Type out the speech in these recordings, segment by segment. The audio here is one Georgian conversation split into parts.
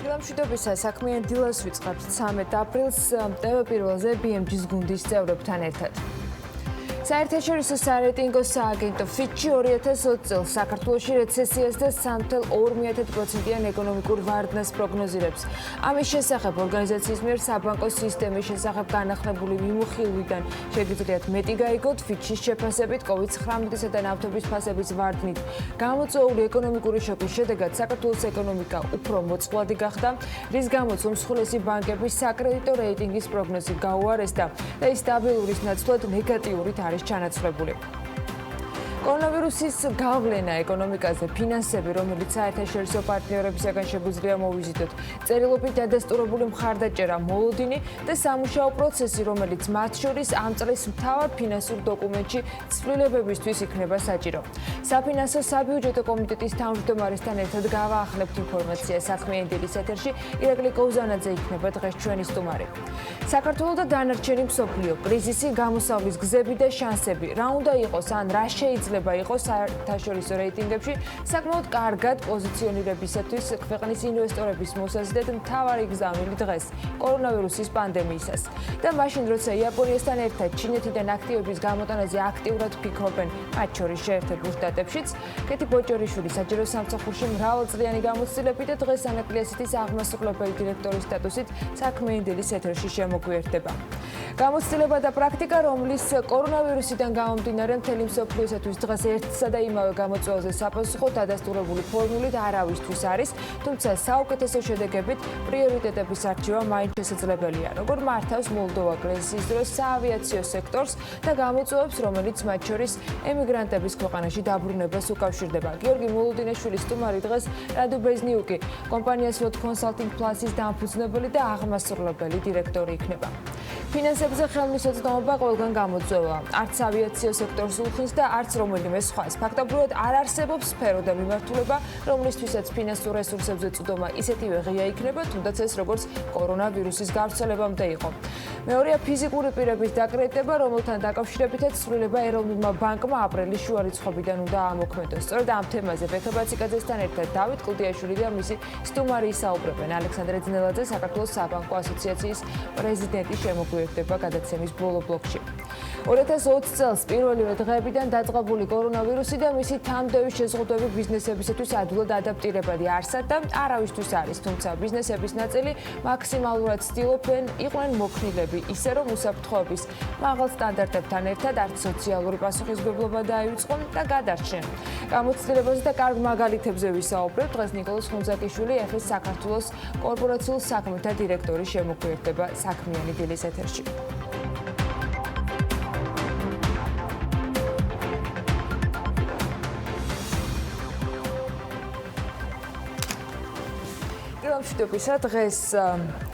მშვიდობისა საქმიან დილას ვიწყებთ 13 აპრილს TV პირველზე BMG-ის გუნდის წევრებთან ერთად. საერთაშორისო სარეიტინგო სააგენტო Fitch 2020 წელს საქართველოში რეცესიას და 3.2%-იან ეკონომიკურ ვარდნას პროგნოზირებს. ამის შესახებ ორგანიზაციის მიერ საბანკო სისტემის შესახებ განახლებული მიმოხილვიდან შეგიძლიათ მეტი გაიგოთ. Fitch-ის შეფასებით COVID-19-ისა და ნავთობის ფასების ვარდნით გამოწვეული ეკონომიკური შოკის შედეგად საქართველოს ეკონომიკა უფრო მოწყვლადი გახდა, რის გამოც უმსხვილესი ბანკების საკრედიტო რეიტინგის პროგნოზი გაუარესდა და ის სტაბილურის ნაცვლად ნეგატიურით არის ჩანაცვლებული. კორონავირუსის გავლენა ეკონომიკაზე, ფინანსები, რომელიც საერთაშორისო პარტნიორებისაგან შეგვიძლია მოვიზიდოთ, წერილობით დადასტურებული მხარდაჭერა, მოლოდინი და სამუშაო პროცესი, რომელიც მათ შორის ამ წლის მთავარ ფინანსურ დოკუმენტში ცვლილებებისთვის იქნება საჭირო. საფინანსო საბიუჯეტო კომიტეტის თავმჯდომარესთან ერთად გავაახლებთ ინფორმაცია საქმიანი დილის ეთერში. ირაკლი კოუზანაძე იქნება დღეს ჩვენი სტუმარი. საქართველოს და დანარჩენი მსოფლიო, კრიზისი, გამოსავლის გზები და შანსები, რა უნდა იყოს ან რა შეიძლება იყოს საერთაშორისო რეიტინგებში საკმაოდ კარგად პოზიციონირებისათვის ქვეყნის ინვესტორების მოსაზრდად მთავარი გზავნილი დღეს კორონავირუსის პანდემიისას. და მაშინ როცა იაპონიასთან ერთად ჩინეთიდან აქტივების გამოტანაზე აქტიურად ფიქრობენ, მათ შორის შეერთებულ შტატებშიც, კეთი ბოჭორიშვილი საჯარო სამსახურში მრავალწლიანი გამოცდილებით და დღეს ანაკლიასეთის აღმასრულებელი დირექტორის სტატუსით საქმიანი დილის ეთერში შემოგვიერთდება. გამოცდილება და პრაქტიკა, რომლის კორონავირუსიდან გამომდინარე მთელი მსოფლიოსათვის დღეს ერთსა და იმავე გამოწვევაზე საპასუხო დადასტურებული ფორმულით არავისთვის არის, თუმცა საუკეთესო შედეგებით პრიორიტეტების არჩევა მაინც შესაძლებელია. როგორ მართავს მოლდოვა კრიზისის დროს საავიაციო სექტორს და გამოწვევებს, რომელიც მათ შორის ემიგრანტების ქვეყანაში დაბრუნებას უკავშირდება. გიორგი მოლოდინაშვილის სტუმარი დღეს რადო ბეზნიუკი, კომპანიას World Consulting Plus-ის დამფუძნებელი და აღმასრულებელი დირექტორი იქნება. ფინანსებზე ხელმისაწვდომობა ყველგან გამოწვევა. არც ავიაციო სექტორს უხსნის და არც რომელიმე სხვას. ფაქტობრივად არ არსებობს სფერო და მიმართულება, რომლისთვისაც ფინანსურ რესურსებზე წვდომა ისეთივე ღია იქნება, თუნდაც ეს როგორც კორონავირუსის გავრცელებამდე იყო. მეორეა ფიზიკური პირების დაკრედიტება, რომელთან დაკავშირებითაც ცვლილება ეროვნულმა ბანკმა აპრილის შუა რიცხვებიდან უნდა ამოქმედოს. სწორედ ამ თემაზე ბექა ბაციკაძესთან ერთად დავით კლდიაშვილი და მისი სტუმარი ისაუბრებენ. ალექსანდრე ძნელაძე, საქართველოს საბანკო ასოციაციის პრეზიდენტი შემოგვიერთდება გადაცემის ბოლო ბლოკში. 2020 წელს პირველივე დღეებიდან დაწყებული კორონავირუსი და მისი თამდევის შეზღუდვები ბიზნესებისათვის ადვილად ადაპტირებადი არსად და არავისთვის არის, თუმცა ბიზნესების ნაწილი მაქსიმალურად ცდილობენ იყვნენ მოქნილები, ისე რომ უსაფრთხოების მაღალ სტანდარტებთან ერთად არც სოციალური პასუხისმგებლობა დაივიწყონ და გადარჩნენ. გამოცდილებაზე და კარგ მაგალითებზე ვისაუბრებ. დღეს ნიკოლოზ ხუნძაკიშვილი, EFS საქართველოს კორპორაციულ საქმეთა დირექტორი შემოგვიერთდება საქმიანი დილის ეთერში. მშვიდობისა, დღეს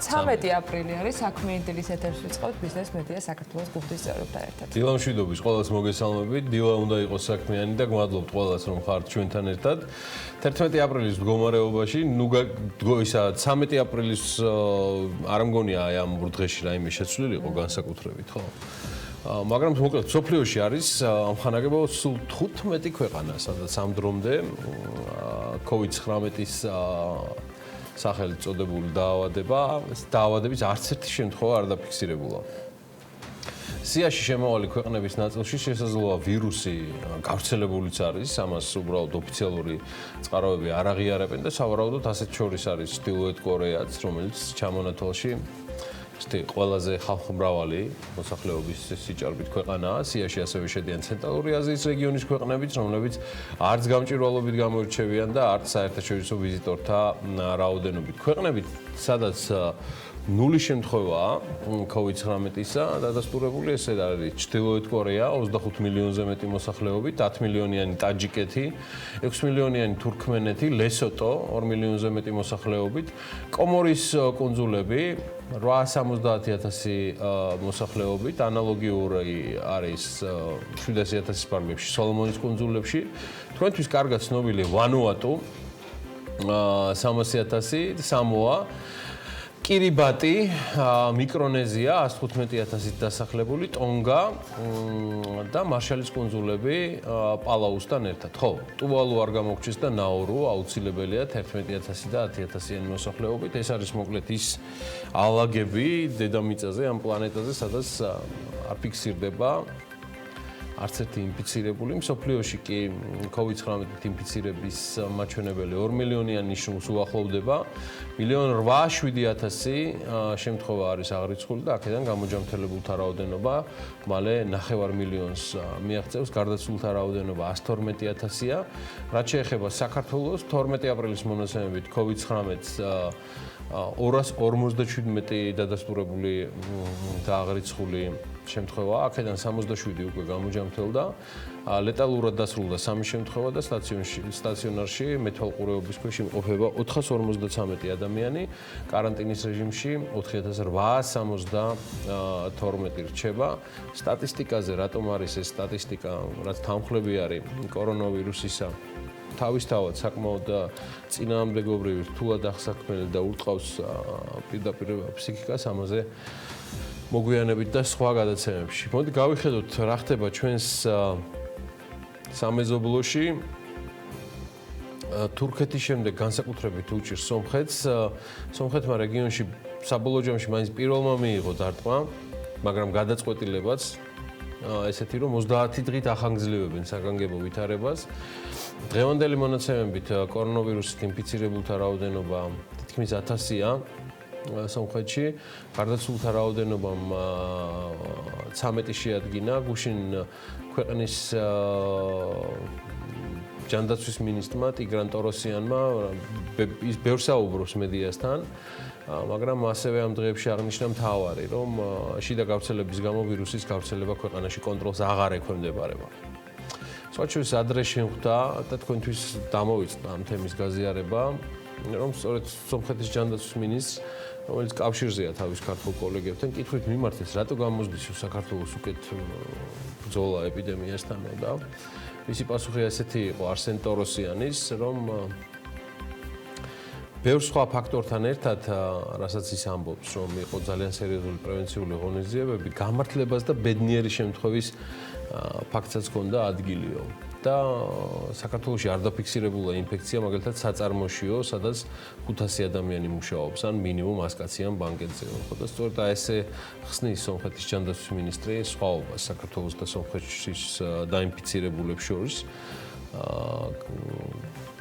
13 აპრილი არის, საქმიანი დილის ეთერში ვიწყებთ ბიზნეს მედია საქართველოს გუნდის წევრებთან ერთად. დილა მშვიდობის, ყველას მოგესალმებით. დილა უნდა იყოს საქმიანი და გმადლობთ ყველას, რომ ხართ ჩვენთან ერთად. 11 აპრილის მდგომარეობაში, ისა 13 აპრილის არ მგონია აი ამ დღეში რაიმე შეცვლილი იყო განსაკუთრებით, ხო? მაგრამ მოკლედ სოფლიოში არის ამხანაგებო სულ 15 ქვეყანა, სადაც ამ დრომდე COVID-19-ის სახელით წოდებული დაავადების არც ერთი შემთხვევა არ დაფიქსირებულა. სიაში შემავალი ქვეყნების ნაწილში შესაძლოა ვირუსი გავრცელებულიც არის, ამას უბრალოდ ოფიციალური წყაროები არ აღიარებენ და სავარაუდოდ ასეთ შორის არის ჩრდილოეთ კორეაც, რომელიც ჩამონათვალში ყველაზე ხალხმრავალი მოსახლეობის სიჭარბით ქვეყანაა. სიაში ასევე შედიან ცენტრალური აზიის რეგიონის ქვეყნებიც, რომლებიც არც გამჭვირვალობით გამოირჩევიან და არც საერთაშორისო ვიზიტორთა რაოდენობით. ქვეყნებით, სადაც ნული შემთხვევაა COVID-19-ისა დადასტურებული, ესე არის ჩრდილოეთ კორეა 25 მილიონზე მეტი მოსახლეობით, 10 მილიონიანი ტაჯიკეთი, 6 მილიონიანი თურქმენეთი, ლესოტო 2 მილიონზე მეტი მოსახლეობით, კომორის კუნძულები 870,000 მოსახლეობით, ანალოგიური არის 700,000 პარლებში, სოლომონის კუნძულებში. თქვენთვის კარგად ცნობილი ვანუატუ 300,000, სამოა კირიბატი, მიკრონეზია 115,000-ით დასახლებული, ტონგა და მარშალის კუნძულები პალაუსთან ერთად. ხო, ტუვალუ არ გამოგჩეს და ნაურუ აუცილებელია 11,000 და 10,000-იანი მოსახლეობით. ეს არის მოკლედ ის ალაგები დედამიწაზე, ამ პლანეტაზე, სადაც არ ფიქსირდება არც ერთი ინფიცირებული. მსოფლიოში კი COVID-19 ინფიცირების მაჩვენებელი 2 მილიონიან ნიშნულს უახლოვდება. 1,807,000 შემთხვევა არის აღრიცხული და აქედან გამოჯამრთელებულთა რაოდენობა მალე 9 მილიონს მიაღწევს. გარდაცვლილთა რაოდენობა 112,000-ია. რაც შეეხება საქართველოს, 12 აპრილის მონაცემებით COVID-19 257 დადასტურებული და აღრიცხული შემთხვევა, აქედან 67 უკვე გამოჯამრთელდა. ლეტალურად დასრულდა 3 შემთხვევა და სტაციონარში მეთვალყურეობის ქვეშ იმყოფება 453 ადამიანი. კარანტინის რეჟიმში 4,872 რჩება. სტატისტიკაზე რატომ არის ეს სტატისტიკა, რაც თანხლები არის კორონავირუსისა? თავისთავად საკმაოდ წინააღმდეგობრივი, რთულად აღსაქმელი და ურტყავს პირდაპირ ფსიქიკას, ამაზე მოგვიანებით და სხვა გადაცემებში. მოდი გავიხედოთ რა ხდება ჩვენს სამეზობლოში. თურქეთის შემდეგ განსაკუთრებით უჭირს სომხეთს. სომხეთმა რეგიონში საბოლოო ჯამში მაინც პირველმა მიიღო დარტყმა, მაგრამ გადაწყვეტილებაც ესეთი რომ 30 დღით ახანგრძლივებენ საგანგებო ვითარებას. დღევანდელი მონაცემებით კორონავირუსით ინფიცირებულთა რაოდენობა თითქმის 1000-ია სომხეთში. გარდაცვლილთა რაოდენობამ 13 შეადგინა. გუშინ ქვეყნის ჯანდაცვის მინისტრმა ტიგრან ტოროსიანმა ის ბევრს საუბრობს მედიასთან, მაგრამ ასევე ამ დღეებში აღნიშნა მთავარი, რომ შიდა გავრცელების გამო ვირუსის გავრცელება ქვეყანაში კონტროლს აღარ ექვემდებარება. სხვაჩვენს ადრე შემხვდა და თქვენთვის დამოვიწყდა ამ თემის გაზიარება, რომ სწორედ სომხეთის ჯანდაცვის მინისტრს, რომელიც კავშირზეა თავის ქართულ კოლეგებთან, კითხვით მიმართეს, რატო გამოსდის საქართველოს უკეთ ბრძოლა ეპიდემიასთან და მისი პასუხი ასეთი იყო არსენ ტოროსიანის, რომ ბევრ სხვა ფაქტორთან ერთად, რასაც ის ამბობს, რომ იყო ძალიან სერიოზული პრევენციული ღონისძიებები, გამართლებას და ბედნიერი შემთხვევის ფაქტსაც ჰქონდა ადგილიო. და საქართველოში არ დაფიქსირებულა ინფექცია, მაგალითად საწარმოშიო, სადაც 500 ადამიანი მუშაობს, ან მინიმუმ 100 კაცი ამ ბანკეტზე. ხო და სწორედ ესე ხსნის სომხეთის ჯანდაცვის მინისტრი სხვაობას საქართველოს და სომხეთის დაინფიცირებულებს შორის.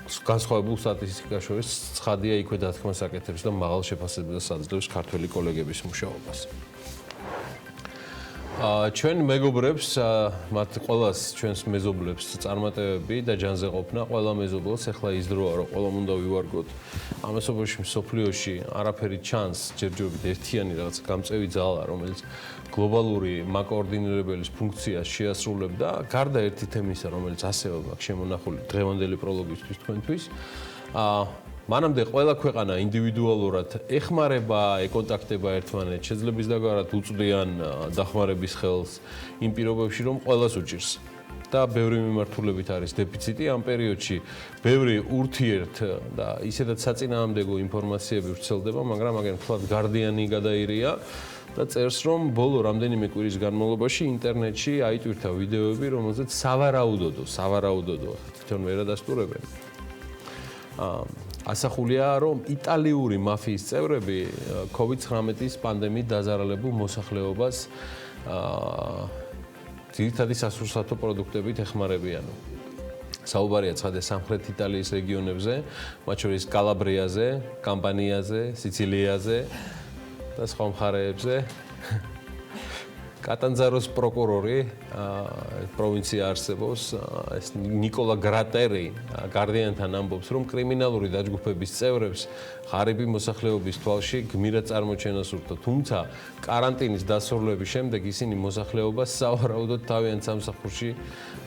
განსხვავებულ სტატისტიკას შორის ცხადია იქვე დათქმას აკეთებს და მაღალ შეფასებას აძლევს ქართველი კოლეგების მუშაობას. ჩვენ მეგობრებს, მათ ყველას ჩვენს მეზობლებს წარმატებები და ჯანზე ყოფნა, ყველა მეზობელს ახლა ის დროა, რომ ყველამ უნდა ვივარგოთ ამასობაში მსოფლიოში არაფერი ჩანს, ჯერჯერობით ერთიანი რაღაც გამწევი ძალა, რომელიც გლობალური მაკოორდინირებელის ფუნქციას შეასრულებდა, გარდა ერთი თემისა, რომელიც ასევე მაქვს შემონახული დღევანდელი პროლოგისთვის თქვენთვის. მანამდე ყველა ქვეყანა ინდივიდუალურად ეხმარება, ეკონტაქტება ერთმანეთს, შეძლებს დაგვარად უწვდიან დახმარების ხელს იმ პირობებში, რომ ყველას უჭირს. და ბევრი მიმართულებით არის დეფიციტი ამ პერიოდში, ბევრი ურთიერთ და ისედაც საწინააღმდეგო ინფორმაციები ვრცელდება, მაგრამ აგენ ფლად გარდიანი გადაირია და წერს, რომ ბოლო რამდენიმე კვირის განმავლობაში ინტერნეტში აიტვირთა ვიდეოები, რომელზეც სავარაუდოდო თვითონ ვერადასტურებენ. ასახულია, რომ იტალიური მაფიის წევრები COVID-19-ის პანდემიით დაზარალებულ მოსახლეობას ძირითადი სასურსათო პროდუქტებით ეხმარებიანო. საუბარია ცხადე სამხრეთ იტალიის რეგიონებზე, მათ შორის კალაბრიაზე, კამპანიაზე, სიცილიაზე და სხვა მხარეებზე. კატანძაროს პროკურორი პროვინცია არსებობს, ეს ნიკოლა გრატერი გარდიანთან ამბობს, რომ კრიმინალური დაჯგუფების წევრებს ღარიბი მოსახლეობის თვალში გმირად წარმოჩენა სურდა, თუმცა კარანტინის დასრულების შემდეგ ისინი მოსახლეობას სავარაუდოდ თავიანთ სამსახურში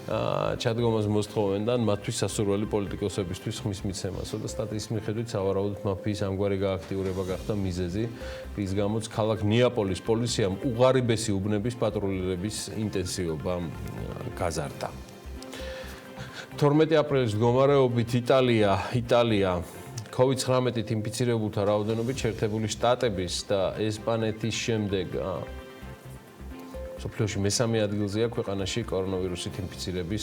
ჩადგომას მოსთხოვენ და მათთვის სასურველი პოლიტიკოსებისთვის ხმის მიცემასო და სტატიის მიხედვით სავარაუდოდ მაფიის ამგვარი გააქტიურება გახდა მიზეზი, რის გამოც ქალაქ ნეაპოლის პოლიციამ უღარიბესი უბნების პატრულირების ინტენსივობა გაზარდა. 12 აპრილის მდგომარეობით იტალია COVID-19-ით ინფიცირებულთა რაოდენობით შეერთებული შტატების და ესპანეთის შემდეგ მსოფლიოში მესამე ადგილზეა ქვეყანაში კორონავირუსით ინფიცირების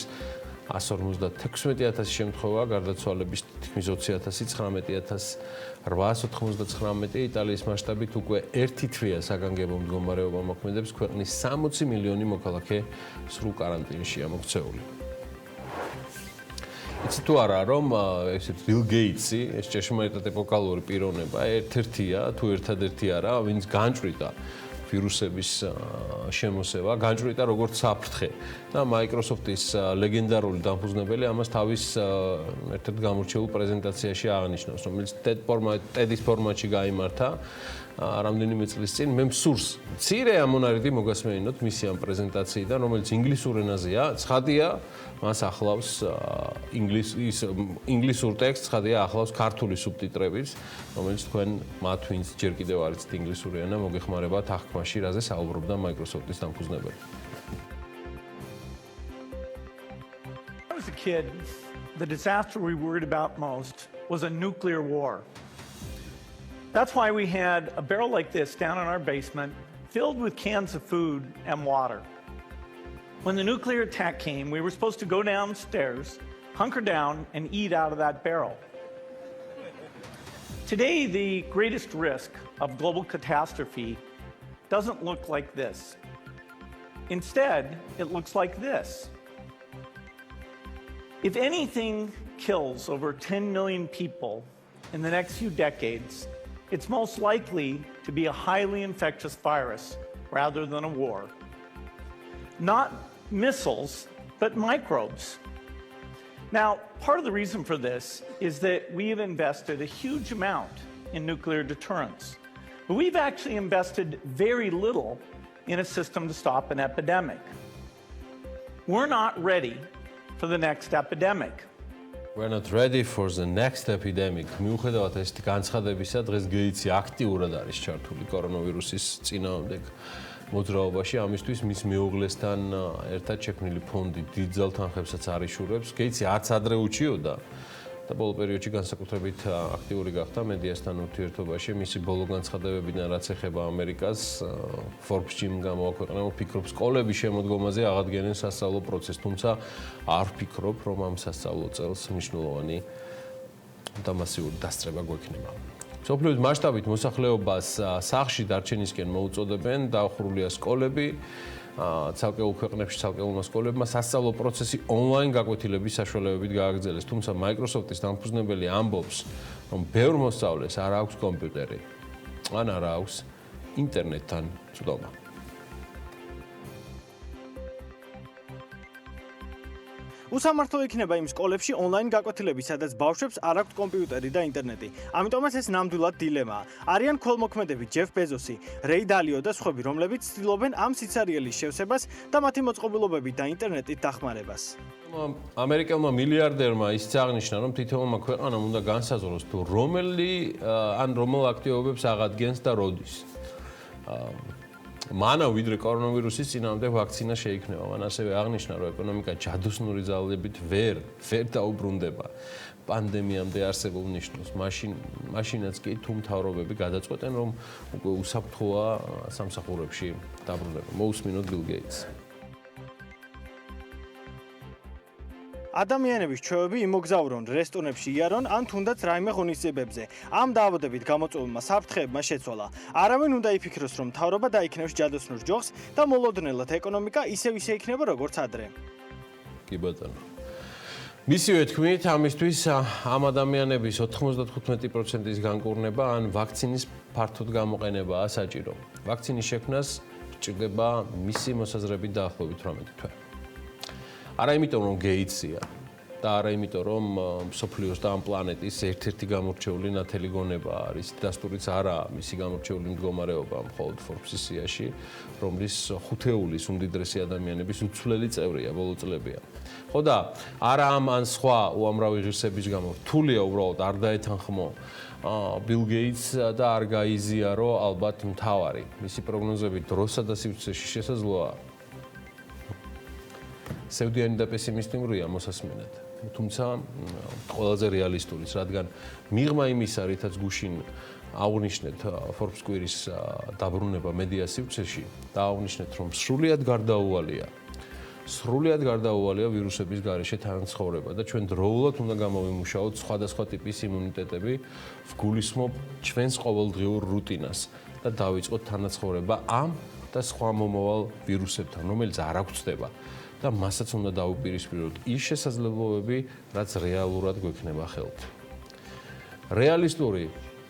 156,000 შემთხვევა, გარდაცვალების თითქმის 20,000, 19,899, იტალიის მასშტაბით უკვე ერთი თვეა საგანგებო მდგომარეობა მოქმედებს, ქვეყნის 60 მილიონი მოქალაქე სრულ კარანტინშია მოქცეული. იცით თუ არა, რომ ესეთ ბილ გეიტსი, ეს ჭეშმარიტად ეპოქალური პიროვნება, ერთ-ერთია, თუ ერთადერთი არა, ვინც განჭვრიტა ვირუსების შემოსევა, განჭვრიტა როგორც საფრთხე და Microsoft-ის ლეგენდარული დამფუძნებელი ამას თავის ერთ-ერთ გამორჩეულ პრეზენტაციაში აღნიშნავს, რომელიც TED-ის ფორმატში გაიმართა რამდენიმე წლის წინ. მე მსურს მცირე ამონარიდი მოგასმენინოთ მისი ამ პრეზენტაციიდან, რომელიც ინგლისურ ენაზეა, ცხადია, მას ახლავს ინგლისურ ტექსტს, ცხადია ახლავს ქართული სუბტიტრებით, რომელიც თქვენ მათ ვინც ჯერ კიდევ არ იცით ინგლისური ენა, მოგეხმარებათ აღქმაში, რაზე საუბრობდა Microsoft-ის დამფუძნებელი. When I was a kid, the disaster we worried about most was a nuclear war. That's why we had a barrel like this down in our basement, filled with cans of food and water. When the nuclear attack came, we were supposed to go downstairs, hunker down, and eat out of that barrel. Today, the greatest risk of global catastrophe doesn't look like this. Instead, it looks like this. If anything kills over 10 million people in the next few decades, it's most likely to be a highly infectious virus rather than a war. Not missiles, but microbes. Now, part of the reason for this is that we've invested a huge amount in nuclear deterrence. But we've actually invested very little in a system to stop an epidemic. We're not ready for the next epidemic. We're not ready for the next epidemic. მიუხედავად ესეთი განცხადებისა, დღეს გეიტსი აქტიურად არის ჩართული კორონავირუსის წინააღმდეგ მოძრაობაში, ამისთვის მის მეუღლესთან ერთად შექმნილი ფონდი დიდ ძალთანხებსაც არიშურებს. გეიტსი არც ადრე უჩიოდა და ბოლო პერიოდში განსაკუთრებით აქტიური გახდა მედიასთან ურთიერთობაში. მისი ბოლო განცხადებებიდან რაც ეხება ამერიკას, Forbes-ში გამოაქვეყნა, ვფიქრობ, სკოლების შემოდგომაზე აღადგენენ სასწავლო პროცესს, თუმცა არ ვფიქრობ, რომ ამ სასწავლო წელს მნიშვნელოვანი და მასიური დასწრება გვექნება. მსოფლიოს მასშტაბით მოსახლეობას სახლში დარჩენისკენ მოუწოდებენ, დაახურულია სკოლები, ცალკეულ ქვეყნებში ცალკეულმა სკოლებმა სასწავლო პროცესი ონლაინ გაკვეთილების საშუალებებით გააგრძელეს, თუმცა Microsoft-ის დამფუძნებელი ამბობს, რომ ბევრ მოსწავლეს არ აქვს კომპიუტერი, ან არ აქვს ინტერნეტთან წვდომა. უსამართლო იქნება იმ სკოლებში ონლაინ გაკვეთილები, სადაც ბავშვებს არ აქვთ კომპიუტერი და ინტერნეტი. ამიტომაც ეს ნამდვილად დილემაა. არიან ქოლმოქმედები ჯეფ ბეზოსი, რეი დალიო და სხვები, რომლებიც ცდილობენ ამ სიცარიელის შევსებას და მათი მოწყობილობებით და ინტერნეტით დახმარებას. ამერიკელმა მილიარდერმა ისიც აღნიშნა, რომ თითოეულმა ქვეყანამ უნდა განსაზღვროს, თუ რომელ აქტივობებს აღადგენს და როდის. მანა ვიდრე კორონავირუსის წინააღმდეგ ვაქცინა შეიქმნება. მან ასევე აღნიშნა, რომ ეკონომიკა ჯადოსნური ძალებით ვერ დაუბრუნდება პანდემიამდე არსებულ ნიშნულს. მაშინაც კი თუ მთავრობები გადაწყვეტენ, რომ უკვე უსაფრთხოა სამსახურებში დაბრუნება. მოусმინოთ ბილ გეიტსს. ადამიანების ჩვევები იმოგზაურონ რესტორნებში იარონ ან თუნდაც რაიმე ღონისძიებებზე. ამ დაავადებით გამოწვეულმა საფრთხეებმა შეცვალა. არავინ უნდა იფიქროს, რომ მთავრობა დაიქნევს ჯადოსნურ ჯოხს და მოლოდნელად ეკონომიკა ისე იქნება როგორც ადრე. კი ბატონო. მისივე თქმით, ამისთვის ამ ადამიანების 95%-ის განკურნება ან ვაქცინის ფართოდ გამოყენებაა საჭირო. ვაქცინის შექმნას სჭირდება მისი მოსაზრებით დაახლოებით 18 თვე. არა იმიტომ, რომ გეიტსია და არა იმიტომ, რომ მსოფლიოს და ამ პლანეტის ერთ-ერთი გამორჩეული ნათელი გონება არის. დასტურიც არაა მისი გამორჩეული მდგომარეობა მხოლოდ Forbes-ის სიაში, რომლის 5-ეულის უმდიდრესი ადამიანების უცვლელი წევრია ბოლო წლებია. ხო და არა ამ ან სხვა უამრავი ღირსების გამო რთულია უბრალოდ არ დაეთანხმო ბილ გეიტს და არ გაიზიარო ალბათ მთავარი. მისი პროგნოზები დროსა და სივრცეში შესაძლოა. სევდიანი და პესიმისტურია მოსასმენად. თუმცა ყველაზე რეალისტურიც, რადგან მიღმა იმისა, რითაც გუშინ აღვნიშნეთ Forbes კვირის დაბრუნება მედია სივრცეში და აღვნიშნეთ, რომ სრულიად გარდაუვალია ვირუსების გარეშე თანაცხოვრება და ჩვენ დროულად უნდა გამოვიმუშაოთ სხვადასხვა ტიპის იმუნიტეტები, ვგულისხმობ ჩვენს ყოველდღიურ რუტინას და დავიწყოთ თანაცხოვრება ამ და სხვა მომავალ ვირუსებთან, რომელიც არ აღწევდება და მასაც უნდა დაუპირისპიროთ ის შესაძლებლობები, რაც რეალურად გვექნება ხელთ. რეალისტური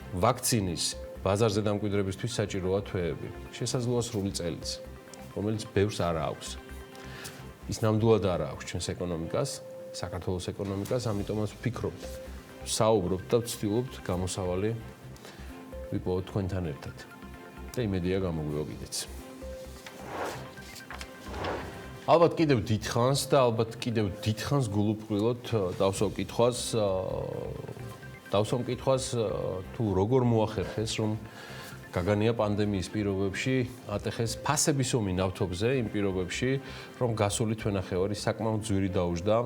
ვაქცინის ბაზარზე დამკვიდრებისთვის საჭიროა თვეები, შესაძლოა სრული წელიც, რომელიც ბევრს არ აქვს. ის ნამდვილად არ აქვს ჩვენს ეკონომიკას, საქართველოს ეკონომიკას, ამიტომაც ვფიქრობთ, საუბრობთ და ვცდილობთ გამოსავალი ვიპოვოთ თქვენთან ერთად. და იმედია გამოგვივა კიდეც. ალბათ კიდევ დიდხანს და ალბათ კიდევ დიდხანს გულუბრყვილოდ დავსვამ კითხვას თუ როგორ მოახერხეს რომ გაგანია პანდემიის პირობებში ატეხეს ფასების ომი ნავთობზე იმ პირობებში რომ გასული თვენახევარი საკმაოდ ძვირი დაუჯდა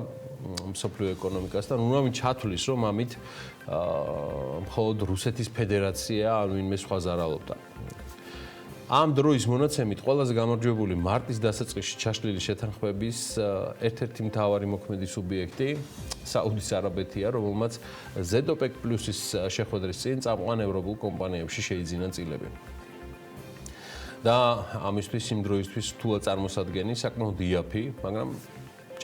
მსოფლიო ეკონომიკას და უნდა ჩათვლის რომ ამით მხოლოდ რუსეთის ფედერაცია ან ვინმე სხვა ზარალობდა. ამ დროის მონაცემით ყველაზე გამარჯვებული მარტის დასაწყისში ჩაშლილი შეთანხმების ერთ-ერთი მთავარი მოქმედი სუბიექტი საუდის არაბეთია, რომელმაც ZOPEC+-ის შეხვედრის წინ წამყვან ევროპულ კომპანიებში შეიძინა წილები. და ამისთვის იმ დროისთვის რთულად წარმოსადგენი საკმაოდ იაფი, მაგრამ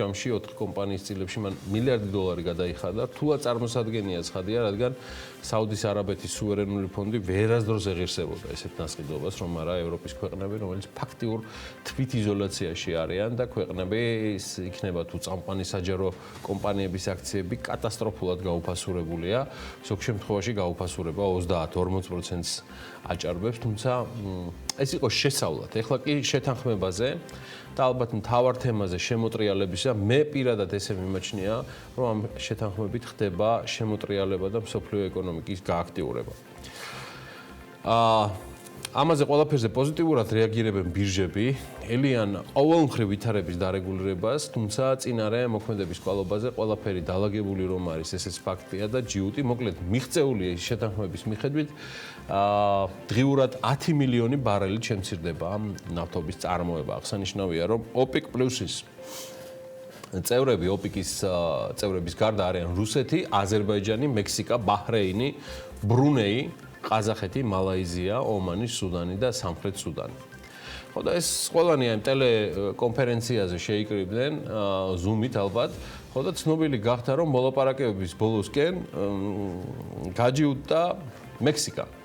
ჯამში 4 კომპანიის წილებში მან $1 მილიარდი გადაიხადა. რთულად წარმოსადგენია ცხადია, რადგან საუდის არაბეთის სუვერენული ფონდი ვერასდროს ეღირსებოდა ესეთ ნასყიდობას, რომ არა ევროპის ქვეყნები, რომელიც ფაქტიურ თვითიზოლაციაში არიან და ქვეყნების იქნება თუ წამყვანი საჯარო კომპანიების აქციები კატასტროფულად გაუფასურებულია. ზოგ შემთხვევაში გაუფასურება 30-40%-ს აჭარბებს, თუმცა ეს იყო შესავლად. ეხლა კი შეთანხმებაზე და ალბათ მთავარ თემაზე შემოტრიალებისა მე პირადად ესე მიმაჩნია, რომ ამ შეთანხმებით ხდება შემოტრიალება და მსოფლიო ეკონომიკის გააქტიურება. ამაზე ყველაფერზე პოზიტიურად რეაგირებენ ბირჟები, ელიან ყოველმხრივ ვითარების დარეგულირებას, თუმცა წინარე მოქმედების კვალობაზე ყველაფერი დალაგებული რომ არის, ესეც ფაქტია და ჯიუტი მოკლედ მიღწეული შეთანხმების მიხედვით დღიურად 10 მილიონი ბარელი შემცირდება ნავთობის წარმოება. აღსანიშნავია, რომ OPEC+-ის წევრები, OPEC-ის წევრების გარდა არიან რუსეთი, აზერბაიჯანი, მექსიკა, ბაჰრეინი, ბრუნეი, ყაზახეთი, მალაიზია, ომანი, სუდანი და სამხრეთ სუდანი. ხო და ეს ყველანი ამ ტელეკონფერენციაზე შეიკრიბნენ Zoom-ით ალბათ. ხო და ცნობილი გახდა, რომ მოლაპარაკებების ბოლოსკენ გაჯიუტდა მექსიკა.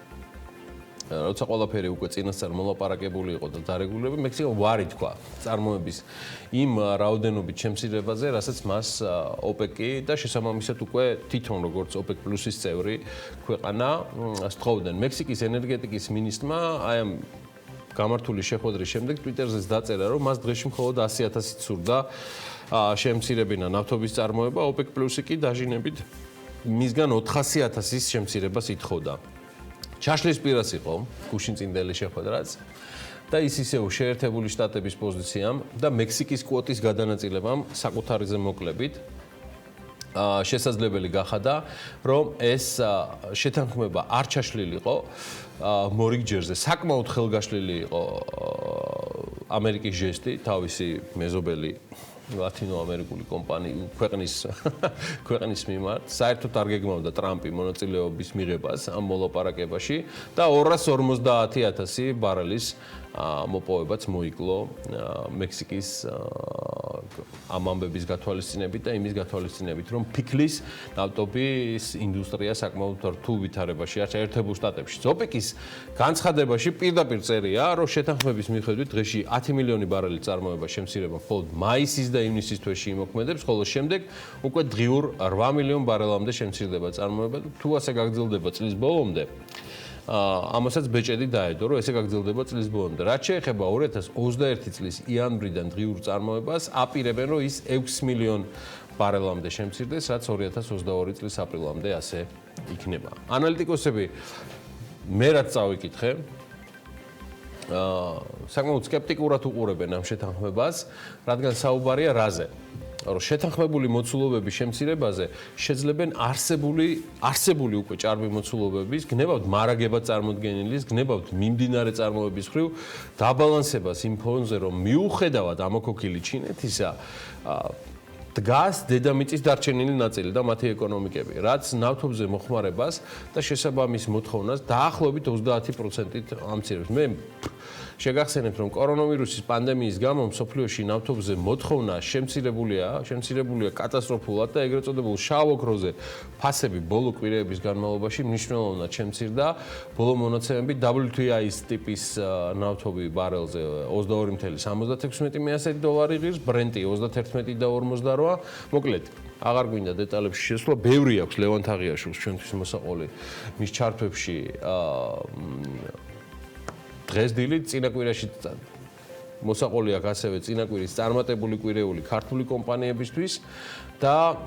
როცა ყველაფერი უკვე წინასწარ მოლაპარაკებული იყო და დარეგულირებული, მექსიკა ვარი თქვა წარმოების იმ რაოდენობით შემცირებაზე, რასაც მას OPEC-ი და შესაბამისად უკვე თვითონ როგორც OPEC+-ის წევრი ქვეყანა სთხოვდნენ. მექსიკის ენერგეტიკის მინისტრმა აი ამ გამართული შეხვედრის შემდეგ Twitter-ზეც დაწერა, რომ მას დღეში მხოლოდ 100,000-ით სურდა შემცირებინა ნავთობის წარმოება, OPEC+-ი კი დაჟინებით მისგან 400,000-ის შემცირებას ითხოვდა. ჩაშლის პირას იყო გუშინწინდელი შეხვედრაც და ის ისევ შეერთებული შტატების პოზიციამ და მექსიკის კვოტის გადანაწილებამ საკუთარზე მოკლებით შესაძლებელი გახადა, რომ ეს შეთანხმება არ ჩაშლილიყო მორიგჯერზე. საკმაოდ ხელგაშლილი იყო ამერიკის ჟესტი, თავისი მეზობელი ლათინო-ამერიკული ქვეყნის მიმართ. საერთოდ არ გეგმავდა ტრამპი მონაწილეობის მიღებას ამ მოლაპარაკებაში და 250,000 ბარელის მოპოვებაც მოიკლო მექსიკის ამ ამბების გათვალისწინებით და იმის გათვალისწინებით, რომ ფიქლის ნავთობის ინდუსტრია საკმაოდ რთულ ვითარებაში არის შეერთებულ შტატებში. OPEC-ის განცხადებაში პირდაპირ წერია, რომ შეთანხმების მიხედვით დღეში 10 მილიონი ბარელი წარმოება შემცირება მხოლოდ მაისის და ივნისის თვეში იმოქმედებს, ხოლო შემდეგ უკვე დღიურ 8 მილიონ ბარელამდე შემცირდება წარმოება და თუ ასე გაგრძელდება წლის ბოლომდე, ამასაც ბეჭედი დაედო, რომ ესე გაგრძელდება წლის ბოლომდე. რაც შეეხება 2021 წლის იანვრიდან დღიურ წარმოებას, აპირებენ, რომ ის 6 მილიონ ბარელამდე შემცირდეს, რაც 2022 წლის აპრილამდე ასე იქნება. ანალიტიკოსები მე რაც წავიკითხე, საკმაოდ სკეპტიკურად უყურებენ ამ შეთანხმებას, რადგან საუბარია რაზე? რომ შეთანხმებული მოცულობების შემცირებაზე შეძლებენ არსებული უკვე ჭარბი მოცულობების, გნებავთ მარაგებად წარმოდგენილის, გნებავთ მიმდინარე წარმოების მხრივ დაბალანსებას იმ ფონზე, რომ მიუხედავად ამოქოქილი ჩინეთისა, დგას დედამიწის დარჩენილი ნაწილი და მათი ეკონომიკები, რაც ნავთობზე მოხმარებას და შესაბამის მოთხოვნას დაახლოებით 30%-ით ამცირებს. მე შეგახსენებთ, რომ კორონავირუსის პანდემიის გამო მსოფლიოში ნავთობზე მოთხოვნა შემცირებულია კატასტროფულად და ეგრეთ წოდებულ შავ ოქროზე ფასები ბოლო კვირეების განმავლობაში მნიშვნელოვნად შემცირდა. ბოლო მონაცემებით WTI-ის ტიპის ნავთობი ბარელზე 22.76 $, ღირს, ბრენტი 31.48. მოკლედ, აღარ გვინდა დეტალებში შესვლა, ბევრი აქვს ლევან თაღიაშვილს ჩვენთვის მოსაყოლი მის ჩართვებში დღეს დილით წინა კვირაში მოსაყოლი აქვს ასევე წინა კვირის წარმატებული კვირეული ქართული კომპანიებისთვის და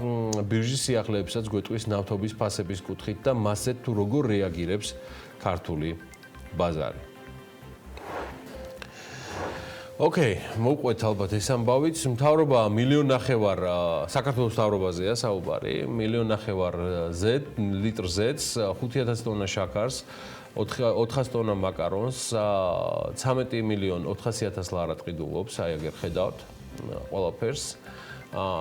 ბირჟის სიახლეებსაც გვეტყვის ნავთობის ფასების კუთხით და მასზე თუ როგორ რეაგირებს ქართული ბაზარი. ოკეი, მოვყვეთ ალბათ ეს ამბავით. მთავრობა 1.5 მილიონი საქართველოს მთავრობაზეა საუბარი, 1.5 მილიონი ლიტრ ზეთს, 5,000 ტონა შაქარს, 400 ტონა მაკარონს, 13.400.000 ლარად ყიდულობს, აი აგერ ხედავთ ყველაფერს.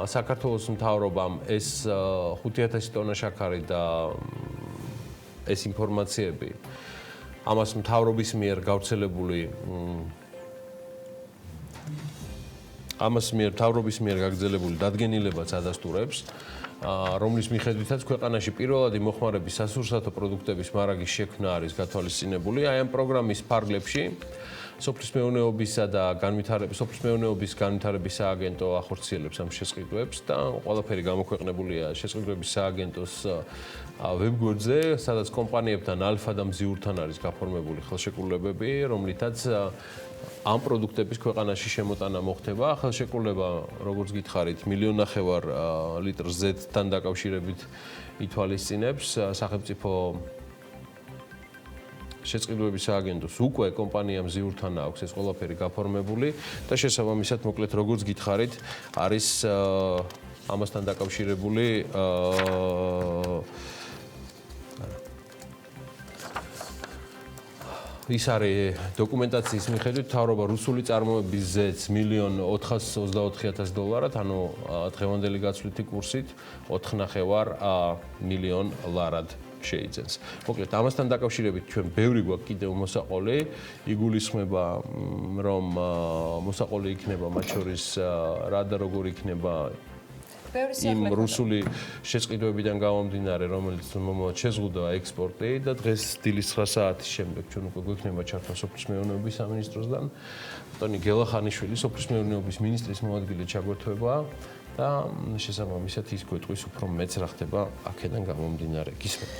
საქართველოს მთავრობამ ეს 5,000 ტონა შაქარი და ეს ინფორმაციები ამას მთავრობის მიერ გავრცელებული გაგრძელებული დადგენილებაც ადასტურებს, რომლის მიხედვითაც ქვეყანაში პირველადი მოხმარების სასურსათო პროდუქტების მარაგის შექმნა არის გათვალისწინებული. აი ამ პროგრამის ფარგლებში სოფლის მეურნეობის განვითარების სააგენტო ახორციელებს ამ შესყიდვებს და ყველაფერი გამოქვეყნებულია შესყიდვების სააგენტოს ვებგვერდზე, სადაც კომპანიებთან ალფა და მზიურთან არის გაფორმებული ხელშეკრულებები, რომლითაც ამ პროდუქტების ქვეყანაში შემოტანა მოხდება. ხელშეკრულება, როგორც გითხარით, 1.5 მილიონი ლიტრ ზეთთან დაკავშირებით ითვალისწინებს სახელმწიფო შეწყიდვების სააგენტოს უკვე კომპანია მზიურთან აქვს ეს ყველაფერი გაფორმებული და შესაბამისად მოკლედ როგორც გითხარით არის ამასთან დაკავშირებული ის არის დოკუმენტაციის მიხედვით მთავრობა რუსული წარმოების ზეთს 1.424.000 $, ანუ დღევანდელი გაცვლითი კურსით 4.5 მილიონი ლარად შეიძენს. მოკლედ ამასთან დაკავშირებით ჩვენ ბევრი გვაქვს კიდევ მოსაყოლი, იგულისხმება რომ მოსაყოლი იქნება მათ შორის რა და როგორ იქნება იმ რუსული შეწყიდვებიდან გამომდინარე, რომელიც მომავალ შეზღუდა ექსპორტი და დღეს დილის 9 საათის შემდეგ ჩვენ უკვე გვექნება ჩართვა სოფლის მეურნეობის სამინისტროსთან. ტონი გელახანიშვილი სოფლის მეურნეობის მინისტრის მოადგილე ჩაგვერთვება და შესაბამისად ის გვეტყვის უფრო მეც რა ხდება აქედან გამომდინარე. გისმენთ.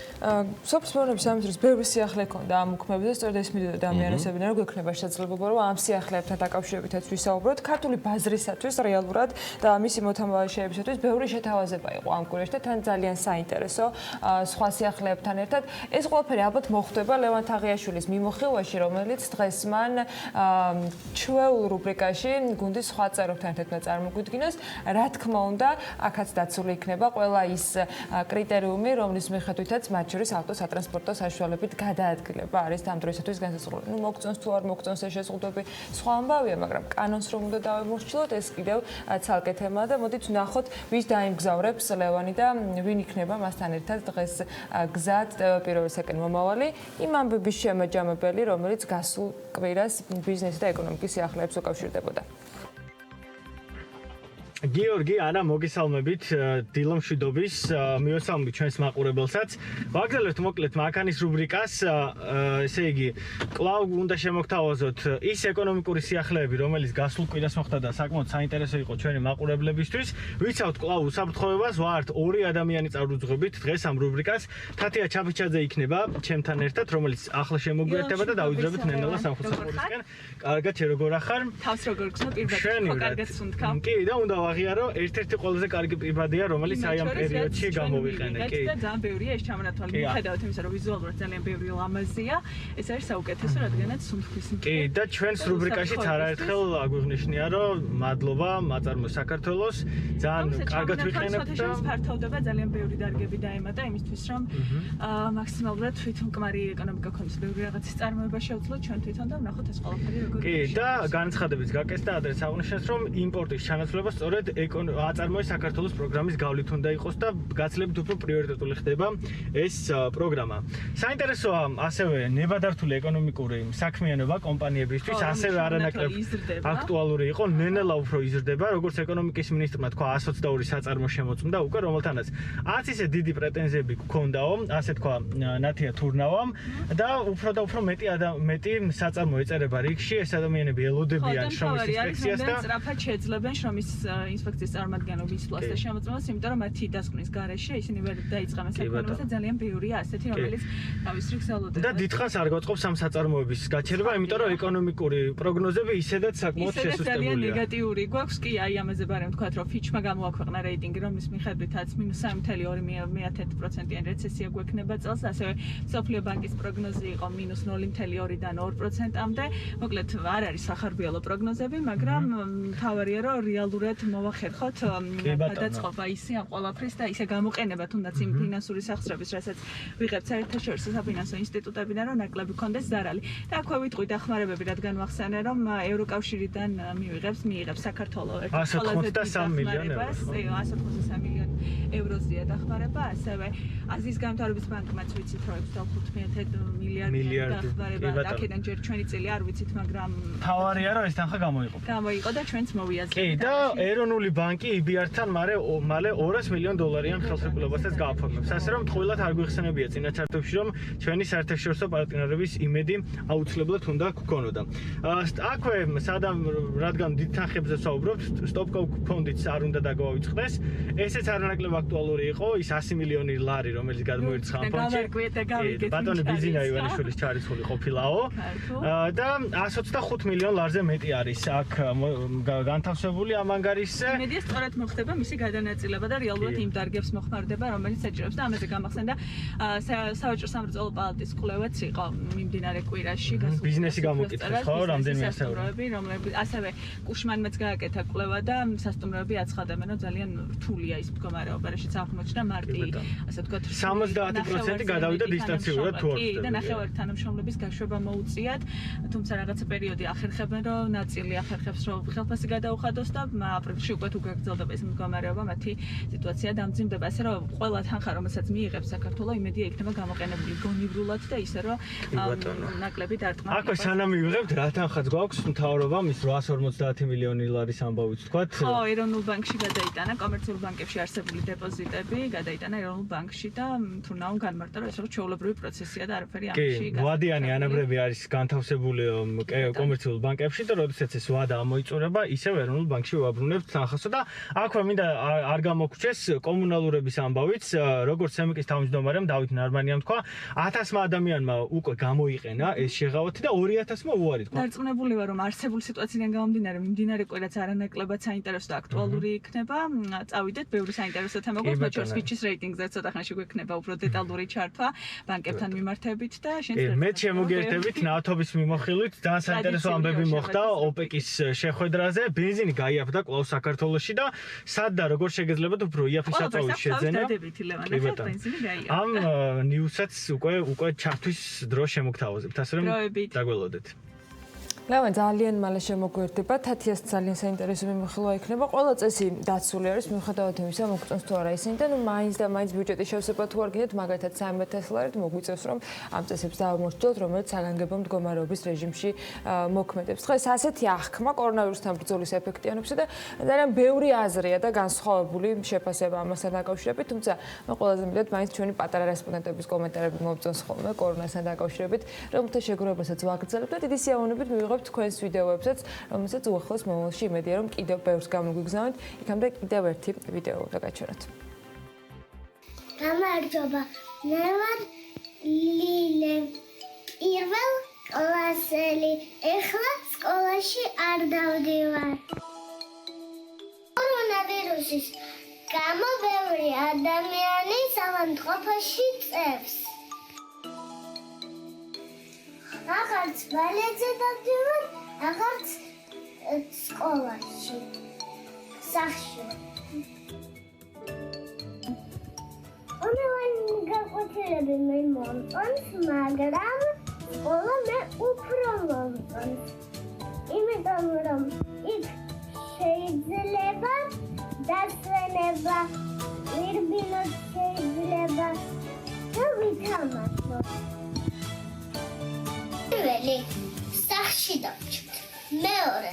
სოფლის მეურნეობის სამინისტროს ბევრი სიახლე ჰქონდა ამ უქმებზე, სწორედ ეს მიდოდა დამიანესებიდან, რომ გვექნება შესაძლებლობა, რომ ამ სიახლეებთან დაკავშირებითაც ვისაუბროთ. ქართული ბაზრისათვის რეალურად და მისი მოთამაშეებისათვის ბევრი შეთავაზება იყო ამ კვირაში და თან ძალიან საინტერესო სხვა სიახლეებთან ერთად. ეს ყველაფერი ალბათ მოხდება ლევან თაღიაშვილის მიმოხილვაში, რომელიც დღეს მან ჩვეულ რუბრიკაში გუნდის სხვა წევრებთან ერთად წარმოგვიდგინოს. რა თქმა უნდა, აქაც დაცული იქნება ყველა ის კრიტერიუმი, რომლის მიხედვითაც მათ შორის ავტოსატრანსპორტო საშუალებით გადაადგილება არის ამ დროისათვის განსაზღვრული. ნუ მოგწონს თუ არ მოგწონს ეს შეზღუდვები სხვა ამბავია, მაგრამ კანონს რომ უნდა დავემორჩილოთ, ეს კიდევ ცალკე თემაა და მოდით ვნახოთ, ვის დაიმგზავრებს ლევანი და ვინ იქნება მასთან ერთად დღეს გზად პირველისაკენ მომავალი იმ ამბების შემაჯამებელი, რომელიც გასულ კვირას ბიზნესი და ეკონომიკის სიახლეებს უკავშირდებოდა. გიორგი, ანა, მოგესალმებით დილომშვიდობის, მივესალმებით ჩვენს მაყურებელსაც. ვაგრძელებთ მოკლედ მანქანის რუბრიკას, ესე იგი, კვლავ უნდა შემოგთავაზოთ ის ეკონომიკური სიახლეები, რომელიც გასულ კვირას მოხდა და საკმაოდ საინტერესო იყო ჩვენი მაყურებლებისთვის. ვიცავთ კვლავ უსაფრთხოებას, ვართ ორი ადამიანი წარუძღვებით დღეს ამ რუბრიკას. თათია ჩაფიჩაძე იქნება ჩემთან ერთად, რომელიც ახლა შემოგვიერთება და დავიძრებით ნენელა სამხოცებურისკენ. კარგად, შე როგორ ახარ? თავს როგორ გსმო პირდაპირ, ხო კარგად სუნთქავ. კი, და უნდა გავაღიარო, ერთ-ერთი ყველაზე კარგი პირბადია, რომელიც აი ამ პერიოდში გამოვიყენე. კი. და ძალიან ბევრია ეს ჩამონათვალი. მიუხედავად იმისა, რომ ვიზუალურად ძალიან ბევრი ლამაზია, ეს არის საუკეთესო, რადგანაც სუნთქვის კი, და ჩვენს რუბრიკაშიც არაერთხელ აგვიღნიშნია, რომ მადლობა მაწარმოებს საქართველოს, ძალიან კარგად ვიყენებთ და ფართოვდება ძალიან ბევრი დარგები დაემატა იმისთვის, რომ მაქსიმალურად თვითმკმარი ეკონომიკა ქონდეს, ბევრი რაღაცის წარმოება შეუძლოთ ჩვენ თვითონ და ვნახოთ ეს ყველაფერი როგორ კი, და განცხადებიც გაკეთდა და ადრეც აღნიშნეს, რომ იმპორტის ჩანაცვლება სწორედ აწარმოების საქართველოს პროგრამის გავლით უნდა იყოს და გაცილებით უფრო პრიორიტეტული ხდება ეს პროგრამა. საინტერესოა ასევე ნებადართული ეკონომიკური საქმიანობა კომპანიებისთვის, ასევე არანაკლებ აქტუალური იყო, ნენელა უფრო იზრდება, როგორც ეკონომიკის მინისტრმა თქვა 122 საწარმო შემოწმდა უკვე, რომელთანაც არც ისე დიდი პრეტენზიები გქონდაო, ასე თქვა ნათია თურნავამ და უფრო მეტი საწარმო ეწერება რიგში, ეს ადამიანები ელოდებიან შრომის ინსპექციას და სწრაფად შეძლებენ შრომის ინსპექციის წარმომადგენლობის პლასტა შემოწმებას, იმიტომ რომ მათი დასკვნის გარეშე ისინი ვერ დაიწყებენ საქმიანობას და ძალიან ბევრია ასეთი, რომელიც თავის რიგს ელოდება. და დიდხანს არ გაწყობს ამ საწარმოების გაჩერება, იმიტომ რომ ეკონომიკური პროგნოზები ისედაც საკმაოდ შესუსტებულია. ძალიან ნეგატიური გვაქვს კი, აი ამაზე ბარემ თქვათ, რომ Fitch-მა გამოაქვეყნა რეიტინგი, რომლის მიხედვითაც -3.2%-იანი რეცესია გვექნება წელს, ასევე მსოფლიო ბანკის პროგნოზი იყო -0.2-დან 2%-მდე. მოკლედ არ არის სახარბიელო პროგნოზები, მაგრამ თავარია რომ რეალურად მოვახერხოთ გადაწყობა ისე ამ ყველაფრის და ისე გამოყენება თუნდაც იმ ფინანსური სახსრების, რასაც ვიღებთ საერთაშორისო საფინანსო ინსტიტუტებიდან, რომ ნაკლები კონდეს ზარალი. და აქვე ვიტყვი დახმარებები, რადგან ვახსენე, რომ ევროკავშირიდან მიიღებს საქართველოს ყველაზე დიდ დახმარებას, 183 მილიონი ევროზეა დახმარება, ასევე აზიის განვითარების ბანკმაც ვიცით, რომ 6.5 მილიარდი დახმარება, აქედან ჯერ ჩვენი წილი არ ვიცით, მაგრამ თავარია რომ ეს თანხა გამოიყო და ჩვენც მოვიაზრეთ. კი, და ეროვნული ბანკი EBRD-თან მალე 200 მილიონ დოლარიან ხელშეკრულებასაც გააფორმებს. ასე რომ ტყუილად არ გვიხსენებია წინა ჩარტებში, რომ ჩვენი საერთაშორისო პარტნიორების იმედი აუცილებლად უნდა გქონოდა. აქვე სადამ რადგან დიდ თანხებზე ვსაუბრობთ, სტოპკო ფონდიც არ უნდა დაგვაიწყდეს. ესეც არანაკლებ აქტუალური იყო, ის 100 მილიონი ლარი, რომელიც გადმოირჩა ამ ფონდში. ბატონი ბიზინა ივანიშვილის ჩარიცხული ყოფილაო. და 125 მილიონ ლარზე მეტი არის აქ განთავსებული ამ ანგარიშზე. იმედია სწორად მოხდება მისი გადანაწილება და რეალურად იმ დარგებს მოხმარდება, რომელიც საჭიროებს და ამაზე გამახსენდა სავაჭრო სამრეწველო პალატის კვლევაც იყო მიმდინარე კვირაში გასულ. ბიზნესი გამოკითხეს ხო, რამდენიმე სასტუმროები, რომლებიც ასევე კუშმანმაც გააკეთა კვლევა და სასტუმროები აცხადებენ, რომ ძალიან რთულია ის მდგომარეობა, რაშიც აღმოჩნდა მარტი, ასე ვთქვათ, 70% გადავიდა დისტანციურად თუ არ და ნახევარი თანამშრომლების გაშვება მოუწიათ, თუმცა რაღაცა პერიოდი ახერხებენ, რომ ნაწილი ახერხებს, რომ ხელფასი გადაუხადოს და აპრილში უკვე თუ გაგრძელდება ეს მდგომარეობა, მათი სიტუაცია დამძიმდება, ასე რომ ყველა თანხა, რომელსაც მიიღებს საქართველო, იმედია იქნება გამოყენებული გონივრულად და ისე რომ ნაკლები დარტყმა. აქვე სანამ მივიღებთ, რა თანხაც გვაქვს მთავრობამ ის 850 მილიონი ლარის ამბავიც თქვათ. ხო, ეროვნულ ბანკში გადაიტანა, კომერციულ ბანკებში არსებული დეპოზიტები გადაიტანა ეროვნულ ბანკში და თურნაუ განმარტა, რომ ეს რო ჩვეულებრივი პროცესია და არაფერი ამაში. კი, ვადიანი ანაბრები არის განთავსებული კომერციულ ბანკებში და როდესაც ეს ვადა ამოიწურება, ისევ ეროვნულ ბანკში ვაბრუნებთ თანხასო და აქვე მინდა არ გამოგვრჩეს კომუნალურების ამბავიც, როგორც სემიკის თავმჯდომარემ დავით ნარმანიამ თქვა, 1000-მა ადამიანმა უკვე გამოიყენა ეს შეღავათი და 2000-მა უარი თქვა. დარწმუნებული ვარ, რომ არსებული სიტუაციიდან გამომდინარე, მიმდინარე კვირაც არანაკლებად საინტერესო და აქტუალური იქნება. წავიდეთ, ბევრი საინტერესო თემა გვაქვს, მათ შორის Fitch-ის რეიტინგზე ცოტა ხანში გვექნება უფრო დეტალური ჩართვა ბანკებთან მიმართებით და მე შემოგერთებით ნავთობის მიმოხილვით, ძალიან საინტერესო ამბები მოხდა ოპეკის შეხვედრაზე, ბენზინი გაიაფრდა კვლავ საქართველოში და სად და როგორ შეგეძლებათ უფრო იაფი საწვავის შეძენა. ამ ნიუსაც უკვე ჩართვის დრო შემოგთავაზებთ, ასე რომ დაგველოდეთ. ლევან ძალიან მალე შემოგვერდება, თათიას ძალიან საინტერესო მიმოხილვა იქნება. ყველა წესი დაცული არის მიუხედავად იმისა, მოგწონს თუ არა ისინი და მაინც და მაინც ბიუჯეტის შევსება თუ არ გინდათ, მაგალითად 13,000 ლარით მოგვიწევს, რომ ამ წესებს დავამორჩილოთ, რომელიც საგანგებო მდგომარეობის რეჟიმში მოქმედებს. დღეს ასეთი აღქმა კორონავირუსთან ბრძოლის ეფექტიანობისა და ძალიან ბევრი აზრია და განსხვავებული შეფასება ამასთან დაკავშირებით, თუმცა ყველაზე მეტად მაინც ჩვენი პატარა რესპონდენტების კომენტარები მოგწონს ხოლმე კორონასთან დაკავშირებით, რომელთა შეგროვებასაც ვაგრძელებთ და დიდი სიამოვნებით მივიღებთ თქვენს ვიდეოებსაც, რომელსაც უახლოს მომავალში იმედია, რომ კიდევ ბევრს გამოგვიგზავნოთ. იქამდე კიდევ ერთი ვიდეო დაგაჩვენოთ. გამარჯობა. მე ვარ ლილე. პირველ კლასელი. ეხლა სკოლაში არ დავდივარ. კორონა ვირუსის გამო ბევრი ადამიანი სამანტყოფოში წევს. აღარც ბალეტზე დავდივარ, აღარც სკოლაში, სახლში. Online გაკვეთილები მე მომწონს, მაგრამ სკოლა მე უფრო მომწონს. იმიტომ რომ იქ შეიძლება დასვენება, ვირბილოთ შეიძლება და ვითამაშოთ. პირველი სახლში დავჭირთ. მეორე,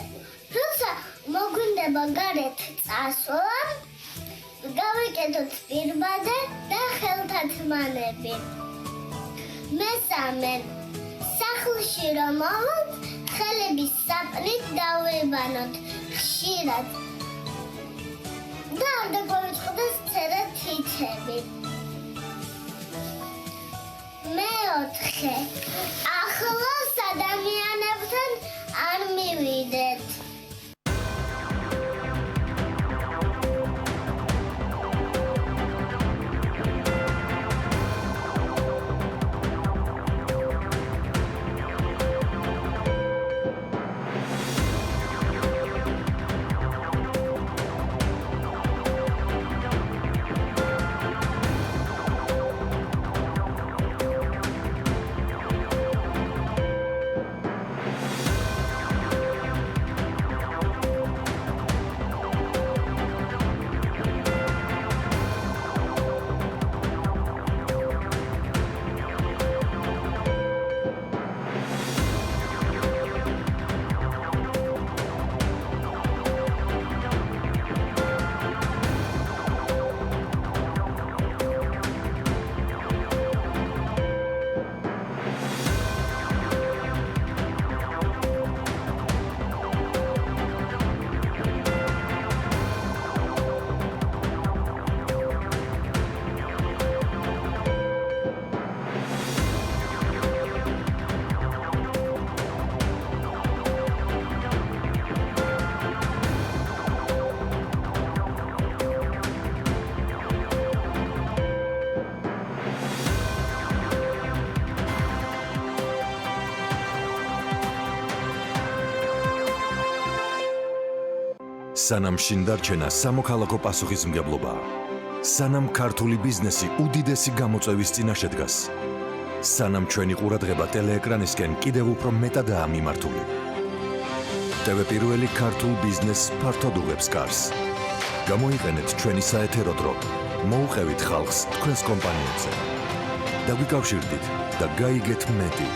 როცა მოგვინდება გარეთ წასვლა, გავიკეთოთ პირბადე და ხელთათმანები. მესამე, სახლში რომ მოვიდეთ, ხელების საპნით დავიბანოთ ხშირად. და არ დაგვიწყდეს ცერა თითები. მეოთხე, ახლოს ადამიანებთან არ მივიდეთ. სანამ შინ დარჩენა სამოქალაქო პასუხისმგებლობაა. სანამ ქართული ბიზნესი უდიდესი გამოწვევის წინაშე დგას. სანამ ჩვენი ყურადღება ტელეეკრანისკენ კიდევ უფრო მეტადაა მიმართული. TV პირველი ქართულ ბიზნესს ფართოდ უღებს კარს. გამოიყენეთ ჩვენი საეთერო დრო. მოუყევით ხალხს თქვენს კომპანიებზე. დაგვიკავშირდით და გაიგეთ მეტი.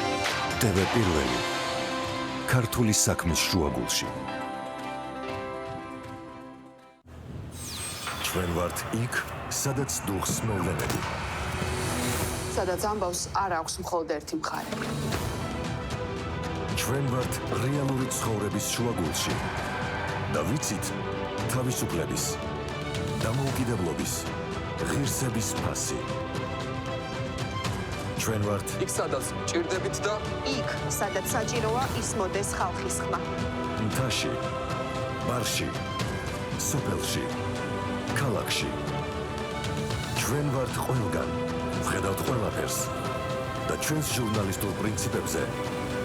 TV პირველი. ქართული საქმის შუაგულში. ჩვენ ვართ იქ, სადაც დუხს მოვლენები. სადაც ამბავს არ აქვს მხოლოდ ერთი მხარე. ჩვენ ვართ რეალური ცხოვრების შუაგულში. და ვიცით თავისუფლების, დამოუკიდებლობის, ღირსების ფასი. ჩვენ ვართ იქ სადაც ჭირდებით და იქ, სადაც საჭიროა ისმოდეს ხალხის ხმა. მთაში, ბარში, სოფელში, ქალაქში. ჩვენ ვართ ყველგან, ვხედავთ ყველაფერს და ჩვენს ჟურნალისტურ პრინციპებზე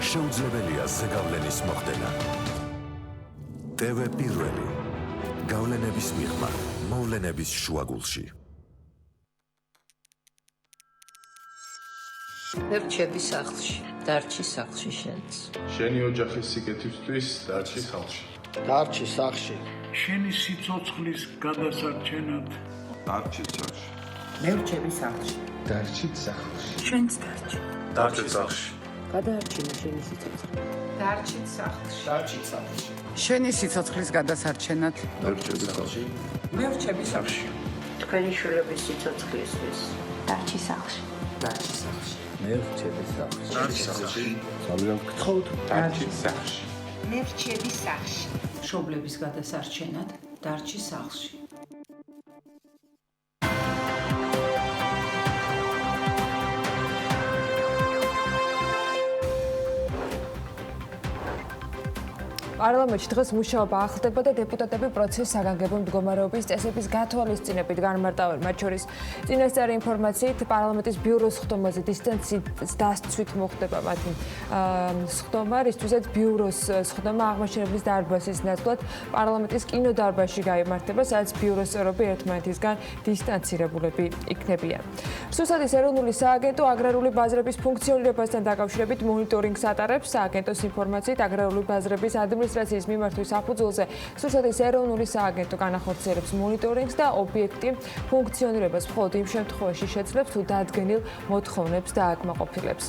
შეუძლებელია ზეგავლენის მოხდენა. TV პირველი. გავლენების მიღმა, მოვლენების შუაგულში. მე რჩები სახლში, დარჩი სახლში შენც. შენი ოჯახის სიკეთისთვის დარჩი სახლში. დარჩი სახლში. შენი სიცოცხლის გადასარჩენად დარჩი სახლში. მე რჩები სახლში, დარჩი სახლში. ჩვენც დარჩი. დარჩი სახლში. გადაარჩინე შენი სიცოცხლე. დარჩი სახლში. დარჩი სახლში. შენი სიცოცხლის გადასარჩენად დარჩი სახლში. მე რჩები სახლში. თქვენი შვილების სიცოცხლისთვის დარჩი სახლში. დარჩი სახლში. მე რჩები სახლში. დარჩი სახლში. ძალიან გთხოვთ. დარჩი სახლში. მე რჩები სახლში. მშობლების გადასარჩენად დარჩი სახლში. პარლამენტში დღეს მუშაობა ახლდება და დეპუტატები პროცესის საგანგებო მდგომარეობის წესების გათვალისწინებით განმარტავენ. მათ შორის წინასწარი ინფორმაციით პარლამენტის ბიუროს სხდომაზე დისტანციის დასცვით მოხდება მათი სხდომა, რისთვისაც ბიუროს სხდომა აღმაშენებლის დარბაზის ნაცვლად პარლამენტის კინოდარბაზში გაიმართება, სადაც ბიუროს წევრები ერთმანეთისგან დისტანცირებულები იქნებიან. სუსადის ეროვნული სააგენტო აგრარული ბაზრების ფუნქციონირებასთან დაკავშირებით მონიტორინგს ატარებს. სააგენტოს ინფორმაციით აგრარული ბაზრების ადმინისტრაციის მიმართვის საფუძველზე სუსადის ეროვნული სააგენტო განახორციელებს მონიტორინგს და ობიექტი ფუნქციონირებას მხოლოდ იმ შემთხვევაში შეძლებს, თუ დადგენილ მოთხოვნებს დააკმაყოფილებს.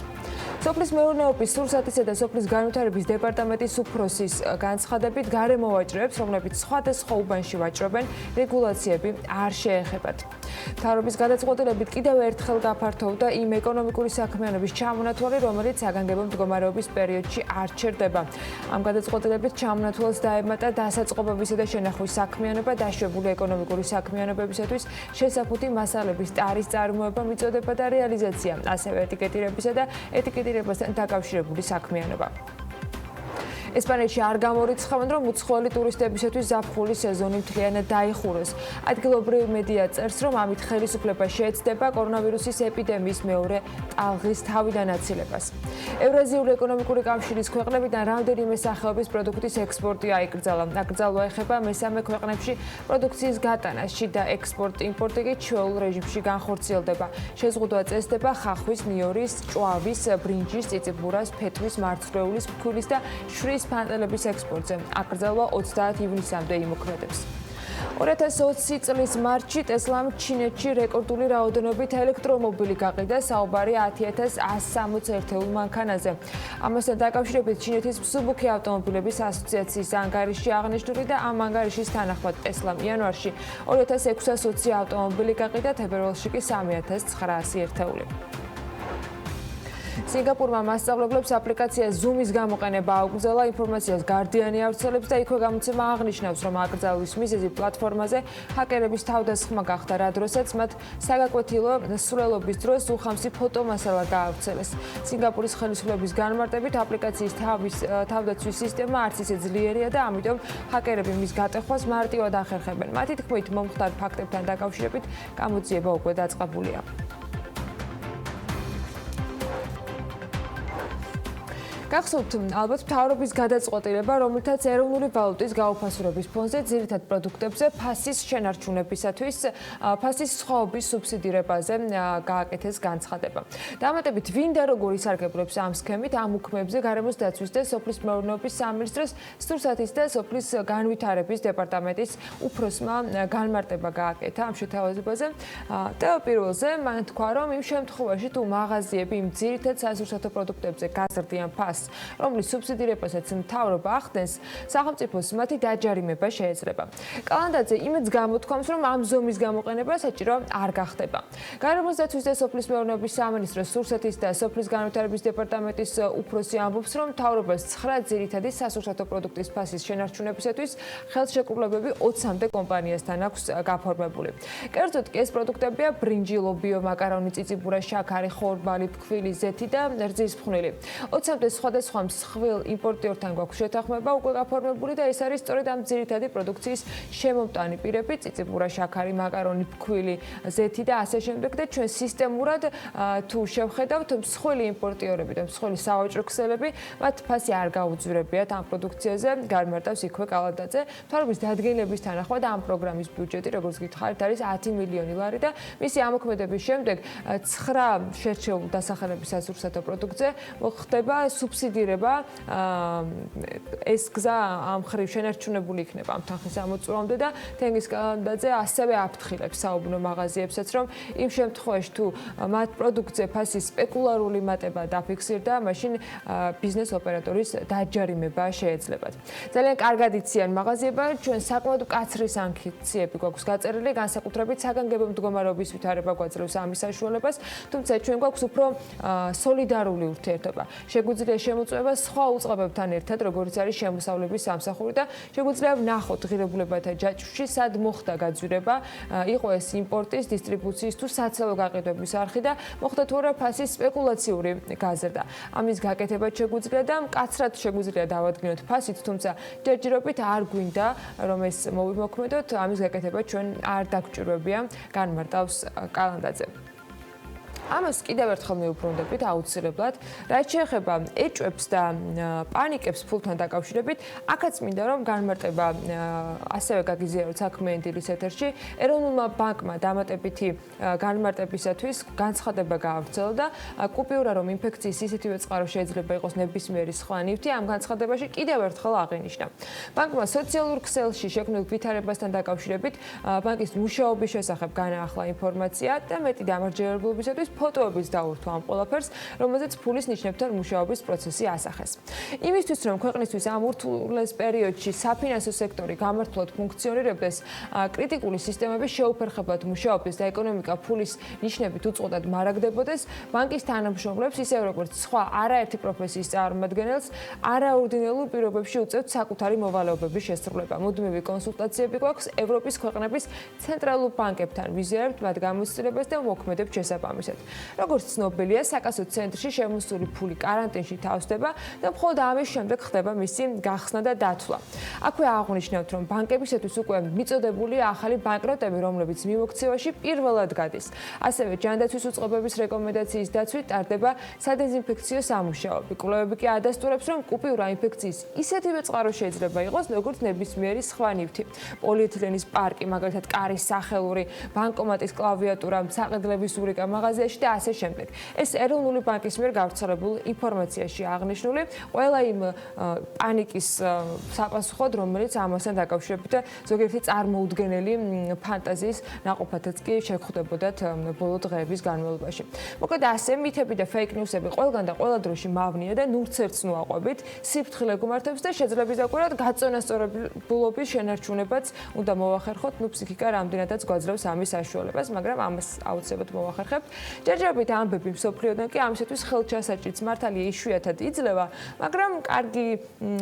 სოფლის მეურნეობის სურსათისა და სოფლის განვითარების დეპარტამენტის უფროსის განცხადებით გარემო ვაჭრებს, რომლებიც სხვადასხვა უბანში ვაჭრობენ, რეგულაციები არ შეეხებათ. მთავრობის გადაწყვეტილებით კიდევ ერთხელ გაფართოვდა იმ ეკონომიკური საქმიანობის ჩამონათვალი, რომელიც საგანგებო მდგომარეობის პერიოდში არ ჩერდება. ამ გადაწყვეტილებით ჩამონათვალს დაემატა დასაწყობებისა და შენახვის საქმიანობა, დაშვებული ეკონომიკური საქმიანობებისათვის შესაფუთი მასალების ტარის წარმოება, მიწოდება და რეალიზაცია, ასევე ეტიკეტირებისა და ეტიკეტირებასთან დაკავშირებული საქმიანობა. ესპანეთში არ გამორიცხავენ, რომ უცხოელი ტურისტებისათვის ზაფხულის სეზონი მთლიანად დაიხუროს. ადგილობრივი მედია წერს, რომ ამით ხელისუფლება შეეცდება კორონავირუსის ეპიდემიის მეორე ტალღის თავიდან აცილებას. ევრაზიული ეკონომიკური კავშირის ქვეყნებიდან რამდენიმე სახეობის პროდუქტის ექსპორტი აიკრძალა. აკრძალვა ეხება მესამე ქვეყნებში პროდუქციის გატანას, შიდა ექსპორტ-იმპორტი კი ჩვეულ რეჟიმში განხორციელდება. შეზღუდვა წესდება ხახვის, ნიორის, ჭვავის, ბრინჯის, წიწიბურას, ფეთვის, მარცვლეულის, ფქვილის და შვრიის ფანტელების ექსპორტზე. აკრძალვა 30 ივნისამდე იმოქმედებს. 2020 წლის მარტში ტესლამ ჩინეთში რეკორდული რაოდენობით ელექტრომობილი გაყიდა, საუბარი 10.160 ერთეულ მანქანაზე. ამასთან დაკავშირებით ჩინეთის მსუბუქი ავტომობილების ასოციაციის ანგარიში აღნიშნული და ამ ანგარიშის თანახმად ტესლამ იანვარში 2620 ავტომობილი გაყიდა, თებერვალში კი 3900 ერთეული. სინგაპურმა მასწავლებლებს აპლიკაცია Zoom-ის გამოყენება აუკრძალა. ინფორმაციას Guardian-ი ავრცელებს და იქვე გამოცემა აღნიშნავს, რომ აკრძალვის მიზეზი პლატფორმაზე ჰაკერების თავდასხმა გახდა, რა დროსაც მათ საგაკვეთილო სრულობის დროს უხამსი ფოტომასალა გაავრცელეს. სინგაპურის ხელისუფლების განმარტებით აპლიკაციის თავდაცვის სისტემა არც ისე ძლიერია და ამიტომ ჰაკერები მის გატეხვას მარტივად ახერხებენ. მათი თქმით, მომხდარ ფაქტებთან დაკავშირებით გამოძიება უკვე დაწყებულია. გახსოვთ ალბათ მთავრობის გადაწყვეტილება, რომელთაც ეროვნული ვალუტის გაუფასურების ფონზე ძირითად პროდუქტებზე ფასის შენარჩუნებისათვის ფასის სხვაობის სუბსიდირებაზე გააკეთეს განცხადება. დამატებით, ვინ და როგორ ისარგებლებს ამ სქემით, ამ უქმეებზე გარემოს დაცვის და სოფლის მეურნეობის სამინისტროს, სურსათის და სოფლის განვითარების დეპარტამენტის უფროსმა განმარტება გააკეთა ამ შეთავაზებაზე. პირველზე მან თქვა, რომ იმ შემთხვევაში, თუ მაღაზიები იმ ძირითად სასურსათო პროდუქტებზე გაზრდიან ფასს, რომლის სუბსიდირებასაც მთავრობა ახდენს, სახელმწიფოს მათი დაჯარიმება შეეძლება. კალანდაძე იმედს გამოთქვამს, რომ ამ ზომის გამოყენება საჭირო არ გახდება. გარემოს დაცვის და სოფლის მეურნეობის სამინისტროს, სურსათის და სოფლის განვითარების დეპარტამენტის უფროსი ამბობს, რომ მთავრობას 9 ძირითადი სასურსათო პროდუქტის ფასის შენარჩუნებისათვის ხელშეკრულებები 20-მდე კომპანიასთან აქვს გაფორმებული. კერძოდ კი ეს პროდუქტებია ბრინჯი, ლობიო, მაკარონი, წიწიბურა, შაქარი, ხორბალი, ფქვილი, ზეთი და რძის ფხვნილი. 20-მდე სხვადასხვა მსხვილ იმპორტიორთან გვაქვს შეთანხმება უკვე გაფორმებული და ეს არის სწორედ ამ ძირითადი პროდუქციის შემომტანი პირები, წიწიბურა, შაქარი, მაკარონი, ფქვილი, ზეთი და ასე შემდეგ და ჩვენ სისტემურად თუ შევხედავთ მსხვილი იმპორტიორები და მსხვილი სავაჭრო ქსელები, მათ ფასი არ გაუძვრებიათ ამ პროდუქციაზე, განმარტავს იქვე კალანდაძე. მთავრობის დადგენილების თანახმად ამ პროგრამის ბიუჯეტი, როგორც გითხარით, არის 10 მილიონი ლარი და მისი ამოქმედების შემდეგ 9 შერჩეულ დასახელების სასურსათო პროდუქტზე მოხდება სუბსიდირება. ეს გზა ამ ხრივ შენარჩუნებული იქნება ამ თანხის ამოწურვამდე და თენგიზ კალანდაძე ასევე აფრთხილებს საუბნო მაღაზიებსაც, რომ იმ შემთხვევაში თუ მათ პროდუქტზე ფასის სპეკულარული მატება დაფიქსირდა, მაშინ ბიზნეს ოპერატორის დაჯარიმება შეეძლებათ. ძალიან კარგად იციან მაღაზიებმა, ჩვენ საკმაოდ მკაცრი სანქციები გვაქვს გაწერილი, განსაკუთრებით საგანგებო მდგომარეობის ვითარება გვაძლევს ამის საშუალებას, თუმცა ჩვენ გვაქვს უფრო სოლიდარული ურთიერთობა. შეგვიძლია შემოწმება სხვა უწყებებთან ერთად, როგორც არის შემოსავლების სამსახური და შეგვიძლია ვნახოთ ღირებულებათა ჯაჭვში, სად მოხდა გაძვირება, იყო ეს იმპორტის, დისტრიბუციის თუ საცალო გაყიდვების არხი და მოხდა თუ არა ფასის სპეკულაციური გაზრდა. ამის გაკეთება შეგვიძლია და მკაცრად შეგვიძლია დავადგინოთ ფასით, თუმცა ჯერჯერობით არ გვინდა რომ ეს მოვიმოქმედოთ, ამის გაკეთება ჩვენ არ დაგვჭირვებია განმარტავს კალანდაძე. ამას კიდევ ერთხელ მივუბრუნდებით აუცილებლად, რაც შეეხება ეჭვებს და პანიკებს ფულთან დაკავშირებით, აქაც მინდა რომ განმარტება ასევე გაგიზიაროთ საქმე ენდილის ეთერში, ეროვნულმა ბანკმა დამატებითი განმარტებისათვის განცხადება გაავრცელა და კუპიურა რომ ინფექციის ისეთივე წყარო შეიძლება იყოს ნებისმიერი სხვა ნივთი, ამ განცხადებაში კიდევ ერთხელ აღინიშნა. ბანკმა სოციალურ ქსელში შექმნილ ვითარებასთან დაკავშირებით ბანკის მუშაობის შესახებ განაახლა ინფორმაცია და მეტი დამარჯვებულობისათვის ფოტოების დაურთვა ამ ყველაფერს, რომელზეც ფულის ნიშნებთან მუშაობის პროცესი ასახეს. იმისთვის, რომ ქვეყნისთვის ამ ურთულეს პერიოდში საფინანსო სექტორი გამართულად ფუნქციონირებდეს, კრიტიკული სისტემების შეუფერხებლად მუშაობდეს და ეკონომიკა ფულის ნიშნებით უწყოდად მარაგდებოდეს, ბანკის თანამშრომლებს, ისევ როგორც სხვა არაერთი პროფესიის წარმომადგენელს, არაორდინარულ პირობებში უწევთ საკუთარი მოვალეობების შესრულება. მუდმივი კონსულტაციები გვაქვს ევროპის ქვეყნების ცენტრალურ ბანკებთან, ვიზიარებთ მათ გამოცდილებას და მოქმედებთ შესაბამისად. როგორც ცნობილია, საკასო ცენტრში შემოსული ფული კარანტინში თავსდება და მხოლოდ ამის შემდეგ ხდება მისი გახსნა და დათვლა. აქვე აღნიშნავთ, რომ ბანკებისათვის უკვე მიწოდებულია ახალი ბანკნოტები, რომლებიც მიმოქცევაში პირველად გადის. ასევე ჯანდაცვის უწყებების რეკომენდაციის დაცვით ტარდება სადეზინფექციო სამუშაოები. კვლევები კი ადასტურებს, რომ კუპიურა ინფექციის ისეთივე წყარო შეიძლება იყოს, როგორც ნებისმიერი სხვა ნივთი. პოლიეთილენის პარკი, მაგალითად, კარის სახელური, ბანკომატის კლავიატურა, საყიდლების ურიკა მაღაზიაში და ასე შემდეგ. ეს ეროვნული ბანკის მიერ გავრცელებულ ინფორმაციაში აღნიშნული ყველა იმ პანიკის საპასუხოდ, რომელიც ამასთან დაკავშირებით და ზოგიერთი წარმოუდგენელი ფანტაზიის ნაყოფათაც კი შეგხვდებოდათ ბოლო დღეების განმავლობაში. მოკლედ ასე მითები და ფეიქ ნიუსები ყველგან და ყველა დროში მავნია და ნურცერც ნუაყვებით, სიფრთხილე გუმართებს და შეძლებს დაკვირვათ გაწონასწორებულობის შენარჩუნებაც უნდა მოვახერხოთ, ფსიქიკა რამდენადაც გვაძლევს ამის საშუალებას, მაგრამ ამას აუცილებლად მოვახერხებთ. ჯერჯერობით ამბები მსოფლიოდან კი ამისათვის ხელჩასაჭრიც მართალია იშვიათად იძლევა, მაგრამ კარგი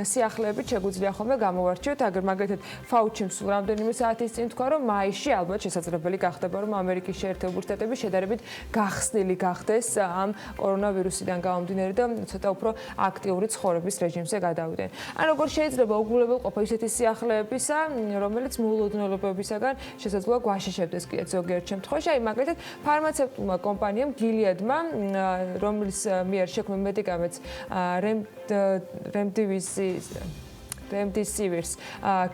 სიახლეებით შეგვიძლია ხოლმე გამოვარჩიოთ, მაგალითად ფაუჩიმ სულ რამდენიმე საათის წინ თქვა, რომ მაისში ალბათ შესაძლებელი გახდება, რომ ამერიკის შეერთებული შტატები შედარებით გახსნილი გახდეს ამ კორონავირუსიდან გამომდინარე და ცოტა უფრო აქტიური ცხოვრების რეჟიმზე გადავიდნენ. ან როგორ შეიძლება უგულებელყოფა ისეთი სიახლეებისა, რომელიც მოულოდნელობებისაგან შესაძლოა გვაშიშებდეს კიდეც ზოგიერთ შემთხვევაში, აი მაგალითად ფარმაცევტულმა კომპანიამ გილიადმა, რომლის მიერ შექმნილ მედიკამენტს remdesivir's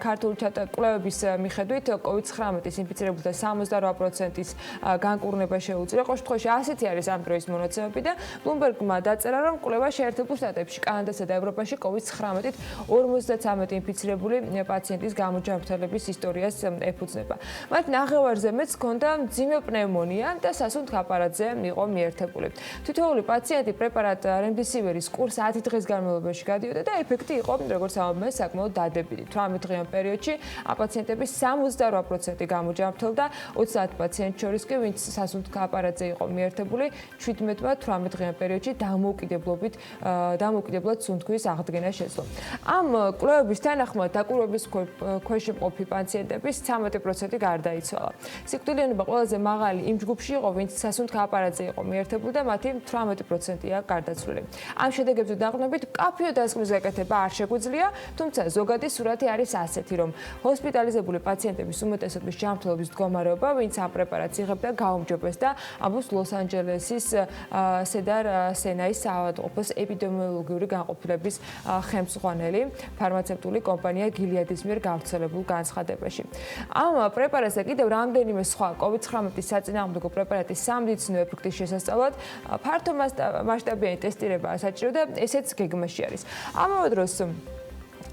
ქართული კვლევების მიხედვით COVID-19-ის ინფიცირებულთა 78%-ის განკურნება შეუძლია. ყოველ შემთხვევაში ასეთი არის ამ დროის მონაცემები და Bloomberg-მა დაწერა, რომ კვლევა შეერთებულ შტატებში, კანადასა და ევროპაში COVID-19-ით 53 ინფიცირებული პაციენტის გამოჯანმრთელების ისტორიას ეფუძნება. მათ ნახევარზე მეც ჰქონდა მძიმე პნევმონია და სასუნთქ აპარატზე იყო მიერთებული. თითოეული პაციენტი პრეპარატ remdesivir's კურსს 10 დღის განმავლობაში გადიოდა და ეფექტი იყო, როგორც ამბობენ, საკმაოდ დადებითი. 18 დღიან პერიოდში ამ პაციენტების 68% გამოჯანმრთელდა, 30 პაციენტს შორის კი, ვინც სასუნთქ აპარატზე იყო მიერთებული, 17-მა 18 დღიან პერიოდში დამოუკიდებლად სუნთქვის აღდგენა შეძლო. ამ კვლევების თანახმად დაკვირვების ქვეშ მყოფი პაციენტების 13% გარდაიცვალა. სიკვდილიანობა ყველაზე მაღალი იმ ჯგუფში იყო, ვინც სასუნთქ აპარატზე იყო მიერთებული და მათი 18%-ია გარდაცვლილი. ამ შედეგებზე დაყრდნობით, მკაფიო დასკვნის გაკეთება არ შეგვიძლია, თუმცა ზოგადი სურათი არის ასეთი, რომ ჰოსპიტალიზებული პაციენტების უმეტესობის ჯანმრთელობის მდგომარეობა, ვინც ამ პრეპარატს იღებდა, გაუმჯობეს და ამბობს ლოს-ანჯელესის სედარ სენაის საავადმყოფოს ეპიდემიოლოგიური განყოფილების ხელმძღვანელი ფარმაცევტული კომპანია გილიადის მიერ გავრცელებულ განცხადებაში. ამ პრეპარატს და კიდევ რამდენიმე სხვა COVID-19-ის საწინააღმდეგო პრეპარატის სამედიცინო ეფექტის შესასწავლად ფართო მასშტაბიანი ტესტირება საჭირო და ესეც გეგმაში არის. ამავე დროს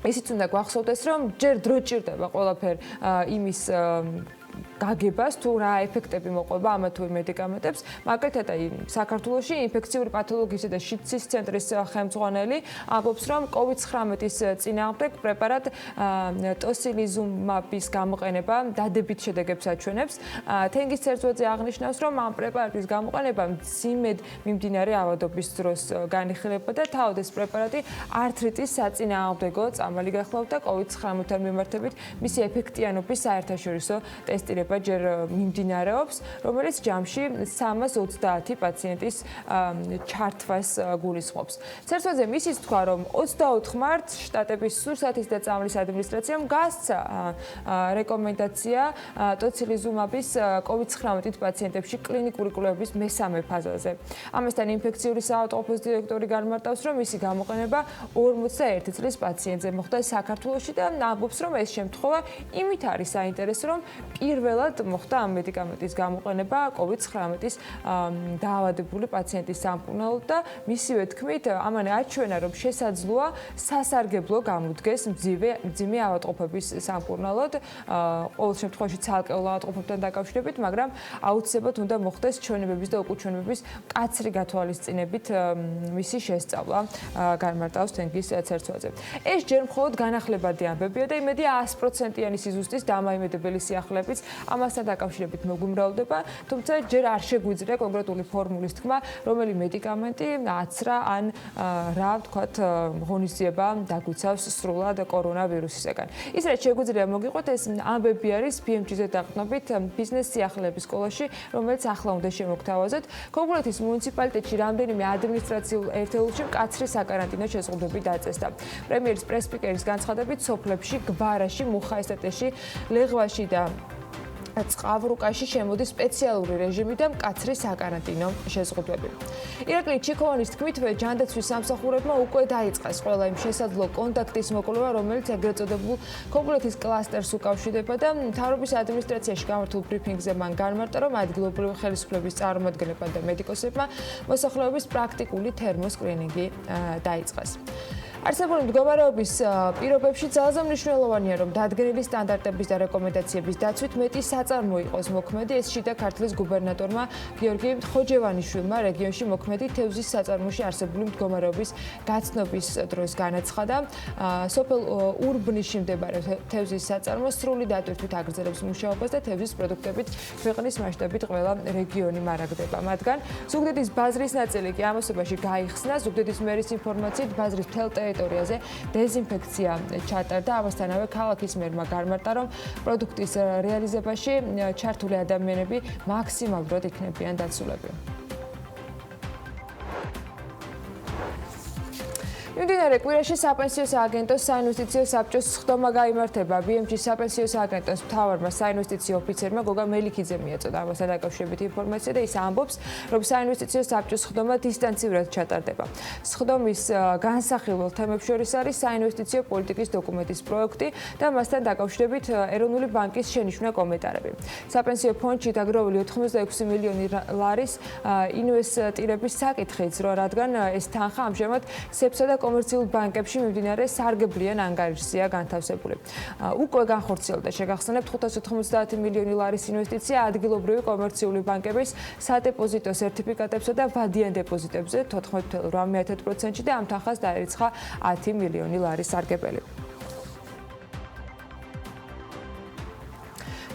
ისიც უნდა გვახსოვდეს, რომ ჯერ დრო ჭირდება ყველაფერ იმის გაგებას თუ რა ეფექტები მოყვება ამა თუ იმ მედიკამენტებს. მაგალითად, საქართველოში ინფექციური პათოლოგიისა და შიდსის ცენტრის ხელმძღვანელი ამბობს, რომ COVID-19-ის წინააღმდეგ პრეპარატ ტოსილიზუმაბის გამოყენება დადებით შედეგებს აჩვენებს. თენგის ცერცვაძე აღნიშნავს, რომ ამ პრეპარატის გამოყენება მძიმედ მიმდინარე ავადობის დროს განიხილება და თავად ეს პრეპარატი ართრიტის საწინააღმდეგო წამალი გახლავდა COVID-19-თან მიმართებით მისი ეფექტიანობის საერთაშორისო ტესტირება ჯერ მიმდინარეობს, რომელიც ჯამში 330 პაციენტის ჩართვას გულისხმობს. ცერცვაძემ ისიც თქვა, რომ 24 მარტს შტატების სურსათის და წამლის ადმინისტრაციამ გასცა რეკომენდაცია ტოცილიზუმაბის COVID-19 პაციენტებში კლინიკური კვლევების მესამე ფაზაზე. ამასთან ინფექციური საავადმყოფოს დირექტორი განმარტავს, რომ მისი გამოყენება 41 წლის პაციენტზე მოხდა საქართველოში და ამბობს, რომ ეს შემთხვევა იმით არის საინტერესო, რომ პირველად მოხდა ამ მედიკამენტის გამოყენება COVID-19-ის დაავადებული პაციენტის სამკურნალოდ და მისივე თქმით, ამან აჩვენა, რომ შესაძლოა სასარგებლო გამოდგეს მძიმე ავადმყოფების სამკურნალოდ, ყოველ შემთხვევაში ცალკეულ ავადმყოფებთან დაკავშირებით, მაგრამ აუცილებლად უნდა მოხდეს ჩვენებების და უკუჩვენებების მკაცრი გათვალისწინებით მისი შესწავლა, განმარტავს თენგის ცერცვაძე. ეს ჯერ მხოლოდ განახლებადი ამბებია და იმედია 100%-იანი სიზუსტის დამაიმედებელი სიახლეებიც ამასთან დაკავშირებით მოგვიმრავლდება, თუმცა ჯერ არ შეგვიძლია კონკრეტული ფორმულის თქმა, რომელი მედიკამენტი აცრა ან რა ვთქვათ, ღონისძიება დაგვიცავს სრულად კორონავირუსისგან. ის რაც შეგვიძლია მოგიყვეთ, ეს ამბები არის BMG-ზე დაყრდნობით ბიზნეს სიახლეების სკოლაში, რომელიც ახლა უნდა შემოგთავაზოთ. ქობულეთის მუნიციპალიტეტში რამდენიმე ადმინისტრაციულ ერთეულში მკაცრი საკარანტინო შეზღუდვები დაწესდა. პრემიერის პრესპიკერის განცხადებით, სოფლებში, გვარაში, მუხაესტეტეში, ლეღვაში და წყავრუკაში შემოდის სპეციალური რეჟიმი და მკაცრი საკარანტინო შეზღუდვები. ირაკლი ჩიქოვანის თქმით, ჯანდაცვის სამსახურებმა უკვე დაიწყეს ყველა იმ შესაძლო კონტაქტის მოკვლევა, რომელიც ეგრეთ წოდებულ ქობულეთის კლასტერს უკავშირდება და მთავრობის ადმინისტრაციაში გამართულ ბრიფინგზე მან განმარტა, რომ ადგილობრივი ხელისუფლების წარმომადგენლებმა და მედიკოსებმა მოსახლეობის პრაქტიკული თერმოსკრინინგი დაიწყეს. არსებული მდგომარეობის პირობებში ძალზე მნიშვნელოვანია, რომ დადგენილი სტანდარტების და რეკომენდაციების დაცვით მეტი საწარმო იყოს მოქმედი. ეს შიდა ქართლის გუბერნატორმა გიორგი ხოჯევანიშვილმა რეგიონში მოქმედი თევზის საწარმოში არსებული მდგომარეობის გაცნობის დროს განაცხადა. სოფელ ურბნისში მდებარე თევზის საწარმო სრული დატვირთვით აგრძელებს მუშაობას და თევზის პროდუქტებით ქვეყნის მასშტაბით ყველა რეგიონი მარაგდება. მათგან ზუგდიდის ბაზრის ნაწილი კი ამასობაში გაიხსნა. ზუგდიდის მერის ინფორმაციით ბაზრის მთელ ტერიტორიაზე დეზინფექცია ჩატარდა. ამასთანავე ქალაქის მერმა განმარტა, რომ პროდუქტის რეალიზებაში ჩართული ადამიანები მაქსიმალურად იქნებიან დაცულები. მიმდინარე კვირაში საპენსიო სააგენტოს საინვესტიციო საბჭოს სხდომა გაიმართება. BMG საპენსიო სააგენტოს მთავარმა საინვესტიციო ოფიცერმა გოგა მელიქიძემ მიაწოდა ამასთან დაკავშირებით ინფორმაცია და ის ამბობს, რომ საინვესტიციო საბჭოს სხდომა დისტანციურად ჩატარდება. სხდომის განსახილველ თემებს შორის არის საინვესტიციო პოლიტიკის დოკუმენტის პროექტი და მასთან დაკავშირებით ეროვნული ბანკის შენიშვნა კომენტარები. საპენსიო ფონდში დაგროვილი 86 მილიონი ლარის ინვესტირების საკითხიც, რადგან ეს თანხა ამჟამად სეფსა და კომერციულ ბანკებში მიმდინარე სარგებლიან ანგარიშზეა განთავსებული. უკვე განხორციელდა შეგახსენებთ 590 მილიონი ლარის ინვესტიცია ადგილობრივი კომერციული ბანკების სადეპოზიტო სერტიფიკატებსა და ვადიან დეპოზიტებზე 14.8%-ში და ამ თანხას დაერიცხა 10 მილიონი ლარის სარგებელი.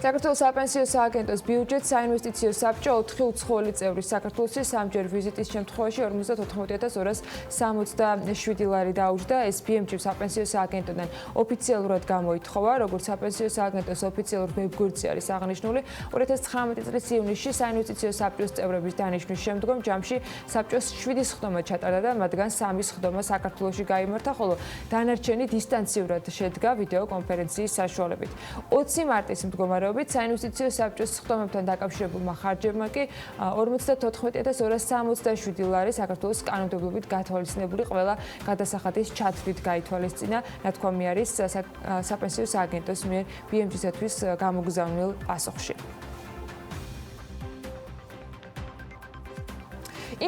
საქართველოს საპენსიო სააგენტოს ბიუჯეტს საინვესტიციო საბჭო 4 უცხოელი წევრის საქართველოში სამჯერ ვიზიტის შემთხვევაში 54,467 ლარი დაუჯდა. ეს BMG საპენსიო სააგენტოდან ოფიციალურად გამოითხოვა, როგორც საპენსიო სააგენტოს ოფიციალურ ვებგვერდზე არის აღნიშნული. 2019 წლის ივნისში საინვესტიციო საბჭოს წევრების დანიშვნის შემდგომ ჯამში საბჭოს 7 სხდომა ჩატარდა და მათგან 3 სხდომა საქართველოში გაიმართა, ხოლო დანარჩენი დისტანციურად შედგა ვიდეო კონფერენციის საშუალებით. 20 მარტის მდგომარეობით საინვესტიციო საბჭოს სხდომებთან დაკავშირებულმა ხარჯებმა კი 54,267 ლარი საქართველოს კანონმდებლობით გათვალისწინებული ყველა გადასახადის ჩათვლით გაითვალისწინა, ნათქვამი არის საპენსიო სააგენტოს მიერ BMG-სათვის გამოგზავნილ პასუხში.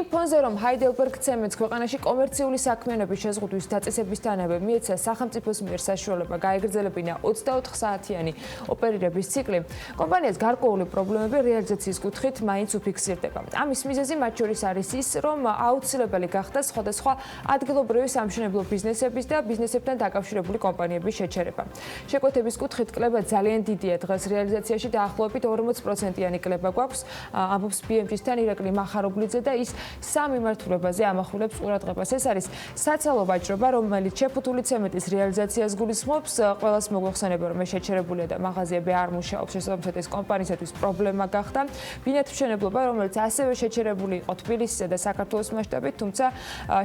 იმ ფონზე რომ Heidelberg Cement ქვეყანაში კომერციული საქმიანობის შეზღუდვის დაწესებისთანავე მიეცა სახელმწიფოს მიერ საშუალება გაეგრძელებინა 24 საათიანი ოპერირების ციკლი, კომპანიას გარკვეული პრობლემები რეალიზაციის კუთხით მაინც უფიქსირდება. ამის მიზეზი მათ შორის არის ის, რომ აუცილებელი გახდა სხვადასხვა ადგილობრივი სამშენებლო ბიზნესების და ბიზნესებთან დაკავშირებული კომპანიების შეჩერება. შეკვეთების კუთხით კლება ძალიან დიდია, დღეს რეალიზაციაში დაახლოებით 40%-იანი კლება გვაქვს, ამბობს BMG-სთან ირაკლი მახარობლიძე და ის სამ მიმართულებაზე ამახვილებს ყურადღებას. ეს არის საცალო ვაჭრობა, რომელიც შეფუთული ცემენტის რეალიზაციას გულისხმობს. ყველას მოგვეხსენება, რომ შეჩერებულია და მაღაზიები არ მუშაობს, შესაბამისად ეს კომპანიისათვის პრობლემა გახდა. ბინათმშენებლობა, რომელიც ასევე შეჩერებული იყო თბილისისა და საქართველოს მასშტაბით, თუმცა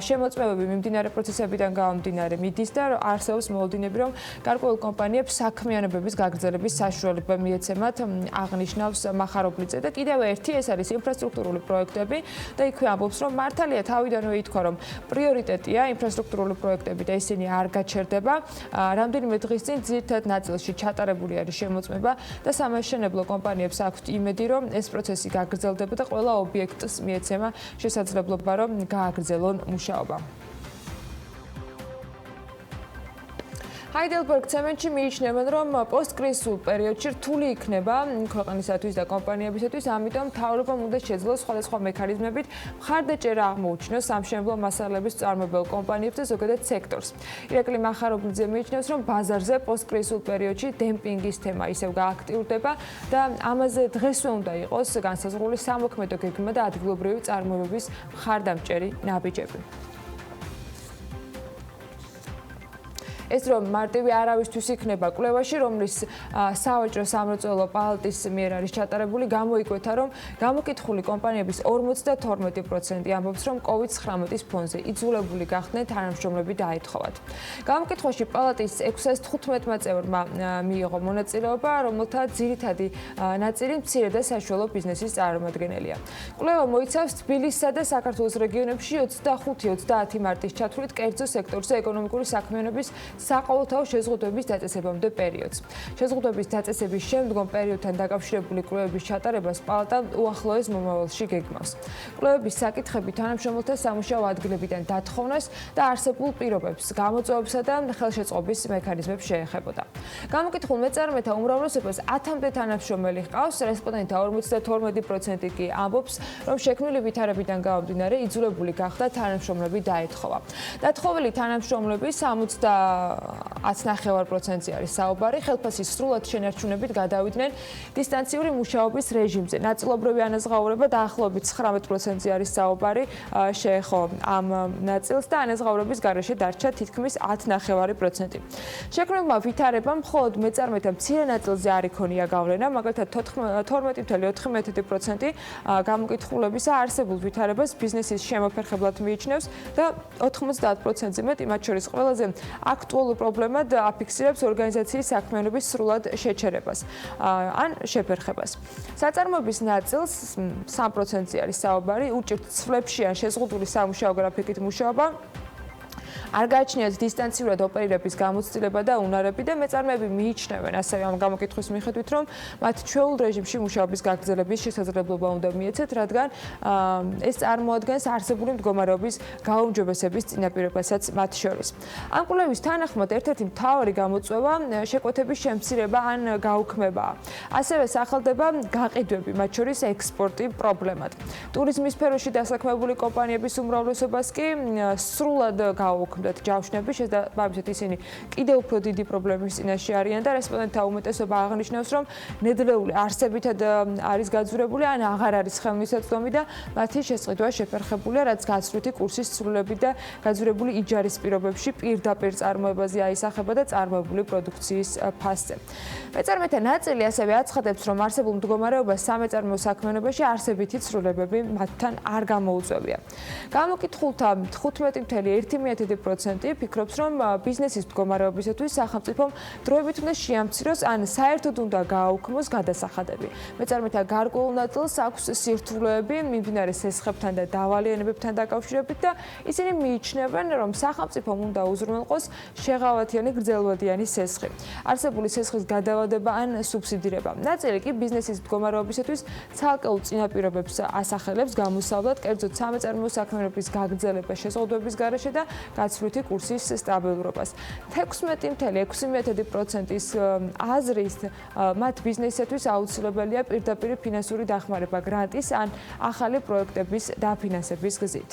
შემოწმებები მიმდინარე პროცესებიდან გამომდინარე მიდის და არსებობს მოლოდინები, რომ გარკვეულ კომპანიებს საქმიანობების გაგრძელების საშუალება მიეცემათ, აღნიშნავს მახარობლიძე და კიდევ ერთი ეს არის ინფრასტრუქტურული პროექტები და იქვე ამბობს, რომ მართალია თავიდანვე ითქვა, რომ პრიორიტეტია ინფრასტრუქტურული პროექტები და ისინი არ გაჩერდება. რამდენიმე დღის წინ ძირითად ნაწილში ჩატარებული არის შემოწმება და სამაშენებლო კომპანიებს აქვთ იმედი, რომ ეს პროცესი გაგრძელდება და ყველა ობიექტს მიეცემა შესაძლებლობა, რომ გააგრძელონ მუშაობა. Heidelberg Cement-ში მიიჩნევენ, რომ პოსტკრიზისულ პერიოდში რთული იქნება ქვეყანისათვის და კომპანიებისათვის, ამიტომ მთავრობამ უნდა შეძლოს სხვადასხვა მექანიზმებით მხარდაჭერა აღმოუჩინოს სამშენებლო მასალების მწარმოებელ კომპანიებს და ზოგადად სექტორს. ირაკლი მახარობლიძე მიიჩნევს, რომ ბაზარზე პოსტკრიზისულ პერიოდში დემპინგის თემა ისევ გააქტიურდება და ამაზე დღესვე უნდა იყოს განსაზღვრული სამოქმედო გეგმა და ადგილობრივი წარმოებების მხარდამჭერი ნაბიჯები. ეს რომ მარტივი არავისთვის იქნება კვლევაში, რომლის სავაჭრო სამრეწველო პალატის მიერ არის ჩატარებული, გამოიკვეთა, რომ გამოკითხული კომპანიების 52% ამბობს, რომ COVID-19 ფონზე იძულებული გახდნენ თანამშრომლები დაეთხოვათ. გამოკითხვაში პალატის 615 წევრმა მიიღო მონაწილეობა, რომელთა ძირითადი ნაწილი მცირე და საშუალო ბიზნესის წარმომადგენელია. კვლევა მოიცავს თბილისსა და საქართველოს რეგიონებში 25-30 მარტის ჩათვლით კერძო სექტორზე ეკონომიკური საქმიანობის საყოველთაო შეზღუდვების დაწესებამდე პერიოდს. შეზღუდვების დაწესების შემდგომ პერიოდთან დაკავშირებული კვლევების ჩატარებას პალატა უახლოეს მომავალში გეგმავს. კვლევების საკითხები თანამშრომელთა სამუშაო ადგილებიდან დათხოვნას და არსებულ პირობებს, გამოწვევებსა და ხელშეწყობის მექანიზმებს შეეხებოდა. გამოკითხულ მეწარმეთა უმრავლესობას 10-მდე თანამშრომელი ჰყავს, რესპონდენტთა 52% კი ამბობს, რომ შექმნილი ვითარებიდან გამომდინარე იძულებული გახდა თანამშრომლები დაეთხოვა. დათხოვილი თანამშრომლები 10.9% არის საუბარი, ხელფასის სრულად შენარჩუნებით გადავიდნენ დისტანციური მუშაობის რეჟიმზე. ნაწილობრივი ანაზღაურება დაახლოებით 19% არის საუბარი, შეეხო ამ ნაწილს და ანაზღაურების გარეშე დარჩა თითქმის 10.9%. შექმნილმა ვითარებამ მხოლოდ მეწარმეთა მცირე ნაწილზე არ იქონია გავლენა, მაგალითად 12.4% გამოკითხულებისა არსებულ ვითარებას ბიზნესის შემოფერხებლად მიიჩნევს და 90%-ზე მეტი მათ შორის ყველაზე აქტუალურ პრობლემად აფიქსირებს ორგანიზაციის საქმიანობის სრულად შეჩერებას ან შეფერხებას. საწარმოების ნაწილს 3% არის საუბარი, უჭირთ ცვლებში ან შეზღუდული სამუშაო გრაფიკით მუშაობა. არ გააჩნიათ დისტანციურად ოპერირების გამოცდილება და უნარები და მეწარმეები მიიჩნევენ ასევე ამ გამოკითხვის მიხედვით, რომ მათ ჩვეულ რეჟიმში მუშაობის გაგრძელების შესაძლებლობა უნდა მიეცეთ, რადგან ეს წარმოადგენს არსებული მდგომარეობის გაუმჯობესების წინაპირობასაც მათ შორის. ამ კვლევის თანახმად ერთ-ერთი მთავარი გამოწვევა შეკვეთების შემცირება ან გაუქმებაა. ასევე სახელდება გაყიდვები, მათ შორის ექსპორტი პრობლემად. ტურიზმის სფეროში დასაქმებული კომპანიების უმრავლესობას კი სრულად გაუქმდათ ჯავშნები, შესაბამისად ისინი კიდევ უფრო დიდი პრობლემის წინაშე არიან და რესპონდენტთა უმეტესობა აღნიშნავს, რომ ნედლეული არსებითად არის გაძვრებული ან აღარ არის ხელმისაწვდომი და მათი შესყიდვა შეფერხებულია, რაც გაცვლითი კურსის ცვლილებით და გაძვრებული იჯარის პირობებში პირდაპირ წარმოებაზე აისახება და წარმოებული პროდუქციის ფასზე. მეწარმეთა ნაწილი ასევე აცხადებს, რომ არსებულ მდგომარეობას სამეწარმეო საქმიანობაში არსებითი ცვლილებები მათთან არ გამოუწვევია. გამოკითხულთა 15.1% 33% ფიქრობს, რომ ბიზნესის მდგომარეობისათვის სახელმწიფომ დროებით უნდა შეამციროს ან საერთოდ უნდა გააუქმოს გადასახადები. მეწარმეთა გარკვეულ ნაწილს აქვს სირთულეები მიმდინარე სესხებთან და დავალიანებებთან დაკავშირებით და ისინი მიიჩნევენ, რომ სახელმწიფომ უნდა უზრუნველყოს შეღავათიანი გრძელვადიანი სესხი. არსებული სესხის გადავადება ან სუბსიდირება. ნაწილი კი ბიზნესის მდგომარეობისათვის ცალკეულ წინაპირობებს ასახელებს გამოსავლად, კერძოდ სამეწარმეო საქმიანობის გაგრძელება შეზღუდვების გარეშე და გაცვლითი კურსის სტაბილურობას. 16.6%-ის აზრის მათ ბიზნესისათვის აუცილებელია პირდაპირ ფინანსური დახმარება გრანტის ან ახალი პროექტების დაფინანსების გზით.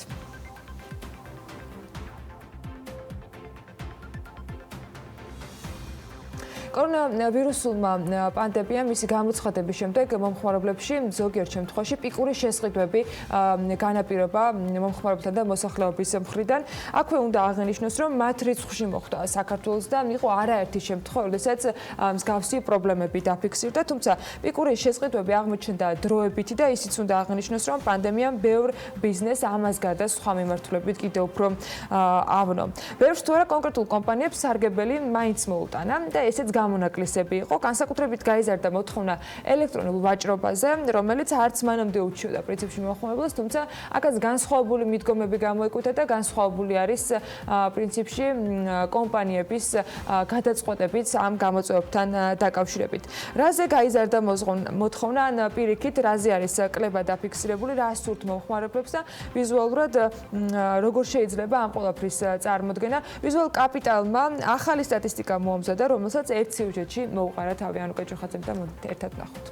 კორონავირუსულმა პანდემიამ მისი გამოცხადების შემდეგ მომხმარებლებში ზოგიერთ შემთხვევაში პიკური შესყიდვები განაპირობა მომხმარებელთა და მოსახლეობის მხრიდან. აქვე უნდა აღინიშნოს, რომ მათ რიცხვში მოხვდა საქართველოს და იყო არაერთი შემთხვევა, როდესაც მსგავსი პრობლემები დაფიქსირდა, თუმცა პიკური შესყიდვები აღმოჩნდა დროებითი და ისიც უნდა აღინიშნოს, რომ პანდემიამ ბევრ ბიზნესს ამას გარდა სხვა მიმართულებით კიდევ უფრო ავნო. ბევრ თორე კონკრეტულ კომპანიებს სარგებელი მაინც მოუტანა და ესეც გამონაკლისები იყო, განსაკუთრებით გაიზარდა მოთხოვნა ელექტრონულ ვაჭრობაზე, რომელიც არც მანამდე უჩიოდა პრინციპში მომხმარებელს, თუმცა აქაც განსხვავებული მიდგომები გამოიკვეთა და განსხვავებული არის პრინციპში კომპანიების გადაწყვეტებიც ამ გამოწვევებთან დაკავშირებით. რაზე გაიზარდა მოთხოვნა, ან პირიქით, რაზე არის კლება დაფიქსირებული, რა სურთ მომხმარებლებს და ვიზუალურად როგორ შეიძლება ამ ყველაფრის წარმოდგენა. ვიზუალ კაპიტალმა ახალი სტატისტიკა მოამზადა, რომელსაც ერთ სიუჟეტში მოუყარა თავი, ანუ კეჭოხაძემ და მოდით ერთად ვნახოთ.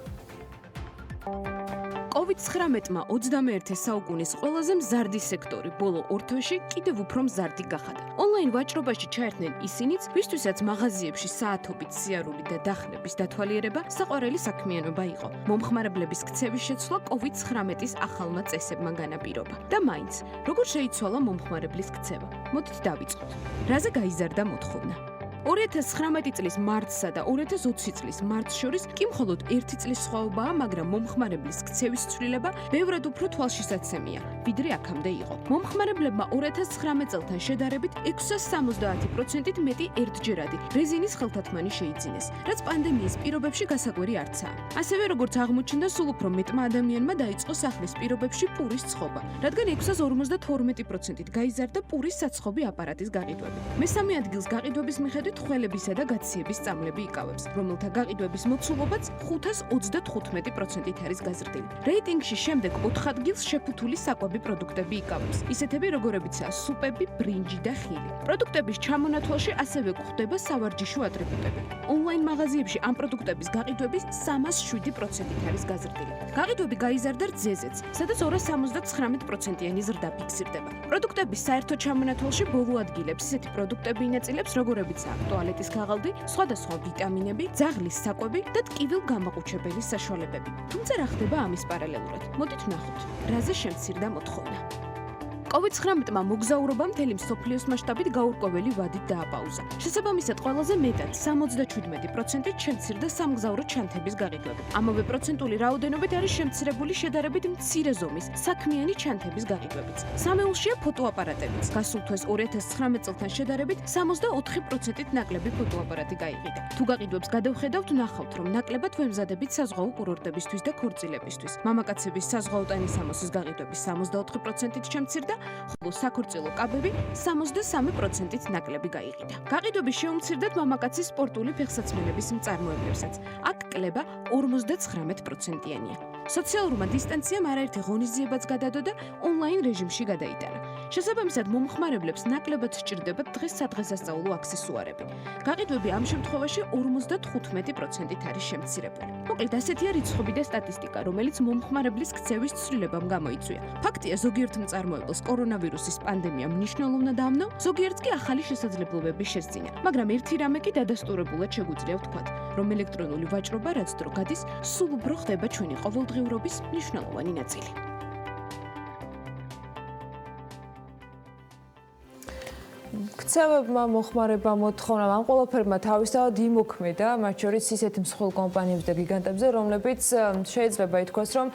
COVID-19-მა 21 საუკუნის ყველაზე მზარდი სექტორი ბოლო 2 თვეში კიდევ უფრო მზარდი გახადა. ონლაინ ვაჭრობაში ჩაერთნენ ისინიც, ვისთვისაც მაღაზიებში საათობით სიარული და დახნების დათვალიერება საყვარელი საქმიანობა იყო. მომხმარებლების ქცევის შეცვლა COVID-19-ის ახალმა წესებმა განაპირობა. და მაინც, როგორ შეიცვალა მომხმარებლის ქცევა? მოდით დავიწყოთ. რაზე გაიზარდა მოთხოვნა? 2019 წლის მარტსა და 2020 წლის მარტს შორის კი მხოლოდ 1 წლის სხვაობაა, მაგრამ მომხმარებლის ქცევის ცვლილება ბევრად უფრო თვალშისაცემია, ვიდრე აქამდე იყო. მომხმარებლებმა 2019 წელთან შედარებით 670%-ით მეტი ერთჯერადი რეზინის ხელთათმანი შეიძინეს, რაც პანდემიის პირობებში გასაკვირი არცაა. ასევე როგორც აღმოჩნდა, სულ უფრო მეტმა ადამიანმა დაიწყო სახლის პირობებში პურის ცხობა, რადგან 652%-ით გაიზარდა პურის საცხობი აპარატის გაყიდვები. მესამე ადგილს გაყიდვების მიხედვით ხველებისა და გაციების წამლები იკავებს, რომელთა გაყიდვების მოცულობაც 525%-ით არის გაზრდილი. რეიტინგში შემდეგ 4 ადგილს შეფუთული საკვები პროდუქტები იკავებს, ისეთები როგორებიცაა სუპები, ბრინჯი და ხილი. პროდუქტების ჩამონათვალში ასევე გვხვდება სავარჯიშო ატრიბუტები. ონლაინ მაღაზიებში ამ პროდუქტების გაყიდვები 307%-ით არის გაზრდილი. გაყიდვები გაიზარდა რძეზეც, სადაც 279%-იანი ზრდა ფიქსირდება. პროდუქტების საერთო ჩამონათვალში ბოლო ადგილებს ისეთი პროდუქტები ინაწილებს, როგორებიცაა ტუალეტის ქაღალდი, სხვადასხვა ვიტამინები, ძაღლის საკვები და ტკივილ გამაყუჩებელი საშუალებები. თუმცა რა ხდება ამის პარალელურად? მოდით ვნახოთ, რაზე შემცირდა მოთხოვნა. COVID-19-მა მოგზაურობა მთელი მსოფლიოს მასშტაბით გაურკვეველი ვადით დააპაუზა. შესაბამისად, ყველაზე მეტად 77%-ით შემცირდა სამგზავრო ჩანთების გაყიდვები. ამავე პროცენტული რაოდენობით არის შემცირებული შედარებით მცირე ზომის საქმიანი ჩანთების გაყიდვებიც. სამეულშია ფოტოაპარატებიც. გასულ თვეს 2019 წელთან შედარებით 64%-ით ნაკლები ფოტოაპარატი გაიყიდა. თუ გაყიდვებს გადავხედავთ, ნახავთ, რომ ნაკლებად ვემზადებით საზღვაო კურორტებისთვის და ქორწილებისთვის. მამაკაცების საზღვაო ტანისამოსის გაყიდვები 64%-ით შემცირდა, ხოლო საქორწილო კაბები 73%-ით ნაკლები გაიყიდა. გაყიდვები შეუმცირდათ მამაკაცის სპორტული ფეხსაცმელების მწარმოებლებსაც. აქ კლება 59%-იანია. სოციალურმა დისტანციამ არაერთი ღონისძიებაც გადადო და ონლაინ რეჟიმში გადაიტანა. შესაბამისად, მომხმარებლებს ნაკლებად სჭირდებათ დღეს სადღესასწაულო აქსესუარები. გაყიდვები ამ შემთხვევაში 55%-ით არის შემცირებული. მოკლედ, ასეთია რიცხვები და სტატისტიკა, რომელიც მომხმარებლის ქცევის ცვლილებამ გამოიწვია. ფაქტია, ზოგიერთ მწარმოებელს კორონავირუსის პანდემია მნიშვნელოვნად დაამნო, ზოგიერთს კი ახალი შესაძლებლობები შესძინა. მაგრამ ერთი რამე კი დადასტურებულად შეგვიძლია ვთქვათ, რომ ელექტრონული ვაჭრობა რაც დრო გადის, სულ უფრო ხდება ჩვენი ყოველდღიურობის მნიშვნელოვანი ნაწილი. ქცევებმა მოხმარება მოთხოვნა ამ ყველაფერმა თავისთავად იმოქმედა, მათ შორის ისეთ მსხვილ კომპანიებს და გიგანტებზე, რომლებიც შეიძლება ითქვას, რომ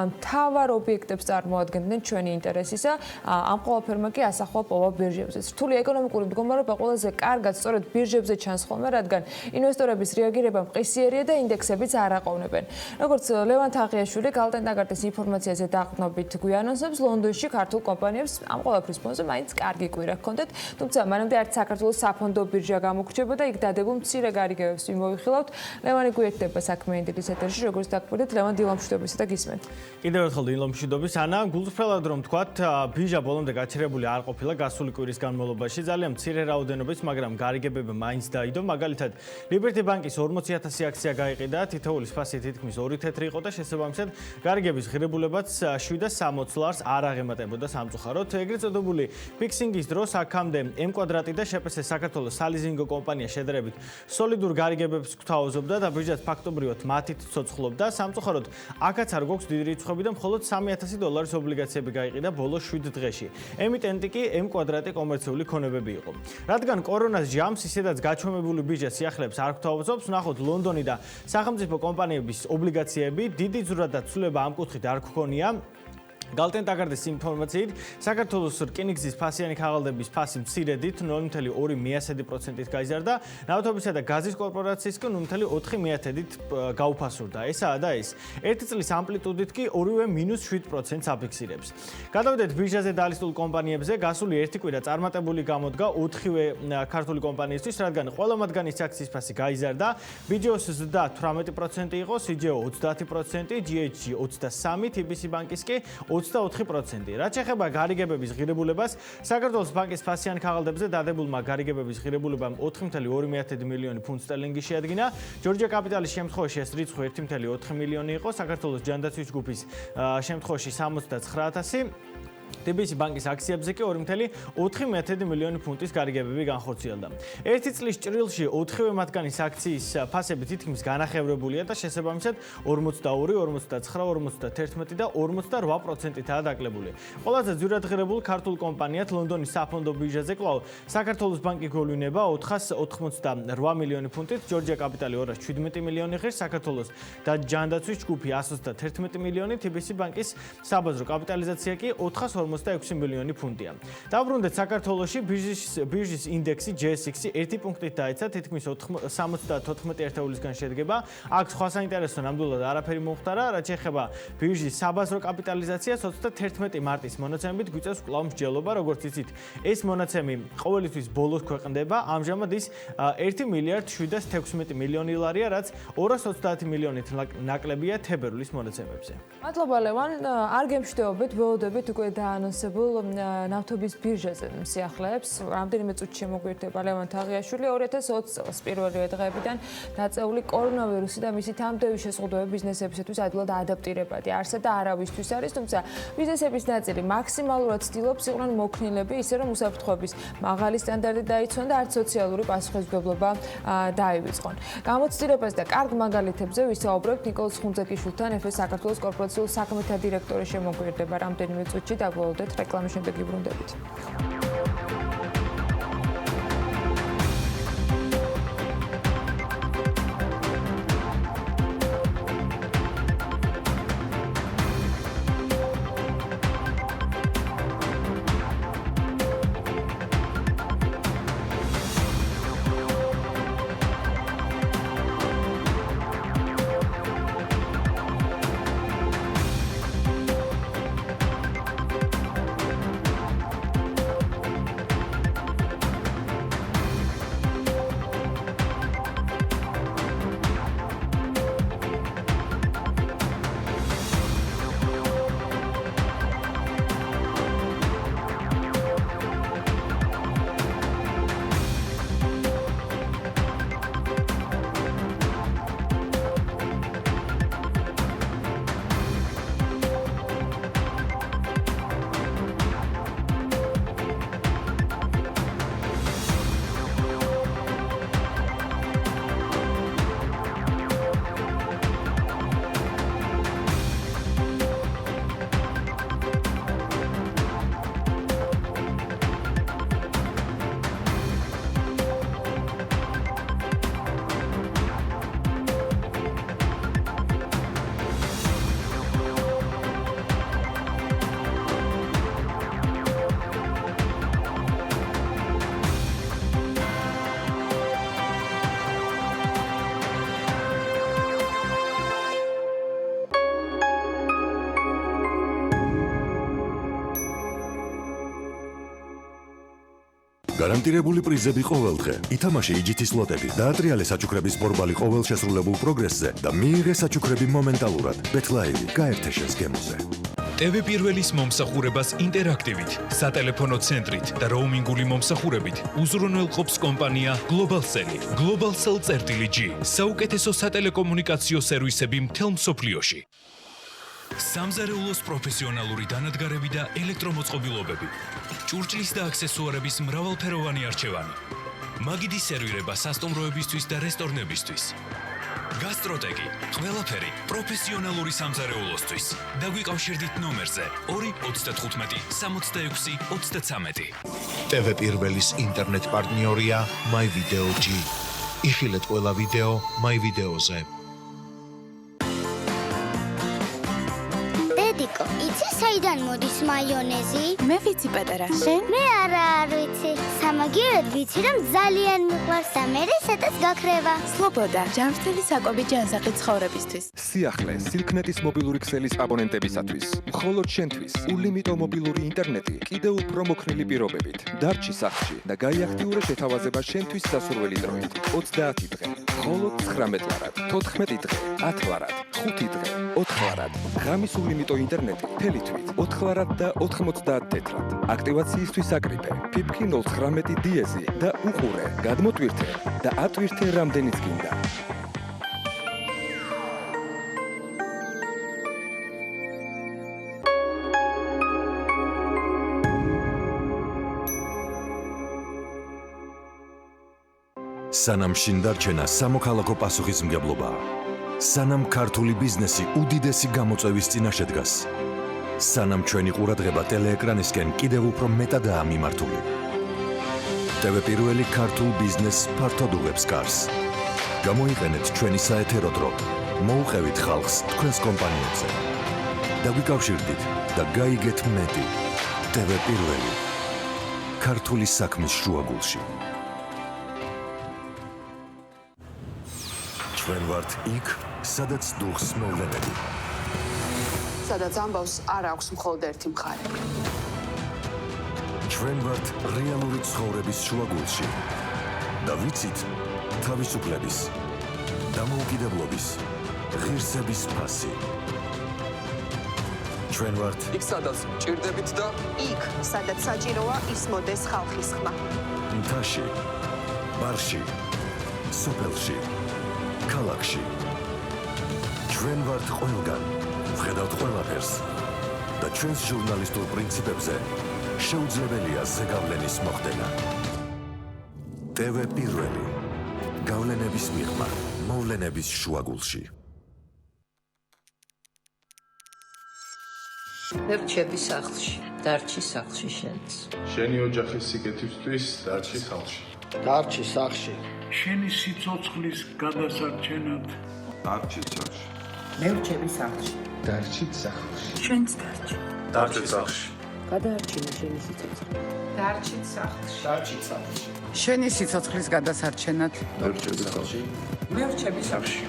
მთავარ ობიექტებს წარმოადგენდნენ ჩვენი ინტერესისა, ამ ყველაფერმა კი ასახვა პოვა ბირჟებზე. რთული ეკონომიკური მდგომარეობა ყველაზე კარგად სწორედ ბირჟებზე ჩანს ხოლმე, რადგან ინვესტორების რეაგირება მყისიერია და ინდექსებიც არ აყოვნებენ. როგორც ლევან თაღიაშვილი გალტენდაგარტის ინფორმაციაზე დაყრდნობით გვიანონსებს, ლონდონში ქართულ კომპანიებს ამ ყველაფრის ფონზე მაინც კარგი კვირა ჰქონდათ, თუმცა მანამდე არც საქართველოს საფონდო ბირჟა გამოგრჩება და იქ დადებულ მცირე გარიგებებს ვიმოვიხილავთ. ლევანი გვერდება საქმე ინდილის ეთერში, როგორც დაგვირდეთ, ლევან დილამშვიდობისა და გისმენთ. კიდევ ერთხელ დილამშვიდობის. ანა, გულწრფელად რომ თქვათ, ბირჟა ბოლომდე გაჩერებული არ ყოფილა გასული კვირის განმავლობაში, ძალიან მცირე რაოდენობით, მაგრამ გარიგებები მაინც დაიდო. მაგალითად, Liberty Bank-ის 40,000 აქცია გაიყიდა, თითოეული სპასი თითქმის 2 თეთრი იყო და შესაბამისად გარიგების ღირებულებაც 760 ლარს არ აღემატებოდა სამწუხაროდ. ეგრეთ წოდებული ფიქსინგის დროს აქამდე M-კვადრატი და შეპს საქართველოს სალიზინგო კომპანია შედარებით სოლიდურ გარიგებებს გვთავაზობდა და ბირჟაც ფაქტობრივად მათით ცოცხლობდა. სამწუხაროდ, აქაც არ გვაქვს დიდი რიცხვები და მხოლოდ $3,000 ობლიგაციები გაიყიდა ბოლო 7 დღეში. ემიტენტი კი M-კვადრატი კომერციული ქონებები იყო. რადგან კორონას ჟამს ისედაც გაჩვენებული ბირჟა სიახლეებს არ გვთავაზობს, ნახოთ ლონდონი და სახელმწიფო კომპანიების ობლიგაციები დიდი ძვრა და ცვლილება ამ კუთხით არ გქონია. გალტენდაგარტის ინფორმაციით, საქართველოს რკინიგზის ფასიანი ქაღალდების ფასი მცირედით 0.2% გაიზარდა, ნავთობისა და გაზის კორპორაციის კი 0.4%-ით გაუფასურდა. ესაა და ეს. ერთი წლის ამპლიტუდით კი ორივე -7%-ს აფიქსირებს. გადავიდეთ ბირჟაზე დალისტულ კომპანიებზე, გასული ერთი კვირა წარმატებული გამოდგა 4-ვე ქართული კომპანიისთვის, რადგან ყველა მათგანის აქციის ფასი გაიზარდა. BGO-ს ზრდა 18% იყო, CGO 30%, GHG 23%, TBC ბანკის კი 24%. რაც ეხება გარიგებების ღირებულებას, საქართველოს ბანკის ფასიან ქაღალდებზე დადებულმა გარიგებების ღირებულებამ 4.2 მილიონი ფუნტ სტერლინგი შეადგინა. ჯორჯია კაპიტალის შემთხვევაში ეს რიცხვი 1.4 მილიონი იყო, საქართველოს ჯანდაცვის ჯგუფის შემთხვევაში 69,000. TBC ბანკის აქციებზე კი 2.4 მილიონი ფუნტის გარიგებები განხორციელდა. ერთი წლის ჭრილში 4-ვე მათგანის აქციის ფასები თითქმის განახევრებულია და შესაბამისად 42, 49, 51 და 48%-ითაა დაკლებული. ყველაზე ძვირად ღირებულ ქართულ კომპანიად ლონდონის საფონდო ბირჟაზე კვლავ საქართველოს ბანკი გვევლინება 488 მილიონი ფუნტით, ჯორჯია კაპიტალი 217 მილიონი ღირს, საქართველოს და ჯანდაცვის ჯგუფი 131 მილიონი, TBC ბანკის საბაზრო კაპიტალიზაცია კი 446 მილიონი ფუნტია. დაბრუნდეთ საქართველოში, ბირჟის ინდექსი JSX 1 პუნქტით დაეცა, თითქმის 74 ერთეულისგან შედგება. აქ სხვა საინტერესო ნამდვილად არაფერი მომხდარა, რაც ეხება ბირჟის საბაზრო კაპიტალიზაციას 31 მარტის მონაცემებით გვიწევს კვლავ მსჯელობა, როგორც იცით, ეს მონაცემი ყოველთვის ბოლოს ქვეყნდება, ამჟამად ის 1.716 მილიონი ლარია, რაც 230 მილიონით ნაკლებია თებერვლის მონაცემებზე. მადლობა ლევან, არ გემშვიდობებით, ველოდებით უკვე დაანონსებულ ნავთობის ბირჟაზე სიახლეებს. რამდენიმე წუთში შემოგვიერთება ლევან თაღიაშვილი 2020 წელს პირველივე დღეებიდან დაწეული კორონავირუსი და მისი თამდევი შეზღუდვები ბიზნესებისათვის ადვილად ადაპტირებადი არსა და არავისთვის არის, თუმცა ბიზნესების ნაწილი მაქსიმალურად ცდილობს იყვნენ მოქნილები, ისე რომ უსაფრთხოების მაღალი სტანდარტი დაიცვან და არც სოციალური პასუხისმგებლობა დაივიწყონ. გამოცდილებას და კარგ მაგალითებზე ვისაუბრებთ ნიკოლოზ ხუნძეკიშვილთან, FS საქართველოს კორპორაციულ საქმეთა დირექტორი შემოგვიერთება რამდენიმე წუთში. დაგვაოდეთ რეკლამის შემდეგ იბრუნდებით. გარანტირებული პრიზები ყოველ დღე. ითამაშე იჯითის ლოტები, დაატრიალე საჩუქრების ბორბალი ყოველ შესრულებულ პროგრესზე და მიიღე საჩუქრები მომენტალურად. ბეთლაივი გაერთე შენს გემოზე. TV პირველის მომსახურებას ინტერაქტივით, სატელეფონო ცენტრით და როუმინგული მომსახურებით უზრუნველყოფს კომპანია Globalcell. Globalcell.G. საუკეთესო სატელეკომუნიკაციო სერვისები მთელ მსოფლიოში. სამზარეულოს პროფესიონალური დანადგარები და ელექტრომოწყობილობები. ჭურჭლის და აქსესუარების მრავალფეროვანი არჩევანი. მაგიდი სერვირება სასტუმროებისთვის და რესტორნებისთვის. გასტროტეკი, ყველაფერი პროფესიონალური სამზარეულოსთვის. დაგვიკავშირდით ნომერზე 295 66 33. TV პირველის ინტერნეტ პარტნიორია MyVideo.G. იხილეთ ყველა ვიდეო MyVideo-ზე. დედიკო, იცი საიდან მოდის მაიონეზი? მე ვიცი პატარა. შენ? მე არა ვიცი. სამაგიეროდ ვიცი რომ ძალიან მიყვარს და მე სადაც გაქრება. სლობოდა, ჯანმრთელი საკვები ჯანსაღი ცხოვრებისთვის. სიახლე სილკნეტის მობილური ქსელის აბონენტებისათვის. მხოლოდ შენთვის ულიმიტო მობილური ინტერნეტი კიდევ უფრო მოქნილი პირობებით. დარჩი სახლში და გაიაქტიურე შეთავაზება შენთვის სასურველი დროით. 30 დღე, მხოლოდ 19 ლარად, 14 დღე, 10 ლარად, 5 დღე, 4 ლარად. ღამის ულიმიტო ინტერნეტი თელითვით 4 ლარად და 90 თეთრად. აქტივაციისთვის აკრიფე ფიფქი 019 დიეზი და უყურე, გადმოტვირთე და ატვირთე რამდენიც გინდა. სანამ შინ დარჩენა სამოქალაქო პასუხისმგებლობაა. სანამ ქართული ბიზნესი უდიდესი გამოწვევის წინაშე დგას. სანამ ჩვენი ყურადღება ტელეეკრანისკენ კიდევ უფრო მეტადაა მიმართული. TV პირველი ქართულ ბიზნესს ფართოდ უღებს კარს. გამოიყენეთ ჩვენი საეთერო დრო. მოუყევით ხალხს თქვენს კომპანიებზე. დაგვიკავშირდით და გაიგეთ მეტი. TV პირველი. ქართული საქმის შუაგულში. ჩვენ ვართ იქ, სადაც დუხს მოვლენები. სადაც ამბავს არ აქვს მხოლოდ ერთი მხარე. ჩვენ ვართ რეალური ცხოვრების შუაგულში. და ვიცით თავისუფლების, დამოუკიდებლობის, ღირსების ფასი. ჩვენ ვართ იქ სადაც ჭირდებით და იქ სადაც საჭიროა ისმოდეს ხალხის ხმა. მთაში, ბარში, სოფელში, ქალაქში. ჩვენ ვართ ყველგან, ვხედავთ ყველაფერს და ჩვენს ჟურნალისტურ პრინციპებზე შეუძლებელია ზეგავლენის მოხდენა. TV პირველი. გავლენების მიღმა, მოვლენების შუაგულში. მე რჩები სახლში, დარჩი სახლში შენც. შენი ოჯახის სიკეთისთვის დარჩი სახლში. დარჩი სახლში. შენი სიცოცხლის გადასარჩენად დარჩი სახლში. მე რჩები სახლში, დარჩი სახლში. ჩვენც დარჩი. დარჩი სახლში. გადაარჩინე შენი სიცოცხლე. დარჩი სახლში. დარჩი სახლში. შენი სიცოცხლის გადასარჩენად. დარჩი სახლში. მე რჩები სახლში.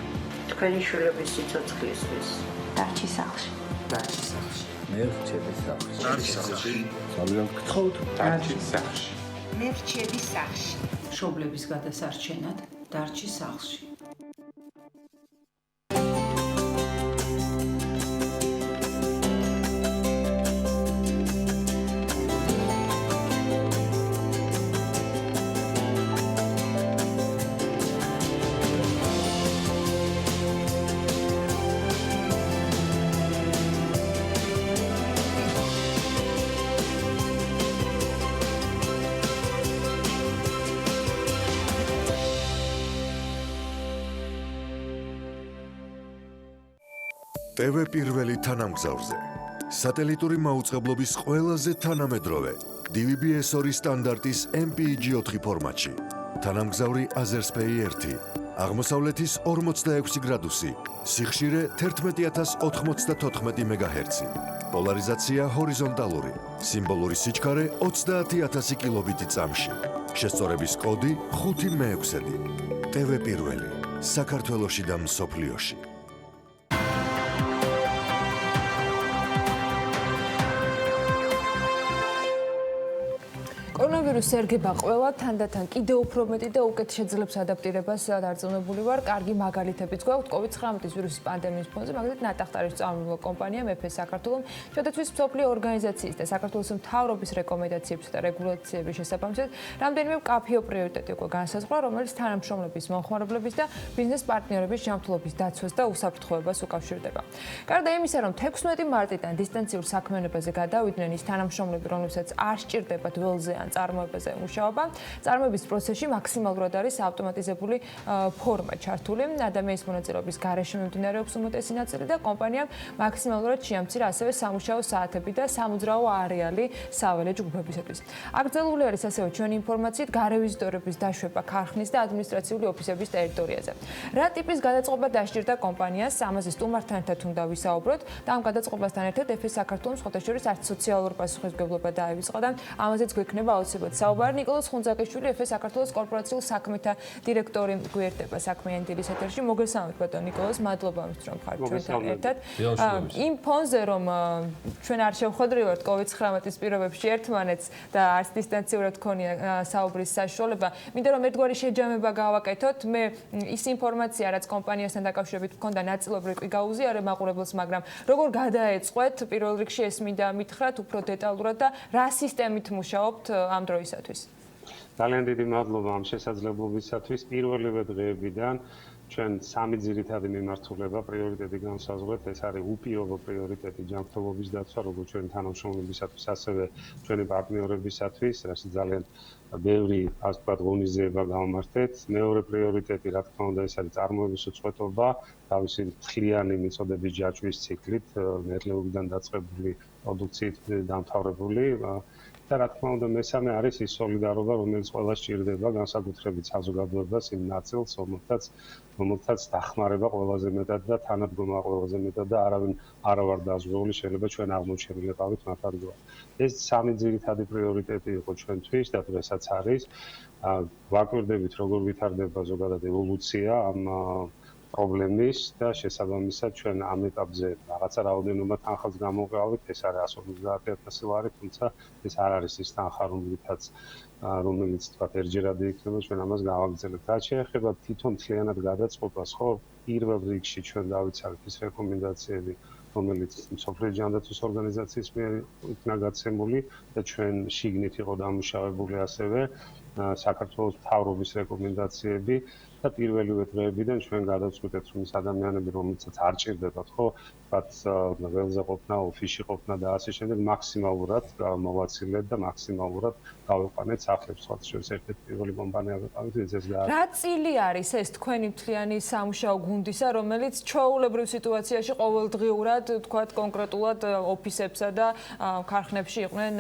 თქვენი შვილების სიცოცხლისთვის. დარჩი სახლში. დარჩი სახლში. მე რჩები სახლში. დარჩი სახლში. ძალიან გთხოვთ. დარჩი სახლში. მე რჩები სახლში. მშობლების გადასარჩენად დარჩი სახლში. TV პირველი თანამგზავრზე. სატელიტური მაუწყებლობის ყველაზე თანამედროვე DVB-S2 სტანდარტის MPEG-4 ფორმატში. თანამგზავრი Azerspay 1. აღმოსავლეთის 46 გრადუსი. სიხშირე 11094 MHz. პოლარიზაცია ჰორიზონტალური. სიმბოლური სიჩქარე 30000 კილობიტი წამში. შესწორების კოდი 5-6. TV პირველი. საქართველოში და მსოფლიოში. კორონავირუსს ერგება ყველა, თანდათან კიდევ უფრო მეტი და უკეთ შეძლებს ადაპტირებას დარწმუნებული ვარ. კარგი მაგალითებიც გვაქვს COVID-19 ვირუსის პანდემიის ფონზე, მაგალითად ნატახტარის წარმომადგენელი კომპანია მეფე საქართველოს შედაცვის მსოფლიო ორგანიზაციის და საქართველოს მთავრობის რეკომენდაციებს და რეგულაციების შესაბამისად რამდენიმე მკაფიო პრიორიტეტი უკვე განსაზღვრა, რომელიც თანამშრომლების, მომხმარებლების და ბიზნეს პარტნიორების ჯანმრთელობის დაცვას და უსაფრთხოებას უკავშირდება. გარდა იმისა, რომ 16 მარტიდან დისტანციურ საქმიანობაზე გადავიდნენ ის თანამშრომლები, რომლებსაც არ სჭირდებათ ველზე ან წარმოებაზე მუშაობა, წარმოების პროცესში მაქსიმალურად არის ავტომატიზებული ფორმა ჩართული. ადამიანის მონაწილეობის გარეშე მიმდინარეობს უმეტესი ნაწილი და კომპანიამ მაქსიმალურად შეამცირა ასევე სამუშაო საათები და სამოძრაო არეალი საველე ჯგუფებისათვის. აკრძალული არის ასევე ჩვენი ინფორმაციით გარევიზიტორების დაშვება ქარხნის და ადმინისტრაციული ოფისების ტერიტორიაზე. რა ტიპის გადაწყობა დასჭირდა კომპანიას, ამაზე სტუმართან ერთად უნდა ვისაუბროთ და ამ გადაწყობასთან ერთად ეფეს საქართველოს ხოთაშორის არც სოციალური პასუხისმგებლობა დაივიწყა და ამაზეც გვექნება აუცილებლად საუბარი. ნიკოლოზ ხუნძაკიშვილი ეფეს საქართველოს კორპორაციულ საქმეთა დირექტორი გვერდება საქმიანი დილის ეთერში. მოგესალმებით ბატონო ნიკოლოზ, მადლობა იმისთვის რომ ხართ ჩვენთან ერთად. იმ ფონზე რომ ჩვენ არ შევხვედრივართ COVID-19 პირობებში ერთმანეთს და არც დისტანციურად გქონია საუბრის საშუალება, მინდა რომ ერთგვარი შეჯამება გავაკეთოთ. მე ის ინფორმაცია, რაც კომპანიასთან დაკავშირებით მქონდა, ნაწილობრივ კი გაუზიარებ მაყურებელს, მაგრამ როგორ გადაეწყვეთ პირველ რიგში ეს მინდა მითხრათ უფრო დეტალურად და რა სისტემით მუშაობთ ამ დროისათვის? ძალიან დიდი მადლობა ამ შესაძლებლობისათვის. პირველივე დღეებიდან ჩვენ სამი ძირითადი მიმართულება პრიორიტეტი განსაზღვრეთ. ეს არის უპირობო პრიორიტეტი ჯანმრთელობის დაცვა, როგორც ჩვენი თანამშრომლებისათვის, ასევე ჩვენი პარტნიორებისათვის, რასაც ძალიან ბევრი, ასე ვთქვათ, ღონისძიება გავმართეთ. მეორე პრიორიტეტი, რა თქმა უნდა, ეს არის წარმოების უწყვეტობა, თავისი მთლიანი მიწოდების ჯაჭვის ციკლით, ნედლეობიდან დაწყებული პროდუქციით დამთავრებული. და რა თქმა უნდა, მესამე არის ის სოლიდარობა, რომელიც ყველას სჭირდება, განსაკუთრებით საზოგადოებას იმ ნაწილს, რომელთაც დახმარება ყველაზე მეტად და თანადგომა ყველაზე მეტად და არავინ არ ვარ დაზღვეული, შეიძლება ჩვენ აღმოჩენილიყავით მათ ადგილას. ეს სამი ძირითადი პრიორიტეტი იყო ჩვენთვის და დღესაც არის. ვაკვირდებით, როგორ ვითარდება ზოგადად ევოლუცია ამ პრობლემის და შესაბამისად ჩვენ ამ ეტაპზე რაღაცა რაოდენობა თანხას გამოვყავით, ეს არის 150,000 ლარი, თუმცა ეს არ არის ის თანხა, რომელიც თქვა ერთჯერადი იქნება, ჩვენ ამას გავაგრძელებთ. რაც შეეხება თვითონ მთლიანად გადაწყობას, ხო, პირველ რიგში ჩვენ დავიცავთ ის რეკომენდაციები, რომელიც მსოფლიო ჯანდაცვის ორგანიზაციის მიერ იქნა გაცემული და ჩვენ შიგნით იყო დამუშავებული ასევე საქართველოს მთავრობის რეკომენდაციები და პირველივე დღეებიდან ჩვენ გადავწყვიტეთ, რომ ის ადამიანები, რომელსაც არ ჭირდებათ, ხო, ვთქვათ, ველზე ყოფნა, ოფისში ყოფნა და ასე შემდეგ, მაქსიმალურად მოვაცილეთ და მაქსიმალურად გავიყვანეთ სახლებს. სხვა შორის ერთ-ერთი პირველი კომპანია ვიყავით, ვინც ეს გააკეთა. რა წილი არის ეს თქვენი მთლიანი სამუშაო გუნდისა, რომელიც ჩვეულებრივ სიტუაციაში ყოველდღიურად, ვთქვათ, კონკრეტულად ოფისებსა და ქარხნებში იყვნენ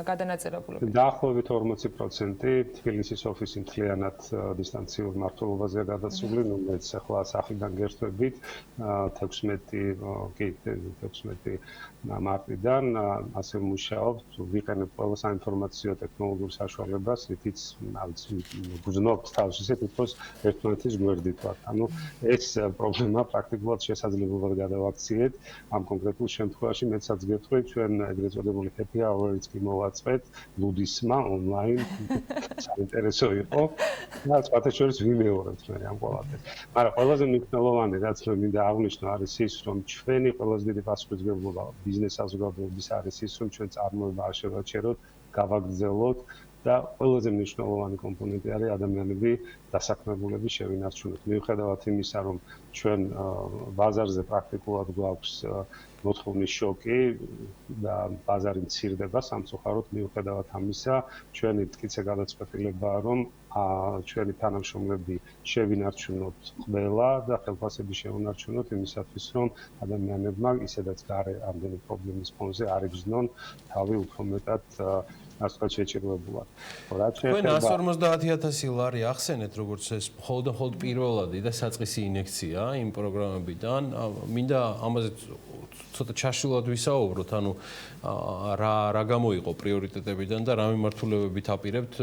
გადანაწილებული? დაახლოებით 40% თბილისის ოფისი მთლიანად დისტანციურ მმართველობაზეა გადასული, რომელიც ახლა სახლიდან გერთვებით 16 მარტიდან ასე მუშაობთ, ვიყენებთ ყველა საინფორმაციო ტექნოლოგიურ საშუალებას, რითიც გრძნობთ თავს ისე თითქოს ერთმანეთის გვერდით ვართ. ანუ ეს პრობლემა პრაქტიკულად შესაძლებლად გადავაქციეთ. ამ კონკრეტულ შემთხვევაში მეცაც გეტყვით, ჩვენ ეგრეთ წოდებული happy hour-იც კი მოვაწყეთ ლუდისმა ონლაინ. საინტერესო იყო და სხვათა შორის ვიმეორებთ მე ამ ყველაფერს. მაგრამ ყველაზე მნიშვნელოვანი რაც მე მინდა აღვნიშნო არის ის, რომ ჩვენი ყველაზე დიდი პასუხისმგებლობა ბიზნეს საზოგადოების არის ის, რომ ჩვენ წარმოება არ შევაჩეროთ, გავაგრძელოთ და ყველაზე მნიშვნელოვანი კომპონენტი არის ადამიანები დასაქმებულები შევინარჩუნოთ. მიუხედავად იმისა, რომ ჩვენ ბაზარზე პრაქტიკულად გვაქვს მოთხოვნის შოკი და ბაზარი მცირდება სამწუხაროდ, მიუხედავად ამისა, ჩვენი მტკიცე გადაწყვეტილებაა, რომ ჩვენი თანამშრომლები შევინარჩუნოთ ყველა და ხელფასები შევინარჩუნოთ იმისათვის, რომ ადამიანებმა ისედაც გარე ამდენი პრობლემის ფონზე არ იგრძნონ თავი უფრო მეტად ასე შეჭირებულად. თქვენ 150,000 ლარი ახსენეთ, როგორც ეს მხოლოდ პირველადი და საწყისი ინექცია იმ პროგრამებიდან. მინდა ამაზე ცოტა ჩაშლილად ვისაუბროთ, ანუ რა გამოიყო პრიორიტეტებიდან და რა მიმართულებებით აპირებთ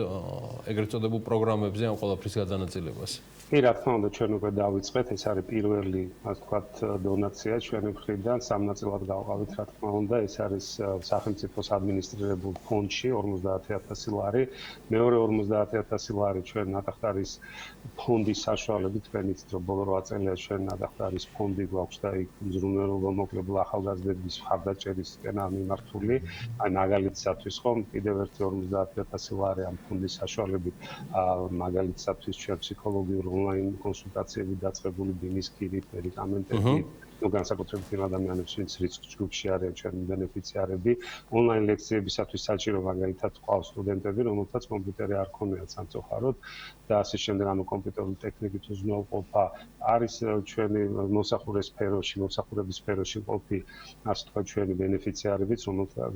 ეგრეთ წოდებულ პროგრამებზე ამ ყველაფრის გადანაწილებას. კი, რა თქმა უნდა, ჩვენ უკვე დავიწყეთ, ეს არის პირველი, ასე ვთქვათ, დონაცია ჩვენი მხრიდან, სამ ნაწილად გავყავით, რა თქმა უნდა, ეს არის სახელმწიფოს ადმინისტრირებულ ფონდში 50000 ლარი, მეორე 50000 ლარი ჩვენ ნატახტარის ფონდის საშუალებით, თქვენ იცით, რომ ბოლო 8 წელია ჩვენ ნატახტარის ფონდი გვაქვს და იქ მზრუნველობა მოკლებულ ახალგაზრდების მხარდაჭერისკენა მიმართული, აი მაგალითისათვის ხომ კიდევ ერთი 50000 ლარი ამ ფონდის საშუალებით, მაგალითისათვის ჩვენ ფსიქოლოგიურ ონლაინ კონსულტაციები დაწყებული ბინის ქირით, მედიკამენტები, ну განსაკუთრებით იმ ადამიანებს, ვინც რისკ ჯგუფში არიან ჩვენი ბენეფიციარები, ონლაინ ლექციებისათვის საჭირო მაგალითად ყავს სტუდენტები, რომელთაც კომპიუტერი არ ქონიათ სამწუხაროდ და ასე შემდეგ, ანუ კომპიუტერული ტექნიკით უზრუნველყოფა არის ჩვენი მოსახურების სფეროში ყოფი, ასე თქვა ჩვენი ბენეფიციარებიც,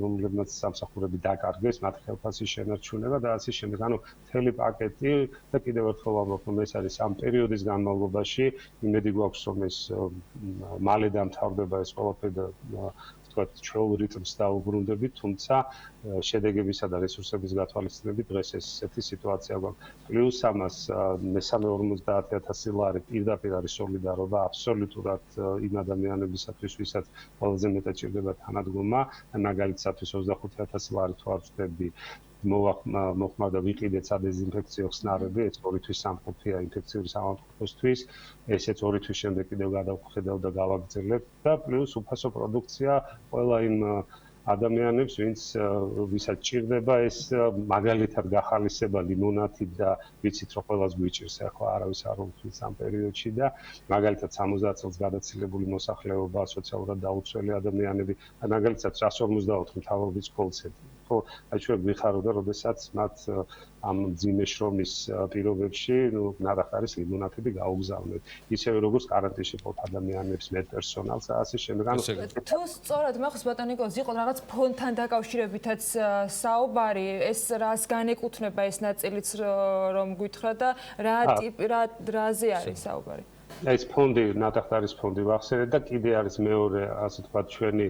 რომლებმაც სამსახურები დაკარგეს, მათ ხელფასის შენარჩუნება და ასე შემდეგ, ანუ მთელი პაკეტი და კიდევ ერთხელ ვამბობ, რომ ეს არის ამ პერიოდის განმავლობაში, იმედი გვაქვს, რომ ეს მალე დამთავრდება ეს ყველაფერი და ვთქვათ, ჩვეულ რიტმს დაუბრუნდებით, თუმცა შედეგებისა და რესურსების გათვალისწინებით დღეს ესეთი სიტუაცია გვაქვს. პლუს ამას მესამე 50000 ლარი პირდაპირ არის სოლიდარობა აბსოლუტურად იმ ადამიანებისათვის, ვისაც ყველაზე მეტად ჭირდება თანადგომა, მაგალითისათვის 25000 ლარი თუ არ ვწდები მოხმარდა ვიყიდეთ სადეზინფექციო ხსნარები, ეს 2 თვის სამყოფია ინფექციური სამართლოსთვის, ესეც 2 თვის შემდეგ კიდევ გადავხედავ და გავაგრძელებ და პლუს უფასო პროდუქცია ყველა იმ ადამიანებს, ვისაც ჭირდება ეს მაგალითად გახალისება ლიმონათი და ვიცით რომ ყველას გვიჭირს ახლა არავის არ უმხვის ამ პერიოდში და მაგალითად 70 წელს გადაცილებული მოსახლეობა, სოციალურად დაუცველი ადამიანები, მაგალითად 154 მთავრობის კოლცენტრი. ხო, აი ჩვენ გვიხარო და როდესაც მათ ამ ძიმე შრომის პირობებში, ნატახტარის ლიმონათები გაუგზავნეთ. ისევე როგორც კარანტინში ყოფ ადამიანებს, მედპერსონალს და ასე შემდეგ. თუ სწორად მახსოვს ბატონიკოს იყო რაღაც ფონდთან დაკავშირებითაც საუბარი, ეს რას განეკუთვნება ეს ნაწილიც რომ გითხრა და რაზე არის საუბარი? ეს ფონდი, ნატახტარის ფონდი ვახსენეთ და კიდე არის მეორე, ასე ვთქვათ, ჩვენი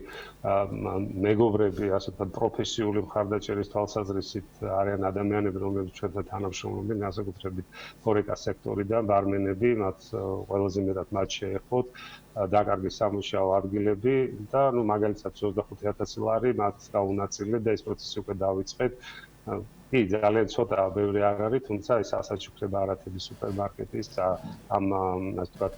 მეგობრები, ასე ვთქვათ, პროფესიული მხარდაჭერის თვალსაზრისით არიან ადამიანები, რომლებიც ჩვენთან თანამშრომლობენ, განსაკუთრებით ხორეკა სექტორიდან, ბარმენები, მათ ყველაზე მეტად მათ შეეხოთ დაკარგეს სამუშაო ადგილები და მაგალითად 25000 ლარი მათ გაუნაწილეთ და ეს პროცესი უკვე დავიწყეთ. კი, ძალიან ცოტა ბევრი არ არის, თუმცა ეს ასაჩუქრება არათების სუპერმარკეტის და ამ ასე ვთქვათ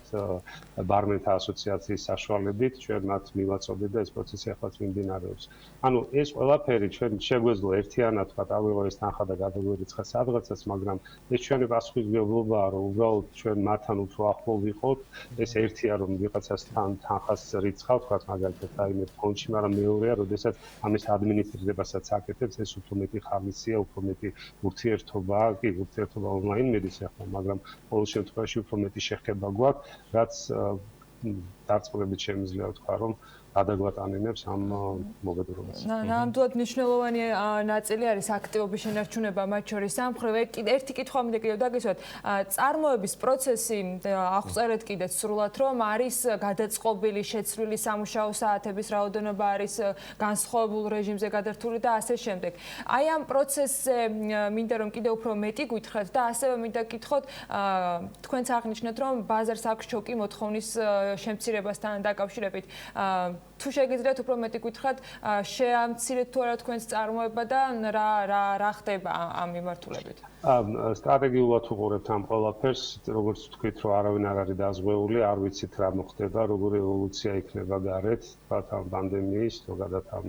ბარმენთა ასოციაციის საშუალებით ჩვენ მათ მივაწოდეთ და ეს პროცესი ახლა მიმდინარეობს. ანუ ეს ყველაფერი ჩვენ შეგვეძლო ერთიანად ვთქვათ, ავიღო ეს თანხა და გადაგვერიცხა სადღაცაც, მაგრამ ეს ჩვენი პასუხისმგებლობაა, რომ უბრალოდ ჩვენ მათთან უფრო ახლო ვიყოთ. ეს ერთია, რომ ვიღაცას თანხას რიცხავ, ვთქვათ მაგალითად რაიმე ფონდში, მაგრამ მეორეა, როდესაც ამის ადმინისტრირებასაც აკეთებს, ეს უფრო მეტი ხალისია, უფრო მეტი ურთიერთობაა, კი, ურთიერთობა ონლაინ მედის ახლა, მაგრამ ყოველ შემთხვევაში უფრო მეტი შეხება გვაქვს, რაც დარწმუნებით შემიძლია ვთქვა, რომ გადაგვატანინებს ამ მოგებულობას. ნამდვილად მნიშვნელოვანი ნაწილი არის აქტივობის შენარჩუნება მათ შორის სამხრივ. ერთი კითხვა მინდა კიდევ დაგისვათ. წარმოების პროცესი აღწერეთ კიდეც სრულად, რომ არის გადაწყობილი, შეცვლილი სამუშაო საათების რაოდენობა არის განსხვავებულ რეჟიმზე გადართული და ასე შემდეგ. აი ამ პროცესზე მინდა რომ კიდევ უფრო მეტი გითხრათ და ასევე მინდა გითხოთ, თქვენც აღნიშნეთ, რომ ბაზარს აქვს შოკი მოთხოვნის შემცირებასთან დაკავშირებით. თუ შეგიძლიათ უფრო მეტი გითხრათ, შეამცირეთ თუ არა თქვენს წარმოება და რა ხდება ამ მიმართულებით? სტრატეგიულად უყურებთ ამ ყველაფერს, როგორც თქვით, რომ არავინ არ არის დაზღვეული, არ ვიცით რა მოხდება, როგორი ევოლუცია იქნება გარეთ, თქვათ ამ პანდემიის, ზოგადად ამ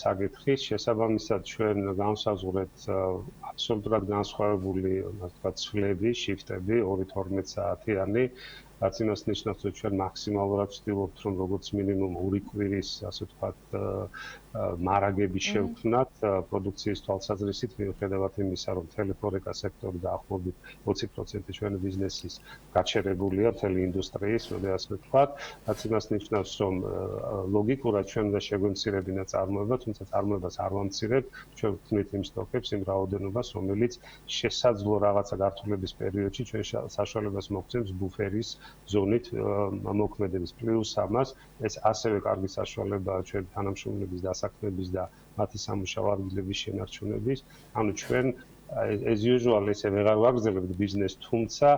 საკითხის. შესაბამისად, ჩვენ განსაზღვრეთ აბსოლუტურად განსხვავებული, ასე ვთქვათ, ცვლები, შიფტები 2-12 საათიანი. რაც იმას ნიშნავს, რომ ჩვენ მაქსიმალურად ვცდილობთ, რომ როგორც მინიმუმ 2 კვირის, ასე ვთქვათ, მარაგები შევქმნათ პროდუქციის თვალსაზრისით, მიუხედავად იმისა, რომ ტელეფონიკა სექტორი დაახლოებით 20% ჩვენი ბიზნესის გაჩერებულია, მთელი ინდუსტრიის, მოდი ასე ვთქვათ, რაც იმას ნიშნავს, რომ ლოგიკურად ჩვენ უნდა შეგვემცირებინა წარმოება, თუმცა წარმოებას არ ვამცირებთ, ჩვენ ვქმნით იმ სტოკებს, იმ რაოდენობას, სისტემას, რომელიც შესაძლო რაღაცა გართულების პერიოდში ჩვენ საშუალებას მოგცემს ბუფერის ზონით მოქმედების. პლუს ამას ეს ასევე კარგი საშუალებაა ჩვენ თანამშრომლების დასაქმების და მათი სამუშაო ადგილების შენარჩუნების. ანუ ჩვენ as usual ესე ვეღარ ვაგრძელებთ ბიზნესს, თუმცა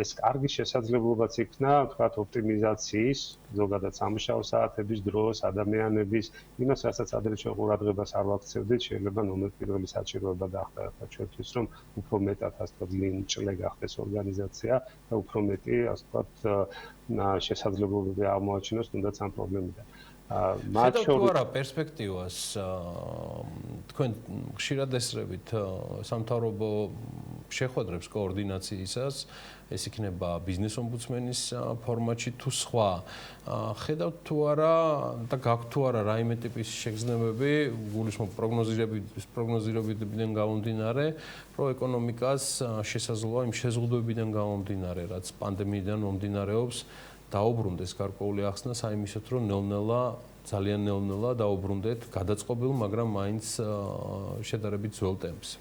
ეს კარგი შესაძლებლობაც იქნა, თქვათ, ოპტიმიზაციის, ზოგადად სამუშაო საათების დროს, ადამიანების, იმას, რასაც ადრე ჩვენ ყურადღებას არ ვაქცევდით, შეიძლება ნომერ პირველი საჭიროება გახდა ჩვენთვის, რომ უფრო მეტად, ასე ვთქვათ, ლინჭლე გახდეს ორგანიზაცია და უფრო მეტი, ასე ვთქვათ, შესაძლებლობები აღმოაჩინოს თუნდაც ამ პრობლემიდან. მათ შორის არა პერსპექტივას თქვენ ხშირად ესწრებით სამთავრობო შეხვედრებს კოორდინაციისას ეს იქნება ბიზნეს ომბუდსმენის ფორმატში თუ სხვა ხედავთ თუ არა და გაქვთ თუ არა რაიმე ტიპის შეგრძნებები გულისხმობ პროგნოზირებიდან გამომდინარე პროეკონომიკას შესაძლოა იმ შეზღუდვებიდან გამომდინარე რაც პანდემიიდან მომდინარეობს დაუბრუნდეს გარკვეული ახსნა საიმისოთ რომ ნელ-ნელა ძალიან ნელ-ნელა დაუბრუნდეთ გადაწყობილ მაგრამ მაინც შედარებით ძველ ტემპს.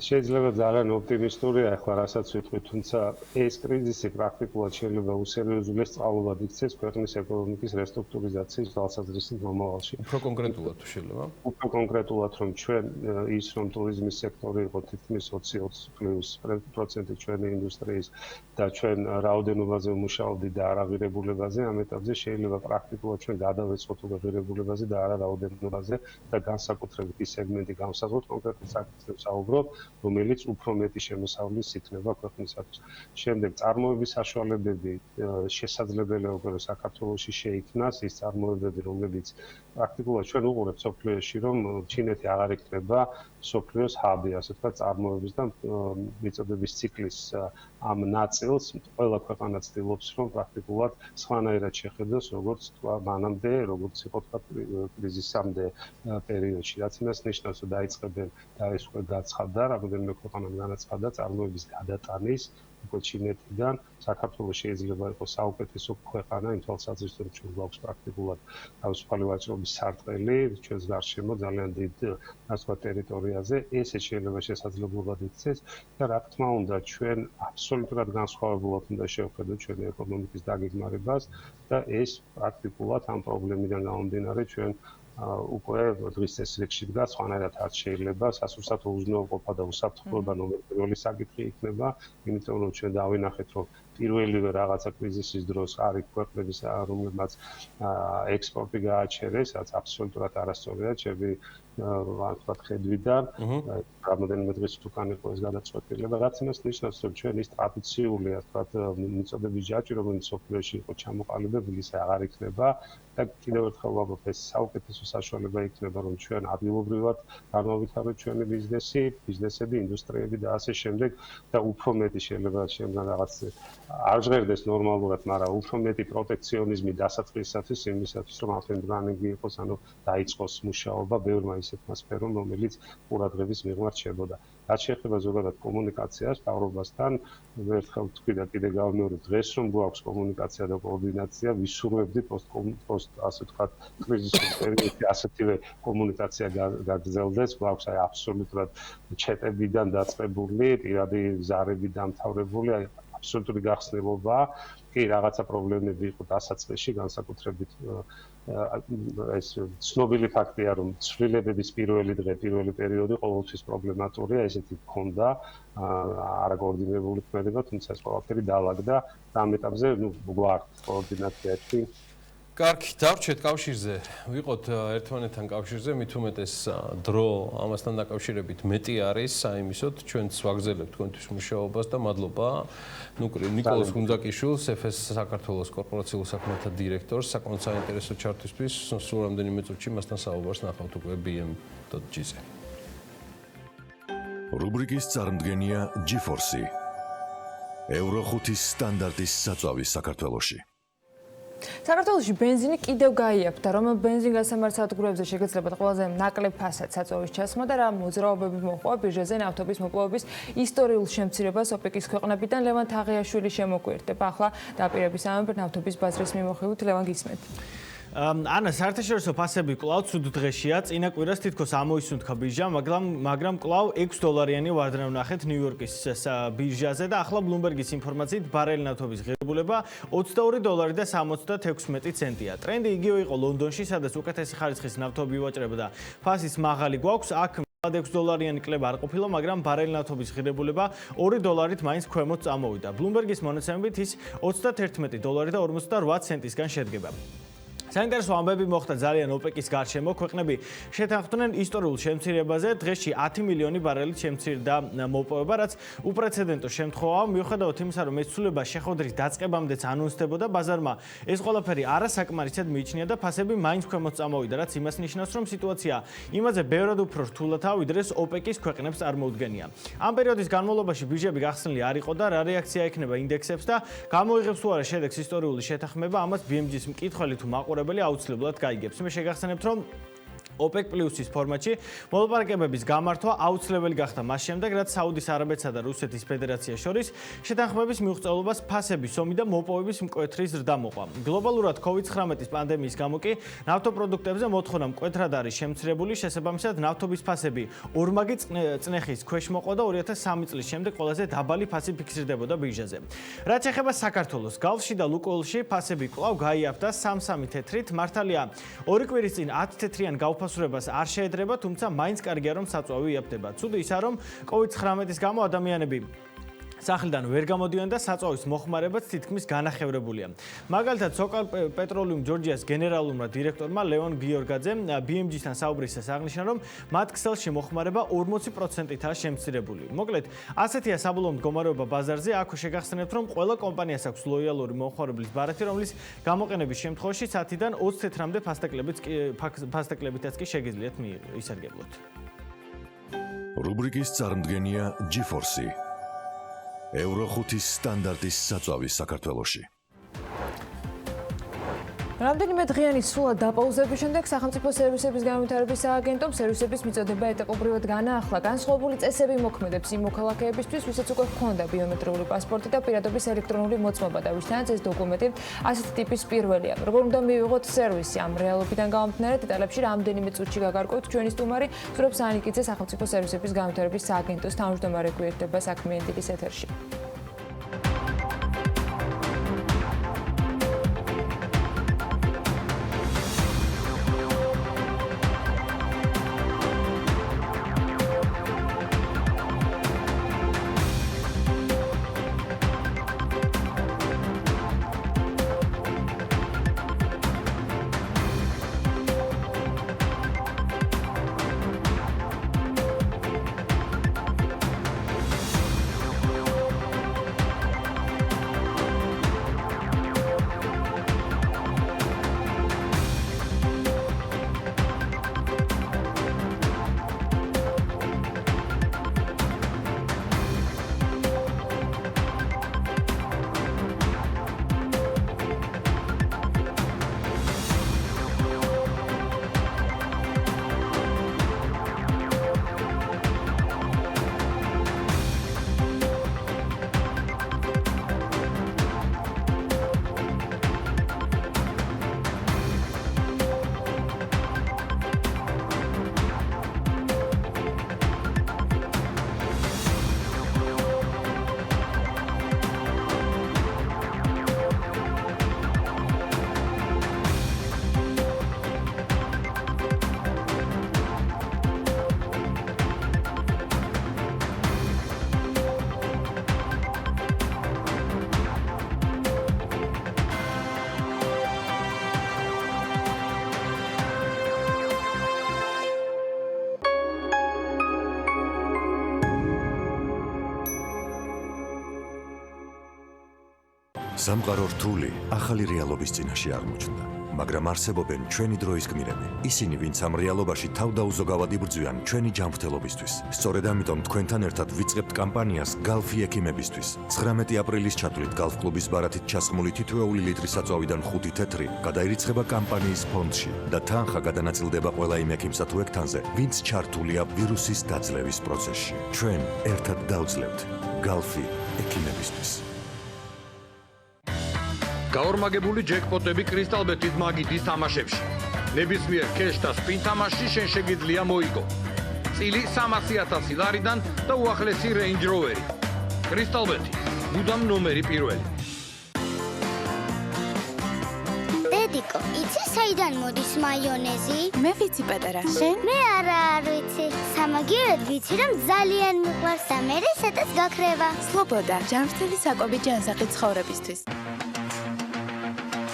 შეიძლება ძალიან ოპტიმისტურია ახლა რასაც ვიტყვი, თუმცა ეს კრიზისი პრაქტიკულად შეიძლება უსერიოზულეს წყალობად იქცეს ქვეყნის ეკონომიკის რესტრუქტურიზაციის თვალსაზრისით მომავალში. უფრო კონკრეტულად თუ შეიძლება? უფრო კონკრეტულად რომ ჩვენ ის რომ ტურიზმის სექტორი იყო თითქმის 20+ ჩვენი ინდუსტრიის და ჩვენ რაოდენობაზე ვმუშაობდით და არაღირებულებაზე, ამ ეტაპზე შეიძლება პრაქტიკულად ჩვენ გადავეწყოთ უღირებულებაზე და არა რაოდენობაზე და განსაკუთრებით ის სეგმენტი განსაზღვროთ კონკრეტულ საკითხებს საუბრობ რომელიც უფრო მეტი შემოსავლის იქნება ქვეყნისათვის. შემდეგ წარმოების საშუალებები შესაძლებელია უკვე საქართველოში შეიქმნას ის წარმოებები რომლებიც პრაქტიკულად ჩვენ უყურებთ სოფლიოში რომ ჩინეთი აღარ იქნება სოფლიოს ჰაბი ასე ვთქვათ წარმოების და მიწოდების ციკლის ამ ნაწილს ყველა ქვეყანა ცდილობს რომ პრაქტიკულად სხვანაირად შეხედოს როგორც თქვა მანამდე როგორც იყო თქვა კრიზისამდე პერიოდში რაც იმას ნიშნავს რომ დაიწყებენ და ეს უკვე გაცხადდა რამდენიმე ქვეყანამ განაცხადა წარმოების გადატანის უკვე ჩინეთიდან საქართველოს შეიძლება იყოს საუკეთესო ქვეყანა იმ თვალსაზრისით რომ ჩვენ გვაქვს პრაქტიკულად თავისუფალი ვაჭრობის სარტყელი ჩვენს გარშემო ძალიან დიდ ასე ვთქვათ ტერიტორიაზე ესე შეიძლება შესაძლებლობად იქცეს და რა თქმა უნდა ჩვენ აბსოლუტურად განსხვავებულად უნდა შევხედოთ ჩვენი ეკონომიკის დაგეგმარებას და ეს პრაქტიკულად ამ პრობლემიდან გამომდინარე ჩვენ უკვე დღის წესრიგში დგას, სხვანაირად არ შეიძლება სასურსათო უზრუნველყოფა და უსაფრთხოება ნომერ პირველი საკითხი იქნება, იმიტომ რომ ჩვენ დავინახეთ, რომ პირველივე რაღაცა კრიზისის დროს არის ქვეყნების რომლებმაც ექსპორტი გააჩერეს, რაც აბსოლუტურად არასწორია, ჩემი ვთქვათ ხედვიდან, რამოდენიმე დღის უკან იყო ეს გადაწყვეტილება, რაც იმას ნიშნავს, რომ ჩვენ ის ტრადიციული, ასე ვთქვათ, მიწოდების ჯაჭვი, რომელიც სოფლიოში იყო ჩამოყალიბებული, ის აღარ იქნება და კიდევ ერთხელ ვამბობ, ეს საუკეთესო საშუალება იქნება, რომ ჩვენ ადგილობრივად განავითაროთ ჩვენი ბიზნესები, ინდუსტრიები და ასე შემდეგ და უფრო მეტი შეიძლება შემდგომ რაღაც არ ჟღერდეს ნორმალურად, მაგრამ უფრო მეტი პროტექციონიზმი დასაწყისისათვის, იმისათვის, რომ ალტერნატივი იყოს, ანუ დაიწყოს მუშაობა ბევრმა ისეთმა სფერომ, რომელიც ყურადღების მიღმართ შებოდა. რაც შეეხება ზოგადად კომუნიკაციას, მთავრობასთან, ერთხელ თქვი და კიდე გავიმეორებ დღეს, რომ გვაქვს კომუნიკაცია და კოორდინაცია, ვისურვებდი პოსტ ასე ვთქვათ, კრიზისის პერიოდში ასეთივე კომუნიკაცია გაგრძელდეს, გვაქვს აი აბსოლუტურად ჩეტებიდან დაწყებული, პირადი ზარები დამთავრებული, აი აბსოლუტური გახსნილობა, კი რაღაცა პრობლემები იყო დასაწყისში, განსაკუთრებით ეს ცნობილი ფაქტია, რომ ცვლილებების პირველი დღე, პირველი პერიოდი ყოველთვის პრობლემატურია, ესეთი გქონდა, არაკოორდინირებული ქმედება, თუმცა ეს ყველაფერი დაალაგდა და ამ ეტაპზე გვაქვს კოორდინაციაში. კარგი, დავრჩეთ კავშირზე. ვიყოთ ერთმანეთთან კავშირზე, მით უმეტეს დრო ამასთან დაკავშირებით მეტი არის, საიმისოდ ჩვენც ვაგრძელებთ თქვენთვის მუშაობას და მადლობა ნიკოლოზ გუნძაკიშვილს, FS საქართველოს კორპორაციულ საქმეთა დირექტორს, საკმაოდ საინტერესო ჩართვისთვის, სულ რამდენიმე წუთში მასთან საუბარს ნახავთ უკვე bm.gz-ზე. რუბრიკის წარმდგენია GeForce. Euro 5-ის სტანდარტის საწვავის საქართველოში. საქართველოში ბენზინი კიდევ გაიაფთა, რომელ ბენზინგასამართ სადგურებზე შეგეძლებათ ყველაზე ნაკლებ ფასად საწვავის ჩასმა და რა მოძრაობები მოჰყვა ბირჟაზე ნავთობის მოპოვების ისტორიულ შემცირებას ოპეკის ქვეყნებიდან ლევან თაღიაშვილი შემოგვიერთდება. ახლა დაპირების ამბ ნავთობის ბაზრის მიმოხილვით ლევან გისმენთ. ანა, საერთაშორისო ფასები კვლავ ცუდ დღეშია. წინა კვირას თითქოს ამოისუნთქა ბირჟა, მაგრამ კვლავ $6 ვარდნა ვნახეთ ნიუ-იორკის ბირჟაზე და ახლა Bloomberg-ის ინფორმაციით ბარელი ნავთობის ღირებულება $22.76-ია. ტრენდი იგივე იყო ლონდონში, სადაც უკეთესი ხარისხის ნავთობი ვაჭრება და ფასის მაღალი გვაქვს. აქ $6 კლება არ ყოფილა, მაგრამ ბარელი ნავთობის ღირებულება $2 მაინც ქვემოთ წამოვიდა. Bloomberg-ის მონაცემებით ის $30.58-სან შედგება. საინტერესო ამბები მოხდა ძალიან ოპეკის გარშემო. ქვეყნები შეთანხმდნენ ისტორიულ შემცირებაზე. დღეში 10 მილიონი ბარელით შემცირდა მოპოვება, რაც უპრეცედენტო შემთხვევაა. მიუხედავად იმისა, რომ მეცნიერება შეხვედრის დაწყებამდეც ანონსდებოდა, ბაზარმა ეს ყველაფერი არასაკმარისად მიიჩნია და ფასები მაინც ქვემოთ წამოვიდა, რაც იმას ნიშნავს, რომ სიტუაცია იმაზე ბევრად უფრო რთულადაა, ვიდრე ოპეკის ქვეყნებს წარმოუდგენია. ამ პერიოდის განმავლობაში ბირჟები გახსნილი არ იყო და რა რეაქცია ექნება ინდექსებს და გამოიღებს თუ არა შედეგს ისტორიული შეთანხმება, ამას BMG-ის მკითხველი თუ მაყურებელი აუცილებლად გაიგებს. მე შეგახსენებთ, რომ OPEC Plus-ის ფორმატში მოლაპარაკებების გამართვა აუცილებელი გახდა მას შემდეგ, რაც საუდის არაბეთსა და რუსეთის ფედერაციას შორის შეთანხმების მიუღწევლობას ფასების ომი და მოპოვების მკვეთრი ზრდა მოყვა. გლობალურად COVID-19 პანდემიის გამო კი ნავთობპროდუქტებზე მოთხოვნა მკვეთრად არის შემცირებული, შესაბამისად ნავთობის ფასები ორმაგი წნეხის ქვეშ მოყვა და 2003 წლის შემდეგ ყველაზე დაბალი ფასი ფიქსირდებოდა ბირჟაზე. რაც ეხება საქართველოს, გალფში და ლუკოილში ფასები კვლავ გაიაფთა 3.3 თეთრით, მართალია ორი კვირის წინ 10 თეთრიან გაუფასურებას არ შეედრება, თუმცა მაინც კარგია რომ საწვავი იაფდება. ცუდი ისაა, რომ COVID-19-ის გამო ადამიანები სახლიდან ვერ გამოდიან და საწვავის მოხმარებაც თითქმის განახევრებულია. მაგალითად, სოკალ პეტროლიუმ ჯორჯიას გენერალურმა დირექტორმა ლეონ გიორგაძემ BMG-სთან საუბრისას აღნიშნა, რომ მათ ქსელში მოხმარება 40%-ითაა შემცირებული. მოკლედ, ასეთია საბოლოო მდგომარეობა ბაზარზე. აქ შეგახსენებთ, რომ ყველა კომპანიას აქვს ლოიალური მომხმარებლის ბარათი, რომლის გამოყენების შემთხვევაში 10-დან 20 თეთრამდე ფასტაკლებითაც კი შეგიძლიათ ისარგებლოთ. რუბრიკის წარმდგენია GeForce. Euro 5-ის სტანდარტის საწვავის საქართველოში. რამდენიმე დღიანი სრულად დაპაუზების შემდეგ სახელმწიფო სერვისების განვითარების სააგენტომ სერვისების მიწოდება ეტაპობრივად განაახლა. განსხვავებული წესები მოქმედებს იმ მოქალაქეებისთვის, ვისაც უკვე ჰქონდა ბიომეტრიული პასპორტი და პირადობის ელექტრონული მოწმობა და ვისთანაც ეს დოკუმენტი ასეთი ტიპის პირველია. როგორ უნდა მივიღოთ სერვისი ამ რეალობიდან გამომდინარე, დეტალებში რამდენიმე წუთში გაგარკვევთ. ჩვენი სტუმარი ზურაბ სანიკიძე სახელმწიფო სერვისების განვითარების სააგენტოს თავმჯდომარე გვერდება საქმე ენდიკის ეთერში. სამყარო რთული ახალი რეალობის წინაშე აღმოჩნდა, მაგრამ არსებობენ ჩვენი დროის გმირები. ისინი, ვინც ამ რეალობაში თავდაუზოგავად იბრძვიან ჩვენი ჯანმრთელობისთვის. სწორედ ამიტომ თქვენთან ერთად ვიწყებთ კამპანიას გალფი ექიმებისთვის. 19 აპრილის ჩათვლით გალფ კლუბის ბარათით ჩასხმული თითოეული ლიტრი საწვავიდან 5 თეთრი გადაირიცხება კამპანიის ფონდში და თანხა გადანაწილდება ყველა იმ ექიმსა თუ ექთანზე, ვინც ჩართულია ვირუსის დაძლევის პროცესში. ჩვენ ერთად დავძლევთ გალფი ექიმებისთვის. გაორმაგებული ჯეკპოტები კრისტალბეთის მაგიდის თამაშებში. ნებისმიერ კეშ და სპინ თამაშში შენ შეგიძლია მოიგო. წილი 300,000 ლარიდან და უახლესი Range Rover-ი. კრისტალბეთი, მუდამ ნომერი პირველი. დედიკო, იცი საიდან მოდის მაიონეზი? მე ვიცი პატარა. შენ? მე არ ვიცი. სამაგიეროდ ვიცი, რომ ძალიან მიყვარს და მე სადაც გაქრება. სლობოდა, ჯანმრთელი საკვები ჯანსაღი ცხოვრებისთვის.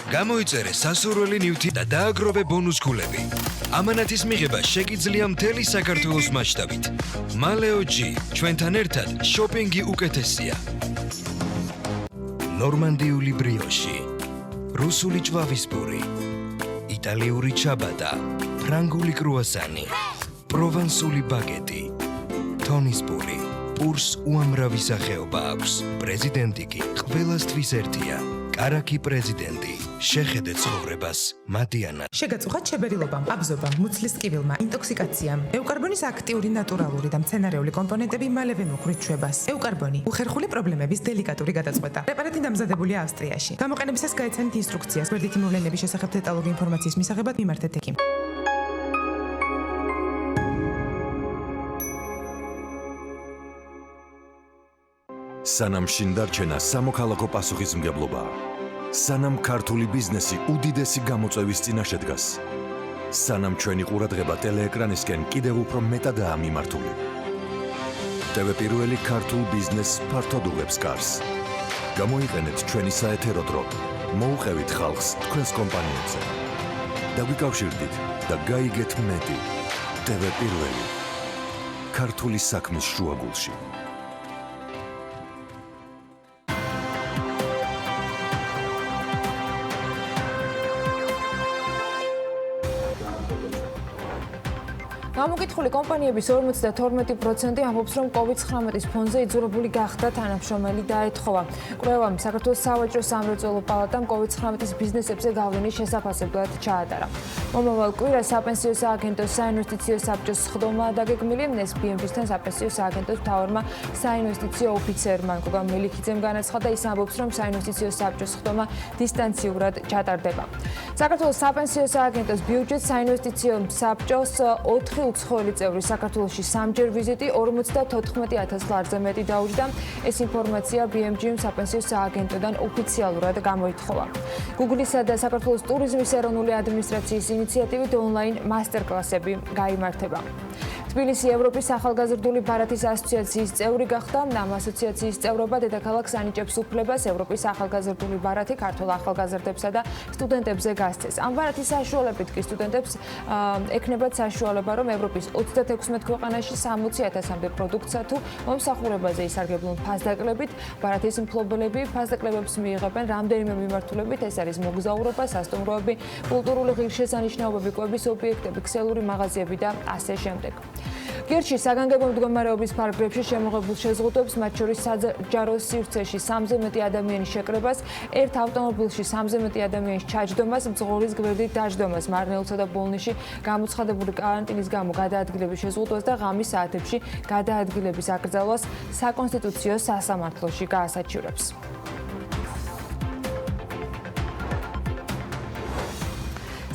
გამოიწერე სასურველი ნივთი და დააგროვე ბონუს ქულები. ამანათის მიღება შეგიძლია მთელი საქართველოს მასშტაბით. Maleo G, ჩვენთან ერთად შოპინგი უკეთესია. ნორმანდიული ბრიოში, რუსული ჭვავისპური, იტალიური ჩაბატა, ფრანგული კრუასანი, პროვანსული ბაგეტი, თონისპური. პურს უამრავი სახეობა აქვს. პრეზიდენტი კი ყველასთვის ერთია. კარაქი პრეზიდენტი. შეხედე ცხოვრებას მადიანა. შეგაწუხათ შებერილობამ, აბზობამ, მუცლის ტკივილმა, ინტოქსიკაციამ. ევკარბონის აქტიური ნატურალური და მცენარეული კომპონენტები მალევე მოხვრით შვებას. ევკარბონი უხერხული პრობლემების დელიკატური გადაწყვეტა. პრეპარატი დამზადებულია ავსტრიაში. გამოყენებისას გაეცანით ინსტრუქციას. გვერდითი მოვლენების შესახებ დეტალური ინფორმაციის მისაღებად მიმართეთ ექიმს. სანამ შინ დარჩენა სამოქალაქო პასუხისმგებლობა. სანამ ქართული ბიზნესი უდიდესი გამოწვევის წინაშე დგას. სანამ ჩვენი ყურადღება ტელეეკრანისკენ კიდევ უფრო მეტადაა მიმართული. TV პირველი ქართულ ბიზნესს ფართოდ უღებს კარს. გამოიყენეთ ჩვენი საეთერო დრო. მოუყევით ხალხს თქვენს კომპანიებზე. დაგვიკავშირდით და გაიგეთ მეტი. TV პირველი. ქართული საქმის შუაგულში. გამოკითხული კომპანიების 52% ამბობს, რომ COVID-19-ის ფონზე იძულებული გახდა თანამშრომელი დაეთხოვა. კვლევამ საქართველოს სავაჭრო სამრეწველო პალატამ COVID-19-ის ბიზნესებზე გავლენის შესაფასებლად ჩაატარა. მომავალ კვირას საპენსიო სააგენტოს საინვესტიციო საბჭოს სხდომა დაგეგმილი. SPM-ისთან საპენსიო სააგენტოს მთავარმა საინვესტიციო ოფიცერმა გოგა მელიქიძემ განაცხადა, ის ამბობს, რომ საინვესტიციო საბჭოს სხდომა დისტანციურად ჩატარდება. საქართველოს საპენსიო სააგენტოს ბიუჯეტს საინვესტიციო საბჭოს 4 უცხოელი წევრი საქართველოში სამჯერ ვიზიტი 54,000 ლარზე მეტი დაუჯდა. ეს ინფორმაცია BMG-ს საპენსიო სააგენტოდან ოფიციალურად გამოითხოვა. Google-ისა და საქართველოს ტურიზმის ეროვნული ადმინისტრაციის ინიციატივით ონლაინ მასტერკლასები გაიმართება. თბილისი ევროპის ახალგაზრდული ბარათის ასოციაციის წევრი გახდა. ამ ასოციაციის წევრობა დედაქალაქს ანიჭებს უფლებას ევროპის ახალგაზრდული ბარათი ქართულ ახალგაზრდებსა და სტუდენტებზე გასცეს. ამ ბარათის საშუალებით კი სტუდენტებს ექნებათ საშუალება, რომ ევროპის 36 ქვეყანაში 60,000-მდე პროდუქტსა თუ მომსახურებაზე ისარგებლონ ფასდაკლებით. ბარათის მფლობელები ფასდაკლებებს მიიღებენ რამდენიმე მიმართულებით. ეს არის მოგზაურობა, სასტუმროები, კულტურული ღირსშესანიშნაობები, კვების ობიექტები, ქსელური მაღაზიები და ასე შემდეგ. გერჩი საგანგებო მდგომარეობის ფარგლებში შემოღებულ შეზღუდვებს, მათ შორის საჯარო სივრცეში 3-ზე მეტი ადამიანის შეკრებას, ერთ ავტომობილში 3-ზე მეტი ადამიანის ჩაჯდომას, მძღოლის გვერდით დაჯდომას, მარნეულსა და ბოლნისში გამოცხადებული კარანტინის გამო გადაადგილების შეზღუდვას და ღამის საათებში გადაადგილების აკრძალვას საკონსტიტუციო სასამართლოში გაასაჩივრებს.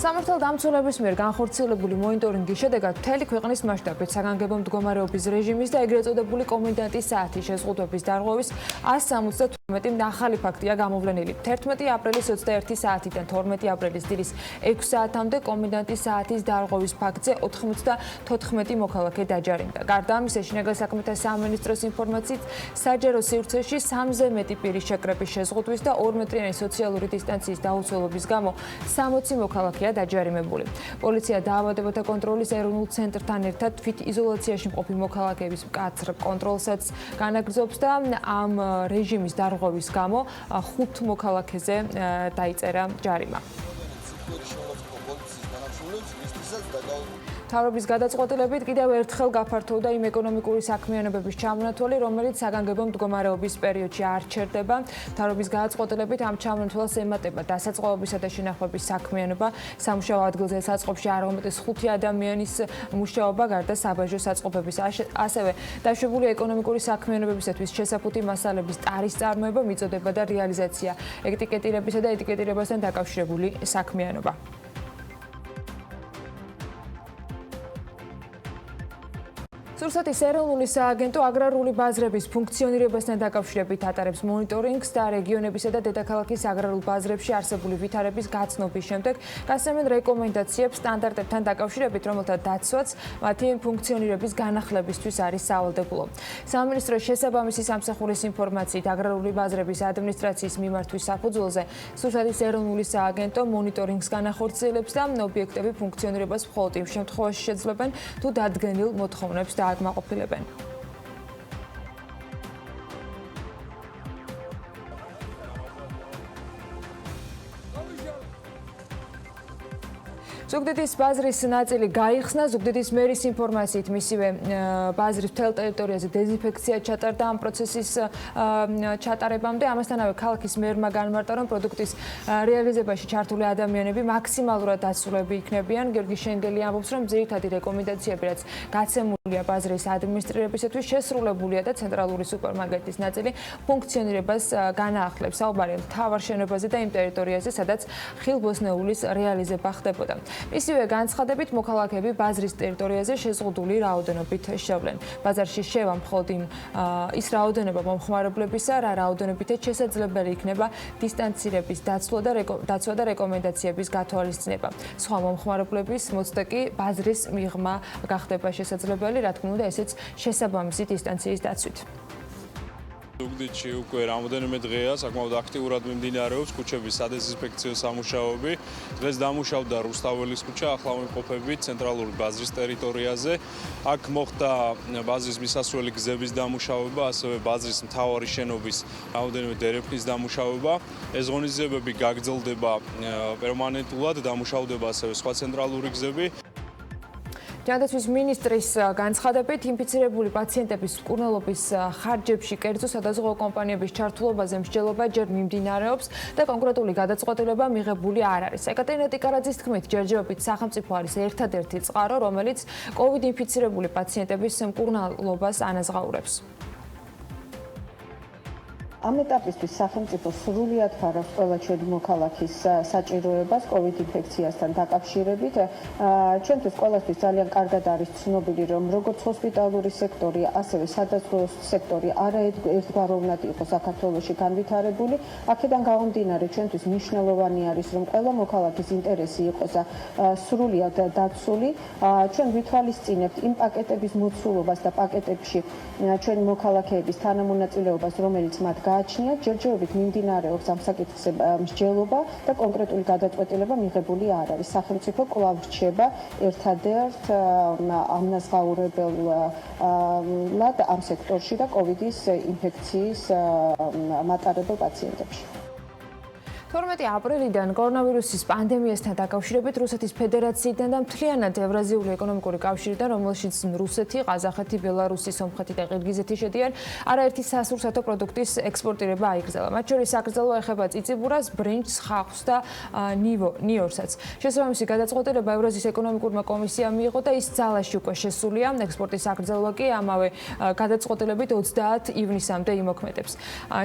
სამართალდამცველების მიერ განხორციელებული მონიტორინგის შედეგად მთელი ქვეყნის მასშტაბით საგანგებო მდგომარეობის რეჟიმის და ეგრეთ წოდებული კომენდანტის საათის შეზღუდვების დარღვევის 178 ახალი ფაქტია გამოვლენილი. 11 აპრილის 21 საათიდან 12 აპრილის დილის 6 საათამდე კომენდანტის საათის დარღვევის ფაქტზე 94 მოქალაქე დაჯარიმდა. გარდა ამისა, შინაგან საქმეთა სამინისტროს ინფორმაციით, საჯარო სივრცეში 3-ზე მეტი პირის შეკრების შეზღუდვის და 2 მეტრიანი სოციალური დისტანციის დაუცველობის გამო 60 მოქალაქეა დაჯარიმებული. პოლიცია დაავადებათა კონტროლის ეროვნულ ცენტრთან ერთად თვით იზოლაციაში მყოფი მოქალაქეების მკაცრ კონტროლსაც განაგრძობს და ამ რეჟიმის დარღვევის გამო 5 მოქალაქეზე დაიწერა ჯარიმა. თუნდაც ისთვისაც დაკავებული. მთავრობის გადაწყვეტილებით კიდევ ერთხელ გაფართოვდა იმ ეკონომიკური საქმიანობების ჩამონათვალი, რომელიც საგანგებო მდგომარეობის პერიოდში არ ჩერდება. მთავრობის გადაწყვეტილებით ამ ჩამონათვალს ემატება დასაწყობებისა და შენახვების საქმიანობა, სამუშაო ადგილზე საწყობში არ უმეტეს 5 ადამიანის მუშაობა, გარდა საბაჟო საწყობების. ასევე დაშვებული ეკონომიკური საქმიანობებისათვის შესაფუთი მასალების ტარის წარმოება, მიწოდება და რეალიზაცია, ეტიკეტირებისა და ეტიკეტირებასთან დაკავშირებული საქმიანობა. რუსეთის ეროვნული სააგენტო აგრარული ბაზრების ფუნქციონირებასთან დაკავშირებით ატარებს მონიტორინგს და რეგიონებისა და დედაქალაქის აგრარულ ბაზრებში არსებული ვითარების გაცნობის შემდეგ გასცემენ რეკომენდაციებს სტანდარტებთან დაკავშირებით, რომელთა დაცვაც მათი ფუნქციონირების განახლებისთვის არის სავალდებულო. სამინისტროს შესაბამისი სამსახურის ინფორმაციით აგრარული ბაზრების ადმინისტრაციის მიმართვის საფუძველზე რუსეთის ეროვნული სააგენტო მონიტორინგს განახორციელებს და ობიექტები ფუნქციონირებას მხოლოდ იმ შემთხვევაში შეძლებენ, თუ დადგენილ მოთხოვნებს დააკმაყოფილებენ. ზუგდიდის ბაზრის ნაწილი გაიხსნა. ზუგდიდის მერის ინფორმაციით მისივე ბაზრის მთელ ტერიტორიაზე დეზინფექცია ჩატარდა ამ პროცესის ჩატარებამდე. ამასთანავე ქალაქის მერმა განმარტა, რომ პროდუქტის რეალიზებაში ჩართული ადამიანები მაქსიმალურად დასრულები იქნებიან. გიორგი შენგელი ამბობს, რომ ძირითადი რეკომენდაციები, რაც გაცემულია ბაზრის ადმინისტრირებისათვის, შესრულებულია და ცენტრალური სუპერმარკეტის ნაწილი ფუნქციონირებას განაახლებს. საუბარია მთავარ შენობაზე და იმ ტერიტორიაზე, სადაც ხილბოსნეულის რეალიზება ხდებოდა. მისივე განცხადებით, მოქალაქეები ბაზრის ტერიტორიაზე შეზღუდული რაოდენობით შევლენ. ბაზარში შევა მხოლოდ ის რაოდენობა მომხმარებლებისა, რა რაოდენობითაც შესაძლებელი იქნება დისტანცირების დაცვა და რეკომენდაციების გათვალისწინება. სხვა მომხმარებლების მოცდა კი ბაზრის მიღმა გახდება შესაძლებელი, რა თქმა უნდა, ესეც შესაბამისი დისტანციის დაცვით. ზუგდიდში უკვე რამოდენიმე დღეა საკმაოდ აქტიურად მიმდინარეობს ქუჩების სადეზინფექციო სამუშაოები. დღეს დამუშავდა რუსთაველის ქუჩა, ახლა ვიმყოფებით ცენტრალური ბაზრის ტერიტორიაზე. აქ მოხდა ბაზრის მისასვლელი გზების დამუშავება, ასევე ბაზრის მთავარი შენობის რამოდენიმე დერეფნის დამუშავება. ეს ღონისძიებები გაგრძელდება პერმანენტულად, დამუშავდება ასევე სხვა ცენტრალური გზები. ჯანდაცვის მინისტრის განცხადებით, ინფიცირებული პაციენტების მკურნალობის ხარჯებში კერძო სადაზღვევო კომპანიების ჩართულობაზე მსჯელობა ჯერ მიმდინარეობს და კონკრეტული გადაწყვეტილება მიღებული არ არის. ეკატერინე ტიკარაძის თქმით, ჯერჯერობით სახელმწიფო არის ერთადერთი წყარო, რომელიც COVID ინფიცირებული პაციენტების მკურნალობას ანაზღაურებს. ამ ეტაპისთვის სახელმწიფო სრულიად ფარავს ყველა ჩვენი მოქალაქის საჭიროებას COVID ინფექციასთან დაკავშირებით. ჩვენთვის ყველასთვის ძალიან კარგად არის ცნობილი, რომ როგორც ჰოსპიტალური სექტორი, ასევე სადაზღვევო სექტორი არაერთგვაროვნად იყო საქართველოში განვითარებული. აქედან გამომდინარე, ჩვენთვის მნიშვნელოვანი არის, რომ ყველა მოქალაქის ინტერესი იყოს სრულიად დაცული. ჩვენ ვითვალისწინებთ იმ პაკეტების მოცულობას და პაკეტებში ჩვენი მოქალაქეების თანამონაწილეობას, რომელიც მათ გააჩნიათ, ჯერჯერობით მიმდინარეობს ამ საკითხზე მსჯელობა და კონკრეტული გადაწყვეტილება მიღებული არ არის. სახელმწიფო კვლავ რჩება ერთადერთ ამნაზღაურებელად ამ სექტორში და COVID-ის ინფექციის მატარებელ პაციენტებში. 12 აპრილიდან კორონავირუსის პანდემიასთან დაკავშირებით რუსეთის ფედერაციიდან და მთლიანად ევრაზიული ეკონომიკური კავშირიდან, რომელშიც რუსეთი, ყაზახეთი, ბელარუსი, სომხეთი და ყირგიზეთი შედიან, არაერთი სასურსათო პროდუქტის ექსპორტირება აიგრძელა. მათ შორის აკრძალვა ეხება წიწიბურას, ბრინჯს, ხახვს და ნიორსაც. შესაბამისი გადაწყვეტილება ევრაზიის ეკონომიკურმა კომისიამ მიიღო და ის ძალაში უკვე შესულია. ექსპორტის აკრძალვა კი ამავე გადაწყვეტილებით 30 ივნისამდე იმოქმედებს.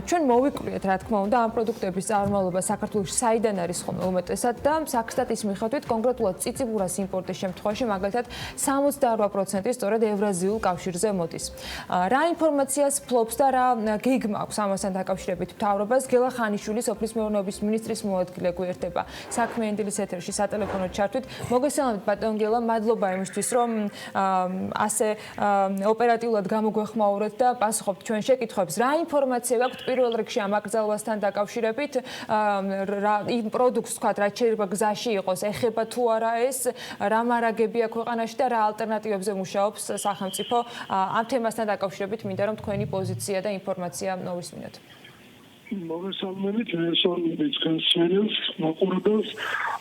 ჩვენ მოვიკვლიეთ, რა თქმა უნდა, ამ პროდუქტების წარმომავლობა საქართველოში საიდან არის ხოლმე უმეტესად და საქსტატის მიხედვით კონკრეტულად წიწიბურას იმპორტის შემთხვევაში მაგალითად 68% სწორედ ევრაზიულ კავშირზე მოდის. რა ინფორმაციას ფლობს და რა გეგმა აქვს ამასთან დაკავშირებით მთავრობას? გელა ხანიშვილი სოფლის მეურნეობის მინისტრის მოადგილე გვერდება საქმე დილის ეთერში სატელეფონო ჩართვით. მოგესალმებით ბატონ გელა, მადლობა იმისთვის, რომ ასე ოპერატიულად გამოგვეხმაურეთ და პასუხობთ ჩვენ შეკითხვებს. რა ინფორმაცია გაქვთ პირველ რიგში ამ აკრძალვასთან დაკავშირებით? იმ პროდუქტს თქვა, რაც შეიძლება გზაში იყოს, ეხება თუ არა ეს, რა მარაგებია ქვეყანაში და რა ალტერნატივებზე მუშაობს სახელმწიფო ამ თემასთან დაკავშირებით, მინდა რომ თქვენი პოზიცია და ინფორმაცია მოვისმინოთ. მოგესალმებით, მესალმებით თქვენს სერიალს, მაყურებელს.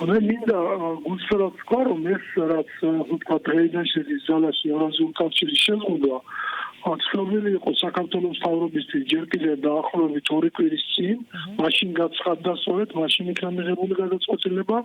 მე მინდა გულწრფელად ვთქვა, რომ ეს რაც ვთქვა დღეიდან შედის ძალაში ევრაზიული კავშირის შეზღუდვა, ცნობილი იყო საქართველოს მთავრობისთვის ჯერ კიდევ დაახლოებით 2 კვირის წინ, მაშინ გაცხადდა სწორედ, მაშინ იქნა მიღებული გადაწყვეტილება.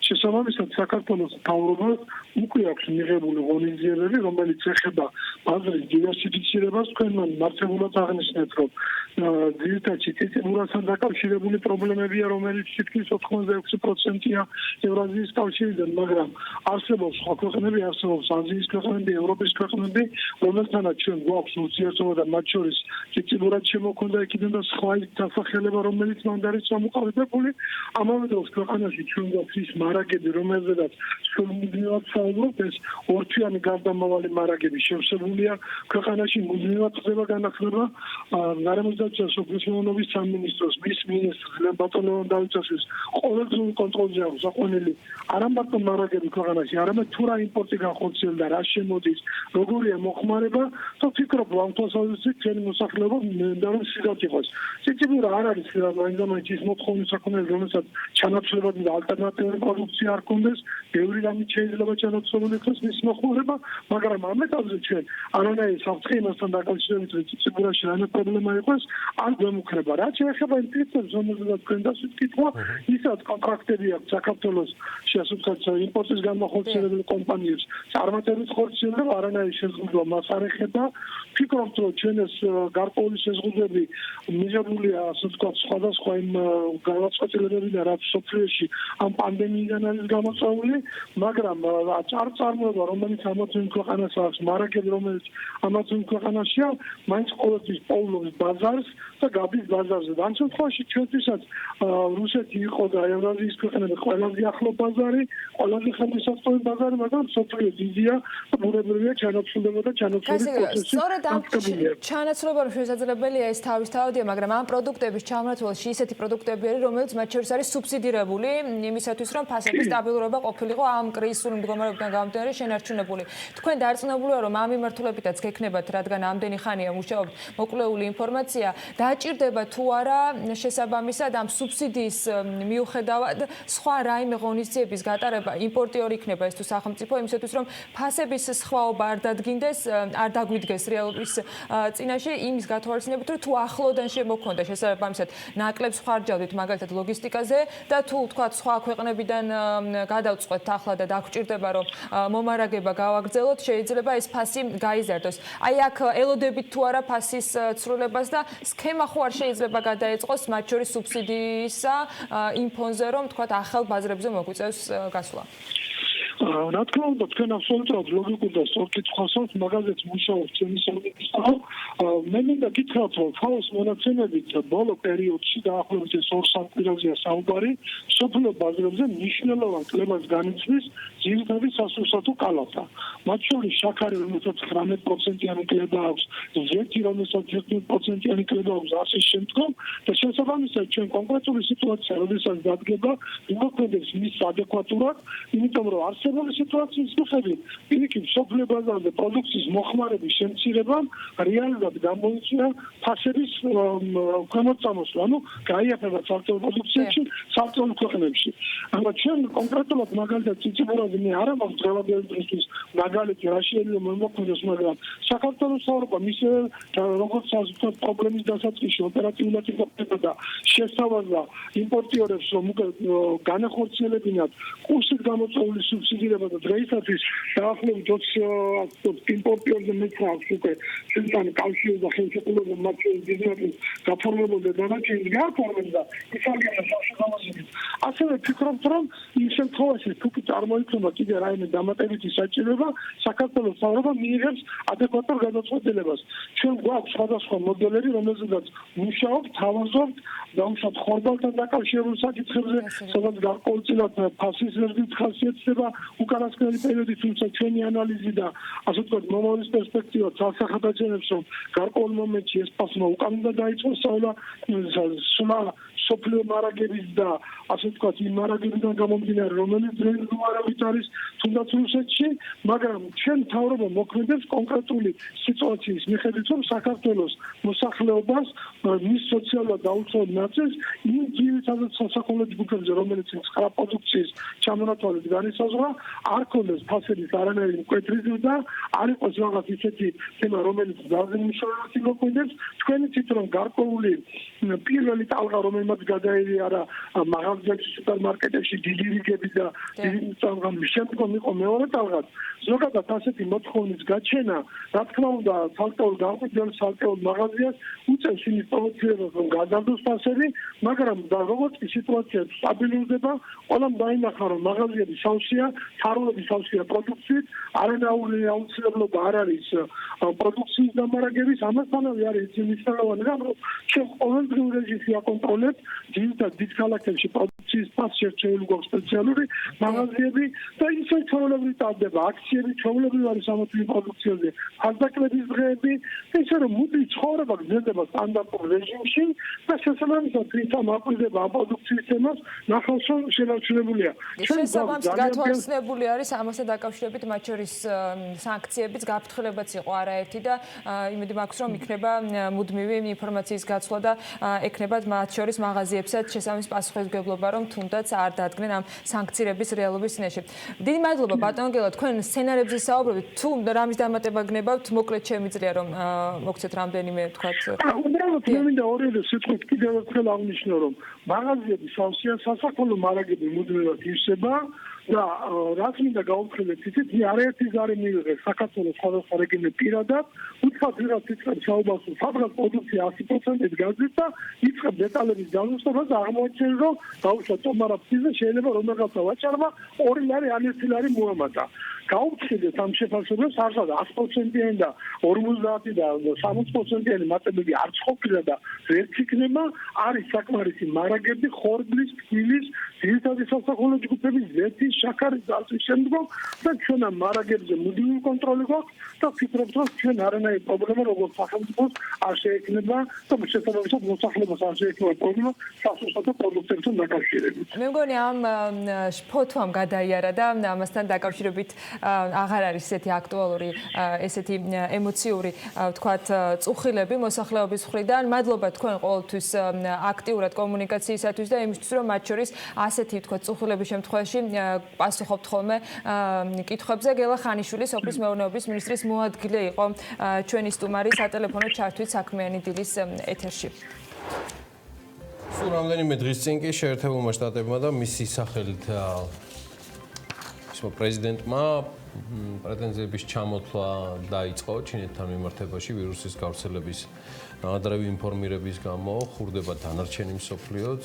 შესაბამისად, საქართველოს მთავრობას უკვე აქვს მიღებული ღონისძიებები, რომელიც ეხება ბაზრის დივერსიფიცირებას. თქვენ მან მართებულად აღნიშნეთ, რომ ძირითადად ციციბურასთან დაკავშირებული პრობლემებია, რომელიც თითქმის 86%-ია ევრაზიის კავშირიდან, მაგრამ არსებობს სხვა ქვეყნები, არსებობს აზიის ქვეყნები, ევროპის ქვეყნები, რომელთანაც ჩვენ გვაქვს ურთიერთობა და მათ შორის ციციბურად შემოქმედა იქიდან და სხვა დასახელება, რომელიც მანდ არის ჩამოყალიბებული. ამავე დროს ქვეყანაში ჩვენ გვაქვს ის მარაგები, რომელზედაც ჩვენ მუდმივად საუბრობთ, ეს ორთვიანი გარდამავალი მარაგები შევსებულია ქვეყანაში, მუდმივად ხდება განახლება გარემოსდაცვას სოფლის მეურნეობის სამინისტროს მის მინისტრს ბატონო დავიცაშვილს ყოველდღიურ კონტროლზე აქვს აყვანილი არა მარტო მარაგები ქვეყანაში, არამედ თუ რა იმპორტი განხორციელდა, რა შემოდის, როგორია მოხმარება, то ფიქრობ რომ თვალსაზრისით ჩვენი მოსახლეობა მინდა რომ სიგად იყოს. ციციბურა არ არის მაინც ის მოთხოვნის საკუთრება, რომელსაც ჩანაცვლებადი და ალტერნატიული პროდუქცია არ კონდეს, ბევრი რამით შეიძლება ჩანაცვლებული იყოს მის მოხმარება, მაგრამ ამ ეტაპზე ჩვენ არანაირი საფრთხე იმასთან დაკავშირებით, რომ ციციბურაში რა პრობლემა იყოს, არ გვემუქრება. რაც შეეხება იმ კითხვებს, რომელზედაც თქვენ დასვით კითხვა, ისაც კონტრაქტები აქვს საქართველოს შესაძლოა იმპორტის განმახორციელებელი კომპანიებს წარმატებით ხორციელდება, არანაირი შეზღუდვა მას არ ეხება. ფიქრობთ, რომ ჩვენ ეს გარკვეული შეზღუდვები მიღებულია, ასე ვთქვათ, სხვადასხვა იმ განაცხადებებიდან, რაც სოფლიოში ამ პანდემიიდან არის გამოწვეული, მაგრამ წარმოება, რომელიც ამათ იმ ქვეყანას აქვს, მარაგები, რომელიც ამათ იმ ქვეყანაშია, მაინც ყოველთვის პოულობს ბაზარს და გადის ბაზარზე. ამ შემთხვევაში ჩვენთვისაც რუსეთი იყო და ევრაზიის ქვეყნები ყველაზე ახლო ბაზარი, ყველაზე ხელმისაწვდომი ბაზარი, მაგრამ სოფლიო დიდია და ბუნებრივია ჩანაცვლება და ჩანაცვლების პროცესი. სწორედ ამ ჩანაცვლება შესაძლებელია ეს თავისთავადია, მაგრამ ამ პროდუქტების ჩამონაცვლაში ისეთი პროდუქტები არის, რომელიც მათ შორის არის სუბსიდირებული იმისათვის, რომ ფასების სტაბილურობა ყოფილიყო ამ კრიზისული მდგომარეობიდან გამომდინარე შენარჩუნებული. თქვენ დარწმუნებულია, რომ ამ მიმართულებითაც გექნებათ, რადგან ამდენი ხანია მუშაობთ, მოკვლეული ინფორმაცია, დაჭირდება თუ არა შესაბამისად ამ სუბსიდიის მიუხედავად სხვა რაიმე ღონისძიების გატარება იმპორტიორი იქნება ეს თუ სახელმწიფო იმისათვის, რომ ფასების სხვაობა არ დადგინდეს, არ დაგვიდგეს რეალობის წინაშე იმის გათვალისწინებით, რომ თუ ახლოდან შემოქონდა შესაბამისად ნაკლებს ხარჯავდით მაგალითად ლოგისტიკაზე და თუ თქვა სხვა ქვეყნებიდან გადავწყვეტთ ახლა და დაგვჭირდება რომ მომარაგება გავაგრძელოთ, შეიძლება ეს ფასი გაიზარდოს. აი აქ ელოდებით თუ არა ფასის ცვლილებას და სქემა ხო არ შეიძლება გადაეწყოს მათ შორის სუბსიდიისა იმ ფონზე, რომ თქვა ახალ ბაზრებზე მოგვიწევს გასვლა. რა თქმა უნდა, თქვენ აბსოლუტურად ლოგიკურ და სწორ კითხვას აქვთ, მაგაზეც მუშაობთ ჩემი სამინისტრო. მე მინდა გითხრათ, რომ ფაოს მონაცემებით ბოლო პერიოდში დაახლოებით 2-3 კვირაზეა საუბარი, სოფლიო ბაზრებზე მნიშვნელოვან კლებას განიცდის ძირითადი სასურსათო კალათა. მათ შორის შაქარი, რომელსაც 19%-იანი კლება აქვს, ზეთი, რომელსაც 11%-იანი კლება აქვს, ასე შემდგომ და შესაბამისად ჩვენ კონკრეტული სიტუაცია, როდესაც დადგება, იმოქმედებს მის ადეკვატურად, იმიტომ რომ არსებული სიტუაციის მიხედვით, პირიქით სოფლიო ბაზარზე პროდუქციის მოხმარების შემცირებამ რეალურად გამოიწვია ფასების ქვემოწამოსვლა, ანუ გაიაფება ცალკეულ პროდუქციებში, ცალკეულ ქვეყნებში. მაგრამ ჩვენ კონკრეტულად მაგალითად ციციბურაზე მე არ ამბობ დღევანდელი დროისთვის მაგალითი რა შეიძლება მომოქმედოს, მაგრამ საქართველოს მთავრობა მისე როგორც ასე ვთქვათ პრობლემის დასაწყისში ოპერატიულად იმყოფება და შესთავაზა იმპორტიორებს, რომ განახორციელებინათ კურსით გამოწვეული სუბსიდირება და დღეისათვის დაახლოებით 20 იმპორტიორზე მეცნავს უკვე ჩვენთან კავშირი და ხელშეკრულება მათ შორის ბიზნესის გაფორმებოდა და დანარჩენი გააფორმებდა იტალიაში საშუალებებით. ასევე ფიქრობთ, რომ იმ შემთხვევაში თუ წარმოიქმნება კიდე რაიმე დამატებითი საჭიროება, საქართველოს მთავრობა მიიღებს ადეკვატურ გადაწყვეტილებას. ჩვენ გვაქვს სხვადასხვა მოდელები, რომელზედაც მუშაობთ, თავაზობთ, დაუშვათ ხორბალთან დაკავშირებულ საკითხებზე, სადაც გარკვეულწილად ფასის ზრდით ხასიათდება უკანასკნელი პერიოდი, თუმცა ჩვენი ანალიზი და ასე ვთქვათ, მომავლის პერსპექტივა ცალსახად აჩვენებს, რომ გარკვეულ მომენტში ეს პასუხი უკან უნდა დაიწყოს სწავლა სოფლიო მარაგების და ასე ვთქვათ, იმ მარაგებიდან გამომდინარე, რომელიც დღეს უარავით არის თუნდაც რუსეთში, მაგრამ ჩვენ მთავრობა მოქმედებს კონკრეტული სიტუაციის მიხედვით, რომ საქართველოს მოსახლეობას მის სოციალურად დაუცველ ნაწილს იმ ძირითადად სასახელო ჯგუფებზე, რომელიც ცხრა პროდუქციის ჩამონათვალით განისაზღვრა, არ ქონდეს ფასების არანაირი მკვეთრი და არ იყოს რაღაც ისეთი თემა, რომელიც ძალზე მნიშვნელოვანი მოქმედებს. თქვენ იცით, რომ გარკვეული პირველი ტალღა, რომელმაც გადაერია მაღაზიებში, სუპერმარკეტებში დიდი რიგები და დიდი ტალღა შემდგომ იყო მეორე ტალღაც. ზოგადად ასეთი მოთხოვნის გაჩენა, რა თქმა უნდა, ცალკეულ განყოფილ ცალკეულ მაღაზიას უწევს იმის პროვოცირებას, რომ გადადოს ფასები, მაგრამ როგორც კი სიტუაცია სტაბილურდება, ყველამ დაინახა, რომ მაღაზიები სავსეა, თაროები სავსეა პროდუქციით, არანაირი აუცილებლობა არ არის პროდუქციის დამარაგების, ამასთანავე არის მნიშვნელოვანი, რომ ჩვენ ყოველდღიურ რეჟიმში აკონტროლებთ დიდ ქალაქებში პროდუქციის ფასი შერჩეული გვაქვს სპეციალური მაღაზიები და ისე ჩვეულებრივ ტარდება აქციები, ჩვეულებრივ არის სამოწმე პროდუქციაზე ფასდაკლების დღეები, ისე რომ მუდი ცხოვრება გრძელდება სტანდარტულ რეჟიმში და შესაბამისად ვინც ამაყრდება პროდუქციის თემას, ნახავს რომ შენარჩუნებულია. შესაბამისად გათვალისწინებული არის ამასთან დაკავშირებით, მათ შორის სანქციებიც გაფრთხილებაც იყო არაერთი და იმედი მაქვს რომ იქნება მუდმივი ინფორმაციის გაცვლა და ექნება მათ შორის მაღაზიებსაც შესაბამის პასუხისმგებლობა, რომ თუნდაც არ დადგნენ ამ სანქციების რეალობის წინაშე. დიდი მადლობა ბატონ გელა, თქვენ სცენარებზე საუბრობთ, თუ რამის დამატება გნებავთ, მოკლედ შემიძლია რომ მოგცეთ რამდენიმე თქვათ. უბრალოდ მე მინდა ორივე სიტყვით კიდევ ერთხელ აღნიშნო, რომ მაღაზიები სავსეა, სასახელო მარაგები მუდმივად ივსება და რაც მინდა გაუფრთხილდეთ, იცით, არაერთი ზარი მიიღეს საქართველოს სხვადასხვა რეგიონზე პირადად, უცხოად ვიღაც იწყებს საუბარს, სადღაც პროდუქცია 100%-ით გაძვით და იწყებს დეტალების განუცდომას და აღმოაჩენს, რომ დაუშვათ ტომარა ფიზა შეიძლება რომ რაღაცა ვაჭარმა 2 ლარი ან 1 ლარი მოამატა. გაუფრთხილდეთ ამ შეფასებას, არსად 100%-იანი და 50 და 60%-იანი მატებები არც ყოფილა და ვერ იქნება, არის საკმარისი მარაგები, ხორბლის, თბილის, ძირითადი სასახელო ჯგუფების ზეთის, შაქარის და ასე შემდგომ და ჩვენ ამ მარაგებზე მუდმივი კონტროლი გვაქვს და ვფიქრობთ, რომ ჩვენ არანაირი პრობლემა როგორც სახელმწიფოს არ შეექმნება და შესაბამისად მოსახლეობას არ შეექმნება პრობლემა სასუხსო პროდუქტებთან დაკავშირებით. მე მგონი ამ ფოთვამ გადაიარა და ამასთან დაკავშირებით აღარ არის ესეთი აქტუალური, ესეთი ემოციური, ვთქვათ, წუხილები მოსახლეობის მხრიდან. მადლობა თქვენ ყოველთვის აქტიურად კომუნიკაციისათვის და იმისთვის, რომ მათ შორის ასეთი, ვთქვათ, წუხილების შემთხვევაში პასუხობთ ხოლმე კითხვებზე. გელა ხანიშვილი, სოფლის მეურნეობის მინისტრის მოადგილე იყო ჩვენი სტუმარი სატელეფონო ჩართვით საქმიანი დილის ეთერში. სულ რამდენიმე დღის წინ კი შეერთებულმა შტატებმა და მისი სახელით პრეზიდენტმა პრეტენზიების ჩამოთვლა დაიწყო ჩინეთთან მიმართებაში ვირუსის გავრცელების ნადავლი ინფორმირების გამო, ხურდება დანარჩენი მსოფლიოც.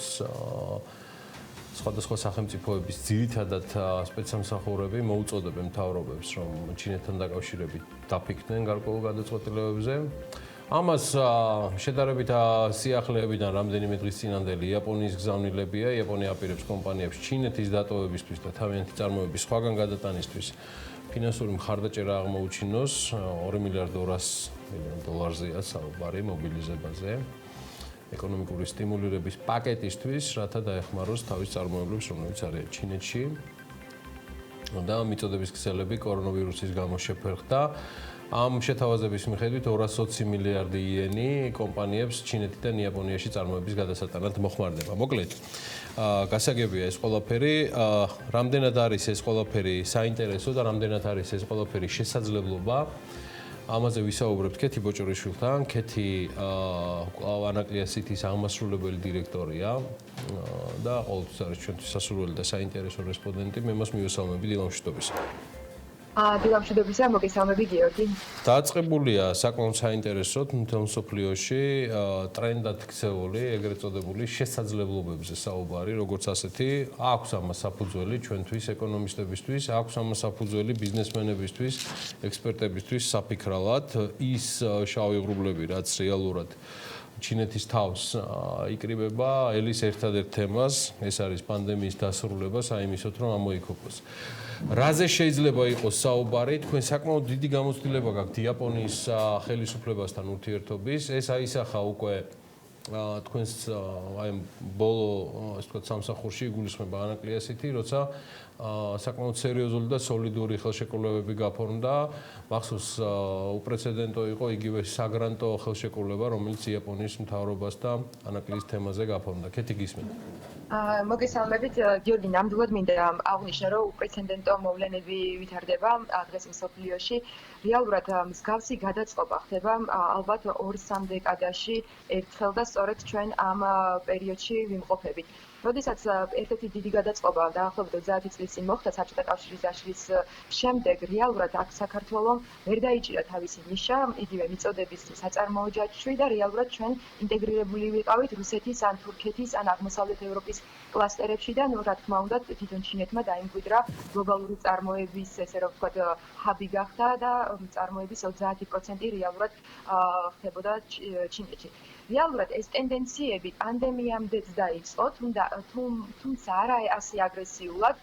სხვადასხვა სახელმწიფოების ძირითადად სპეცსამსახურები მოუწოდებენ მთავრობებს, რომ ჩინეთთან დაკავშირებით დაფიქრდნენ გარკვეულ გადაწყვეტილებებზე. ამას შედარებით სიახლეებიდან რამდენიმე დღის წინანდელი იაპონიის გზავნილებია. იაპონია აპირებს კომპანიებს ჩინეთის დატოვებისთვის და თავიანთი წარმოების სხვაგან გადატანისთვის ფინანსური მხარდაჭერა აღმოუჩინოს 2 მილიარდ 200 მილიონ დოლარზეა საუბარი მობილიზებაზე. ეკონომიკური სტიმულირების პაკეტისთვის, რათა დაეხმაროს თავის წარმოებლებს, რომლებიც არიან ჩინეთში. და მიწოდების ქსელები კორონავირუსის გამო შეფერხდა. ამ შეთავაზების მიხედვით 220 მილიარდი იენი კომპანიებს ჩინეთიდან იაპონიაში წარმოების გადასატანად მოხმარდება. მოკლედ, გასაგებია ეს ყველაფერი, რამდენად არის ეს ყველაფერი საინტერესო და რამდენად არის ეს ყველაფერი შესაძლებლობა. ამაზე ვისაუბრებთ კეთი ბოჭორიშვილთან. კეთი ანაკლიასითის აღმასრულებელი დირექტორია და ყოველთვის არის ჩვენთვის სასურველი და საინტერესო რესპონდენტი. მე მას მივესალმები დილამშვიდობისა. დილამშვიდობისა, მოგესალმები გიორგი. დაწყებულია საკმაოდ საინტერესოდ მთელ მსოფლიოში ტრენდად ქცეული, ეგრეთ წოდებული შესაძლებლობებზე საუბარი, როგორც ასეთი, აქვს ამას საფუძველი ჩვენთვის ეკონომისტებისთვის, აქვს ამას საფუძველი ბიზნესმენებისთვის, ექსპერტებისთვის საფიქრალად, ის შავი ღრუბლები, რაც რეალურად ჩინეთის თავს იკრიბება ელის ერთადერთ თემას, ეს არის პანდემიის დასრულება, საიმისოთ რომ ამოიქოქოს. რაზე შეიძლება იყოს საუბარი? თქვენ საკმაოდ დიდი გამოცდილება გაქვთ იაპონიის ხელისუფლებასთან ურთიერთობის, ეს აისახა უკვე თქვენს აი ბოლო ასე ვთქვათ სამსახურში იგულისხმება ანაკლიასითი, როცა საკმაოდ სერიოზული და სოლიდური ხელშეკრულებები გაფორმდა. მახსოვს უპრეცედენტო იყო იგივე საგრანტო ხელშეკრულება, რომელიც იაპონიის მთავრობას და ანაკლიის თემაზე გაფორმდა. კეთი გისმენთ. მოგესალმებით, გიორგი, ნამდვილად მინდა აღვნიშნო, რომ უპრეცედენტო მოვლენები ვითარდება დღეს მსოფლიოში. რეალურად მსგავსი გადაწყობა ხდება ალბათ 2-3 დეკადაში ერთხელ და სწორედ ჩვენ ამ პერიოდში ვიმყოფებით. როდესაც ერთ-ერთი დიდი გადაწყობა დაახლოებით 30 წლის წინ მოხდა საბჭოთა კავშირის დაშლის შემდეგ, რეალურად აქ საქართველოს ვერ დაიჭირა თავისი ნიშა, იგივე მიწოდების საწარმოო ჯაჭვი და რეალურად ჩვენ ინტეგრირებული ვიყავით რუსეთის ან თურქეთის ან აღმოსავლეთ ევროპის კლასტერებში და რა თქმა უნდა თვითონ ჩინეთმა დაიმკვიდრა გლობალური წარმოების ესე რომ ვთქვათ ჰაბი გახდა და წარმოების 30% რეალურად ხდებოდა ჩინეთში. რეალურად ეს ტენდენციები პანდემიამდეც დაიწყო, თუმცა არა ასე აგრესიულად.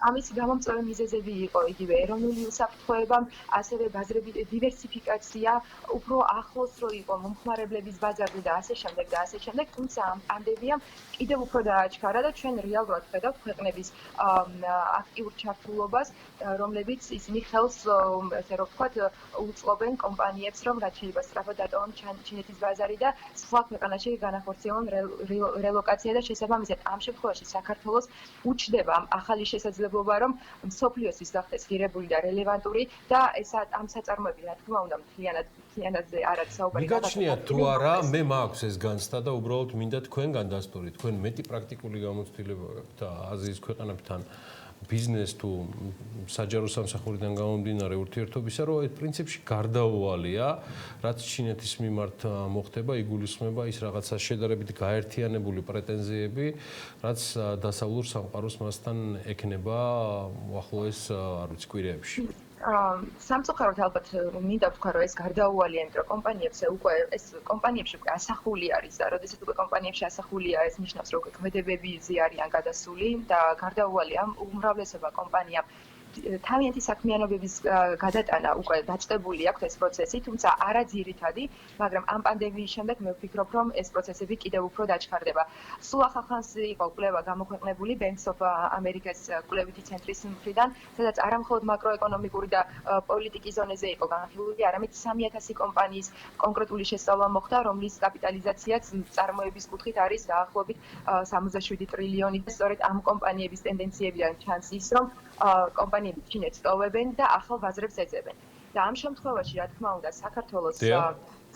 ამის გამომწვევი მიზეზები იყო იგივე ეროვნული უსაფრთხოება, ასევე ბაზრების დივერსიფიკაცია, უფრო ახლოს რო იყო მომხმარებლების ბაზარი და ასე შემდეგ და ასე შემდეგ, თუმცა ამ პანდემიამ კიდევ უფრო დააჩქარა და ჩვენ რეალურად ხედავთ ქვეყნების აქტიურ ჩართულობას, რომლებიც ისინი ხელს ესე რომ ვთქვათ უწყობენ კომპანიებს, რომ რაც შეიძლება სწრაფად დატოვონ ჩინეთის ბაზარი და სხვა ქვეყანაში განახორციელონ რელოკაცია და შესაბამისად ამ შემთხვევაში საქართველოს უჩნდება ახალი შესაძლებლობა რომ მსოფლიოსთვის გახდეს ღირებული და რელევანტური და ეს ამ საწარმოები რა თქმა უნდა მთლიანადზე არაც საუბარი მიგაჩნიათ თუ არა მე მაქვს ეს განცდა და უბრალოდ მინდა თქვენგან დასტური თქვენ მეტი პრაქტიკული გამოცდილება გაქვთ აზიის ქვეყნებთან ბიზნეს თუ საჯარო სამსახურიდან გამომდინარე ურთიერთობისა, რომ ეს პრინციპში გარდაუვალია, რაც ჩინეთის მიმართ მოხდება, იგულისხმება ის რაღაცა შედარებით გაერთიანებული პრეტენზიები, რაც დასავლურ სამყაროს მასთან ექნება უახლოეს, არ ვიცი, კვირეებში. სამწუხაროდ ალბათ მინდა ვთქვა, რომ ეს გარდაუვალია, იმიტომ რომ კომპანიებში უკვე ასახული არის და როდესაც უკვე კომპანიებში ასახულია, ეს ნიშნავს, რომ ქმედებებზე არიან გადასული და გარდაუვალია უმრავლესობა კომპანიამ თავიანთი საქმიანობების გადატანა უკვე დაწყებული აქვს ეს პროცესი, თუმცა არა ძირითადი, მაგრამ ამ პანდემიის შემდეგ მე ვფიქრობ, რომ ეს პროცესები კიდევ უფრო დაჩქარდება. სულ ახალხანს იყო კვლევა გამოქვეყნებული Bank of America-ს კვლევითი ცენტრის მხრიდან, სადაც არა მხოლოდ მაკროეკონომიკური და პოლიტიკის ზონეზე იყო განხილული, არამედ 3000 კომპანიის კონკრეტული შესწავლა მოხდა, რომლის კაპიტალიზაციაც წარმოების კუთხით არის დაახლოებით 67 ტრილიონი და სწორედ ამ კომპანიების ტენდენციებიდან ჩანს ის, რომ კომპანიები ჩინეთს ტოვებენ და ახალ ბაზრებს ეძებენ. და ამ შემთხვევაში, რა თქმა უნდა, საქართველოს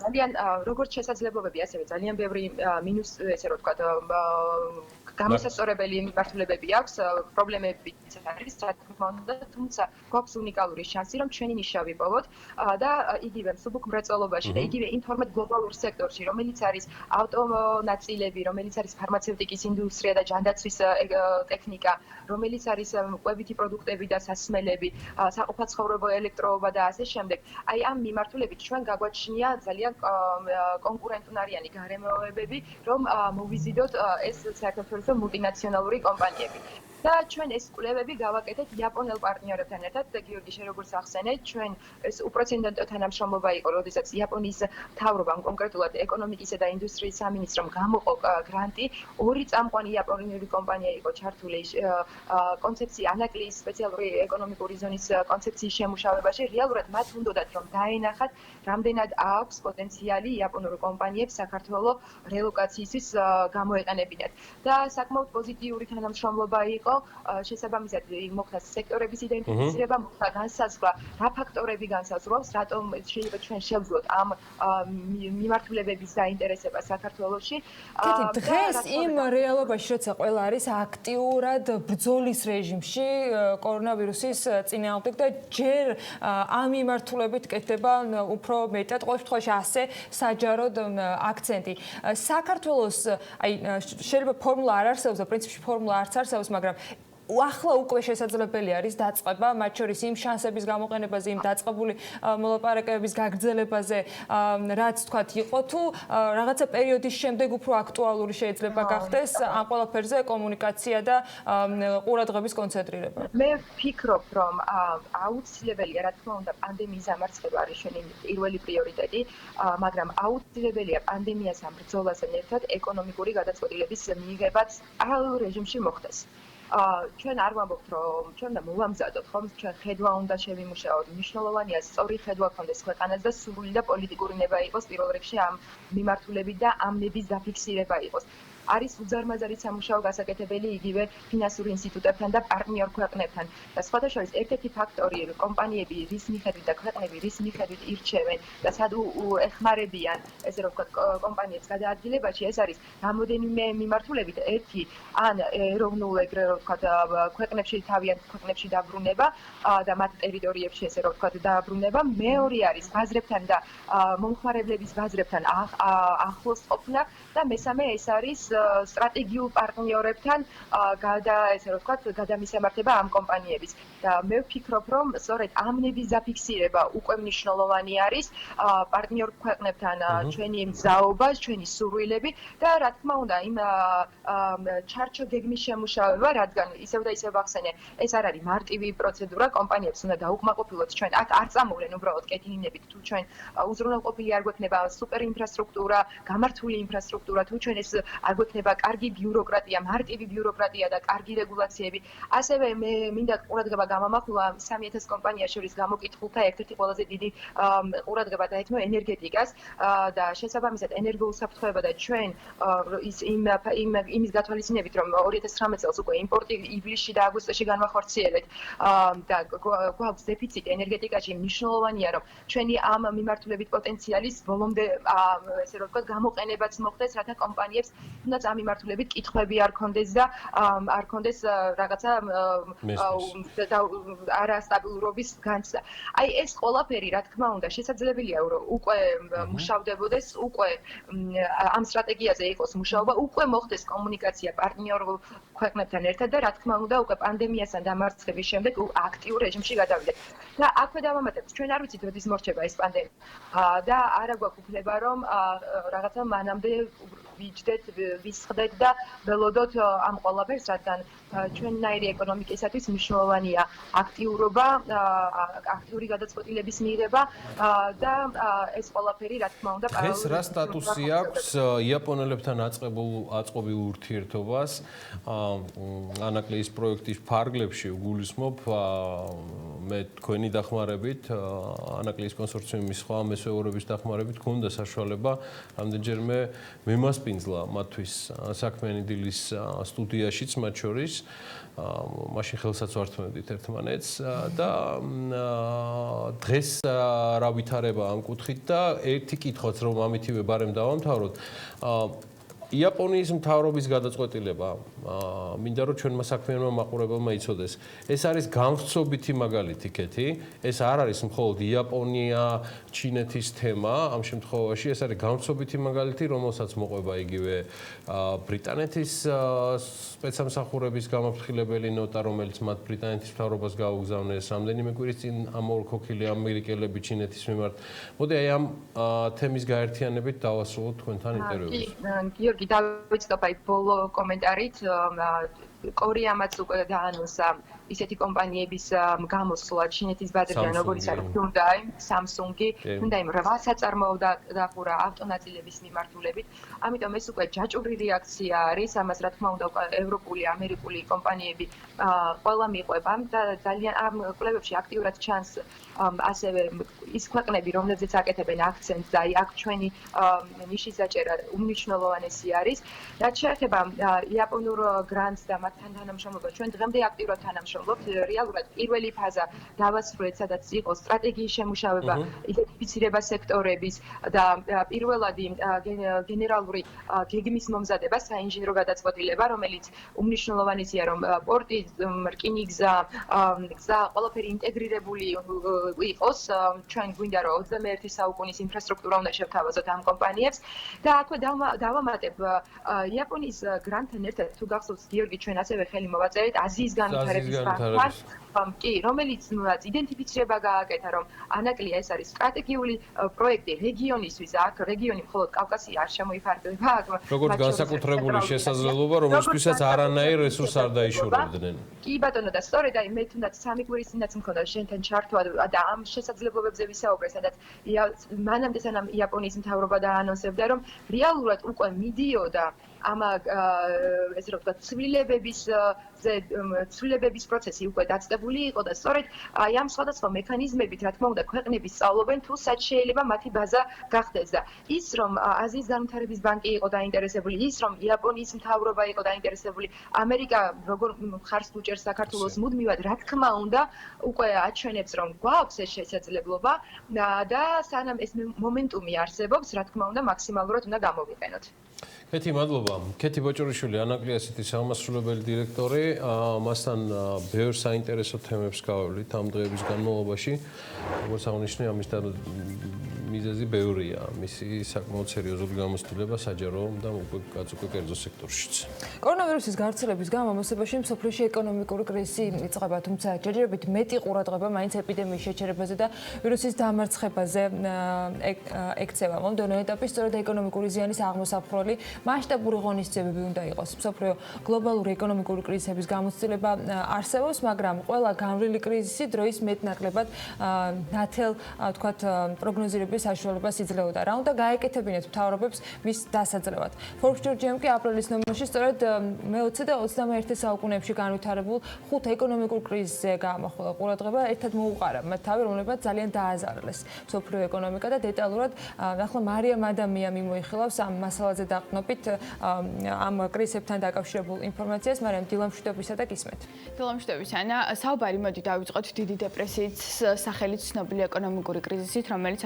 ძალიან როგორც შესაძლებლობები, ასევე ძალიან ბევრი მინუს, ესე რომ ვთქვათ, გამოსასწორებელი მიმართულებები აქვს, პრობლემებიც არის, რა თქმა უნდა, თუმცა გვაქვს უნიკალური შანსი, რომ ჩვენი ნიშა ვიპოვოთ და იგივე მსუბუქ მრეწველობაში და იგივე ინფორმატ გლობალურ სექტორში, რომელიც არის ავტონაწილები, რომელიც არის ფარმაცევტიკის ინდუსტრია და ჯანდაცვის ტექნიკა, რომელიც არის კვებითი პროდუქტები და სასმელები, საყოფაცხოვრებო ელექტროობა და ასე შემდეგ. აი ამ მიმართულებით ჩვენ გაგვაჩნია ძალიან კონკურენტუნარიანი გარემოებები, რომ მოვიზიდოთ ეს საერთაშორისო მულტინაციონალური კომპანიები. და ჩვენ ეს კვლევები გავაკეთეთ იაპონელ პარტნიორებთან ერთად და გიორგი შენ როგორც ახსენეთ, ჩვენ ეს უპრეცედენტო თანამშრომლობა იყო, როდესაც იაპონიის მთავრობამ კონკრეტულად ეკონომიკისა და ინდუსტრიის სამინისტრომ გამოყო გრანტი, 2 წამყვანი იაპონური კომპანია იყო ჩართული კონცეფცია ანაკლიის სპეციალური ეკონომიკური ზონის კონცეფციის შემუშავებაში. რეალურად მათ უნდათ რომ დაენახათ, რამდენად აქვს პოტენციალი იაპონურ კომპანიებს საქართველოს რელოკაციისთვის გამოეყენებინათ. და საკმაოდ პოზიტიური თანამშრომლობა იყო. შესაბამისად მოხდა სექტორების იდენტიფიცირება, მოხდა განსაზღვრა, რა ფაქტორები განსაზღვრავს, რატომ შეიძლება ჩვენ შევძლოთ ამ მიმართულებების დაინტერესება საქართველოში. დღეს იმ რეალობაში, როცა ყველა არის აქტიურად ბრძოლის რეჟიმში კორონავირუსის წინააღმდეგ და ჯერ ამ მიმართულებით კეთდება უფრო მეტად, ყოველ შემთხვევაში ასე საჯაროდ აქცენტი. საქართველოს, აი შეიძლება ფორმულა არ არსებობს და პრინციპში ფორმულა არც არსებობს, მაგრამ ახლა უკვე შესაძლებელი არის დაწყება, მათ შორის იმ შანსების გამოყენებაზე, იმ დაწყებული მოლაპარაკებების გაგრძელებაზე, რაც თქვათ იყო, თუ რაღაცა პერიოდის შემდეგ უფრო აქტუალური შეიძლება გახდეს ამ ყველაფერზე კომუნიკაცია და ყურადღების კონცენტრირება. მე ვფიქრობ, რომ აუცილებელია, რა თქმა უნდა, პანდემიის დამარცხება არის ჩვენი პირველი პრიორიტეტი, მაგრამ აუცილებელია პანდემიასთან ბრძოლასთან ერთად ეკონომიკური გადაწყვეტილების მიღებაც პარალელურ რეჟიმში მოხდეს. ჩვენ არ ვამბობთ, რომ ჩვენ უნდა მოვამზადოთ, ხომ? ჩვენ ხედვა უნდა შევიმუშაოთ. მნიშვნელოვანია სწორი ხედვა გქონდეს ქვეყანას და სრული და პოლიტიკური ნება იყოს პირველ რიგში ამ მიმართულებით და ამ ნების დაფიქსირება იყოს. არის უზარმაზარი სამუშაო გასაკეთებელი იგივე ფინანსურ ინსტიტუტებთან და პარტნიორ ქვეყნებთან. და სხვათა შორის ერთ-ერთი ფაქტორი კომპანიები რის მიხედვით და ქვეყნები რის მიხედვით ირჩევენ და სად ეხმარებიან, ესე რომ ვთქვათ, კომპანიებს გადაადგილებაში, ეს არის რამოდენიმე მიმართულებით. ერთი, ან ეროვნულ ეგრე რომ ვთქვათ, ქვეყნებში თავიანთ ქვეყნებში დაბრუნება და მათ ტერიტორიებში ესე რომ ვთქვათ, დაბრუნება. მეორე არის ბაზრებთან და მომხმარებლების ბაზრებთან ახლოს ყოფნა და მესამე ეს არის სტრატეგიულ პარტნიორებთან ესე რომ ვთქვათ, გადამისამართება ამ კომპანიების. და მე ვფიქრობ, რომ სწორედ ამ ნების დაფიქსირება უკვე მნიშვნელოვანი არის პარტნიორ ქვეყნებთან ჩვენი მგზავრობა, ჩვენი სურვილები და რა თქმა უნდა, იმ ჩარჩო გეგმის შემუშავება, რადგან ისევ და ისევ ვახსენე, ეს არ არის მარტივი პროცედურა, კომპანიებს უნდა დაუკმაყოფილოთ ჩვენ. აქ არ წამოვლენ უბრალოდ კეთილინებით, თუ ჩვენ უზრუნველყოფილი არ გვექნება სუპერ ინფრასტრუქტურა, გამართული ინფრასტრუქტურა, თუ ჩვენ ეს არ გვექნება კარგი ბიუროკრატია, მარტივი ბიუროკრატია და კარგი რეგულაციები. ასევე მე მინდა ყურადღება გამომახვილა 3000 კომპანიას შორის გამოკითხულთა ერთ-ერთი ყველაზე დიდი ყურადღება დაეთმო ენერგეტიკას და შესაბამისად ენერგოუსაფრთხოება და ჩვენ იმის გათვალისწინებით, რომ 2019 წელს უკვე იმპორტი ივლისში და აგვისტოში განვახორციელეთ და გვაქვს დეფიციტი ენერგეტიკაში, მნიშვნელოვანია, რომ ჩვენი ამ მიმართულებით პოტენციალის ბოლომდე ესე რომ ვთქვათ, გამოყენებაც მოხდეს, რათა კომპანიებს თუნდაც ამ მიმართულებით კითხვები არ ქონდეს და არ ქონდეს რაღაცა არასტაბილურობის განცდა. აი ეს ყველაფერი, რა თქმა უნდა, შესაძლებელია, რომ უკვე მუშავდებოდეს, უკვე ამ სტრატეგიაზე იყოს მუშაობა, უკვე მოხდეს კომუნიკაცია პარტნიორ ქვეყნებთან ერთად და რა თქმა უნდა, უკვე პანდემიასთან დამარცხების შემდეგ აქტიურ რეჟიმში გადავიდეთ. და აქვე დავამატებთ, ჩვენ არ ვიცით, როდის მორჩება ეს პანდემია და არა გვაქვს უფლება, რომ რაღაცა მანამდე ვიჯდეთ, ვისხდეთ და ველოდოთ ამ ყველაფერს, რადგან ჩვენნაირი ეკონომიკისათვის მნიშვნელოვანია აქტიურობა, აქტიური გადაწყვეტილების მიღება და ეს ყველაფერი, რა თქმა უნდა, ეს რა სტატუსი აქვს იაპონელებთან აწყობილ ურთიერთობას ანაკლიის პროექტის ფარგლებში უგულისხმობ მე თქვენი დახმარებით, ანაკლიის კონსორციუმის სხვა მესვეურების დახმარებით გქონდა საშუალება რამდენჯერმე მიმასპინძლა მათთვის საქმიანი დილის სტუდიაშიც მათ შორის მაშინ ხელსაც ვართმევდით ერთმანეთს და დღეს რა ვითარება ამ კუთხით და ერთი კითხვაც რომ ამითივე ბარემ დავამთავროთ იაპონიის მთავრობის გადაწყვეტილება მინდა რომ ჩვენმა საქმიანმა მაყურებელმა იცოდეს ეს არის განხსობითი მაგალითი კეთი ეს არ არის მხოლოდ იაპონია ჩინეთის თემა ამ შემთხვევაში ეს არის განხსობითი მაგალითი რომელსაც მოყვება იგივე ბრიტანეთის სპეცსამსახურების გამაფრთხილებელი ნოტა რომელიც მათ ბრიტანეთის მთავრობას გაუგზავნეს რამდენიმე კვირის წინ ამორქოქილი ამერიკელები ჩინეთის მიმართ მოდი აი ამ თემის გაერთიანებით დავასრულოთ თქვენთან ინტერვიუს დავიწყებ აი ბოლო კომენტარით კორეამაც უკვე დაანონსა ისეთი კომპანიების გამოსვლა ჩინეთის ბაზრიდან როგორც არის Hyundai, Samsung-ი, Hyundai-მ 8 საწარმოო დახურა ავტონაწილების მიმართულებით. ამიტომ ეს უკვე ჯაჭვური რეაქცია არის, ამას რა თქმა უნდა ევროპული, ამერიკული კომპანიები ყველა მიყვება და ძალიან ამ კვლევებში აქტიურად ჩანს ასევე ის ქვეყნები, რომლებზეც აკეთებენ აქცენტს და აი აქ ჩვენი ნიშის დაჭერა უმნიშვნელოვანესი არის. რაც შეეხება იაპონურ გრანტს და მათთან თანამშრომლობა, ჩვენ დღემდე აქტიურად თანამშრომლობთ. რეალურად პირველი ფაზა დავასრულეთ, სადაც იყო სტრატეგიის შემუშავება, იდენტიფიცირება სექტორების და პირველადი გენერალური გეგმის მომზადება, საინჟინრო გადაწყვეტილება, რომელიც უმნიშვნელოვანესია, რომ პორტი, რკინიგზა, ყველაფერი ინტეგრირებული იყოს. ჩვენ გვინდა რომ 21 საუკუნის ინფრასტრუქტურა უნდა შევთავაზოთ ამ კომპანიებს და აქვე დავამატებ იაპონიის გრანტთან ერთად თუ გახსოვთ გიორგი ჩვენ ასევე ხელი მოვაწერეთ აზიის განვითარების ბანკთან, კი, რომელიც იდენტიფიცირება გააკეთა, რომ ანაკლია ეს არის სტრატეგიული პროექტი რეგიონისთვის, აქ რეგიონი მხოლოდ კავკასია არ შემოიფარგლება, როგორც განსაკუთრებული შესაძლებლობა, რომელთვისაც არანაირ რესურსს არ დაიშურებდნენ. კი ბატონო, და სწორედ აი მე თუნდაც 3 კვირის წინაც მქონდა შენთან ჩართვა და ამ შესაძლებლობებზე ვისაუბრე, სადაც მანამდე სანამ იაპონიის მთავრობა დაანონსებდა, რომ რეალურად უკვე მიდიოდა ამ ესე რომ ვთქვათ ცვლილებების პროცესი უკვე დაწყებული იყო და სწორედ აი ამ სხვადასხვა მექანიზმებით, რა თქმა უნდა, ქვეყნები სწავლობენ თუ სად შეიძლება მათი ბაზა გახდეს და ის რომ აზიის განვითარების ბანკი იყო დაინტერესებული, ის რომ იაპონიის მთავრობა იყო დაინტერესებული, ამერიკა როგორ ხარს უჭერს საქართველოს მუდმივად, რა თქმა უნდა, უკვე აჩვენებს რომ გვაქვს ეს შესაძლებლობა და სანამ ეს მომენტუმი არსებობს, რა თქმა უნდა, მაქსიმალურად უნდა გამოვიყენოთ. კეთი, მადლობა. კეთი ბოჭორიშვილი, ანაკლია სიტის აღმასრულებელი დირექტორი, მასთან ბევრ საინტერესო თემებს გავავლით ამ დღეების განმავლობაში. როგორც აღნიშნე, ამის მიზეზი ბევრია. მისი საკმაოდ სერიოზული გამოცდილება საჯარო და უკვე კერძო სექტორშიც. კორონავირუსის გავრცელების გამო მოსებაში მსოფლიოში ეკონომიკური კრიზისი იწყება, თუმცა ჯერჯერობით მეტი ყურადღება მაინც ეპიდემიის შეჩერებაზე და ვირუსის დამარცხებაზე ექცევა. მომდევნო ეტაპი სწორედ ეკონომიკური ზიანის აღმოსაფხვრელი მასშტაბური ღონისძიებები უნდა იყოს. მსოფლიო გლობალური ეკონომიკური კრიზისების გამოცდილება არსებობს, მაგრამ ყველა გამრავლილი კრიზისი დროის მეტნაკლებად ნათელ, ვთქვათ, პროგნოზირების საშუალებას იძლეოდა. რა უნდა გაეკეთებინათ მთავრობებს მის დასაძლევად. Forbes Georgiam კი აპრილის ნომერში სწორედ მე-20 და 21 საუკუნეებში განვითარებულ 5 ეკონომიკურ კრიზისზე გაამახვილა ყურადღება, ერთად მოუყარა მათ თავი, რომლებმაც ძალიან დააზარალეს მსოფლიო ეკონომიკა და დეტალურად ახლა მარიამ ადამია მიმოიხილავს ამ მასალაზე დაყრდნობით ამ კრიზისებთან დაკავშირებულ ინფორმაციას, მაგრამ დილამშვიდობისა და გისმენთ. დილამშვიდობისა, ანა, საუბარი მოდი დავიწყოთ დიდი დეპრესიის სახელით ცნობილი ეკონომიკური კრიზისით, რომელიც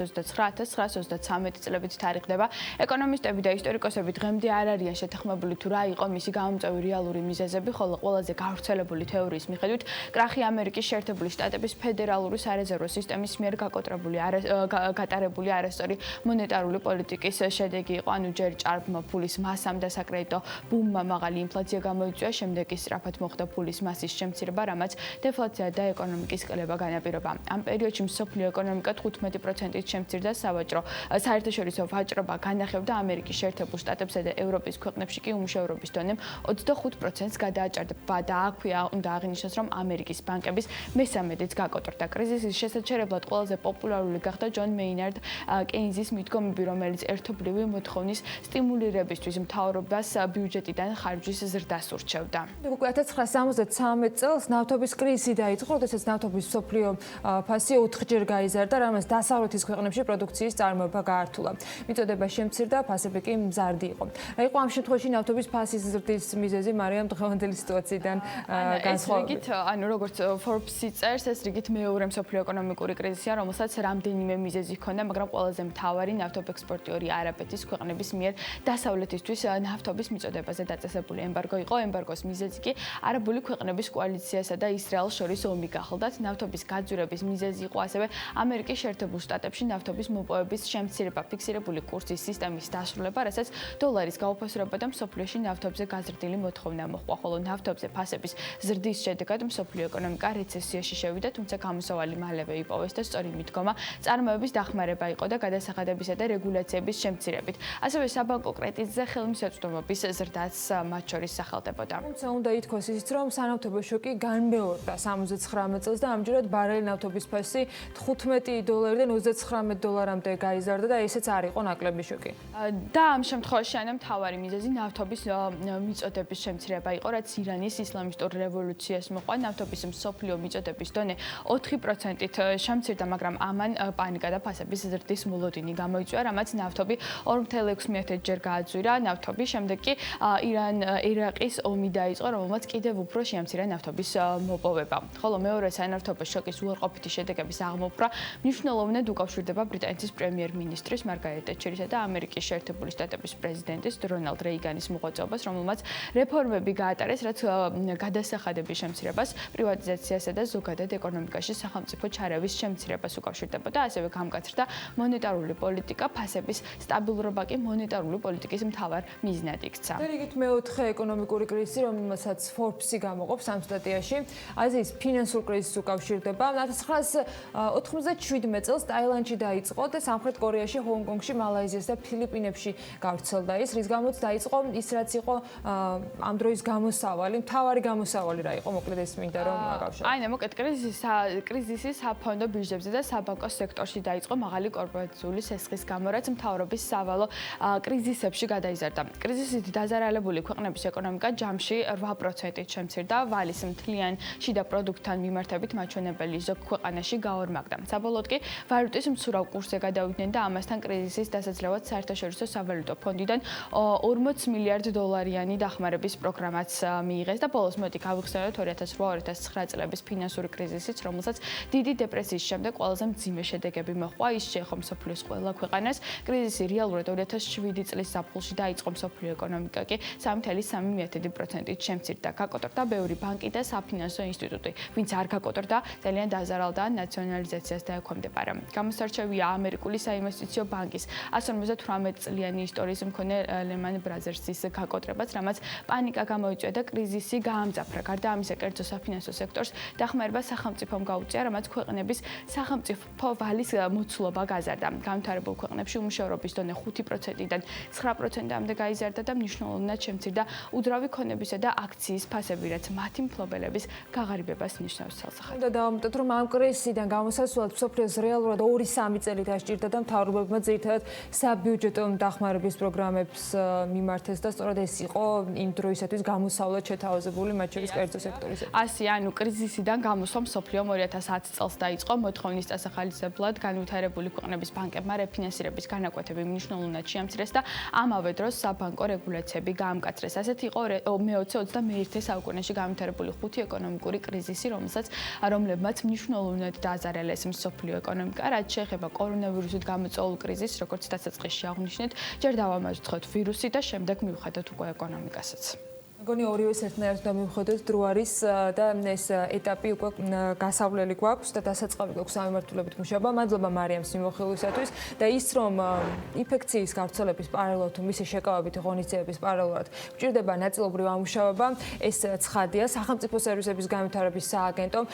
1929-1933 წლებით თარიღდება. ეკონომისტები და ისტორიკოსები დღემდე არ არიან შეთანხმებული თუ რა იყო მისი გამომწვევი რეალური მიზეზები, ხოლო ყველაზე გავრცელებული თეორიის მიხედვით, კრახი ამერიკის შეერთებული შტატების ფედერალური სარეზერვო სისტემის მიერ გატარებული არასწორი მონეტარული პოლიტიკის შედეგი იყო, ანუ ჯერ ჭარბმა ფულის მასამ და საკრედიტო ბუმმა მაღალი ინფლაცია გამოიწვია, შემდეგ კი სწრაფად მოხდა ფულის მასის შემცირება, რამაც დეფლაცია და ეკონომიკის კლება განაპირობა. ამ პერიოდში მსოფლიო ეკონომიკა 15%-ით შემცირდა, საერთაშორისო ვაჭრობა განახევდა ამერიკის შეერთებულ შტატებსა და ევროპის ქვეყნებში კი უმუშევრობის დონემ 25%-ს გადააჭარბა და აქვეა უნდა აღინიშნოს, რომ ამერიკის ბანკების მესამედიც გაკოტრდა. კრიზისის შესაჩერებლად ყველაზე პოპულარული გახდა ჯონ მეინარდ კეინზის მიდგომები, რომელიც ერთობლივი მოთხოვნის სტიმულირებისთვის მთავრობას ბიუჯეტიდან ხარჯვის ზრდას ურჩევდა. უკვე 1973 წელს ნავთობის კრიზისი დაიწყო, როდესაც ნავთობის მსოფლიო ფასი 4-ჯერ გაიზარდა, რამაც დასავლეთის ქვეყნებში პროდუქციის წარმოება გაართულა. მიწოდება შემცირდა, ფასები კი მზარდი იყო. რა იყო ამ შემთხვევაში ნავთობის ფასის ზრდის მიზეზი, მარიამ, დღევანდელი სიტუაციიდან განსხვავებით? ანუ როგორც Forbes-ი წერს, ეს რიგით მეორე მსოფლიო ეკონომიკური კრიზისია, რომელსაც რამდენიმე მიზეზი ჰქონდა, მაგრამ ყველაზე მთავარი ნავთობექსპორტიორი არაბეთის ქვეყნების მიერ დასავლეთისთვის ნავთობის მიწოდებაზე დაწესებული ემბარგო იყო. ემბარგოს მიზეზი კი არაბული ქვეყნების კოალიციასა და ისრაელს შორის ომი გახლდათ. ნავთობის გაძვირების მიზეზი იყო ასევე ამერიკის შეერთებულ შტატებში ნავთობის მოპოვების შემცირება, ფიქსირებული კურსის სისტემის დასრულება, რასაც დოლარის გაუფასურება და მსოფლიოში ნავთობზე გაზრდილი მოთხოვნა მოჰყვა, ხოლო ნავთობზე ფასების ზრდის შედეგად მსოფლიო ეკონომიკა რეცესიაში შევიდა, თუმცა გამოსავალი მალევე იპოვეს და სწორი მიდგომა წარმოების დახმარება იყო და გადასახადებისა და რეგულაციების შემცირებით. ასევე საბანკო კრედიტზე ხელმისაწვდომობის ზრდაც მათ შორის სახელდებოდა. თუმცა უნდა ითქვას ისიც, რომ სანავთობო შოკი განმეორდა 79 წელს და ამჯერად ბარელი ნავთობის ფასი $15-დან $39-მდე გაიზარდა და ესეც არ იყო ნაკლები შოკი. და ამ შემთხვევაში ანა მთავარი მიზეზი ნავთობის მიწოდების შემცირება იყო, რაც ირანის ისლამისტურ რევოლუციას მოყვა. ნავთობის მსოფლიო მიწოდების დონე 4%-ით შემცირდა, მაგრამ ამან პანიკა და ფასების ზრდის მოლოდინი გამოიწვია, რამაც ნავთობი 2.6%-ჯერ გააძვირა. ნავთობის შემდეგ კი ირაყის ომი დაიწყო, რომელმაც კიდევ უფრო შეამცირა ნავთობის მოპოვება. ხოლო მეორე სანავთობო შოკის უარყოფითი შედეგების აღმოფხვრა მნიშვნელოვნად უკავშირდება უკავშირდება ბრიტანეთის პრემიერ-მინისტრის მარგარეტ თეტჩერისა და ამერიკის შეერთებული შტატების პრეზიდენტის რონალდ რეიგანის მოღვაწეობას, რომელმაც რეფორმები გაატარეს, რაც გადასახადების შემცირებას, პრივატიზაციასა და ზოგადად ეკონომიკაში სახელმწიფო ჩარევის შემცირებას უკავშირდებოდა. ასევე გამგაცრდა მონეტარული პოლიტიკა, ფასების სტაბილურობა კი მონეტარული პოლიტიკის მთავარ მიზნად იქცა. რიგით მეოთხე ეკონომიკური კრიზისი, რომელსაც Forbes-ი გამოყოფს ამ სტატიაში, აზიის ფინანსურ კრიზისს უკავშირდება. 1997 წელს ტაილანდში დაიწყო და სამხრეთ კორეაში, ჰონგ-კონგში, მალაიზიასა და ფილიპინებში გავრცელდა ის, რის გამოც დაიწყო ის, რაც იყო ამ დროის გამოსავალი, მთავარი გამოსავალი რა იყო, მოკლედ ეს მინდა რომ აკავშირო. აი, მოკლედ კრიზისი საფონდო ბირჟებზე და საბანკო სექტორში დაიწყო მაღალი კორპორაციული სესხის გამო, რაც მთავრობის სავალო კრიზისებში გადაიზარდა. კრიზისით დაზარალებული ქვეყნების ეკონომიკა ჯამში 8%-ით შემცირდა, ვალის მთლიან შიდა პროდუქტთან მიმართებით მაჩვენებელი ზოგ ქვეყანაში გაორმაგდა. საბოლოოდ კი ვალუტის მცურავ კურსზე გადავიდნენ და ამასთან კრიზისის დასაძლევად საერთაშორისო სავალუტო ფონდიდან 40 მილიარდ დოლარიანი დახმარების პროგრამაც მიიღეს და ბოლოს მოდი გავიხსენოთ 2008-2009 წლების ფინანსური კრიზისიც, რომელსაც დიდი დეპრესიის შემდეგ ყველაზე მძიმე შედეგები მოჰყვა. ის შეეხო მსოფლიოს ყველა ქვეყანას. კრიზისი რეალურად 2007 წლის ზაფხულში დაიწყო, მსოფლიო ეკონომიკა კი 3.3%-ით შემცირდა. გაკოტრდა ბევრი ბანკი და საფინანსო ინსტიტუტი, ვინც არ გაკოტრდა, ძალიან დაზარალდა ნაციონალიზაციას დაექვემდებარა. გამოსარჩევია ამერიკული საინვესტიციო ბანკის 158 წლიანი ისტორიის მქონე Lehman Brothers-ის გაკოტრებაც, რამაც პანიკა გამოიწვია და კრიზისი გაამძაფრა. გარდა ამისა, კერძო საფინანსო სექტორს დახმარება სახელმწიფომ გაუწია, რამაც ქვეყნების სახელმწიფო ვალის მოცულობა გაზარდა. განვითარებულ ქვეყნებში უმუშევრობის დონე 5%-დან 9%-მდე გაიზარდა და მნიშვნელოვნად შემცირდა უძრავი ქონებისა და აქციის ფასები, რაც მათი მფლობელების გაღარიბებას ნიშნავს ცალსახად. და დავამტოთ, რომ ამ კრიზისიდან გამოსასვლელად მსოფლიოს რეალურად 2-3 წელი დასჭირდა და მთავრობებმა ძირითადად საბიუჯეტო დახმარების პროგრამებს მიმართეს და სწორედ ეს იყო იმ დროისათვის გამოსავლად შეთავაზებული, მათ შორის კერძო სექტორის. ასე, ანუ კრიზისიდან გამოსვლა მსოფლიომ 2010 წელს დაიწყო მოთხოვნის დასახალისებლად განვითარებული ქვეყნების ბანკებმა რეფინანსირების განაკვეთები მნიშვნელოვნად შეამცირეს და ამავე დროს საბანკო რეგულაციები გაამკაცრეს. ასეთი იყო მე-21 საუკუნეში განვითარებული 5 ეკონომიკური კრიზისი, რომლებმაც მნიშვნელოვნად დააზარალეს მსოფლიო ეკონომიკა, რაც შეეხება კორონავირუსით გამოწვეულ კრიზისს, როგორც დასაწყისში აღვნიშნეთ, ჯერ დავამარცხოთ ვირუსი და შემდეგ მივხვდეთ უკვე ეკონომიკასაც. მგონი ორივეს ერთნაირად დავიმხედოთ დრო არის და ეს ეტაპი უკვე გასავლელი გვაქვს და დასაწყავი გვაქვს სამმართველობით მუშაობა. მადლობა მარიამს მიმოხილვისათვის და ის რომ ინფექციის გავრცელების პარალელურად თუ მისი შეკავებით ღონისძიების პარალელურად გვჭირდება ნაწილობრივ ამუშავება, ეს ცხადია. სახელმწიფო სერვისების განვითარების სააგენტომ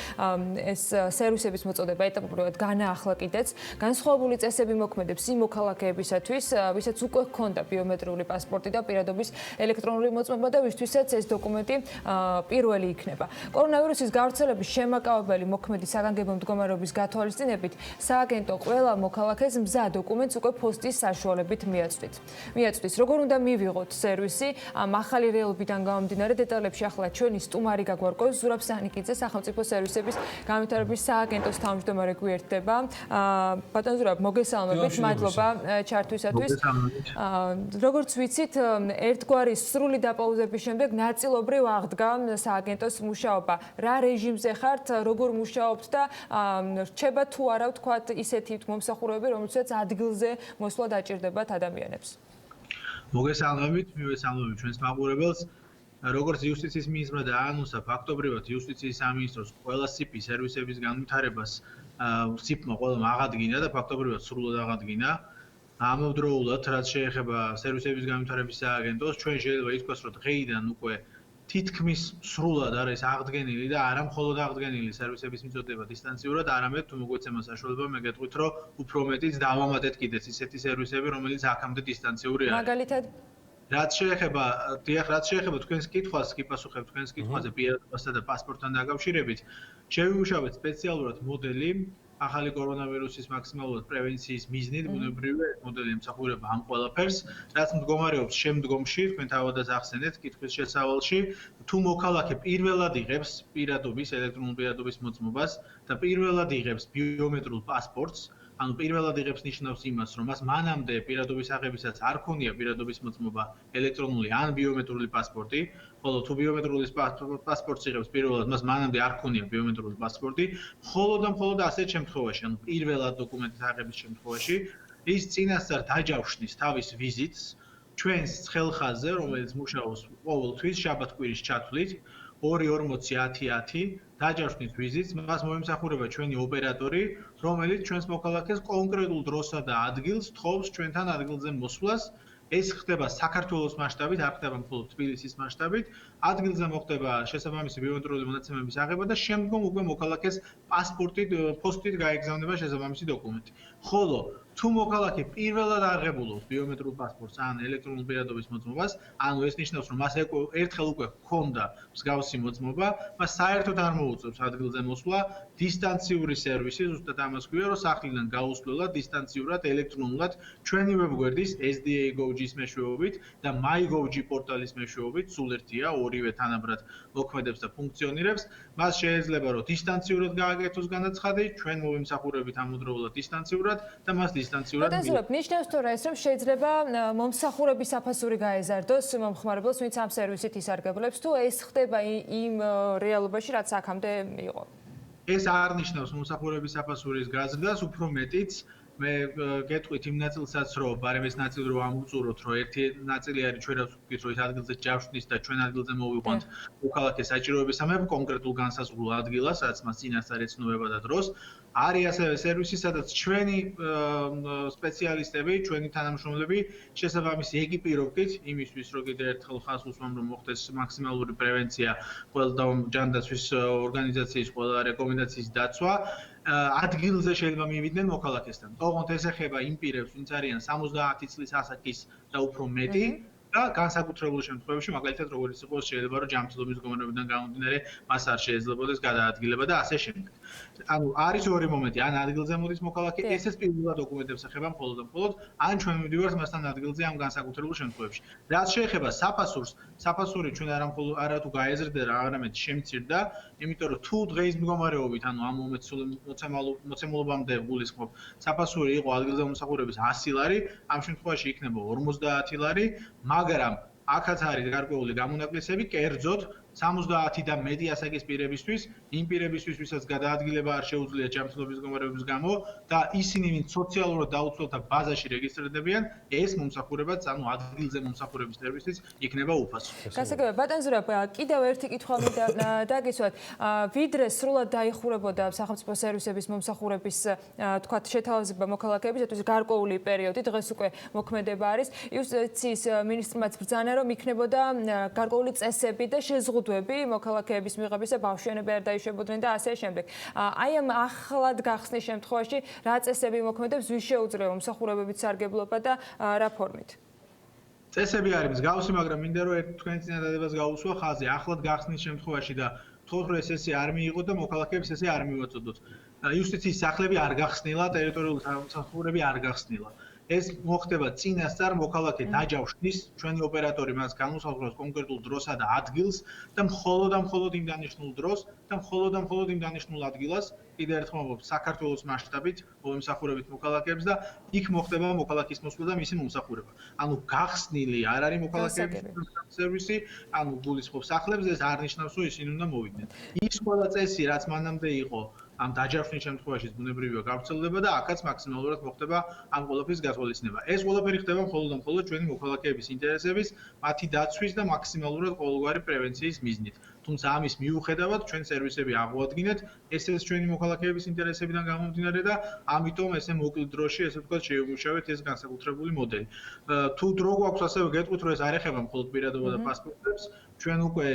ეს სერვისების მოწოდება ეტაპობრივად განაახლა კიდეც. განსხვავებული წესები მოქმედებს იმ მოქალაქეებისათვის, ვისაც უკვე ჰქონდა ბიომეტრიული პასპორტი და პირადობის ელექტრონული მოწმობა და ვისთვის ეს დოკუმენტი პირველი იქნება. კორონავირუსის გავრცელების შემაკავებელი მოქმედი საგანგებო მდგომარეობის გათვალისწინებით სააგენტო ყველა მოქალაქეს მზა დოკუმენტს უკვე პოსტის საშუალებით მიაწვდის. როგორ უნდა მივიღოთ სერვისი? ამ ახალი რეალობიდან გამომდინარე დეტალებში ახლა ჩვენი სტუმარი გაგვარკვევს ზურაბ სანიკიძე, სახელმწიფო სერვისების განვითარების სააგენტოს თავმჯდომარე გვერდება. ბატონ ზურაბ, მოგესალმებით, მადლობა ჩართვისათვის. როგორც ვიცით, ერთგვარი სრული დაპაუზების შემდეგ ნაწილობრივ აღდგა სააგენტოს მუშაობა. რა რეჟიმზე ხართ, როგორ მუშაობთ და რჩება თუ არა ვთქვათ ისეთი მომსახურებები, რომელსაც ადგილზე მოსვლა დაჭირდებათ ადამიანებს. მოგესალმებით, მივესალმებით ჩვენს მაყურებელს. როგორც იუსტიციის მინისტრმა დაანონსა, ფაქტობრივად იუსტიციის სამინისტროს ყველა სიპი სერვისების განვითარებას სიპმა ყველამ აღადგინა და ფაქტობრივად სრულად აღადგინა. ამავდროულად, რაც შეეხება სერვისების განვითარების სააგენტოს, ჩვენ შეიძლება ითქვას, რომ დღეიდან უკვე თითქმის სრულად არის აღდგენილი და არა მხოლოდ აღდგენილი სერვისების მიწოდება დისტანციურად, არამედ თუ მოგვეცემა საშუალება, მე გეტყვით, რომ უფრო მეტიც დავამატეთ კიდეც ისეთი სერვისები, რომელიც აქამდე დისტანციური არის. მაგალითად რაც შეეხება თქვენს კითხვას, კი პასუხებ თქვენს კითხვაზე პირადობასა და პასპორტთან დაკავშირებით, შევიმუშავეთ სპეციალურად მოდელი ახალი კორონავირუსის მაქსიმალურად პრევენციის მიზნით, ბუნებრივია ეს მოდელი ემსახურება ამ ყველაფერს, რაც მდგომარეობს შემდგომში, თქვენ თავადაც ახსენეთ კითხვის შესავალში, თუ მოქალაქე პირველად იღებს პირადობის, ელექტრონული პირადობის მოწმობას და პირველად იღებს ბიომეტრიულ პასპორტს, ანუ პირველად იღებს ნიშნავს იმას, რომ მას მანამდე პირადობის აღებისას არ ქონია პირადობის მოწმობა ელექტრონული ან ბიომეტრიული პასპორტი, ხოლო თუ ბიომეტრიული პასპორტს იღებს პირველად, მას მანამდე არ ქონია ბიომეტრიული პასპორტი, მხოლოდ და მხოლოდ ასეთ შემთხვევაში, ანუ პირველად დოკუმენტის აღების შემთხვევაში, ის წინასწარ დაჯავშნის თავის ვიზიტს ჩვენს ხელხაზზე, რომელიც მუშაობს ყოველთვის შაბათ-კვირის ჩათვლით 2.40-10 დაჯავშნის ვიზიტს, მას მოემსახურება ჩვენი ოპერატორი, რომელიც ჩვენს მოქალაქეს კონკრეტულ დროსა და ადგილს თხოვს ჩვენთან ადგილზე მოსვლას. ეს ხდება საქართველოს მასშტაბით, არ ხდება მხოლოდ თბილისის მასშტაბით. ადგილზე მოხდება შესაბამისი ბიომეტრიული მონაცემების აღება და შემდგომ უკვე მოქალაქეს პასპორტით, ფოსტით გაეგზავნება შესაბამისი დოკუმენტი. ხოლო თუ მოქალაქე პირველად აღებულობს ბიომეტრიულ პასპორტს ან ელექტრონულ პირადობის მოწმობას, ანუ ეს ნიშნავს, რომ მას ერთხელ უკვე ჰქონდა მსგავსი მოწმობა, მას საერთოდ არ მოუწევს ადგილზე მოსვლა, დისტანციური სერვისი, ზუსტად ამას ქვია, რომ სახლიდან გაუსვლელად დისტანციურად ელექტრონულად ჩვენი ვებგვერდის SDA.gov.g-ის მეშვეობით და My.gov.g პორტალის მეშვეობით, სულ ერთია, ორივე თანაბრად მოქმედებს და ფუნქციონირებს. მას შეიძლება რომ დისტანციურად გააკეთოს განაცხადი, ჩვენ მოვიმსახურებით ამავდროულად დისტანციურად და მას დისტანციურად ნიშნავს თუ რა ეს რომ შეიძლება მომსახურების საფასური გაეზარდოს მომხმარებელს, ვინც ამ სერვისით ისარგებლებს, თუ ეს ხდება იმ რეალობაში, რაც აქამდე იყო. ეს არ ნიშნავს მომსახურების საფასურის გაზრდას, უფრო მეტიც მე გეტყვით იმ ნაწილსაც, რომ ბარემ ეს ნაწილი რომ ამოვწუროთ, რომ ერთი ნაწილი არის ჩვენ რაც ვთქვით, რომ ეს ადგილზე ჯავშნის და ჩვენ ადგილზე მოვიყვანთ მოქალაქეს საჭიროებისამებრ კონკრეტულ განსაზღვრულ ადგილას, რაც მას წინასწარ ეცნობა და დროს. არის ასევე სერვისი, სადაც ჩვენი სპეციალისტები, ჩვენი თანამშრომლები შესაბამისი ეკიპირովებით, იმისთვის რომ კიდევ ერთხელ ხაზს უსვამ, რომ მოხდეს მაქსიმალური პრევენცია, ყველა ჯანდაცვის ორგანიზაციის ყველა რეკომენდაციის დაცვა, ადგილზე შეიძლება მივიდნენ მოქალაქესთან. თუმცა ეს ეხება იმ პირებს, ვინც არიან 70 წლის ასაკის და უფრო მეტი და განსაკუთრებულ შემთხვევებში, მაგალითად, როგორც იყოს შეიძლება რომ ჯანმრთელობის მდგომარეობიდან გამომდინარე, მას არ შეეძლებოდეს გადაადგილება და ასე შემდეგ. ანუ არის ორი მომენტი, ან ადგილზე მოდის მოქალაქე, ესეც პირველად დოკუმენტებს ეხება მხოლოდ და მხოლოდ, ან ჩვენ მივდივართ მასთან ადგილზე ამ განსაკუთრებულ შემთხვევებში. რაც შეეხება საფასურს, საფასური ჩვენ არა თუ გაეზრდა, არამედ შემცირდა, იმიტომ რომ თუ დღეის მდგომარეობით, ანუ ამ მოცემულობამდე გულისხმობ, საფასური იყო ადგილზე მომსახურების 100 ლარი, ამ შემთხვევაში იქნება 50 ლარი, მაგრამ აქაც არის გარკვეული გამონაკლისები, კერძოდ 70 და მეტი ასაკის პირებისთვის, იმ პირებისთვის, ვისაც გადაადგილება არ შეუძლიათ ჯანმრთელობის მდგომარეობის გამო და ისინი, ვინც სოციალურად დაუცველთა ბაზაში რეგისტრირდებიან, ეს მომსახურებაც, ანუ ადგილზე მომსახურების სერვისიც იქნება უფასო. გასაგებია, ბატონ ზურაბ, კიდევ ერთი კითხვა მინდა დაგისვათ. ვიდრე სრულად დაიხურებოდა სახელმწიფო სერვისების მომსახურების, თქვათ, შეთავაზება მოქალაქეებისათვის გარკვეული პერიოდი, დღეს უკვე მოქმედება არის. იუსტიციის მინისტრმაც ბრძანა, რომ იქნებოდა გარკვეული წესები და შეზღუდვები მოქალაქეების მიღებისა, ბავშვიანები არ დაიშვებოდნენ და ასე შემდეგ. აი ამ ახლად გახსნის შემთხვევაში რა წესები მოქმედებს, ვის შეუძლია მომსახურებებით სარგებლობა და რა ფორმით? წესები არის მსგავსი, მაგრამ მინდა რომ თქვენ წინადადებას გაუსვა ხაზი, ახლად გახსნის შემთხვევაში და თქო ეს ესე არ მიიღო და მოქალაქეებს ესე არ მივაწოდოთ. იუსტიციის სახლები არ გახსნილა, ტერიტორიული სამსახურები არ გახსნილა. ეს მოხდება წინასწარ მოქალაქე დაჯავშნის, ჩვენი ოპერატორი მას განუსაზღვრავს კონკრეტულ დროსა და ადგილს და მხოლოდ იმ დანიშნულ დროს და მხოლოდ იმ დანიშნულ ადგილას კიდევ ერთხელ ვამბობ, საქართველოს მასშტაბით მომსახურებით მოქალაქეებს და იქ მოხდება მოქალაქის მოსვლა და მისი მომსახურება. ანუ გახსნილი არ არის მოქალაქეების სერვისი, ანუ გულისხმობს სახლებს, ეს არ ნიშნავს, რომ ისინი უნდა მოვიდნენ. ის ყველა წესი, რაც მანამდე იყო, ამ დაჯავშნის შემთხვევაში ბუნებრივია გავრცელდება და აქაც მაქსიმალურად მოხდება ამ ყველაფრის გათვალისწინება. ეს ყველაფერი ხდება მხოლოდ და მხოლოდ ჩვენი მოქალაქეების ინტერესების, მათი დაცვის და მაქსიმალურად ყოველგვარი პრევენციის მიზნით. თუმცა ამის მიუხედავად ჩვენ სერვისები აღვადგინეთ, ესეც ჩვენი მოქალაქეების ინტერესებიდან გამომდინარე და ამიტომ ესე მოკლ დროში, ესე ვთქვათ, შეიმუშავეთ ეს განსაკუთრებული მოდელი. თუ დრო გვაქვს, ასევე გეტყვით, რომ ეს არ ეხება მხოლოდ პირადობა და პასპორტებს, ჩვენ უკვე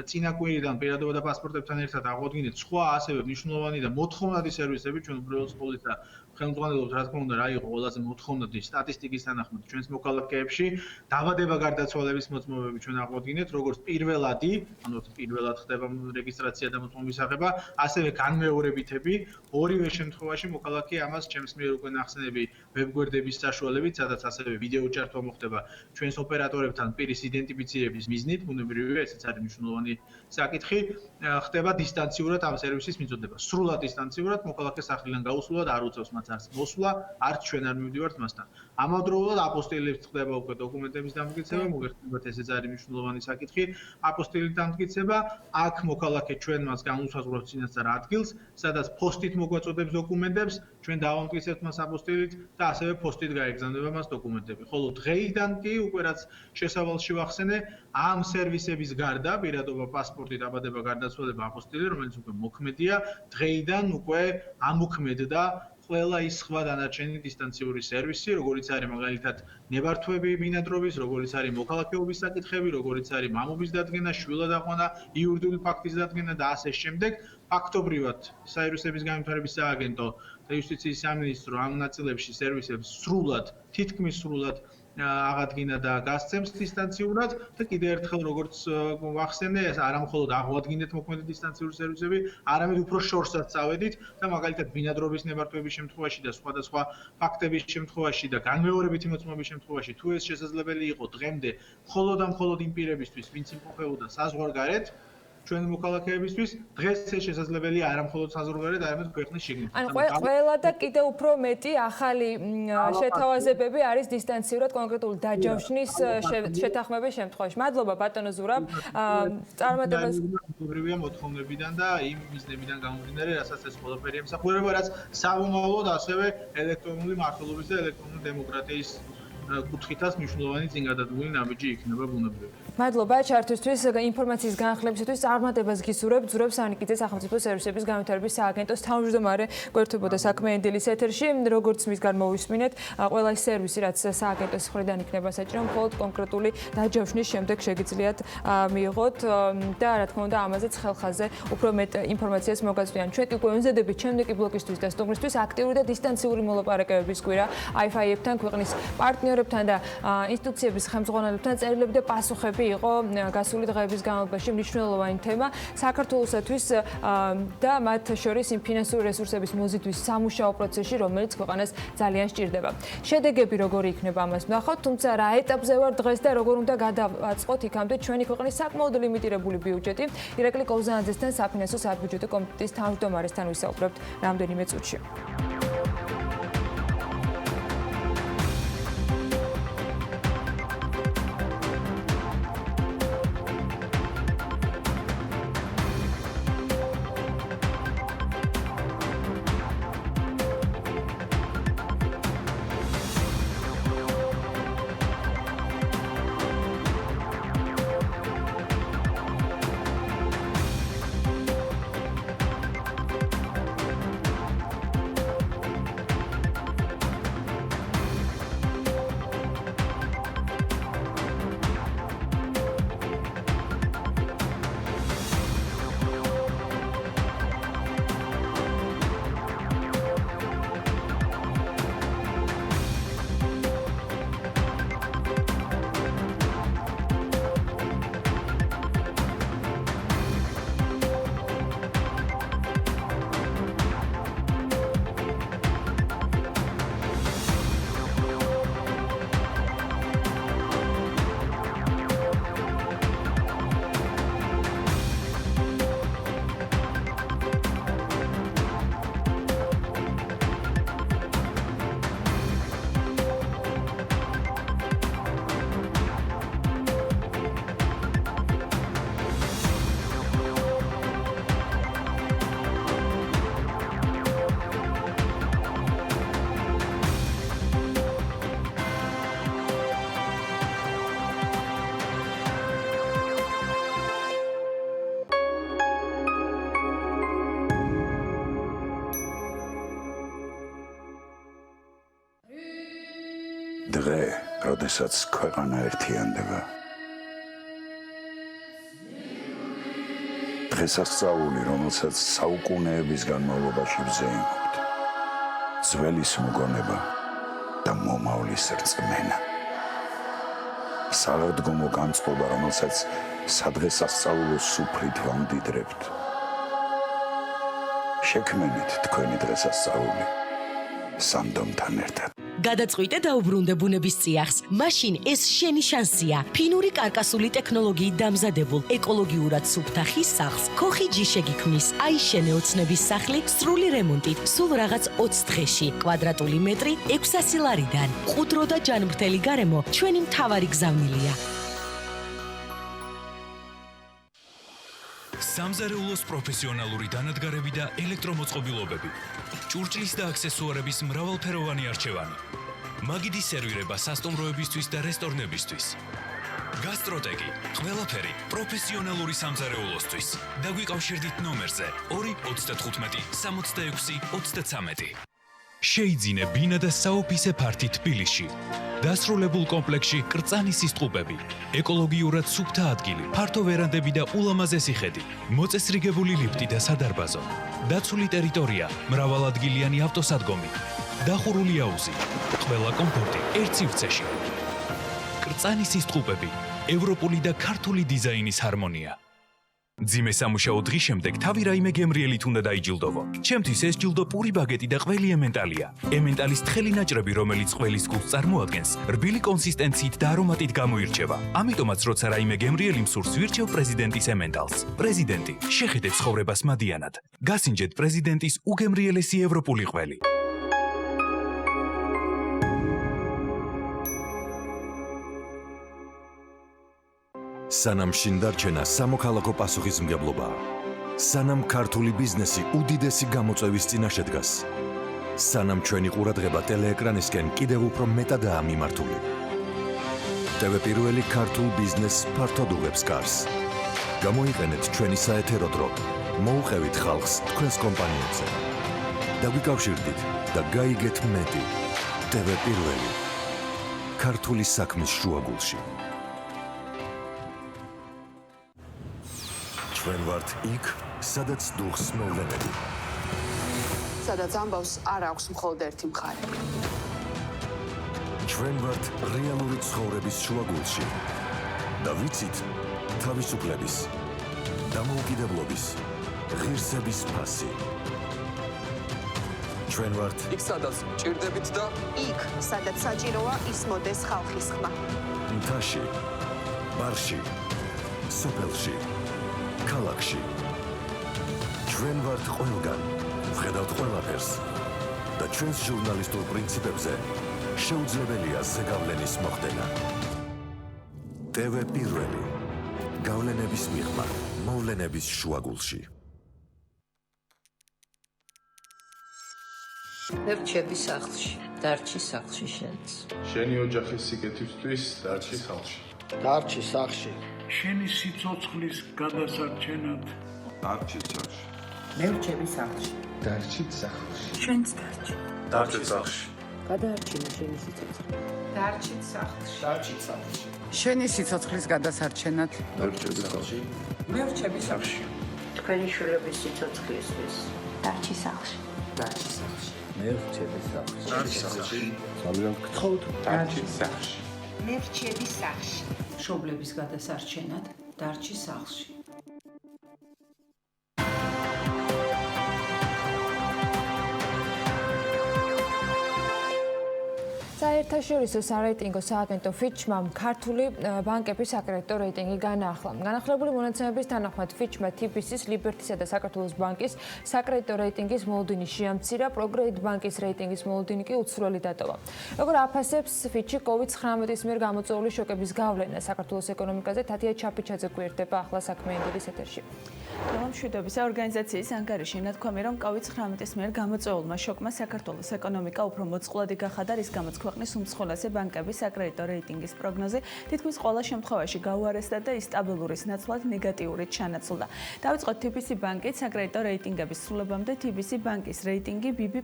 წინა კვირიდან პირადობა და პასპორტებთან ერთად აღვადგინეთ სხვა ასევე მნიშვნელოვანი და მოთხოვნადი სერვისები ჩვენ უბრალოდ პოლიცია ხელმძღვანელობთ, რა თქმა უნდა, რა იყო ყველაზე მოთხოვნადი სტატისტიკის თანახმად ჩვენს მოქალაქეებში დაბადება გარდაცვალების მოწმობები ჩვენ აღვადგინეთ, როგორც პირველადი, ანუ პირველად ხდება რეგისტრაცია და მოწმობის აღება, ასევე განმეორებითები, ორივე შემთხვევაში მოქალაქე ამას ჩემს მიერ უკვე ნახსენები ვებგვერდების საშუალებით, სადაც ასევე ვიდეო ჩართვა მოხდება ჩვენს ოპერატორებთან პირის იდენტიფიცირების მიზნით, ბუნებრივია, ესეც არის მნიშვნელოვანი მნიშვნელოვანი საკითხი, ხდება დისტანციურად ამ სერვისის მიწოდება. სრულად დისტანციურად მოქალაქე სახლიდან გაუსვლელად არ უწევს მას არც მოსვლა, არც ჩვენ არ მივდივართ მასთან. ამავდროულად აპოსტილებს ხდება უკვე დოკუმენტების დამტკიცება, მოგეხსენებათ ესეც არის მნიშვნელოვანი საკითხი. აპოსტილით დამტკიცება, აქ მოქალაქე ჩვენ მას განუსაზღვრავს წინასწარ ადგილს, სადაც ფოსტით მოგვაწოდებს დოკუმენტებს, ჩვენ დავამტკიცებთ მას აპოსტილით და ასევე ფოსტით გაეგზავნება მას დოკუმენტები. ხოლო დღეიდან კი უკვე რაც შესავალში ვახსენე, ამ სერვისების გარდა, პირადობა, პასპორტი, დაბადება, გარდაცვალება, აპოსტილი, რომელიც უკვე მოქმედია, დღეიდან უკვე ამოქმედდა ყველა ის სხვა დანარჩენი დისტანციური სერვისი, როგორიც არის მაგალითად ნებართვები ბინადრობის, როგორიც არის მოქალაქეობის საკითხები, როგორიც არის მამობის დადგენა, შვილადაყვანა, იურიდიული ფაქტის დადგენა და ასე შემდეგ. ფაქტობრივად, საერვისების განვითარების სააგენტო და იუსტიციის სამინისტრო ამ ნაწილებში სერვისებს სრულად, თითქმის სრულად აღადგინა და გასცემს დისტანციურად და კიდევ ერთხელ როგორც ვახსენე, ეს არა მხოლოდ აღვადგინეთ მოქმედი დისტანციური სერვისები, არამედ უფრო შორსაც წავედით და მაგალითად ბინადრობის ნებართვების შემთხვევაში და სხვადასხვა ფაქტების შემთხვევაში და განმეორებითი მოწმობის შემთხვევაში თუ ეს შესაძლებელი იყო დღემდე მხოლოდ და მხოლოდ იმ პირებისთვის, ვინც იმყოფებოდა საზღვარგარეთ, ჩვენ მოქალაქეებისთვის დღეს ეს შესაძლებელია არა მხოლოდ საზღვარგარეთ, არამედ ქვეყნის შიგნით. ან ყველა და კიდევ უფრო მეტი ახალი შეთავაზებები არის დისტანციურად კონკრეტული დაჯავშნის შეთანხმების შემთხვევაში. მადლობა ბატონო ზურაბ. წარმატებას მოგრებია მოთხოვნებიდან და იმ მიზნებიდან გამომდინარე, რასაც ეს ყველაფერი ემსახურება, რაც სამომავლოდ ასევე ელექტრონული მართლობის და ელექტრონული დემოკრატიის კუთხითაც მნიშვნელოვანი წინგადადგმული ნაბიჯი იქნება ბუნებრივად. მადლობა ჩართვისთვის, ინფორმაციის განახლებისათვის წარმატებას გისურვებთ. ზურაბ სანიკიძე სახელმწიფო სერვისების განვითარების სააგენტოს თავმჯდომარე გვერდებოდა საქმე ენდილის ეთერში. როგორც მისგან მოვისმინეთ, ყველა ის სერვისი, რაც სააგენტოს მხრიდან იქნება საჭირო, მხოლოდ კონკრეტული დაჯავშნის შემდეგ შეგიძლიათ მიიღოთ და რა თქმა უნდა, ამაზეც ხელხაზე უფრო მეტ ინფორმაციას მოგაწვიან. ჩვენ კი უკვე ვემზადებით ჩემდეკი ბლოკისთვის და სტუმრისთვის აქტიური და დისტანციური მოლაპარაკებების კვირა IFI-ებთან, ქვეყნის პარტნიორებთან და ინსტიტუციების ხელმძღვანელებთან წერილები და პასუხები იყო გასული დღეების განმავლობაში მნიშვნელოვანი თემა საქართველოსათვის და მათ შორის იმ ფინანსური რესურსების მოზიდვის სამუშაო პროცესში, რომელიც ქვეყანას ძალიან სჭირდება. შედეგები როგორი იქნება ამას ვნახოთ, თუმცა რა ეტაპზე ვარ დღეს და როგორ უნდა გადავაწყოთ იქამდე ჩვენი ქვეყნის საკმაოდ ლიმიტირებული ბიუჯეტი. ირაკლი კოვზანაძესთან საფინანსო საბიუჯეტო კომიტეტის თავმჯდომარესთან ვისაუბრებთ რამდენიმე წუთში. დღე, როდესაც ქვეყანა ერთიანდება. დღესასწაული, რომელსაც საუკუნეების განმავლობაში ვზეიმობთ. ძველის მოგონება და მომავლის რწმენა. საღდგომო განწყობა, რომელსაც სადღესასწაულო სუფრით ვამდიდრებთ. შექმნით თქვენი დღესასწაული სანდომთან ერთად. გადაწყვიტე და უბრუნდე ბუნების წიაღს. მაშინ ეს შენი შანსია. ფინური კარკასული ტექნოლოგიით დამზადებულ ეკოლოგიურად სუფთა ხის სახლს ქოხიჯი შეგიქმნის. აიშენე ოცნების სახლი სრული რემონტით, სულ რაღაც 20 დღეში. კვადრატული მეტრი 600 ლარიდან. ყუდრო და ჯანმრთელი გარემო ჩვენი მთავარი გზავნილია. სამზარეულოს პროფესიონალური დანადგარები და ელექტრომოწყობილობები. ჭურჭლის და აქსესუარების მრავალფეროვანი არჩევანი. მაგიდის სერვირება სასტუმროებისთვის და რესტორნებისთვის. გასტროტეკი, ყველაფერი პროფესიონალური სამზარეულოსთვის. დაგვიკავშირდით ნომერზე 295 66 33. შეიძინე ბინა და საოფისე ფართი თბილისში. დასრულებულ კომპლექსში კრწანისის ტყუპები, ეკოლოგიურად სუფთა ადგილი, ფართო ვერანდები და ულამაზესი ხედი, მოწესრიგებული ლიფტი და სადარბაზო, დაცული ტერიტორია, მრავალადგილიანი ავტოსადგომი, დახურული აუზი, ყველა კომფორტი ერთ სივრცეში. კრწანისის ტყუპები, ევროპული და ქართული დიზაინის ჰარმონია. ძიმე სამუშაო დღის შემდეგ თავი რაიმე გემრიელით უნდა დაიჯილდოვო. ჩემთვის ეს ჯილდო პური ბაგეტი და ყველი ემენტალია. ემენტალის თხელი ნაჭრები, რომელიც ყველის გულს წარმოადგენს, რბილი კონსისტენციით და არომატით გამოირჩევა. ამიტომაც, როცა რაიმე გემრიელი მსურს, ვირჩევ პრეზიდენტის ემენტალს. პრეზიდენტი, შეხედეთ ცხოვრებას მადიანად. გასინჯეთ პრეზიდენტის უგემრიელესი ევროპული ყველი. სანამ შინ დარჩენა სამოქალაქო პასუხისმგებლობა. სანამ ქართული ბიზნესი უდიდესი გამოწვევის წინაშე დგას. სანამ ჩვენი ყურადღება ტელეეკრანისკენ კიდევ უფრო მეტადაა მიმართული. TV პირველი ქართულ ბიზნესს ფართოდ უღებს კარს. გამოიყენეთ ჩვენი საეთერო დრო. მოუყევით ხალხს თქვენს კომპანიებზე. დაგვიკავშირდით და გაიგეთ მეტი. TV პირველი. ქართული საქმის შუაგულში. ჩვენ ვართ იქ, სადაც დუხს მოვლენები. სადაც ამბავს არ აქვს მხოლოდ ერთი მხარე. ჩვენ ვართ რეალური ცხოვრების შუაგულში. და ვიცით თავისუფლების, დამოუკიდებლობის, ღირსების ფასი. ჩვენ ვართ იქ, სადაც ჭირდებით და იქ, სადაც საჭიროა ისმოდეს ხალხის ხმა. მთაში, ბარში, სოფელში. ქალაქში. ჩვენ ვართ ყველგან, ვხედავთ ყველაფერს და ჩვენს ჟურნალისტურ პრინციპებზე შეუძლებელია ზეგავლენის მოხდენა. TV პირველი. გავლენების მიღმა, მოვლენების შუაგულში. მე რჩები სახლში, დარჩი სახლში შენც. შენი ოჯახის სიკეთისთვის დარჩი სახლში. დარჩი სახლში. შენი სიცოცხლის გადასარჩენად დარჩი სახლში. მე რჩები სახლში. დარჩი სახლში. შენც დარჩი. დარჩი სახლში. გადაარჩინა შენი სიცოცხლე. დარჩი სახლში. დარჩი სახლში. შენი სიცოცხლის გადასარჩენად დარჩი სახლში. მე რჩები სახლში. თქვენი შვილების სიცოცხლისთვის. დარჩი სახლში. დარჩი სახლში. მე რჩები სახლში. დარჩი სახლში. ძალიან გთხოვთ. დარჩი სახლში. მე რჩები სახლში. შობლების გადასარჩენად დარჩი სახლში. საერთაშორისო სარეიტინგო სააგენტო Fitch-მა ქართული ბანკების საკრედიტო რეიტინგი განაახლა. განახლებული მონაცემების თანახმად Fitch-მა TBC-ის, Liberty-სა და საქართველოს ბანკის საკრედიტო რეიტინგის მოლოდინი შეამცირა, Prograde ბანკის რეიტინგის მოლოდინი კი უცვლელი დატოვა. როგორ აფასებს Fitch-ი COVID-19-ის მიერ გამოწვეული შოკების გავლენას საქართველოს ეკონომიკაზე? თათია ჩაფიჩაძე გვერდება ახლა საქმე ინგილის ეთერში. მშვიდობის ორგანიზაციის ანგარიში ნათქვამი, რომ COVID-19-ის მიერ გამოწვეულმა შოკმა საქართველოს ეკონომიკა უფრო მოწყვლადი გახადა, რის გამოც ქვეყნის უმსხვილესი ბანკების საკრედიტო რეიტინგის პროგნოზი თითქმის ყველა შემთხვევაში გაუარესდა და ის სტაბილურის ნაცვლად ნეგატიურით ჩანაცვლდა. დავიწყოთ TBC ბანკით საკრედიტო რეიტინგების სრულებამდე TBC ბანკის რეიტინგი BB+,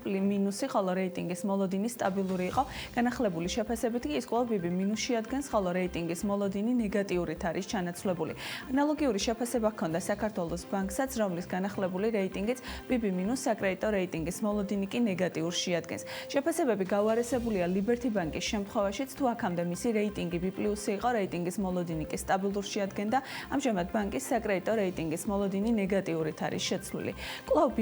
ხოლო რეიტინგის მოლოდინი სტაბილური იყო. განახლებული შეფასებით კი ის კვლავ BB- შეადგენს, ხოლო რეიტინგის მოლოდინი ნეგატიურით არის ჩანაცვლებული. ანალოგიური შეფასება ჰქონდა საქართველოს საქართველოს ბანკსაც, რომლის განახლებული რეიტინგიც BB- საკრედიტო რეიტინგის მოლოდინი კი ნეგატიურს შეადგენს. შეფასებები გაუარესებულია Liberty ბანკის შემთხვევაშიც, თუ აქამდე მისი რეიტინგი B+ იყო, რეიტინგის მოლოდინი კი სტაბილურს შეადგენდა, ამჟამად ბანკის საკრედიტო რეიტინგის მოლოდინი ნეგატიურით არის შეცვლილი. კვლავ B+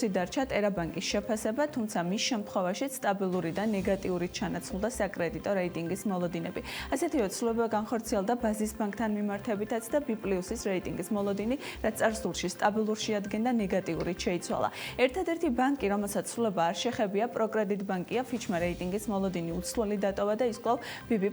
დარჩა ტერაბანკის შეფასება, თუმცა მის შემთხვევაშიც სტაბილური და ნეგატიურით ჩანაცვლდა საკრედიტო რეიტინგის მოლოდინები. ასეთივე ცვლილება განხორციელდა ბაზის ბანკთან მიმართებითაც და B+-ის რეიტინგის მოლოდინი, რაც წარსულში სტაბილურს შეადგენდა, ნეგატიურით შეიცვალა. ერთადერთი ბანკი, რომელსაც ცვლილება არ შეხებია, პროკრედიტ ბანკია, ფიჩმა რეიტინგის მოლოდინი უცვლელი დატოვა და ის კვლავ BB+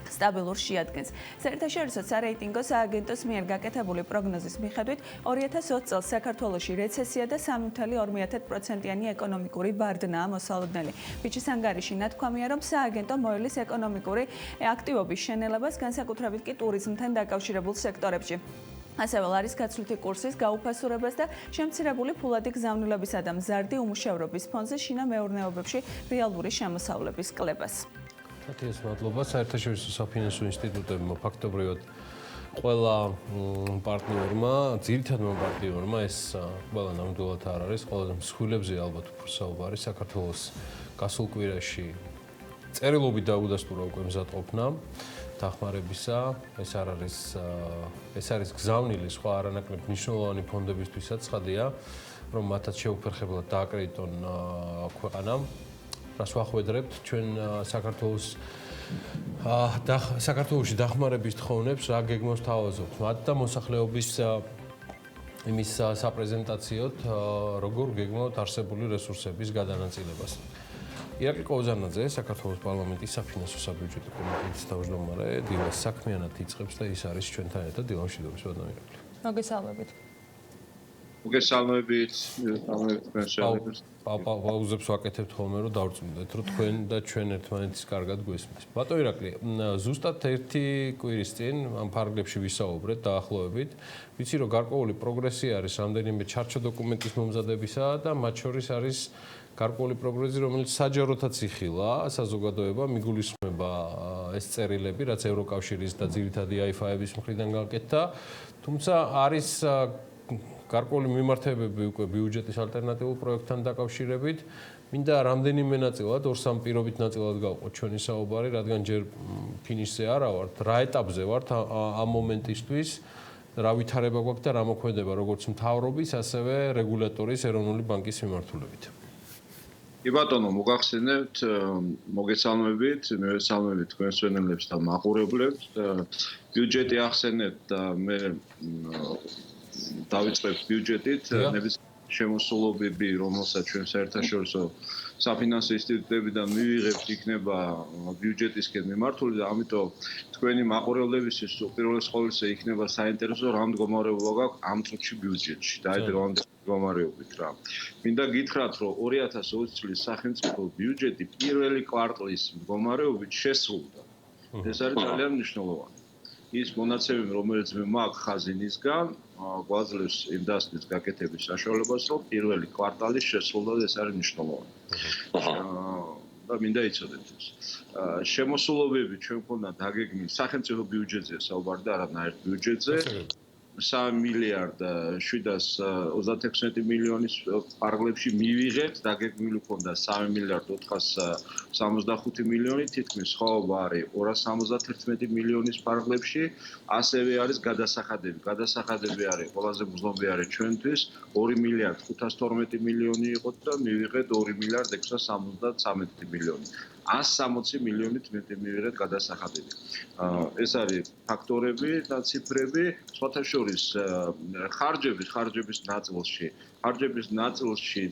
სტაბილურს შეადგენს. საერთაშორისო სარეიტინგო სააგენტოს მიერ გაკეთებული პროგნოზის მიხედვით 2020 წელს საქართველოში რეცესია და 3.2%-იანი ეკონომიკური ბარდნაა მოსალოდნელი. ფიჩის ანგარიში ნათქვამია, რომ სააგენტო მოელის ეკონომიკური აქტივობის შენელებას, განსაკუთრებით კი ტურიზმთან დაკავშირებულ სექტორებში. ასევე ლარის გაცვლითი კურსის გაუფასურებას და შემცირებული ფულადი გზავნილებისა და მზარდი უმუშევრობის ფონზე შინა მეურნეობებში რეალური შემოსავლების კლებას. თათიას მადლობა. საერთაშორისო საფინანსო ინსტიტუტებმა ფაქტობრივად ყველა პარტნიორმა, ძირითადმა პარტნიორმა ეს ყველა ნამდვილად არ არის, ყველაზე მსხვილებზე ალბათ უფრო საუბარი საქართველოს გასულ კვირაში წერილობით დაუდასტურა უკვე მზადყოფნა დახმარებისა. ეს არის გზავნილი სხვა არანაკლებ მნიშვნელოვანი ფონდებისთვისაც ცხადია, რომ მათაც შეუფერხებლად დააკრედიტონ ქვეყანამ. რას ვახვედრებთ ჩვენ საქართველოში დახმარების თხოვნებს, რა გეგმავს თავაზობთ მათ და მოსახლეობის იმის საპრეზენტაციოდ, როგორ გეგმავთ არსებული რესურსების გადანაწილებას. ირაკლი ყოვზანაძე, საქართველოს პარლამენტის საფინანსო საბიუჯეტო კომიტეტის თავმჯდომარე, დილას საქმიანად იწყებს და ის არის ჩვენთან ერთად. დილა მშვიდობის, ბატონო ირაკლი. მოგესალმებით. მოგესალმებით, პაუზებს ვაკეთებთ ხოლმე, რომ დავწუნდეთ, რომ თქვენ და ჩვენ ერთმანეთის კარგად გვესმის. ბატონო ირაკლი, ზუსტად ერთი კვირის წინ ამ ფარგლებში ვისაუბრეთ დაახლოებით. ვიცი, რომ გარკვეული პროგრესი არის რამდენიმე ჩარჩო დოკუმენტის მომზადებისა და მათ შორის არის გარკვეული პროგრესი, რომელიც საჯაროთაც იხილა საზოგადოება, მიგულისხმება ეს წერილები, რაც ევროკავშირის და ძირითადი AIFA-ების მხრიდან გაკეთდა, თუმცა არის გარკვეული მიმართებები უკვე ბიუჯეტის ალტერნატიულ პროექტთან დაკავშირებით. მინდა რამდენიმე ნაწილად, 2-3 პირობით ნაწილად გავყოთ ჩვენი საუბარი, რადგან ჯერ ფინიშზე არა ვართ, რა ეტაპზე ვართ ამ მომენტისთვის, რა ვითარება გვაქვს და რა მოქმედება როგორც მთავრობის, ასევე რეგულატორის ეროვნული ბანკის მიმართულებით. კი ბატონო, მოგახსენებთ, მოგესალმებით, მივესალმებით თქვენს ვენელებს და მაყურებლებს. ბიუჯეტი ახსენებთ და მე დავიწყებ ბიუჯეტით, შემოსულობები, რომელსაც ჩვენ საერთაშორისო საფინანსო ინსტიტუტებიდან მივიღებთ, იქნება ბიუჯეტისკენ მიმართული და ამიტომ თქვენი მაყურებლებისთვის უპირველეს ყოვლისა იქნება საინტერესო რა მდგომარეობა გაქვს ამ წუთში ბიუჯეტში და აი რა მდგომარეობით რა. მინდა გითხრათ, რომ 2020 წლის სახელმწიფო ბიუჯეტი პირველი კვარტლის მდგომარეობით შესრულდა. ეს არის ძალიან მნიშვნელოვანი. ის მონაცემები, რომელიც მე მაქვს ხაზინისგან, გვაძლევს იმ დასკვნის გაკეთების საშუალებას, რომ პირველი კვარტალი შესრულდა და ეს არის მნიშვნელოვანი. და მინდა იცოდეთ ეს. შემოსულობები ჩვენ მქონდა დაგეგმილი სახელმწიფო ბიუჯეტზე საუბარი და არანაირ ბიუჯეტზე. 3 მილიარდ 736 მილიონის პარგლებში მივიღეთ, დაგეგმილი მქონდა 3 მილიარდ 465 მილიონი, თითქმის ხაობა არის 271 მილიონის პარგლებში, ასევე არის გადასახადები. გადასახადები არის ყველაზე მგზნობი არის ჩვენთვის 2 მილიარდ 512 მილიონი იყო და მივიღეთ 2 მილიარდ 673 მილიონი. 160 მილიონით მეტი მივიღეთ გადასახადები. ეს არის ფაქტორები და ციფრები, სხვათა შორის ხარჯების ნაწილში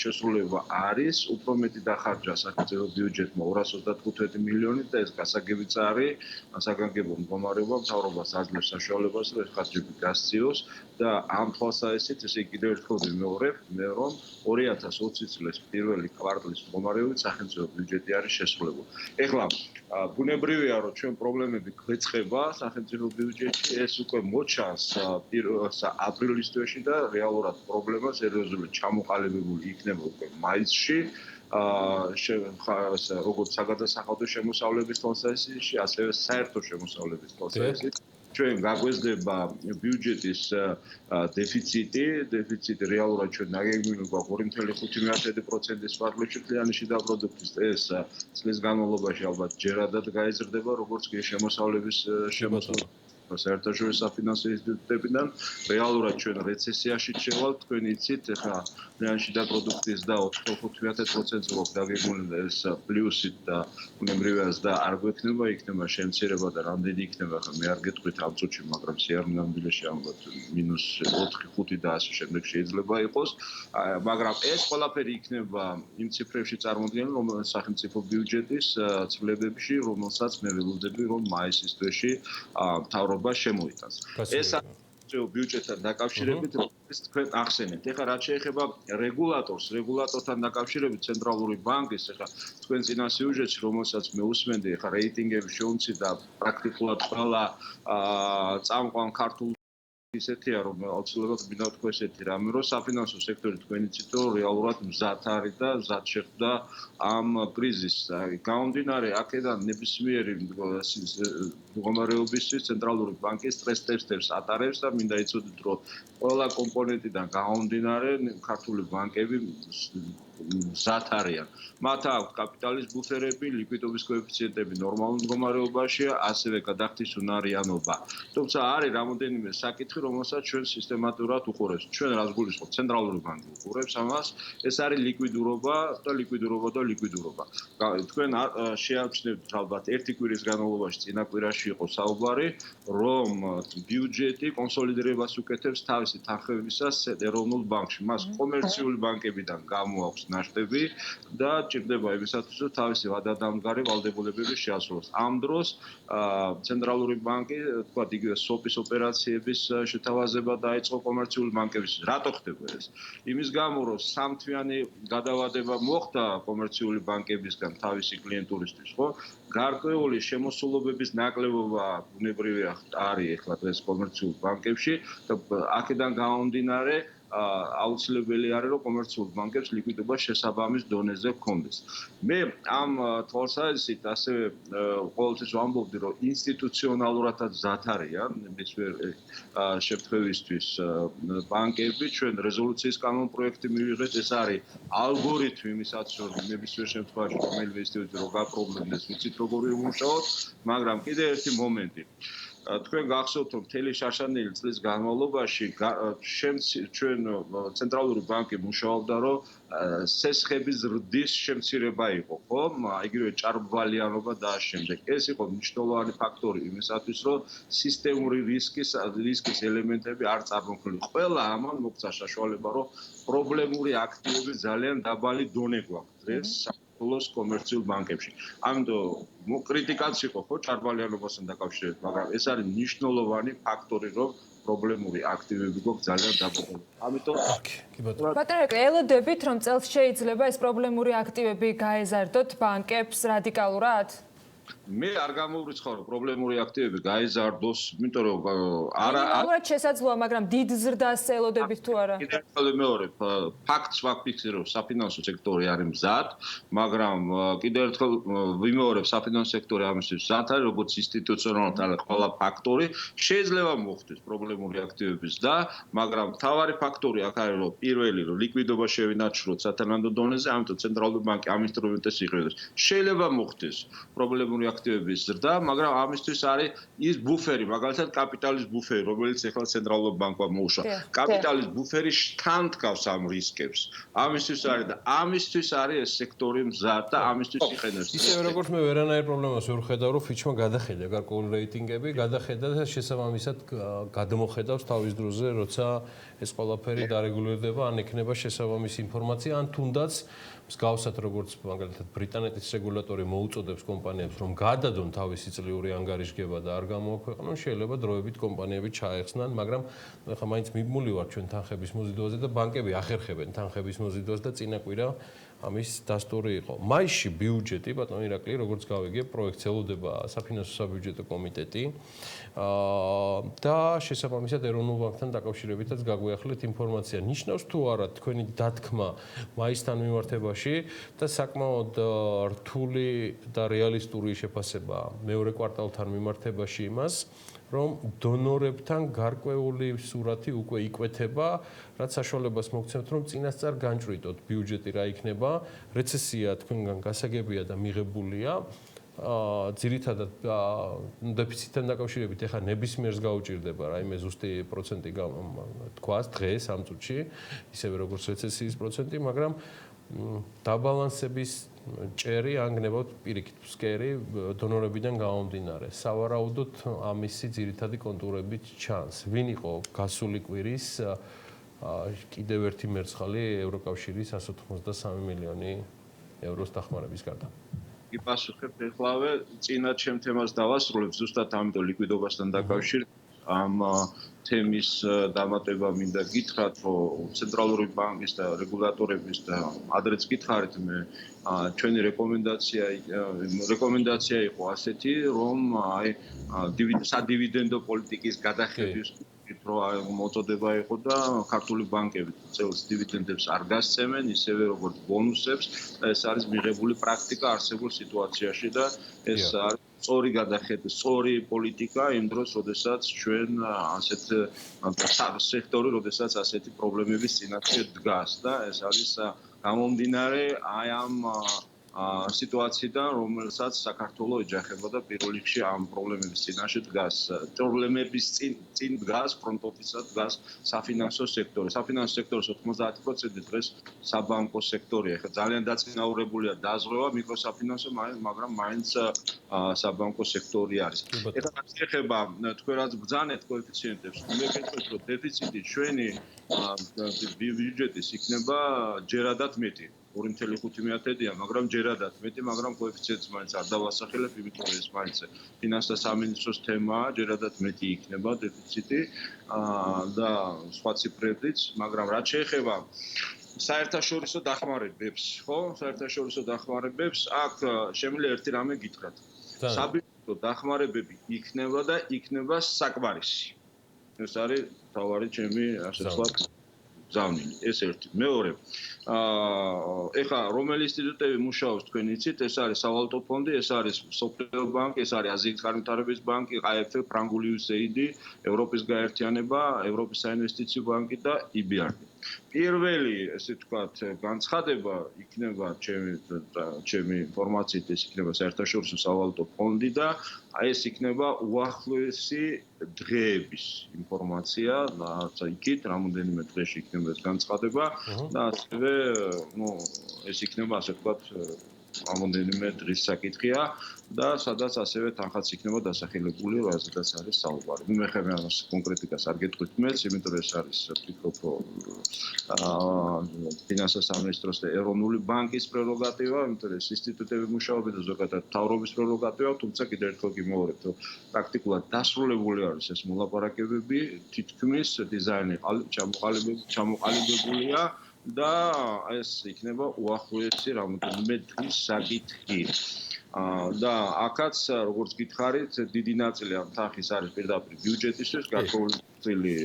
შესრულება არის, უფრო მეტი დახარჯა სახელმწიფო ბიუჯეტმა 235 მილიონით და ეს გასაგებიც არის, საგანგებო მდგომარეობა მთავრობას აძლევს საშუალებას, რომ ეს ხარჯები გასციოს და ამ თვალსაზრისით ესე კიდევ ერთხელ ვიმეორებ, რომ 2020 წლის პირველი კვარტლის მდგომარეობით სახელმწიფო ბიუჯეტი არის შესრულებული. ეხლა ბუნებრივია, რომ ჩვენ პრობლემები გვეწყება სახელმწიფო ბიუჯეტში, ეს უკვე მოჩანს აპრილის თვეში და რეალურად პრობლემა სერიოზულად ჩამოყალიბებული იქნება უკვე მაისში. როგორც საგადასახადო შემოსავლების თვალსაზრისით, ასევე საერთო შემოსავლების თვალსაზრისით. ჩვენ გაგვეზდება ბიუჯეტის დეფიციტი რეალურად ჩვენ ნაგებინო გვაქვს 2.5%-ის ფარგლებში მთლიანი შიდა პროდუქტის ეს წლის განმავლობაში ალბათ ჯერადად გაიზრდება, როგორც კი შემოსავლების შემოსავლა საერთაშორისო საფინანსო ინსტიტუტებიდან რეალურად ჩვენ რეცესიაში შევალთ, თქვენ იცით, ახლა მთლიანი შიდა პროდუქტის და 4.5%-ს გვაქვს დაგეგმილი ეს პლუსით და უნებრივიას და არ გვექნება, იქნება შემცირება და რამდენი იქნება, ხა მე არ გეტყვით ამ წუთში, მაგრამ სიარმინამდვილეში ალბათ -4-5 და ასე შემდეგ შეიძლება იყოს, მაგრამ ეს ყველაფერი იქნება იმ ციფრებში წარმოდგენილი, რომელიც სახელმწიფო ბიუჯეტის ცვლილებებში, რომელსაც მე ველოდები, რომ მაისის თვეში მთავრობა შემოიტანს. ეს ბიუჯეტთან დაკავშირებით თქვენ ახსენეთ. ეხლა რაც შეეხება რეგულატორთან დაკავშირებით ცენტრალური ბანკის, ეხლა თქვენ წინა სიუჟეტში, რომელსაც მე უსმენდი, ეხლა რეიტინგები შეუმცირდა და პრაქტიკულად ყველა წამყვან ქართულ ისეთია, რომ აუცილებლად მინდა თქვა ესეთი რამე, რომ საფინანსო სექტორი თქვენ იცით, რომ რეალურად მზად არის და მზად შეხვდა ამ კრიზისს. გამომდინარე აქედან ნებისმიერი მდგომარეობისთვის ცენტრალური ბანკი სტრეს ტესტებს ატარებს და მინდა იცოდეთ, რომ ყველა კომპონენტიდან გამომდინარე ქართული ბანკები მზად არიან. მათ აქვთ კაპიტალის ბუფერები, ლიკვიდობის კოეფიციენტები ნორმალურ მდგომარეობაშია, ასევე გადახდის უნარიანობა. თუმცა არის რამოდენიმე საკითხი, რომელსაც ჩვენ სისტემატურად უყურებთ. ჩვენ რას გულისხმობთ? ცენტრალური ბანკი უყურებს ამას. ეს არის ლიკვიდურობა. თქვენ შეამჩნევთ ალბათ ერთი კვირის განმავლობაში წინა კვირაში იყო საუბარი, რომ ბიუჯეტი კონსოლიდირებას უკეთებს თავისი თანხმებისას ეროვნულ ბანკში. მას კომერციული ბანკებიდან გამოაქვს ნაშთები და ჭირდება იმისათვის, რომ თავისი ვადადამდგარი ვალდებულებები შეასრულოს. ამ დროს ცენტრალური ბანკი, თქვათ, იგივე სოპის ოპერაციების შეთავაზება დაიწყო კომერციული ბანკების. რატო ხდება ეს? იმის გამო, რომ სამთვიანი გადავადება მოხდა კომერციული ბანკებისგან თავისი კლიენტურისთვის, ხო? გარკვეული შემოსულობების ნაკლებობა ბუნებრივია არის ეხლა დღეს კომერციულ ბანკებში და აქედან გამომდინარე აუცილებელი არის, რომ კომერციულ ბანკებს ლიკვიდობა შესაბამის დონეზე ჰქონდეს. მე ამ თვალსაზრისით ასევე ყოველთვის ვამბობდი, რომ ინსტიტუციონალურადაც მზად არიან მისვერი შემთხვევისთვის ბანკები, ჩვენ რეზოლუციის კანონპროექტი მივიღეთ, ეს არის ალგორითმი იმისაც, რომ მისვერ შემთხვევაში რომელიმე ინსტიტუტი რო გაპრობლემდეს, ვიცით როგორი უმუშაოთ, მაგრამ კიდე ერთი მომენტი. თქვენ გახსოვთ, რომ მთელი შარშანელი წლის განმავლობაში ჩვენ ცენტრალური ბანკი მუშაობდა, რომ სესხების ზრდის შემცირება იყო, ხო? იგივე ჭარბვალიანობა და შემდეგ. ეს იყო მნიშვნელოვანი ფაქტორი იმისათვის, რომ სისტემური რისკის ელემენტები არ წარმოქმნილიყო. ყველა ამან მოგვცა საშუალება, რომ პრობლემური აქტივები ძალიან დაბალი დონე გვაქვს დღეს საქართველოს კომერციულ ბანკებში. ამიტომ კრიტიკაც იყო ხო ჭარბვალიანობასთან დაკავშირებით, მაგრამ ეს არის მნიშვნელოვანი ფაქტორი, რომ პრობლემური აქტივები გვაქვს ძალიან დაბალი. ამიტომ ბატონო ეკლე, ელოდებით, რომ წელს შეიძლება ეს პრობლემური აქტივები გაეზარდოთ ბანკებს რადიკალურად? მე არ გამოვრიცხავ, რომ პრობლემური აქტივები გაეზარდოს, იმიტომ რომ არა შესაძლოა, მაგრამ დიდ ზრდას ელოდებით თუ არა? კიდევ მეორე ფაქტს ვაფიქსირებ, საფინანსო სექტორი არის მზად, მაგრამ კიდევ ერთხელ ვიმეორებ, საფინანსო სექტორი ამისთვის მზად არის, როგორც ინსტიტუციონალურად ყველა ფაქტორი შეიძლება მოხდეს პრობლემური აქტივების და, მაგრამ მთავარი ფაქტორი აქ არის, რომ პირველი, რომ ლიკვიდობა შევინარჩუნოთ სათანადო დონეზე, ამიტომ ცენტრალური ბანკი ამ ინსტრუმენტებს იღებს. შეიძლება მოხდეს პრობლემური აქტივების ზრდა, მაგრამ ამისთვის არის ის ბუფერი, მაგალითად კაპიტალის ბუფერი, რომელიც ახლა ცენტრალურ ბანკმა მოუშვა. კაპიტალის ბუფერი თან დგავს ამ რისკებს. ამისთვის არის და ამისთვის არის ეს სექტორი მზად და ამისთვის იყენებს. ისევე როგორც მე ვერანაირ პრობლემას ვერ ხედავ, რომ ფიჩმა გადახედა გარკვეული რეიტინგები, გადახედა და შესაბამისად გადმოხედავს თავის დროზე, როცა ეს ყველაფერი დარეგულირდება, ან ექნება შესაბამისი ინფორმაცია, ან თუნდაც მსგავსად როგორც მაგალითად ბრიტანეთის რეგულატორი მოუწოდებს კომპანიებს, რომ გადადონ თავისი წლიური ანგარიშგება და არ გამოაქვეყნონ, შეიძლება დროებით კომპანიები ჩაეხსნან, მაგრამ ახლა მაინც მიბმული ვარ ჩვენ თანხების მოზიდვაზე და ბანკები ახერხებენ თანხების მოზიდვას და წინა კვირა ამის დასტური იყო. მაისში ბიუჯეტი, ბატონო ირაკლი, როგორც გავიგე, პროექტს ელოდება საფინანსო საბიუჯეტო კომიტეტი და შესაბამისად ეროვნულ ბანკთან დაკავშირებითაც გაგვიახლეთ ინფორმაცია. ნიშნავს თუ არა თქვენი დათქმა მაისთან მიმართებაში და საკმაოდ რთული და რეალისტური შეფასება მეორე კვარტალთან მიმართებაში იმას, რომ დონორებთან გარკვეული სურათი უკვე იკვეთება, რაც საშუალებას მოგცემთ, რომ წინასწარ განჭრიტოთ ბიუჯეტი რა იქნება, რეცესია თქვენგან გასაგებია და მიღებულია. ძირითადად დეფიციტთან დაკავშირებით ეხლა ნებისმიერს გაუჭირდება რაიმე ზუსტი პროცენტი თქვას დღეს ამ წუთში, ისევე როგორც რეცესიის პროცენტი, მაგრამ დაბალანსების ჭერი ანგნებავთ პირიქით ფსკერი დონორებიდან გამომდინარე. სავარაუდოდ ამისი ძირითადი კონტურებით ჩანს. ვინ იყო გასული კვირის კიდევ ერთი მერცხალი ევროკავშირის 183 მილიონი ევროს დახმარების გარდა? იპასუხებ ეხლავე წინა ჩემ თემას დავასრულებ ზუსტად ამიტომ ლიკვიდობასთან დაკავშირებით ამ თემის დამატება მინდა გითხრათ რომ ცენტრალური ბანკის და რეგულატორების და ადრეც გითხარით მე ჩვენი რეკომენდაცია იყო ასეთი რომ აი სადივიდენდო პოლიტიკის გადახდების რო მოწოდება იყო და ქართული ბანკები წელს დივიდენდებს არ გასცემენ ისევე როგორც ბონუსებს ეს არის მიღებული პრაქტიკა არსებულ სიტუაციაში და ეს არის სწორი გადახედვა, სწორი პოლიტიკა იმ დროს, როდესაც ჩვენ ასეთ სექტორი, როდესაც ასეთი პრობლემების წინაშე დგას და ეს არის გამომდინარე აი ამ სიტუაციიდან, რომელსაც საქართველოს ეჯახება და პირველ რიგში ამ პრობლემების წინაშე დგას. პრობლემების წინ დგას ფრონტ-ოფისად დგას საფინანსო სექტორი. საფინანსო სექტორის 90% დღეს საბანკო სექტორია. ეხლა ძალიან დაწინაურებულია დაზღვევა მიკროსაფინანსო, მაგრამ მაინც საბანკო სექტორი არის. ეხლა რაც ეხება თქვენ რაც ბრძანეთ კოეფიციენტებს, მეგეცეთ რომ დეფიციტი ჩვენი ბიუჯეტის იქნება ჯერადად მეტი. 2.5-ია, მაგრამ ჯერადად მეტი, მაგრამ კოეფიციენტს მაინც არ დავასახელებ, იმიტომ რომ ეს მაინც ფინანსთა სამინისტროს თემაა, ჯერადად მეტი იქნება დეფიციტი და სხვა ციფრებიც, მაგრამ რაც შეეხება საერთაშორისო დახმარებებს, ხო? საერთაშორისო დახმარებებს აქ შემიძლია ერთი რამე გითხრათ. საბიუჯეტო დახმარებები იქნება და იქნება საკმარისი. ეს არის თავარი ჩემი ასე ვთქვათ ზავნილი. ეს ერთი. მეორე ეხლა რომელი ინსტიტუტები მუშაობს თქვენ იცით, ეს არის სავალუტო ფონდი, ეს არის სოფლიო ბანკი, ეს არის აზიის განვითარების ბანკი, IMF, ფრანგული USAID, ევროპის გაერთიანება, ევროპის საინვესტიციო ბანკი და EBRD. პირველი, ესე ვთქვათ, განცხადება იქნება ჩემი ინფორმაციით, ეს იქნება საერთაშორისო სავალუტო ფონდი და ეს იქნება უახლოესი დღეების ინფორმაცია, რაც იქით რამოდენიმე დღეში იქნება ეს განცხადება და ასევე ეს იქნება ასე ვთქვათ რამოდენიმე დღის საკითხია და სადაც ასევე თანხაც იქნება დასახელებული, რაზედაც არის საუბარი. მე ხომ ამას კონკრეტიკას არ გეტყვით მეც, იმიტომ რომ ეს არის ვფიქრობ ფინანსთა სამინისტროს და ეროვნული ბანკის პრეროგატივა, იმიტომ რომ ეს ინსტიტუტები მუშაობენ და ზოგადად მთავრობის პრეროგატივა, თუმცა კიდევ ერთხელ გიმოვარდეთ, რომ პრაქტიკულად დასრულებული არის ეს მოლაპარაკებები, თითქმის დიზაინი ჩამოყალიბებულია და ეს იქნება უახლოესი რამოდენიმე დღის საკითხი. და აქაც როგორც გითხარით, დიდი ნაწილი ამ თანხის არის პირდაპირ ბიუჯეტისთვის, გარკვეული ნაწილი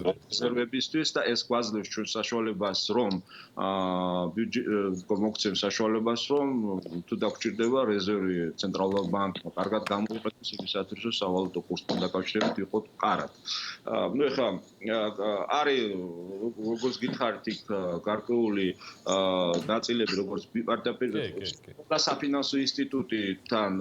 რეზერვებისთვის და ეს გვაძლევს ჩვენ საშუალებას, რომ მოგცემს საშუალებას, რომ თუ დაგჭირდება რეზერვი ცენტრალურ ბანკმა კარგად გამოიყენოს იმისათვის, რომ სავალუტო კურსთან დაკავშირებით იყოთ მყარად. ეხლა არის როგორც გითხარით, იქ გარკვეული ნაწილები, როგორც პირდაპირ საფინანსო ინსტიტუტთან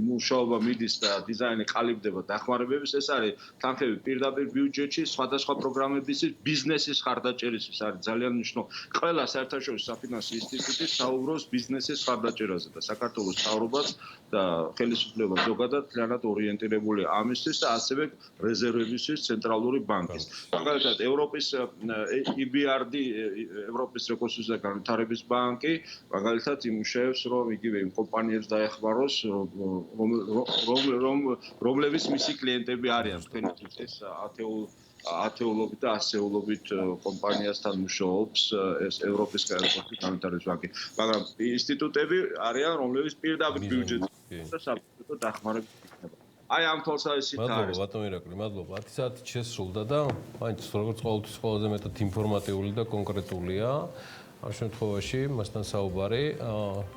მუშაობა მიდის და დიზაინი ყალიბდება დახმარებების, ეს არის თანხები პირდაპირ ბიუჯეტში, სხვადასხვა პროგრამების ბიზნესის ხარდაჭერისთვის არის ძალიან მნიშვნელოვანი. ყველა საერთაშორისო საფინანსო ინსტიტუტი საუბრობს ბიზნესის ხარდაჭერაზე და საქართველოს მთავრობაც და ხელისუფლება ზოგადად ძალიანად ორიენტირებული ამისთვის და ასევე რეზერვებისთვის ცენტრალური ბანკის. მაგალითად, ევროპის EBRD, ევროპის რეკონსტრუქციის და განვითარების ბანკი, მაგალითად იმუშავებს, რომ იგივე იმ კომპანიებს დაეხმაროს, რომლებიც მისი კლიენტები არიან. თქვენი ეს ათეულობით და ასეულობით კომპანიასთან მუშაობს ეს ევროპის განვითარების ბანკი. მაგრამ ინსტიტუტები არიან, რომლებიც პირდაპირ ბიუჯეტს და საბიუჯეტო დახმარებით იქნება. აი ამ თვალსაზრისით არის. მადლობა ბატონო ირაკლი, მადლობა. 10 საათი შესრულდა და მაინც როგორც ყოველთვის ყველაზე მეტად ინფორმატიული და კონკრეტულია. ამ შემთხვევაში მასთან საუბარი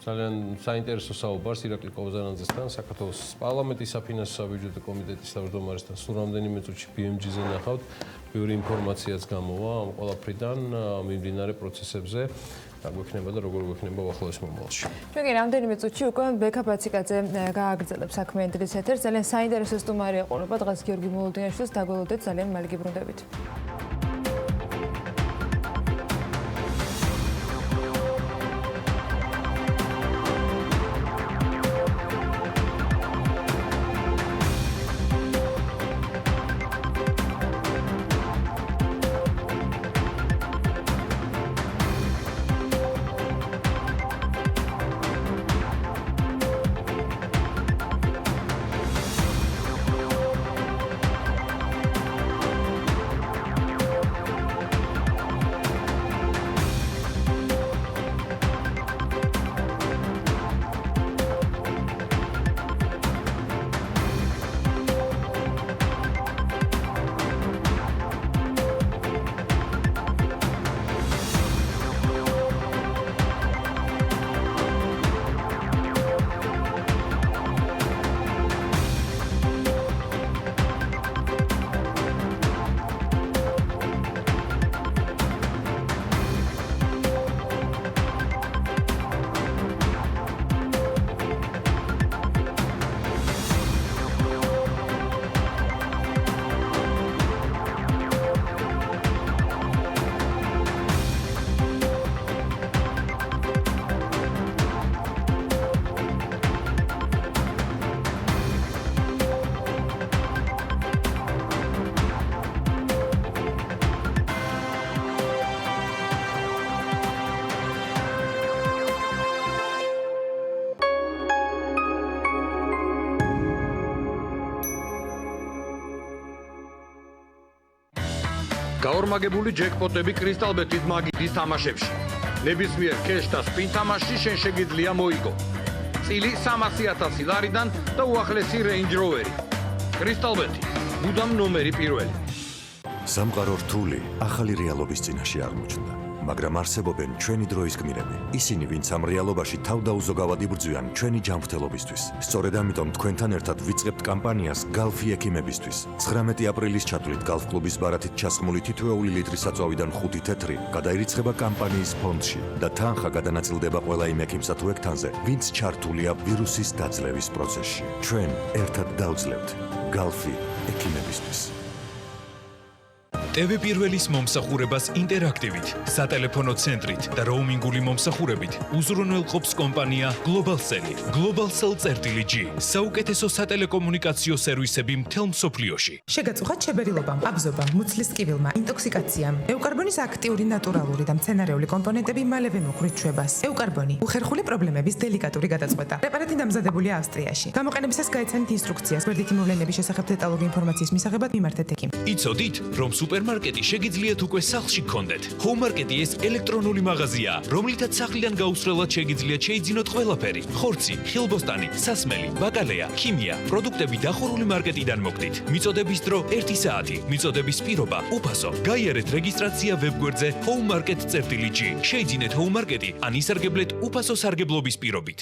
ძალიან საინტერესო საუბარს ირაკლი კოვზარანძესთან, საქართველოს პარლამენტის საფინანსო საბიუჯეტო კომიტეტის თავმჯდომარესთან სულ რამდენიმე წუთში BMG-ზე ნახავთ. ბევრი ინფორმაციაც გამოვა ამ ყველაფრიდან მიმდინარე პროცესებზე. გაგვექნება და როგორ გვექნება უახლოეს მომავალში. ჩვენ კი რამდენიმე წუთში უკვე ბექა ბაციკაძე გააგრძელებს საქმიანი დღის ეთერს. ძალიან საინტერესო სტუმარი ეყურება დღეს გიორგი მოლოდინაშვილს. დაგველოდეთ ძალიან მალე გიბრუნდებით. გაორმაგებული ჯეკპოტები კრისტალბეთის მაგიდის თამაშებში. ნებისმიერ კეშ და სპინ თამაშში შენ შეგიძლია მოიგო. წილი 300,000 ლარიდან და უახლესი Range Rover-ი. კრისტალბეთი, მუდამ ნომერი პირველი. სამყარო რთული ახალი რეალობის წინაშე აღმოჩნდა, მაგრამ არსებობენ ჩვენი დროის გმირები. ისინი, ვინც ამ რეალობაში თავდაუზოგავად იბრძვიან ჩვენი ჯანმრთელობისთვის. სწორედ ამიტომ თქვენთან ერთად ვიწყებთ კამპანიას Galfi ექიმებისთვის. 19 აპრილის ჩათვლით Galf კლუბის ბარათით ჩასხმული თითოეული ლიტრი საწვავიდან 5 თეთრი გადაირიცხება კამპანიის ფონდში და თანხა გადანაწილდება ყველა იმ ექიმსა თუ ექთანზე, ვინც ჩართულია ვირუსის დაძლევის პროცესში. ჩვენ ერთად დავძლევთ Galfi ექიმებისთვის. TV პირველის მომსახურებას ინტერაქტივით, სატელეფონო ცენტრით და როუმინგული მომსახურებით უზრუნველყოფს კომპანია Globalcell. Globalcell.G. საუკეთესო სატელეკომუნიკაციო სერვისები მთელ მსოფლიოში. შეგაწუხათ შებერილობამ, აბზობამ, მუცლის ტკივილმა, ინტოქსიკაციამ. ევკარბონის აქტიური ნატურალური და მცენარეული კომპონენტები მალევე მოხვრით ჩვებას. ევკარბონი უხერხული პრობლემების დელიკატური გადაწყვეტა. პრეპარატი დამზადებულია ავსტრიაში. გამოყენებისას გაეცანით ინსტრუქციას. გვერდითი მოვლენების შესახებ დეტალური ინფორმაციის მისაღებად მიმართეთ ექიმს. იცოდით, რომ სუპერმარკეტი შეგიძლიათ უკვე სახლში გქონდეთ. ჰოუმარკეტი ეს ელექტრონული მაღაზიაა, რომლითაც სახლიდან გაუსწრელად შეგიძლიათ შეიძინოთ ყველაფერი: ხორცი, ხილბოსტანი, სასმელი, ბაკალეა, ქიმია, პროდუქტები დახურული მარკეტიდან მოგდით. მიწოდების დრო 1 საათი, მიწოდების პირობა უფასო. გაიარეთ რეგისტრაცია ვებგვერდზე home-market.G. შეიძინეთ ჰოუმარკეტი ან ისარგებლეთ უფასო სარგებლობის პირობით.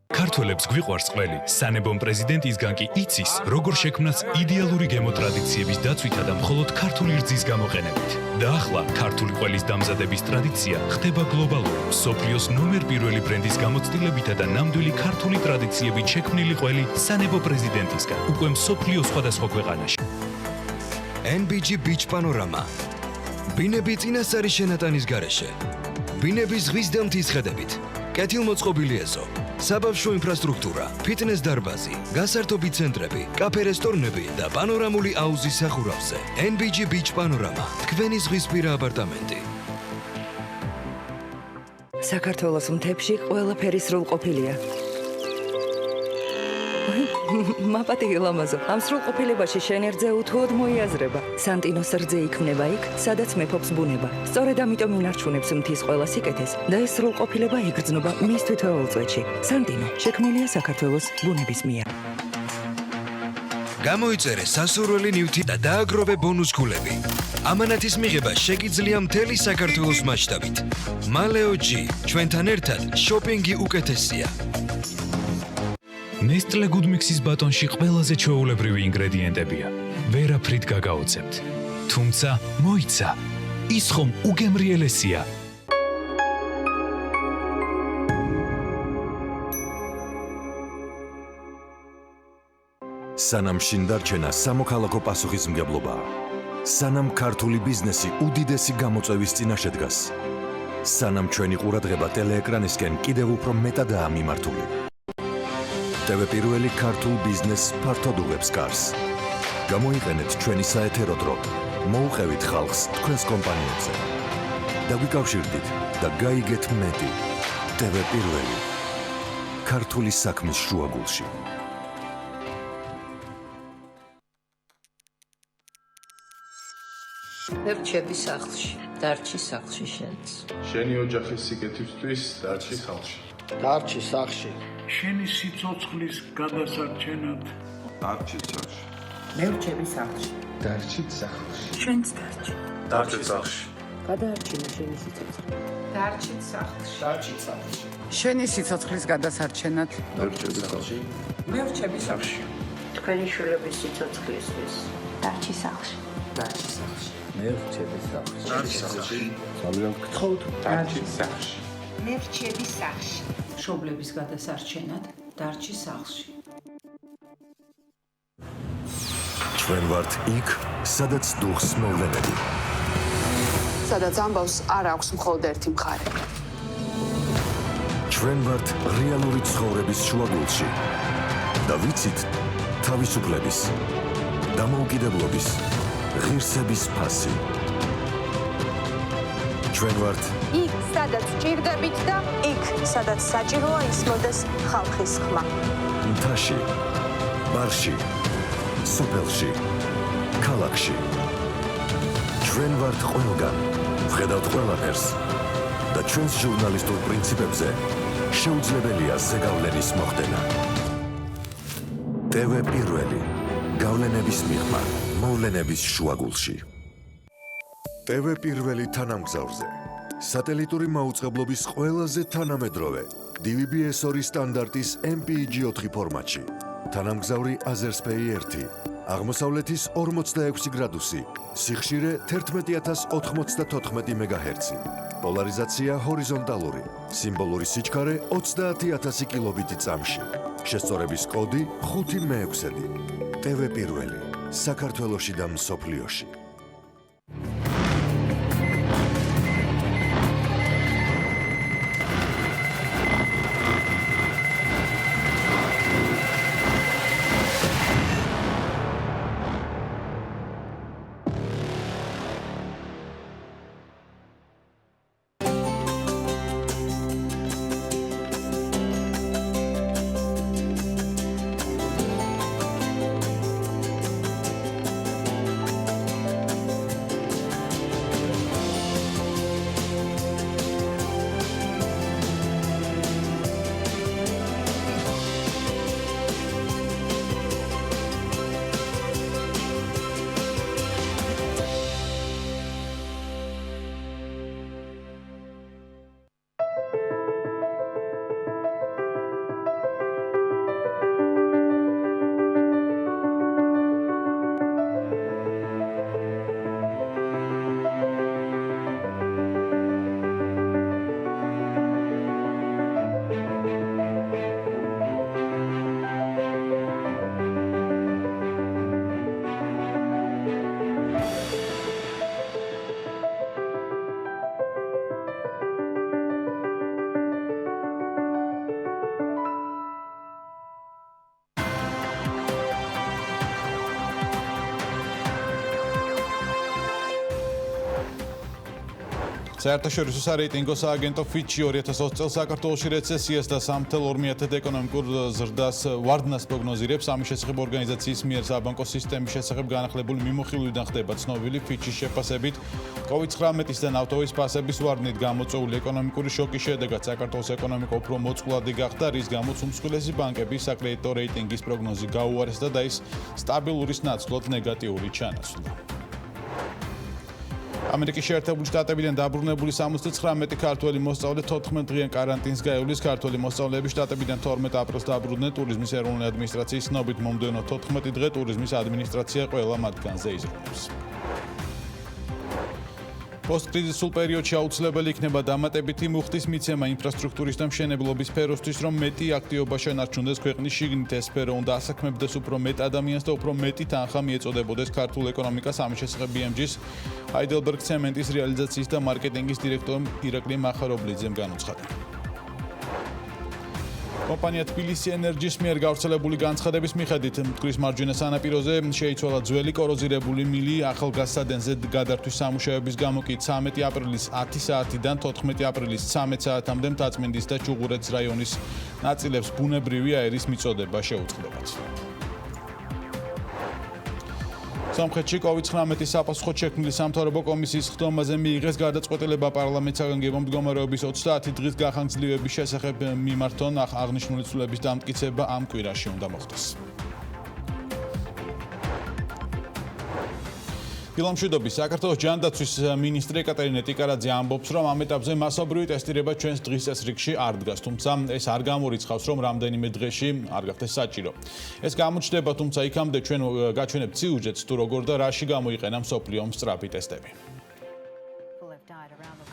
ქართველებს გვიყვარს ყველი, სანებომ პრეზიდენტისგან კი იცის, როგორ შექმნას იდეალური გემო ტრადიციების დაცვითა და მხოლოდ ქართული რძის გამოყენებით. და ახლა ქართული ყველის დამზადების ტრადიცია ხდება გლობალური, მსოფლიოს ნომერ პირველი ბრენდის გამოცდილებითა და ნამდვილი ქართული ტრადიციებით შექმნილი ყველი სანებო პრეზიდენტისგან, უკვე მსოფლიოს სხვადასხვა ქვეყანაში. NBG Beach Panorama. ბინები წინასწარი შენატანის გარეშე. ბინების ზღვის და მთის ხედებით. კეთილმოწყობილი ეზო. საბავშვო ინფრასტრუქტურა, ფიტნეს დარბაზი, გასართობი ცენტრები, კაფე-რესტორნები და პანორამული აუზი სახურავზე. NBG Beach Panorama, თქვენი ზღვისპირა აპარტამენტი. საქართველოს მთებში ყველაფერი სრულყოფილია. მაპატი ლამაზო, ამ სრულყოფილებაში შენი რძე უთუოდ მოიაზრება. სანტინოს რძე იქმნება იქ, სადაც მეფობს ბუნება. სწორედ ამიტომ ინარჩუნებს მთის ყველა სიკეთეს და ეს სრულყოფილება იგრძნობა მის თითოეულ წვეთში. სანტინო შექმნილია საქართველოს ბუნების მიერ. გამოიწერე სასურველი ნივთი და დააგროვე ბონუს ქულები. ამანათის მიღება შეგიძლია მთელი საქართველოს მასშტაბით. Maleo G, ჩვენთან ერთად შოპინგი უკეთესია. Nestle Good Mix-ის ბატონში ყველაზე ჩვეულებრივი ინგრედიენტებია. ვერაფრით გაგაოცებთ. თუმცა მოიცა, ის ხომ უგემრიელესია. სანამ შინ დარჩენა სამოქალაქო პასუხისმგებლობაა. სანამ ქართული ბიზნესი უდიდესი გამოწვევის წინაშე დგას. სანამ ჩვენი ყურადღება ტელეეკრანისკენ კიდევ უფრო მეტადაა მიმართული. TV პირველი ქართულ ბიზნესს ფართოდ უღებს კარს. გამოიყენეთ ჩვენი საეთერო დრო. მოუყევით ხალხს თქვენს კომპანიებზე. დაგვიკავშირდით და გაიგეთ მეტი. TV პირველი. ქართული საქმის შუაგულში. ვერჩები სახლში, დარჩი სახლში შენც. შენი ოჯახის სიკეთისთვის დარჩი სახლში. დარჩი სახლში. შენი სიცოცხლის გადასარჩენად დარჩი სახლში. ვერჩები სახლში, დარჩი სახლში. შენც დარჩი. დარჩი სახლში. გადაარჩინე შენი სიცოცხლე. დარჩი სახლში. დარჩი სახლში. შენი სიცოცხლის გადასარჩენად დარჩი სახლში. ვერჩები სახლში. თქვენი შვილების სიცოცხლისთვის დარჩი სახლში. დარჩი სახლში. მერჩები სახლში. დარჩი სახლში. ძალიან გთხოვთ. დარჩი სახლში. მერჩები სახლში. მშობლების გადასარჩენად დარჩი სახლში. ჩვენ ვართ იქ, სადაც დუხს მოვლენები. სადაც ამბავს არ აქვს მხოლოდ ერთი მხარე. ჩვენ ვართ რეალური ცხოვრების შუაგულში. და ვიცით თავისუფლების, დამოუკიდებლობის, ღირსების ფასი. ჩვენ ვართ იქ, სადაც ჭირდებით და იქ, სადაც საჭიროა ისმოდეს ხალხის ხმა. მთაში, ბარში, სოფელში, ქალაქში. ჩვენ ვართ ყველგან, ვხედავთ ყველაფერს და ჩვენს ჟურნალისტურ პრინციპებზე შეუძლებელია ზეგავლენის მოხდენა. TV პირველი, გავლენების მიღმა, მოვლენების შუაგულში. TV პირველი თანამგზავრზე. სატელიტური მაუწყებლობის ყველაზე თანამედროვე DVB-S2 სტანდარტის MPEG-4 ფორმატში. თანამგზავრი Azerspay 1, აღმოსავლეთის 46 გრადუსი, სიხშირე 11094 MHz, პოლარიზაცია ჰორიზონტალური, სიმბოლური სიჩქარე 30000 კილობიტი წამში, შესწორების კოდი 5/6. TV პირველი, საქართველოში და მსოფლიოში. საერთაშორისო სარეიტინგო სააგენტო Fitch 2020 წელს საქართველოში რეცესიას და 3.2% ეკონომიკურ ზრდას ვარდნას პროგნოზირებს. ამის შესახებ ორგანიზაციის მიერ საბანკო სისტემის შესახებ განახლებული მიმოხილვიდან ხდება ცნობილი. Fitch-ის შეფასებით, COVID-19-ის და ნავთობის ფასების ვარდნით გამოწვეული ეკონომიკური შოკის შედეგად საქართველოს ეკონომიკა უფრო მოწყვლადი გახდა, რის გამოც უმსხვილესი ბანკების საკრედიტო რეიტინგის პროგნოზი გაუარესდა და ის სტაბილურის ნაცვლად ნეგატიური ჩანაცვლა. ამერიკის შეერთებული შტატებიდან დაბრუნებული 79 ქართველი მოსწავლე 14 დღიან კარანტინს გაივლის. ქართველი მოსწავლეები შტატებიდან 12 აპრილს დაბრუნდნენ. ტურიზმის ეროვნული ადმინისტრაციის ცნობით მომდევნო 14 დღე ტურიზმის ადმინისტრაცია ყველა მათგანზე იზრუნებს. Post-კრიზისულ პერიოდში აუცილებელი იქნება დამატებითი მუხტის მიცემა ინფრასტრუქტურის და მშენებლობის სფეროსთვის, რომ მეტი აქტივობა შენარჩუნდეს ქვეყნის შიგნით. ეს სფერო უნდა ასაქმებდეს უფრო მეტ ადამიანს და უფრო მეტი თანხა მიეწოდებოდეს ქართულ ეკონომიკას. ამის შესახებ BMG-ის Heidelberg ცემენტის რეალიზაციის და მარკეტინგის დირექტორ ირაკლი მახარობლიძემ განუცხადა. კომპანია თბილისი ენერჯის მიერ გავრცელებული განცხადების მიხედვით, მტკვრის მარჯვენა სანაპიროზე შეიცვალა ძველი კოროზირებული მილი. ახალგაზრდენზე გადართვის სამუშაოების გამო კი 13 აპრილის 10 საათიდან 14 აპრილის 13 საათამდე მთაწმინდის და ჩუღურეთის რაიონის ნაწილებს ბუნებრივი აერის მიწოდება შეუწყდებათ. სომხეთში COVID-19-ის საფასუხოდ შექმნილი სამთავრობო კომისიის ხდომაზე მიიღეს გადაწყვეტილება პარლამენტსაგან გემომდგომარეობის 30 დღის გახანგრძლივების შესახებ მიმართონ. აღნიშნული ცვლილების დამტკიცება ამ კვირაში უნდა მოხდეს. ფილმშვიდობის საქართველოს ჯანდაცვის მინისტრი ეკატერინე ტიკარაძე ამბობს, რომ ამ ეტაპზე მასობრივი ტესტირება ჩვენს დღის წესრიგში არ დგას, თუმცა ეს არ გამორიცხავს, რომ რამდენიმე დღეში არ გახდეს საჭირო. ეს გამოჩნდება, თუმცა იქამდე ჩვენ გაჩვენებთ სიუჟეტს, თუ როგორ და რაში გამოიყენა მსოფლიო სწრაფი ტესტები.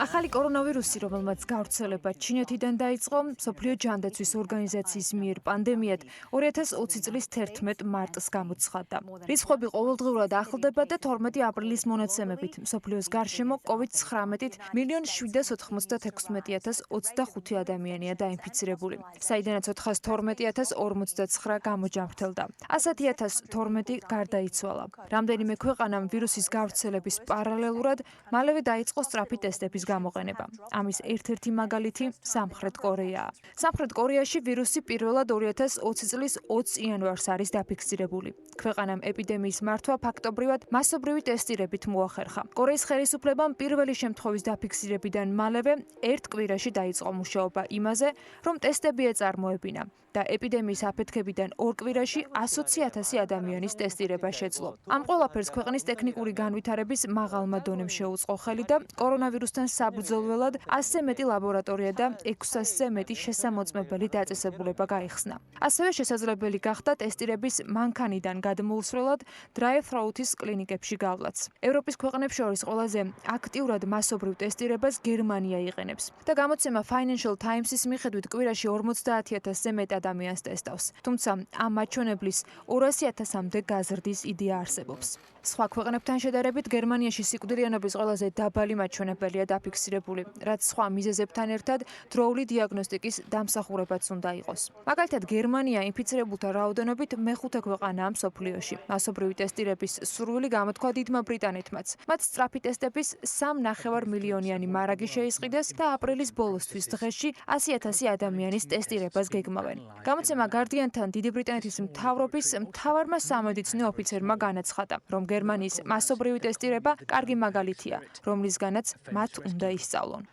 ახალი კორონავირუსი, რომელმაც გავრცელება ჩინეთიდან დაიწყო, მსოფლიო ჯანდაცვის ორგანიზაციის მიერ პანდემიად 2020 წლის 11 მარტს გამოცხადდა. რიცხვები ყოველდღიურად ახლდება და 12 აპრილის მონაცემებით მსოფლიოს გარშემო COVID-19-ით 1.796.025 ადამიანია დაინფიცირებული, საიდანაც 412.049 გამოჯამრთელდა. 100.012 გარდაიცვალა. რამდენიმე ქვეყანამ ვირუსის გავრცელების პარალელურად მალევე დაიწყო სწრაფი ტესტების გამოყენება. ამის ერთ-ერთი მაგალითი სამხრეთ კორეაა. სამხრეთ კორეაში ვირუსი პირველად 2020 წლის 20 იანვარს არის დაფიქსირებული. ქვეყანამ ეპიდემიის მართვა ფაქტობრივად მასობრივი ტესტირებით მოახერხა. კორეის ხელისუფლებამ პირველი შემთხვევის დაფიქსირებიდან მალევე ერთ კვირაში დაიწყო მუშაობა იმაზე, რომ ტესტები ეწარმოებინა და ეპიდემიის აფეთქებიდან ორ კვირაში 120,000 ადამიანის ტესტირება შეძლო. ამ ყველაფერს ქვეყნის ტექნიკური განვითარების მაღალმა დონემ შეუწყო ხელი და კორონავირუსთან საბრძოლველად 100-ზე მეტი ლაბორატორია და 600-ზე მეტი შესამოწმებელი დაწესებულება გაიხსნა. ასევე შესაძლებელი გახდა ტესტირების მანქანიდან გადმოუსვლელად drive-thru-ის კლინიკებში გავლაც. ევროპის ქვეყნებს შორის ყველაზე აქტიურად მასობრივ ტესტირებას გერმანია იყენებს და გამოცემა Financial Times-ის მიხედვით კვირაში 50,000-ზე მეტ ადამიანს ტესტავს. თუმცა ამ მაჩვენებლის 200,000-მდე გაზრდის იდეა არსებობს. სხვა ქვეყნებთან შედარებით გერმანიაში სიკვდილიანობის ყველაზე დაბალი მაჩვენებელია დაფიქსირებული, რაც სხვა მიზეზებთან ერთად დროული დიაგნოსტიკის დამსახურებაც უნდა იყოს. მაგალითად, გერმანია ინფიცირებულთა რაოდენობით მეხუთე ქვეყანაა მსოფლიოში. მასობრივი ტესტირების სურვილი გამოთქვა დიდმა ბრიტანეთმაც. მათ სწრაფი ტესტების 3,5 მილიონიანი მარაგი შეისყიდეს და აპრილის ბოლოსთვის დღეში 100,000 ადამიანის ტესტირებას გეგმავენ. გამოცემა Guardian-თან დიდი ბრიტანეთის მთავრობის მთავარმა სამედიცინო ოფიცერმა განაცხადა, რომ გერმანიის მასობრივი ტესტირება კარგი მაგალითია, რომლისგანაც მათ უნდა ისწავლონ.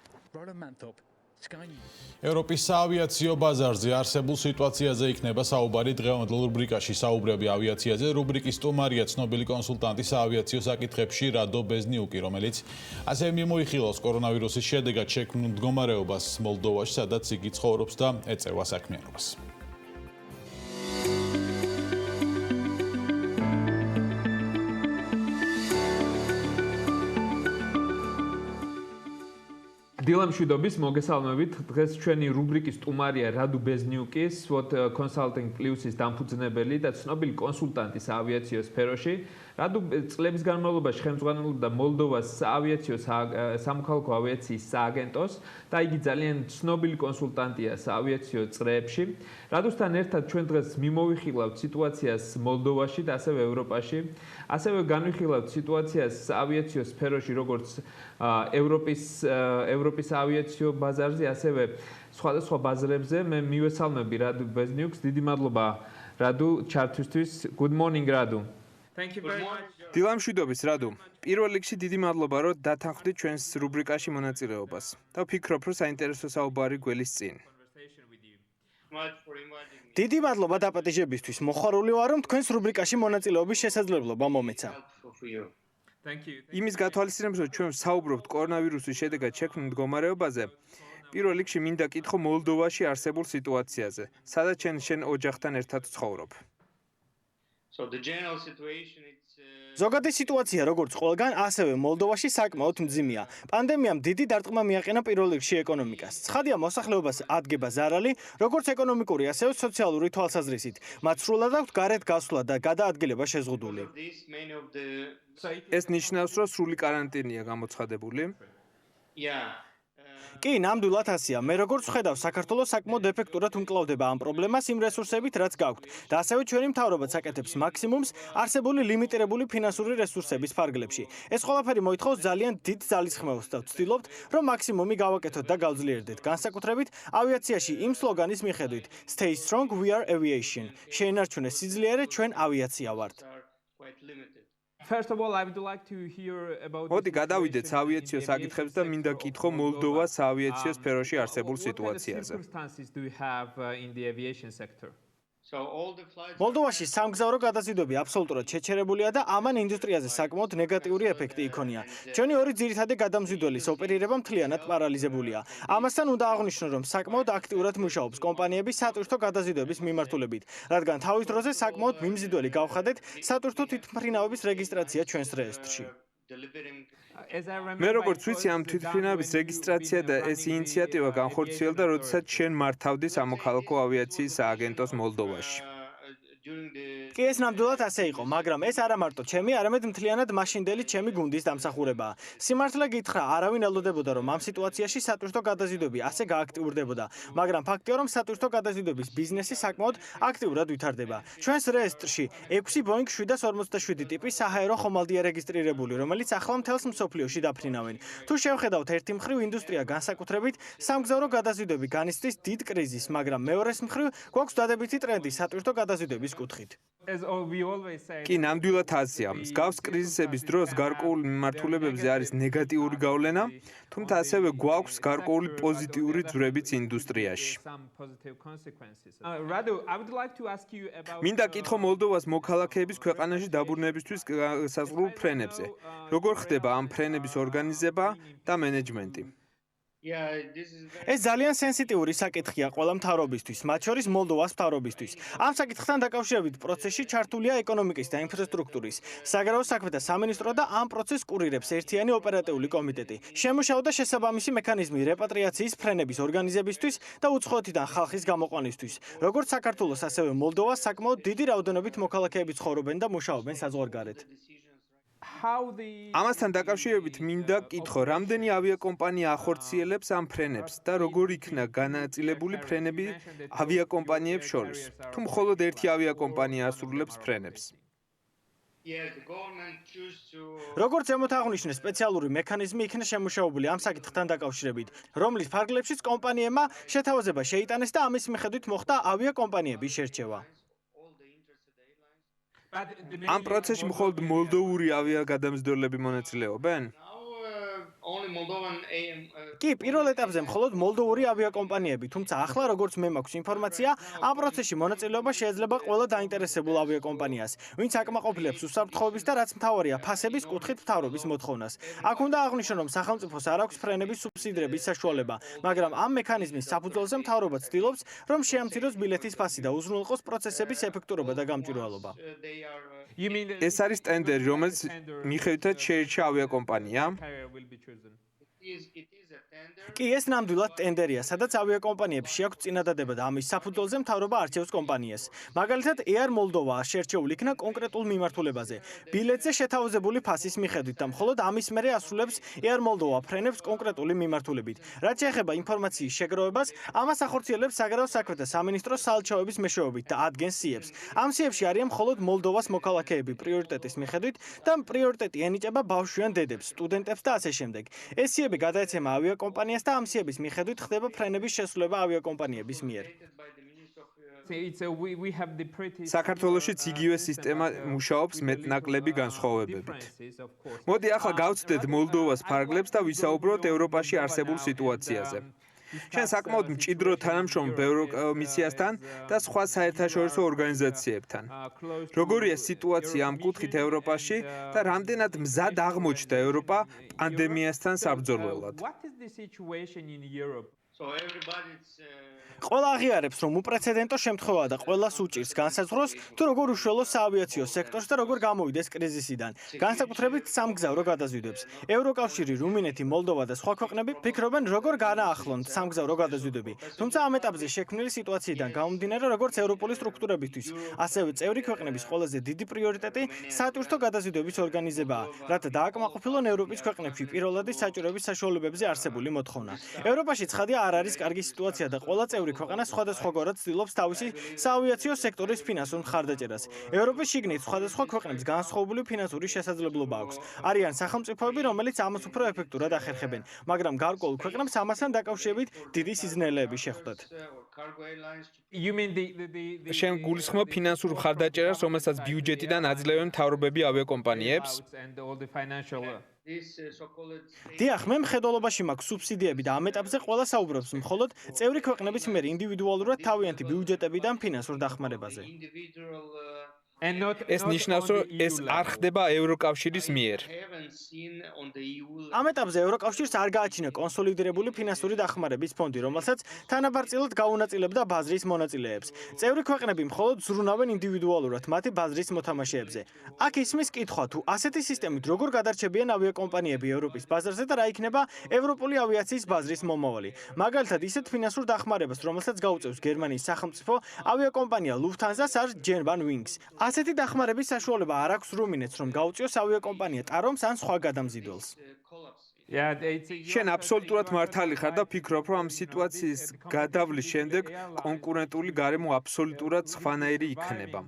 ევროპის საავიაციო ბაზარზე არსებულ სიტუაციაზე იქნება საუბარი დღევანდელ რუბრიკაში საუბრები ავიაციაზე. რუბრიკის სტუმარია ცნობილი კონსულტანტი საავიაციო საკითხებში რადო ბეზნიუკი, რომელიც ასევე მიმოიხილავს კორონავირუსის შედეგად შექმნილ მდგომარეობას მოლდოვაში, სადაც იგი ცხოვრობს და ეწევა საქმიანობას. დილამშვიდობის მოგესალმებით. დღეს ჩვენი რუბრიკის სტუმარია რადუ ბეზნიუკი, SWOT Consulting Plus-ის დამფუძნებელი და ცნობილი კონსულტანტი ავიაციო სფეროში. რადუ წლების განმავლობაში ხელმძღვანელობდა მოლდოვას ავიაციო სამოქალაქო ავიაციის სააგენტოს და იგი ძალიან ცნობილი კონსულტანტია ავიაციო წრეებში. რადუსთან ერთად ჩვენ დღეს მიმოვიხილავთ სიტუაციას მოლდოვაში და ასევე ევროპაში. ასევე განვიხილავთ სიტუაციას ავიაციო სფეროში, როგორც ევროპის ავიაციო ბაზარზე, ასევე სხვადასხვა ბაზრებზე. მე მივესალმები რადუ ბეზნიუკს. დიდი მადლობა რადუ ჩართვისთვის. Good morning რადუ. Thank you very much. დილამშვიდობის რადუ. პირველ რიგში დიდი მადლობა, რომ დათანხმდით ჩვენს რუბრიკაში მონაწილეობას. და ვფიქრობ, რომ საინტერესო საუბარი გველის წინ. დიდი მადლობა დაპატიჟებისთვის. მოხარული ვარ, რომ თქვენს რუბრიკაში მონაწილეობის შესაძლებლობა მომეცა. იმის გათვალისწინებით, რომ ჩვენ საუბრობთ კორონავირუსის შედეგად შექმნილ მდგომარეობაზე, პირველ რიგში მინდა კითხო მოლდოვაში არსებულ სიტუაციაზე, სადაც შენ ოჯახთან ერთად ცხოვრობ. ზოგადი სიტუაცია როგორც ყველგან, ასევე მოლდოვაში საკმაოდ მძიმეა. პანდემიამ დიდი დარტყმა მიაყენა პირველ რიგში ეკონომიკას. ცხადია, მოსახლეობას ადგება ზარალი, როგორც ეკონომიკური, ასევე სოციალური თვალსაზრისით. მათ სრულად აქვთ გარეთ გასვლა და გადაადგილება შეზღუდული. ეს ნიშნავს, რომ სრული კარანტინია გამოცხადებული? კი, ნამდვილად ასეა. მე როგორც ვხედავ, საქართველოს საკმაოდ ეფექტურად უმკლავდება ამ პრობლემას იმ რესურსებით, რაც გაქვთ. და ასევე ჩვენი მთავრობაც აკეთებს მაქსიმუმს არსებული ლიმიტირებული ფინანსური რესურსების ფარგლებში. ეს ყველაფერი მოითხოვს ძალიან დიდ ძალისხმევას და ვცდილობთ, რომ მაქსიმუმი გავაკეთოთ და გავძლიერდეთ. განსაკუთრებით ავიაციაში იმ სლოგანის მიხედვით Stay strong, we are aviation. შეინარჩუნე სიძლიერე, ჩვენ ავიაცია ვართ. First of all, I would like to hear about მოდი გადავიდეთ ავიაციო საკითხებს და მინდა კითხო მოლდოვას ავიაციო სფეროში არსებულ სიტუაციაზე. მოლდოვაში სამგზავრო გადაზიდვები აბსოლუტურად შეჩერებულია და ამან ინდუსტრიაზე საკმაოდ ნეგატიური ეფექტი იქონია. ჩვენი ორი ძირითადი გადამზიდველის ოპერირება მთლიანად პარალიზებულია. ამასთან უნდა აღვნიშნო, რომ საკმაოდ აქტიურად მუშაობს კომპანიები სატვირთო გადაზიდვების მიმართულებით, რადგან თავის დროზე საკმაოდ მიმზიდველი გავხადეთ სატვირთო თვითმფრინავების რეგისტრაცია ჩვენს რეესტრში. მე როგორც ვიცი, ამ თვითმფრინავების რეგისტრაცია და ეს ინიციატივა განხორციელდა, როდესაც შენ მართავდი სამოქალაქო ავიაციის სააგენტოს მოლდოვაში. კი, ეს ნამდვილად ასე იყო, მაგრამ ეს არა მარტო ჩემი, არამედ მთლიანად მაშინდელი ჩემი გუნდის დამსახურებაა. სიმართლე გითხრა, არავინ ელოდებოდა, რომ ამ სიტუაციაში სატვირთო გადაზიდვები ასე გააქტიურდებოდა, მაგრამ ფაქტია, რომ სატვირთო გადაზიდვების ბიზნესი საკმაოდ აქტიურად ვითარდება. ჩვენს რეესტრში 6 Boeing 747 ტიპის საჰაერო ხომალდია რეგისტრირებული, რომელიც ახლა მთელს მსოფლიოში დაფრინავენ. თუ შევხედავთ ერთი მხრივ, ინდუსტრია განსაკუთრებით სამგზავრო გადაზიდვები განიცდის დიდ კრიზისს, მაგრამ მეორეს მხრივ გვაქვს დადებითი ტრენდი სატვირთო გადაზიდვების კუთხით. კი, ნამდვილად ასეა. მსგავს კრიზისების დროს გარკვეული მიმართულებებზე არის ნეგატიური გავლენა, თუმცა ასევე გვაქვს გარკვეული პოზიტიური ძვრებიც ინდუსტრიაში. მინდა კითხო მოლდოვას მოქალაქეების ქვეყანაში დაბრუნებისთვის საზღვრულ ფრენებზე. როგორ ხდება ამ ფრენების ორგანიზება და მენეჯმენტი? ეს ძალიან სენსიტიური საკითხია ყველა მთავრობისთვის, მათ შორის მოლდოვას მთავრობისთვის. ამ საკითხთან დაკავშირებით პროცესში ჩართულია ეკონომიკის და ინფრასტრუქტურის, საგარეო საქმეთა სამინისტრო და ამ პროცესს კურირებს ერთიანი ოპერატიული კომიტეტი. შემუშავდა შესაბამისი მექანიზმი რეპატრიაციის ფრენების ორგანიზებისთვის და უცხოეთიდან ხალხის გამოყვანისთვის. როგორც საქართველოს, ასევე მოლდოვას საკმაოდ დიდი რაოდენობით მოქალაქეები ცხოვრობენ და მუშაობენ საზღვარგარეთ. ამასთან დაკავშირებით მინდა კითხო, რამდენი ავიაკომპანია ახორციელებს ამ ფრენებს და როგორ იქნა განაწილებული ფრენები ავიაკომპანიებს შორის? თუ მხოლოდ ერთი ავიაკომპანია ასრულებს ფრენებს? როგორც ზემოთ აღნიშნე, სპეციალური მექანიზმი იქნა შემუშავებული ამ საკითხთან დაკავშირებით, რომლის ფარგლებშიც კომპანიებმა შეთავაზება შეიტანეს და ამის მიხედვით მოხდა ავიაკომპანიების შერჩევა. ამ პროცესში მხოლოდ მოლდოვური ავიაგადამზიდველები მონაწილეობენ? კი, პირველ ეტაპზე მხოლოდ მოლდოვური ავიაკომპანიები, თუმცა ახლა როგორც მე მაქვს ინფორმაცია, ამ პროცესში მონაწილეობა შეიძლება ყველა დაინტერესებულ ავიაკომპანიას, ვინც აკმაყოფილებს უსაფრთხოების და რაც მთავარია, ფასების კუთხით მთავრობის მოთხოვნას. აქ უნდა აღვნიშნო, რომ სახელმწიფოს არ აქვს ფრენების სუბსიდირების საშუალება, მაგრამ ამ მექანიზმის საფუძველზე მთავრობა ცდილობს, რომ შეამციროს ბილეთის ფასი და უზრუნველყოს პროცესების ეფექტურობა და გამჭვირვალობა. ეს არის ტენდერი, რომელიც მიხედვითაც შეირჩა ავიაკომპანია? კი ეს ნამდვილად ტენდერია, სადაც ავიაკომპანიებს შეაქვთ წინადადება და ამის საფუძველზე მთავრობა არჩევს კომპანიას. მაგალითად, Air Moldova შერჩეული იქნა კონკრეტულ მიმართულებაზე, ბილეთზე შეთავაზებული ფასის მიხედვით და მხოლოდ ამის მერე ასრულებს Air Moldova ფრენებს კონკრეტული მიმართულებით. რაც შეეხება ინფორმაციის შეგროვებას, ამას ახორციელებს საგარეო საქმეთა სამინისტროს სალჩაოების მეშვეობით და ადგენს სიებს. ამ სიებში არიან მხოლოდ მოლდოვას მოქალაქეები პრიორიტეტის მიხედვით და პრიორიტეტი ენიჭება ბავშვიან დედებს, სტუდენტებს და ასე შემდეგ. ეს სიები გადაეცემა ავიაკომპანიას და ამ სიების მიხედვით ხდება ფრენების შესრულება ავიაკომპანიების მიერ. საქართველოშიც იგივე სისტემა მუშაობს მეტნაკლები განსხვავებებით. მოდი ახლა გავცდეთ მოლდოვას ფარგლებს და ვისაუბროთ ევროპაში არსებულ სიტუაციაზე. შენ საკმაოდ მჭიდრო თანამშრომლობ ევროკომისიასთან და სხვა საერთაშორისო ორგანიზაციებთან. როგორია სიტუაცია ამ კუთხით ევროპაში და რამდენად მზად აღმოჩნდა ევროპა პანდემიასთან საბრძოლველად? ყველა აღიარებს, რომ უპრეცედენტო შემთხვევაა და ყველას უჭირს განსაზღვროს, თუ როგორ უშველოს საავიაციო სექტორს და როგორ გამოვიდეს კრიზისიდან, განსაკუთრებით სამგზავრო გადაზიდვებს. ევროკავშირი, რუმინეთი, მოლდოვა და სხვა ქვეყნები ფიქრობენ, როგორ განაახლონ სამგზავრო გადაზიდვები. თუმცა ამ ეტაპზე შექმნილი სიტუაციიდან გამომდინარე, როგორც ევროპული სტრუქტურებისთვის, ასევე წევრი ქვეყნების ყველაზე დიდი პრიორიტეტი სატვირთო გადაზიდვების ორგანიზებაა, რათა დააკმაყოფილონ ევროპის ქვეყნებში პირველადი საჭიროების საშუალებებზე არსებული მოთხოვნა. ევროპაში ცხადია არ არის კარგი სიტუაცია და ყველა წევრი ქვეყანა სხვადასხვაგვარად ცდილობს თავისი საავიაციო სექტორის ფინანსურ მხარდაჭერას. ევროპის შიგნით სხვადასხვა ქვეყნებს განსხვავებული ფინანსური შესაძლებლობა აქვს. არიან სახელმწიფოები, რომელიც ამას უფრო ეფექტურად ახერხებენ, მაგრამ გარკვეულ ქვეყნებს ამასთან დაკავშირებით დიდი სიზნელეები შეხვდათ. შენ გულისხმობ ფინანსურ მხარდაჭერას, რომელსაც ბიუჯეტიდან აძლევენ მთავრობები ავიაკომპანიებს? დიახ, მე მხედველობაში მაქვს სუბსიდიები და ამ ეტაპზე ყველა საუბრობს მხოლოდ წევრი ქვეყნების მიერ ინდივიდუალურად თავიანთი ბიუჯეტებიდან ფინანსურ დახმარებაზე. ეს ნიშნავს, რომ ეს არ ხდება ევროკავშირის მიერ. ამ ეტაპზე ევროკავშირს არ გააჩინა კონსოლიდირებული ფინანსური დახმარების ფონდი, რომელსაც თანაბარწილად გაუნაწილებდა ბაზრის მონაწილეებს. წევრი ქვეყნები მხოლოდ ზრუნავენ ინდივიდუალურად მათი ბაზრის მოთამაშეებზე. აქ ისმის კითხვა, თუ ასეთი სისტემით როგორ გადარჩებიან ავიაკომპანიები ევროპის ბაზარზე და რა იქნება ევროპული ავიაციის ბაზრის მომავალი. მაგალითად, ისეთ ფინანსურ დახმარებას, რომელსაც გაუწევს გერმანიის სახელმწიფო ავიაკომპანია Lufthansa-ს არ Germanwings. ასეთი დახმარების საშუალება არ აქვს რუმინეთს, რომ გაუწიოს ავიაკომპანია ტარომს ან სხვა გადამზიდველს. შენ აბსოლუტურად მართალი ხარ და ფიქრობ, რომ ამ სიტუაციის გადავლის შემდეგ კონკურენტული გარემო აბსოლუტურად სხვანაირი იქნება.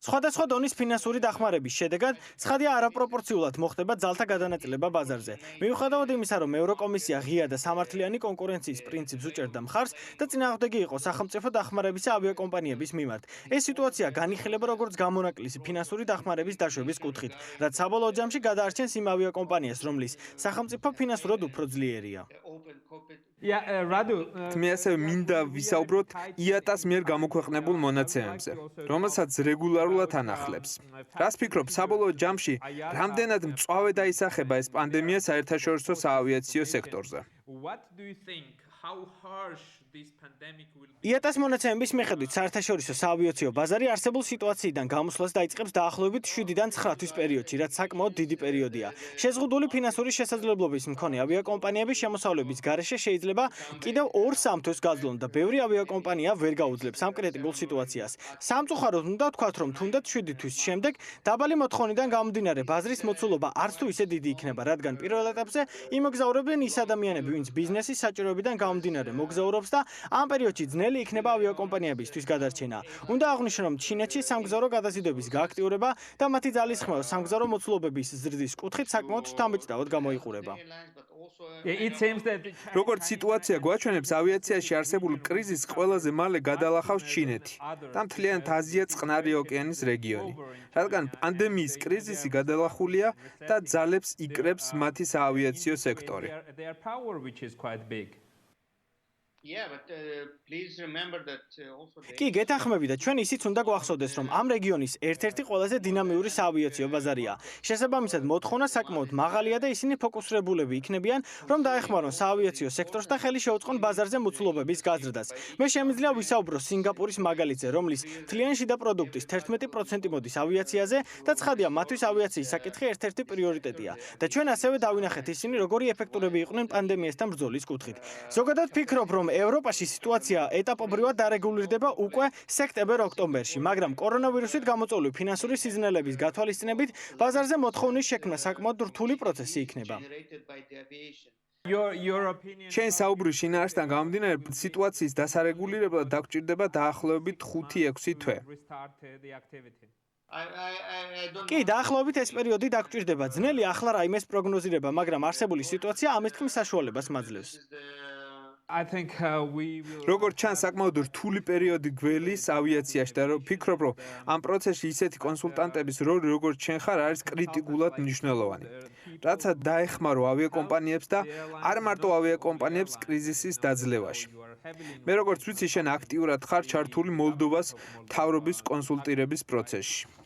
სხვადასხვა დონის ფინანსური დახმარების შედეგად ცხადია არაპროპორციულად მოხდება ძალთა გადანაწილება ბაზარზე. მიუხედავად იმისა, რომ ევროკომისია ღია და სამართლიანი კონკურენციის პრინციპს უჭერდა მხარს და წინააღმდეგი იყო სახელმწიფო დახმარებისა ავიაკომპანიების მიმართ, ეს სიტუაცია განიხილება როგორც გამონაკლისი ფინანსური დახმარების დაშვების კუთხით, რაც საბოლოო ჯამში გადაარჩენს იმ ავიაკომპანიას, რომლის სახელმწიფო ფინანსურად უფრო ძლიერია. მე ასევე მინდა ვისაუბროთ IATA-ს მიერ გამოქვეყნებულ მონაცემებზე, რომელსაც რეგულარულად ანახლებს. რას ფიქრობ, საბოლოო ჯამში რამდენად მწვავე დაისახება ეს პანდემია საერთაშორისო საავიაციო სექტორზე? IATA-ს მონაცემების მიხედვით საერთაშორისო საავიაციო ბაზარი არსებულ სიტუაციიდან გამოსვლას დაიწყებს დაახლოებით 7-დან 9 თვის პერიოდში, რაც საკმაოდ დიდი პერიოდია. შეზღუდული ფინანსური შესაძლებლობის მქონე ავიაკომპანიების შემოსავლების გარეშე შეიძლება კიდევ 2-3 თვის გაძლონ და ბევრი ავიაკომპანია ვერ გაუძლებს ამ კრიტიკულ სიტუაციას. სამწუხაროდ უნდა ვთქვათ, რომ თუნდაც 7 თვის შემდეგ დაბალი მოთხოვნიდან გამომდინარე ბაზრის მოცულობა არც თუ ისე დიდი იქნება, რადგან პირველ ეტაპზე იმოგზაურებენ ის ადამიანები, ვინც ბიზნესის საჭიროებიდან გამომდინარე მოგზაურობს და ამ პერიოდში ძნელი იქნება ავიაკომპანიებისთვის გადარჩენა. უნდა აღვნიშნო, რომ ჩინეთში სამგზავრო გადაზიდვების გააქტიურება და მათი ძალისხმევა სამგზავრო მოცულობების ზრდის კუთხით საკმაოდ შთამბეჭდავად გამოიყურება. როგორც სიტუაცია გვაჩვენებს, ავიაციაში არსებულ კრიზისს ყველაზე მალე გადალახავს ჩინეთი და მთლიანად აზია წყნარი ოკეანის რეგიონი, რადგან პანდემიის კრიზისი გადალახულია და ძალებს იკრებს მათი საავიაციო სექტორი. კი, გეთანხმები და ჩვენ ისიც უნდა გვახსოვდეს, რომ ამ რეგიონის ერთ-ერთი ყველაზე დინამიური საავიაციო ბაზარია. შესაბამისად, მოთხოვნა საკმაოდ მაღალია და ისინი ფოკუსირებულები იქნებიან, რომ დაეხმარონ საავიაციო სექტორს და ხელი შეუწყონ ბაზარზე მოცულობების გაზრდას. მე შემიძლია ვისაუბრო სინგაპურის მაგალითზე, რომლის მთლიანი შიდა პროდუქტის 11% მოდის ავიაციაზე და ცხადია, მათთვის ავიაციის საკითხი ერთ-ერთი პრიორიტეტია. და ჩვენ ასევე დავინახეთ ისინი, როგორი ეფექტურები იყვნენ პანდემიასთან ბრძოლის კუთხით. ზოგადად ვფიქრობ, რომ ევროპაში სიტუაცია ეტაპობრივად დარეგულირდება უკვე სექტემბერ-ოქტომბერში, მაგრამ კორონავირუსით გამოწვეული ფინანსური სიზნელების გათვალისწინებით ბაზარზე მოთხოვნის შექმნა საკმაოდ რთული პროცესი იქნება. შენ საუბრის შინაარსთან გამომდინარე, სიტუაციის დასარეგულირებლად დაგჭირდება დაახლოებით 5-6 თვე. კი, დაახლოებით ეს პერიოდი დაგჭირდება. ძნელი ახლა რაიმეს პროგნოზირება, მაგრამ არსებული სიტუაცია ამის თქმის საშუალებას მაძლევს. როგორც ჩანს, საკმაოდ რთული პერიოდი გველის ავიაციაში და ვფიქრობ, რომ ამ პროცესში ისეთი კონსულტანტების როლი, როგორც შენ ხარ, არის კრიტიკულად მნიშვნელოვანი. რაცა დაეხმარო ავიაკომპანიებს და არ მარტო ავიაკომპანიებს კრიზისის დაძლევაში. მე როგორც ვიცი, შენ აქტიურად ხარ ჩართული მოლდოვას მთავრობის კონსულტირების პროცესში.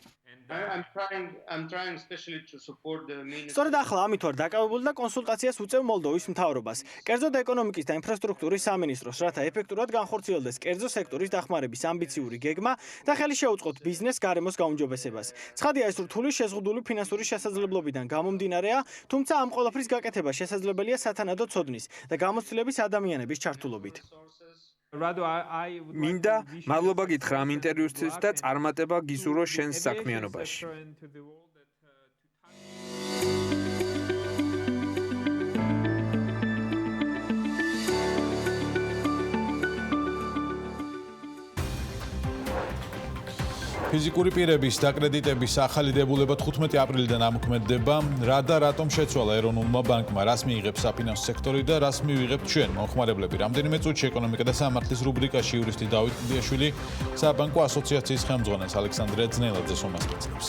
სწორედ ახლა ამით ვარ დაკავებული და კონსულტაციას უწევ მოლდოვის მთავრობას, კერძოდ ეკონომიკის და ინფრასტრუქტურის სამინისტროს, რათა ეფექტურად განხორციელდეს კერძო სექტორის დახმარების ამბიციური გეგმა და ხელი შეუწყოთ ბიზნეს გარემოს გაუმჯობესებას. ცხადია, ეს რთული შეზღუდული ფინანსური შესაძლებლობიდან გამომდინარეა, თუმცა ამ ყველაფრის გაკეთება შესაძლებელია სათანადო ცოდნის და გამოცდილების ადამიანების ჩართულობით. მინდა მადლობა გითხრა ამ ინტერვიუსთვის და წარმატება გისურვო შენს საქმიანობაში. ფიზიკური პირების დაკრედიტების ახალი დებულება 15 აპრილიდან ამოქმედდება. რა და რატომ შეცვალა ეროვნულმა ბანკმა, რას მიიღებს საფინანსო სექტორი და რას მივიღებთ ჩვენ, მომხმარებლები. რამდენიმე წუთში ეკონომიკა და სამართლის რუბრიკაში იურისტი დავით კლდიაშვილი საბანკო ასოციაციის ხელმძღვანელს ალექსანდრე ძნელაძეს უმასპინძლებს.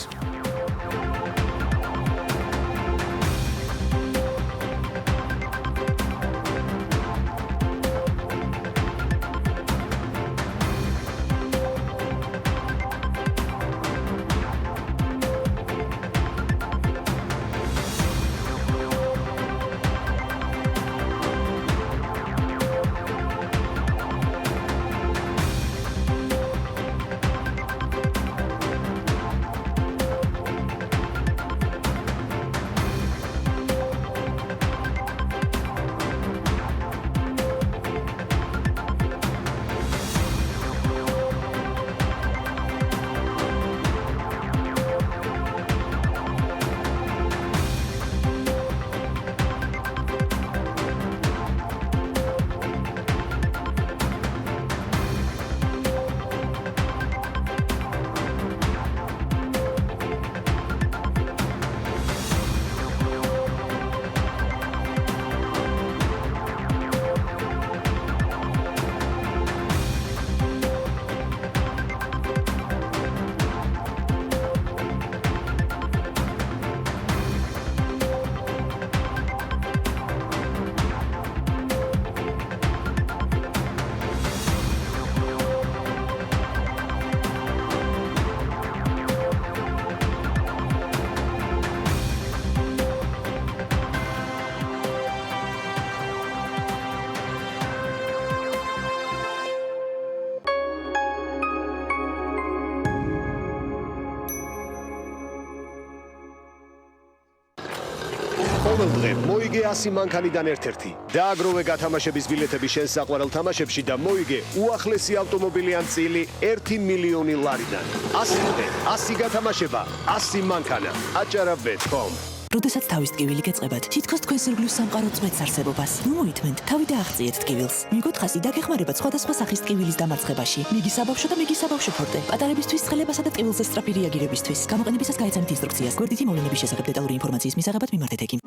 ყოველდღე მოიგე 100 მანქანიდან ერთ-ერთი. დააგროვე გათამაშების ბილეთები შენს საყვარელ თამაშებში და მოიგე უახლესი ავტომობილი ან წილი 1 მილიონი ლარიდან. 100 100 გათამაშება, 100 მანქანა. acarabet.com. როდესაც თავის ტკივილი გეწყებათ, თითქოს თქვენ სირგლის სამყარო წვეთს არსებობას. ნუ მოითმენთ, თავი დააღწიეთ ტკივილს. მიგოთ ხაზი და გეხმარებათ სხვადასხვა სახის ტკივილის დამარცხებაში. მიგი საბავშვო და მიგი საბავშვო ფორტე. პატარებისთვის ცხელებასა და ტკივილზე სწრაფი რეაგირებისთვის. გამოყენებისას გაეცანით ინსტრუქციას. გვერდითი მოვლენების შესახებ დეტალური ინფორმაციის მისაღებად მიმართეთ ეკიმ.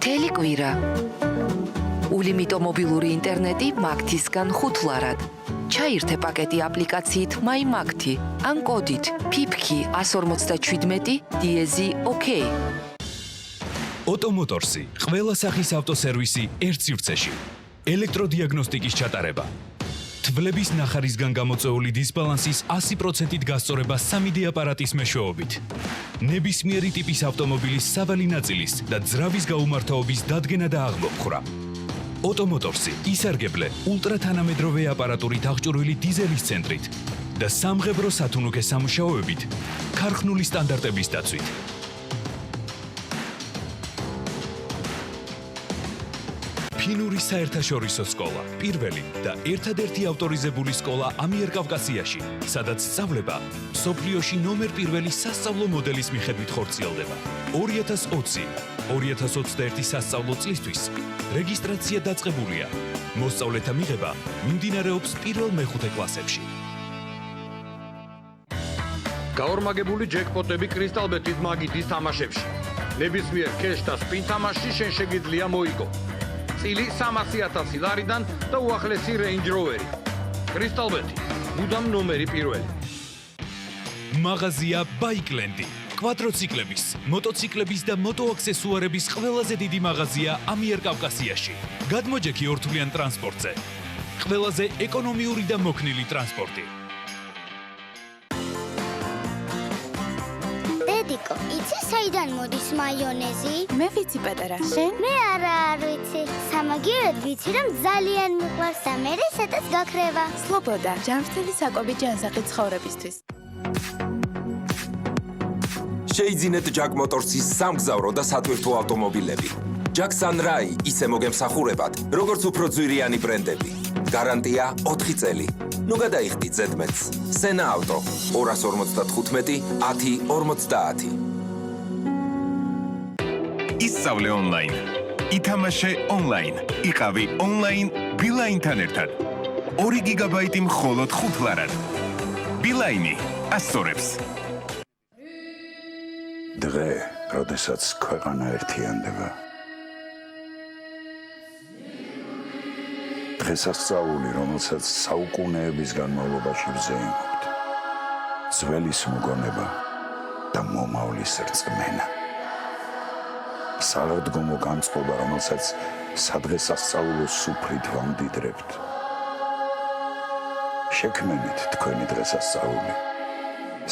თელეკვირა. ულიმიტო მობილური ინტერნეტი მაგთისგან 5 ლარად. ჩაირთე პაკეტი აპლიკაციით My Magti ან კოდით PIPKI 157 დიეზი OK. ოტომოტორსი, ყველა სახის ავტოსერვისი ერთ სივრცეში. ელექტროდიაგნოსტიკის ჩატარება. თვლების ნახარისგან გამოწვეული დისბალანსის 100%-ით გასწორება 3D აპარატის მეშვეობით. ნებისმიერი ტიპის ავტომობილის სავალი ნაწილის და ძრავის გაუმართავობის დადგენა და აღმოფხვრა. ოტომოტორსი ისარგებლე ულტრათანამედროვე აპარატურით აღჭურვილი დიზელის ცენტრით და სამღებრო სათუნუქე სამუშაოებით ქარხნული სტანდარტების დაცვით. ფინური საერთაშორისო სკოლა, პირველი და ერთადერთი ავტორიზებული სკოლა ამიერკავკასიაში, სადაც სწავლება მსოფლიოში ნომერ პირველი სასწავლო მოდელის მიხედვით ხორციელდება. 2020-2021 სასწავლო წლისთვის რეგისტრაცია დაწყებულია. მოსწავლეთა მიღება მიმდინარეობს პირველ მეხუთე კლასებში. გაორმაგებული ჯეკპოტები კრისტალბეთის მაგიდის თამაშებში. ნებისმიერ კეშ და სპინ თამაშში შენ შეგიძლია მოიგო. წილი 300,000 ლარიდან და უახლესი Range Rover-ი. კრისტალბეთი, მუდამ ნომერი პირველი. მაღაზია Bikeland-ი. კვადროციკლების, მოტოციკლების და მოტოაქსესუარების ყველაზე დიდი მაღაზია ამიერკავკასიაში. გადმოჯექი ორთვლიან ტრანსპორტზე. ყველაზე ეკონომიური და მოქნილი ტრანსპორტი. დედიკო, იცი საიდან მოდის მაიონეზი? მე ვიცი პატარა, შენ? მე არა არ ვიცი. სამაგიეროდ ვიცი, რომ ძალიან მიყვარს და მე სადაც გაქრება. სლობოდა, ჯანმრთელი საკვები ჯანსაღი ცხოვრებისთვის. შეიძინეთ Jack Motors-ის სამგზავრო და სატვირთო ავტომობილები. Jack Sunray ისე მოგემსახურებათ, როგორც უფრო ძვირიანი ბრენდები. გარანტია 4 წელი. ნუ გადაიხდით ზედმეტს. Sena Auto 255 1050. ისწავლე ონლაინ. ითამაშე ონლაინ. იყავი ონლაინ Beeline-თან ერთად. 2 გიგაბაიტი მხოლოდ 5 ლარად. Beeline ასწორებს. დღე, როდესაც ქვეყანა ერთიანდება. დღესასწაული, რომელსაც საუკუნეების განმავლობაში ვზეიმობთ. ძველის მოგონება და მომავლის რწმენა. სარადგომო განწყობა, რომელსაც სადღესასწაულო სუფრით ვამდიდრებთ. შექმნით თქვენი დღესასწაული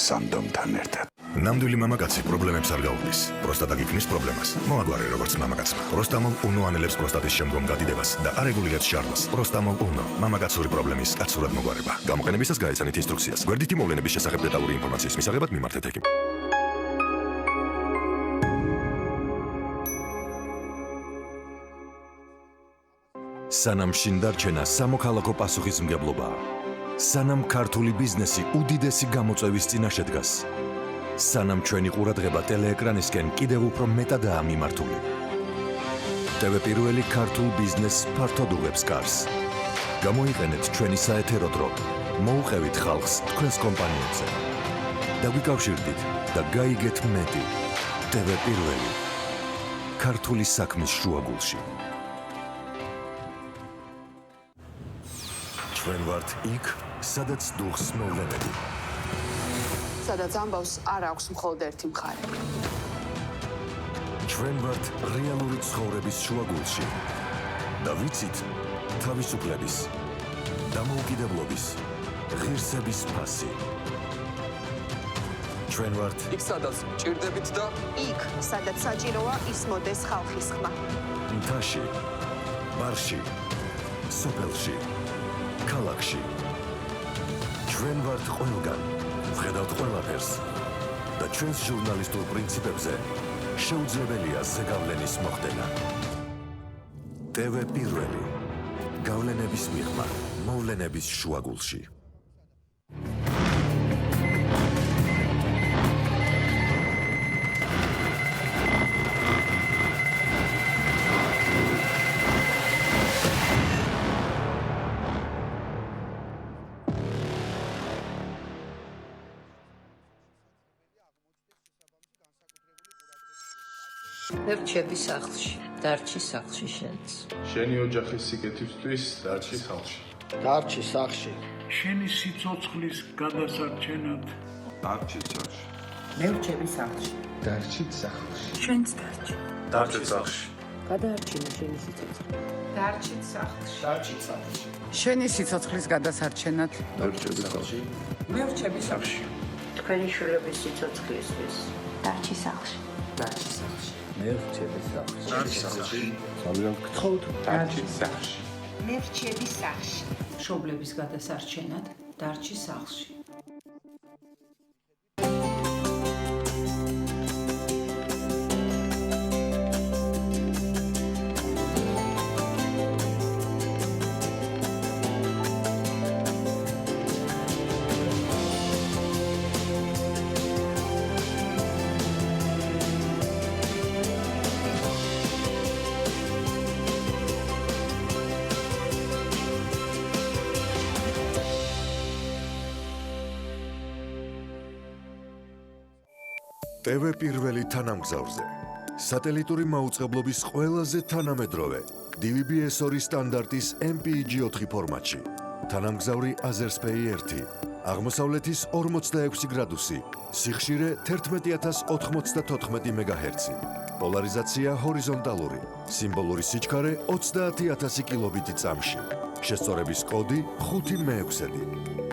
სანდომთან ერთად. ნამდვილი მამაკაცი პრობლემებს არ გაუგლის. პროსტატა გიქმნის პრობლემას. მოაგვარე როგორც მამაკაცმა. პროსტამოლ უნო ანელებს პროსტატის შემდგომ გადიდებას და არეგულირებს შარლას. პროსტამოლ უნო მამაკაცური პრობლემის კაცურად მოგვარება. გამოყენებისას გაეცანით ინსტრუქციას. გვერდითი მოვლენების შესახებ დეტალური ინფორმაციის მისაღებად მიმართეთ ექიმ. სანამ შინ დარჩენა სამოქალაქო პასუხისმგებლობაა. სანამ ქართული ბიზნესი უდიდესი გამოწვევის წინაშე დგას. სანამ ჩვენი ყურადღება ტელეეკრანისკენ კიდევ უფრო მეტადაა მიმართული. TV პირველი ქართულ ბიზნესს ფართოდ უღებს კარს. გამოიყენეთ ჩვენი საეთერო დრო. მოუყევით ხალხს თქვენს კომპანიებზე. დაგვიკავშირდით და გაიგეთ მეტი. TV პირველი ქართული საქმის შუაგულში. ჩვენ ვართ იქ, სადაც დუხს მოვლენები. სადაც ამბავს არ აქვს მხოლოდ ერთი მხარე. ჩვენ ვართ რეალური ცხოვრების შუაგულში და ვიცით თავისუფლების, დამოუკიდებლობის, ღირსების ფასი. ჩვენ ვართ იქ, სადაც ჭირდებით და იქ, სადაც საჭიროა ისმოდეს ხალხის ხმა. მთაში, ბარში, სოფელში, ქალაქში. ჩვენ ვართ ყველგან. ვხედავთ ყველაფერს და ჩვენს ჟურნალისტურ პრინციპებზე შეუძლებელია ზეგავლენის მოხდენა. TV პირველი გავლენების მიღმა მოვლენების შუაგულში. მე რჩები სახლში, დარჩი სახლში შენც. შენი ოჯახის სიკეთისთვის დარჩი სახლში. დარჩი სახლში. შენი სიცოცხლის გადასარჩენად დარჩი სახლში. მე რჩები სახლში. დარჩი სახლში. შენც დარჩი. დარჩი სახლში. გადაარჩინა შენი სიცოცხლე. დარჩით სახლში. შენი სიცოცხლის გადასარჩენად. დარჩები სახლში. მე ვრჩები სახლში. თქვენი შვილების სიცოცხლისთვის. დარჩი სახლში. დარჩი სახლში. მე ვრჩები სახლში. დარჩი სახლში. ძალიან გთხოვთ. დარჩი სახლში. მე ვრჩები სახლში. მშობლების გადასარჩენად დარჩი სახლში. TV პირველი თანამგზავრზე. სატელიტური მაუწყებლობის ყველაზე თანამედროვე DVB-S2 სტანდარტის MPEG-4 ფორმატში. თანამგზავრი Azerspay 1, აღმოსავლეთის 46 გრადუსი, სიხშირე 11094 MHz, პოლარიზაცია ჰორიზონტალური, სიმბოლური სიჩქარე 30000 კილობიტი წამში. შესწორების კოდი 5/6.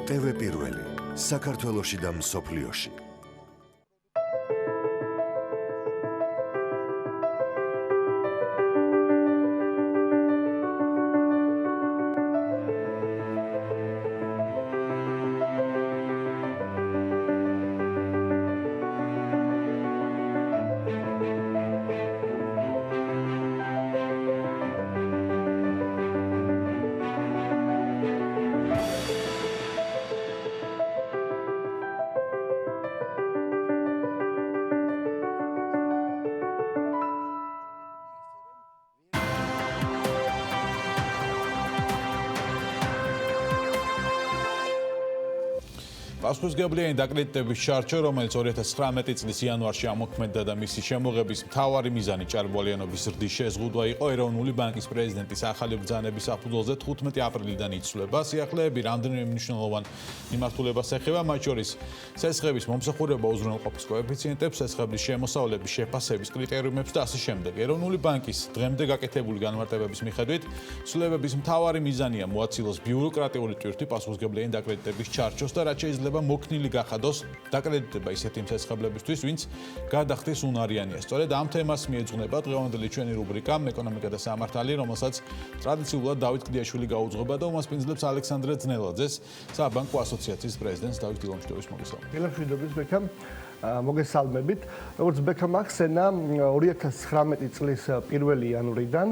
TV პირველი, საქართველოში და მსოფლიოში. პასუხისმგებლიანი დაკრედიტების შარჩო, რომელიც 2019 წლის იანვარში ამოქმედდა და მისი შემოღების მთავარი მიზანი ჭარბვალიანობის ზრდის შეზღუდვა იყო, ეროვნული ბანკის პრეზიდენტის ახალი ბრძანების საფუძველზე 15 აპრილიდან იცვლება. სიახლეები რამდენიმე მნიშვნელოვან მიმართულებას ეხება, მათ შორის სესხების მომსახურება უზრუნველყოფის კოეფიციენტებს, სესხების შემოსავლების შეფასების კრიტერიუმებს და ასე შემდეგ. ეროვნული ბანკის დღემდე გაკეთებული განმარტებების მიხედვით, ცვლილებების მთავარი მიზანია მოაცილოს ბიუროკრატიული ტვირთი პასუხისმგებლიანი დაკრედიტების ჩარჩოს და რაც შეიძლება მოქნილი გახადოს დაკრედიტება ისეთი მსახლებებისთვის, ვინც გადახდის უნარიანია. სწორედ ამ თემას მიეძღვნება დღევანდელი ჩვენი რუბრიკა ეკონომიკა და სამართალი, რომელსაც ტრადიციულად დავით კლდიაშვილი გაუძღვება და უმასპინძლებს ალექსანდრე ძნელაძეს, საბანკო ასოციაციის პრეზიდენტს დავით დილომშვიდობის მოგესალმებით. დილომშვიდობის ბექამ. მოგესალმებით. როგორც ბექამ ახსენა, 2019 წლის 1 იანვრიდან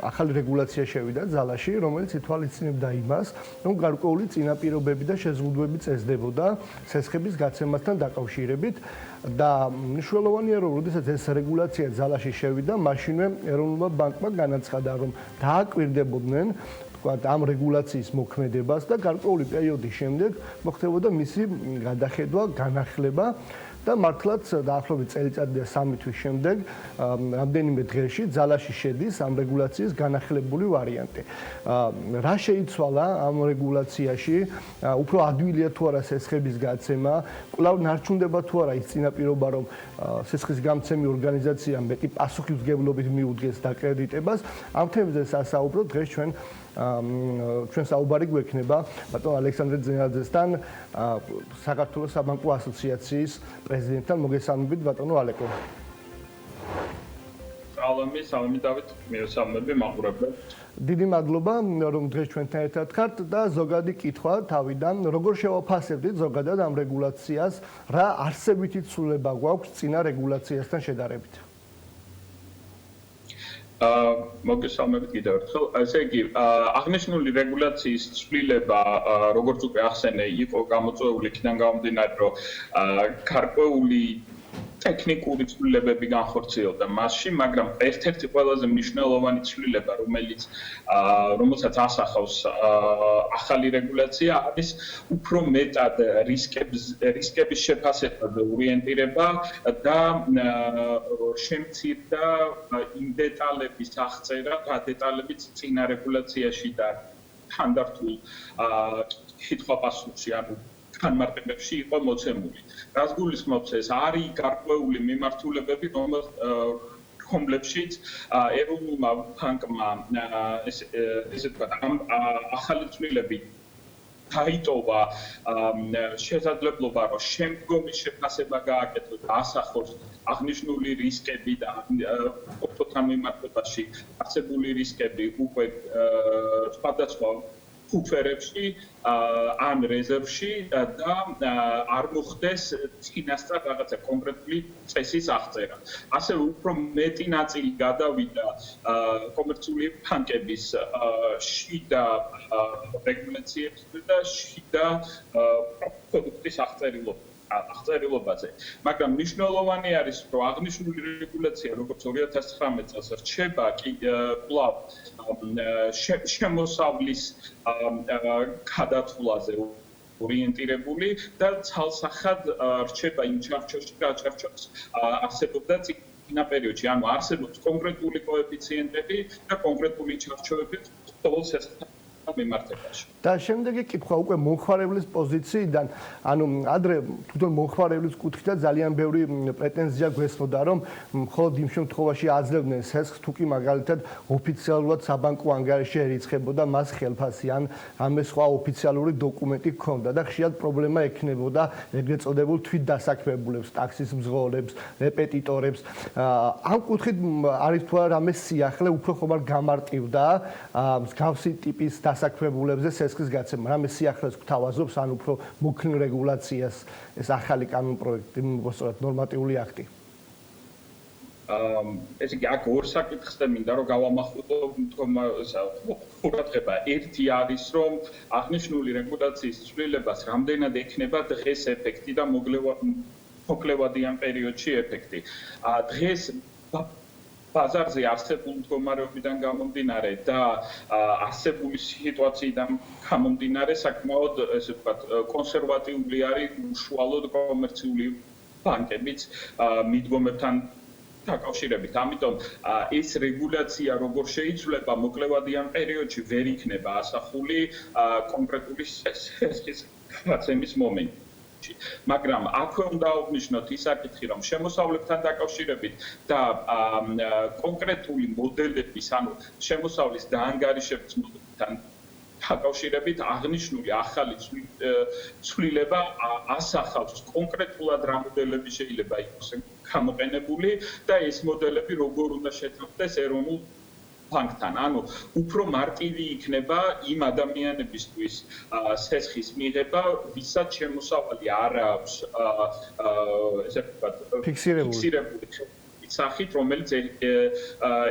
ახალი რეგულაცია შევიდა ძალაში, რომელიც ითვალისწინებდა იმას, რომ გარკვეული წინაპირობები და შეზღუდვები წესდებოდა სესხების გაცემასთან დაკავშირებით და მნიშვნელოვანია, რომ როდესაც ეს რეგულაცია ძალაში შევიდა, მაშინვე ეროვნულმა ბანკმა განაცხადა, რომ დააკვირდებოდნენ ამ რეგულაციის მოქმედებას და გარკვეული პერიოდის შემდეგ მოხდებოდა მისი გადახედვა, განახლება და მართლაც დაახლოებით წელიწადი და 3 თვის შემდეგ რამდენიმე დღეში ძალაში შედის ამ რეგულაციის განახლებული ვარიანტი. რა შეიცვალა ამ რეგულაციაში? უფრო ადვილია თუ არა სესხების გაცემა? კვლავ ნარჩუნდება თუ არა ის წინაპირობა, რომ სესხის გამცემი ორგანიზაცია მეტი პასუხისმგებლობით მიუძღეს დაკრედიტებას? ამ თემებზე სასაუბრო დღეს ჩვენ საუბარი გვექნება ბატონ ალექსანდრე ძნელაძესთან, საქართველოს საბანკო ასოციაციის პრეზიდენტთან. მოგესალმებით ბატონო ალეკო. სალამი დავით, მიესალმები მაყურებლებს. დიდი მადლობა რომ დღეს ჩვენთან ერთად ხართ და ზოგადი კითხვა თავიდან, როგორ შევაფასებდით ზოგადად ამ რეგულაციას, რა არსებითი ცვლილება გვაქვს წინა რეგულაციასთან შედარებით? მოგესალმებით კიდევ ერთხელ. ესე იგი, აღნიშნული რეგულაციის ცვლილება, როგორც უკვე ახსენე, იყო გამოწვეული იქიდან გამომდინარე, რომ გარკვეული ტექნიკური ცვლილებები განხორციელდა მასში, მაგრამ ერთ-ერთი ყველაზე მნიშვნელოვანი ცვლილება, რომელსაც ასახავს ახალი რეგულაცია, არის უფრო მეტად რისკების შეფასებაზე ორიენტირება და შემცირდა იმ დეტალების აღწერა, რა დეტალებიც წინა რეგულაციაში და თანდართულ კითხვა-პასუხში, ანუ განმარტებებში იყო მოცემული. რას გულისხმობს ეს? არის გარკვეული მიმართულებები, რომლებშიც ეროვნულმა ბანკმა ესე ვთქვათ ამ ახალი ცვლილები დაიტოვა შესაძლებლობა რომ შემდგომი შეფასება გააკეთოს და ასახოს აღნიშნული რისკები და ოქროთან მიმართებაში არსებული რისკები უკვე სხვადასხვა ფუფერებში ან რეზერვში და არ მოხდეს წინასწარ რაღაცა კონკრეტული წესის აღწერა. ასევე უფრო მეტი ნაწილი გადავიდა კომერციული ბანკების შიდა რეგულაციებს და შიდა პროდუქტის აღწერილობაზე. მაგრამ მნიშვნელოვანი არის, რომ აღნიშნული რეგულაცია, როგორც 2019 წელს რჩება კვლავ შემოსავლის გადათვლაზე ორიენტირებული და ცალსახად რჩება იმ ჩარჩოში, რაჩარჩოს არსებობდა წინა პერიოდში. ანუ არსებობს კონკრეტული კოეფიციენტები და კონკრეტული ჩარჩოები ყოველ მიმართებაში. და შემდეგი კითხვა უკვე მომხმარებლის პოზიციიდან, ანუ ადრე თვითონ მომხმარებლის კუთხიდან ძალიან ბევრი პრეტენზია გვესმოდა, რომ მხოლოდ იმ შემთხვევაში აძლევდნენ სესხს, თუ კი მაგალითად ოფიციალურად საბანკო ანგარიში ერიცხებოდა მას ხელფასი ან რამე სხვა ოფიციალური დოკუმენტი ჰქონდა და ხშირად პრობლემა ექნებოდა ეგრეთ წოდებულ თვითდასაქმებულებს, ტაქსის მძღოლებს, რეპეტიტორებს. ამ კუთხით არის თუ არა რამე სიახლე უფრო ხომ არ გამარტივდა მსგავსი ტიპის დასაქმებულებზე სესხის გაცემა, რამე სიახლეს გვთავაზობს ან უფრო მოქნილ რეგულაციას ეს ახალი კანონ პროექტი, მოსწორად ნორმატიული აქტი. ესე იგი აქ ორ საკითხს მინდა რომ გავამახვილო ყურადღება. ერთი არის რომ აღნიშნული რეგულაციის ცვლილებას რამდენად ექნება დღეს ეფექტი და მოკლევადიან პერიოდში ეფექტი. დღეს ბაზარზე არსებული მდგომარეობიდან გამომდინარე და არსებული სიტუაციიდან გამომდინარე საკმაოდ ესე ვთქვათ კონსერვატიული არის უშუალოდ კომერციული ბანკებიც მიდგომებთან დაკავშირებით. ამიტომ ეს რეგულაცია როგორ შეიცვლება მოკლევადიან პერიოდში ვერ იქნება ასახული კონკრეტული სესხის გაცემის მომენტი. მაგრამ აქვე უნდა აღნიშნოთ ის საკითხი, რომ შემოსავლებთან დაკავშირებით და კონკრეტული მოდელების, ანუ შემოსავლის დაანგარიშების მოდელებთან დაკავშირებით აღნიშნული ახალი ცვლილება ასახავს კონკრეტულად რა მოდელები შეიძლება იყოს გამოყენებული და ეს მოდელები როგორ უნდა შეთავსდეს ეროვნულ ბანკთან. ანუ უფრო მარტივი იქნება იმ ადამიანებისთვის სესხის მიღება, ვისაც შემოსავალი არ აქვს ესე ვთქვათ ფიქსირებული სახით, რომელიც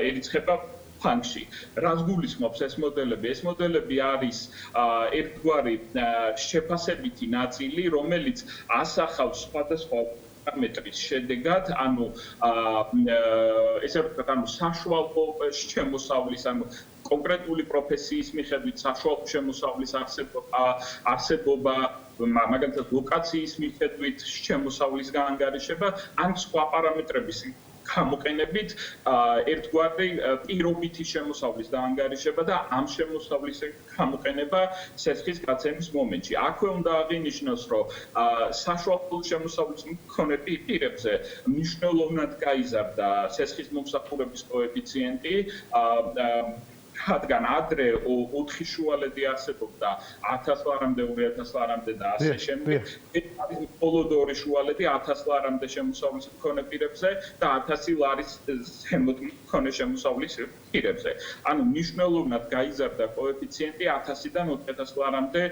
ერიცხება ბანკში. რას გულისხმობს ეს მოდელები? ეს მოდელები არის ერთგვარი შეფასებითი ნაწილი, რომელიც ასახავს სხვადასხვა პარამეტრის შედეგად, ანუ ესე ვთქვათ, ანუ საშუალო შემოსავლის, ანუ კონკრეტული პროფესიის მიხედვით საშუალო შემოსავლის არსებობა, მაგალითად ლოკაციის მიხედვით შემოსავლის გაანგარიშება, ან სხვა პარამეტრების გამოყენებით ერთგვარი პირობითი შემოსავლის დაანგარიშება და ამ შემოსავლის გამოყენება სესხის გაცემის მომენტში. აქვე უნდა აღინიშნოს, რომ საშუალო შემოსავლის მქონე პირებზე მნიშვნელოვნად გაიზარდა სესხის მომსახურების კოეფიციენტი, რადგან ადრე 4 შუალედი არსებობდა 1000 ლარამდე, 2000 ლარამდე და ასე შემდეგ. არის მხოლოდ 2 შუალედი 1000 ლარამდე შემოსავლის მქონე პირებზე და 1000 ლარის ზემოთ მქონე შემოსავლის პირებზე. ანუ მნიშვნელოვნად გაიზარდა კოეფიციენტი 1000-დან 4000 ლარამდე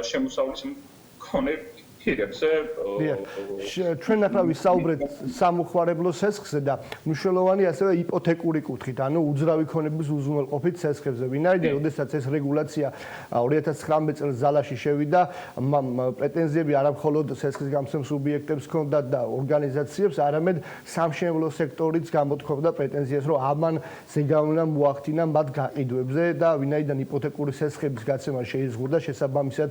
შემოსავლის მქონე პირებზე. ჩვენ ახლა ვისაუბრეთ სამოხმარებლო სესხზე და მნიშვნელოვანი ასევე იპოთეკური კუთხით, ანუ უძრავი ქონების უზრუნველყოფით სესხებზე. ვინაიდან, როდესაც ეს რეგულაცია 2019 წელს ზალაში შევიდა, პრეტენზიები არა მხოლოდ სესხის გამცემ სუბიექტებს ჰქონდათ და ორგანიზაციებს, არამედ სამშენებლო სექტორიც გამოთქვამდა პრეტენზიას, რომ ამან ზეგავლენა მოახდინა მათ გაყიდვებზე და ვინაიდან იპოთეკური სესხების გაცემა შეიზღუდა, შესაბამისად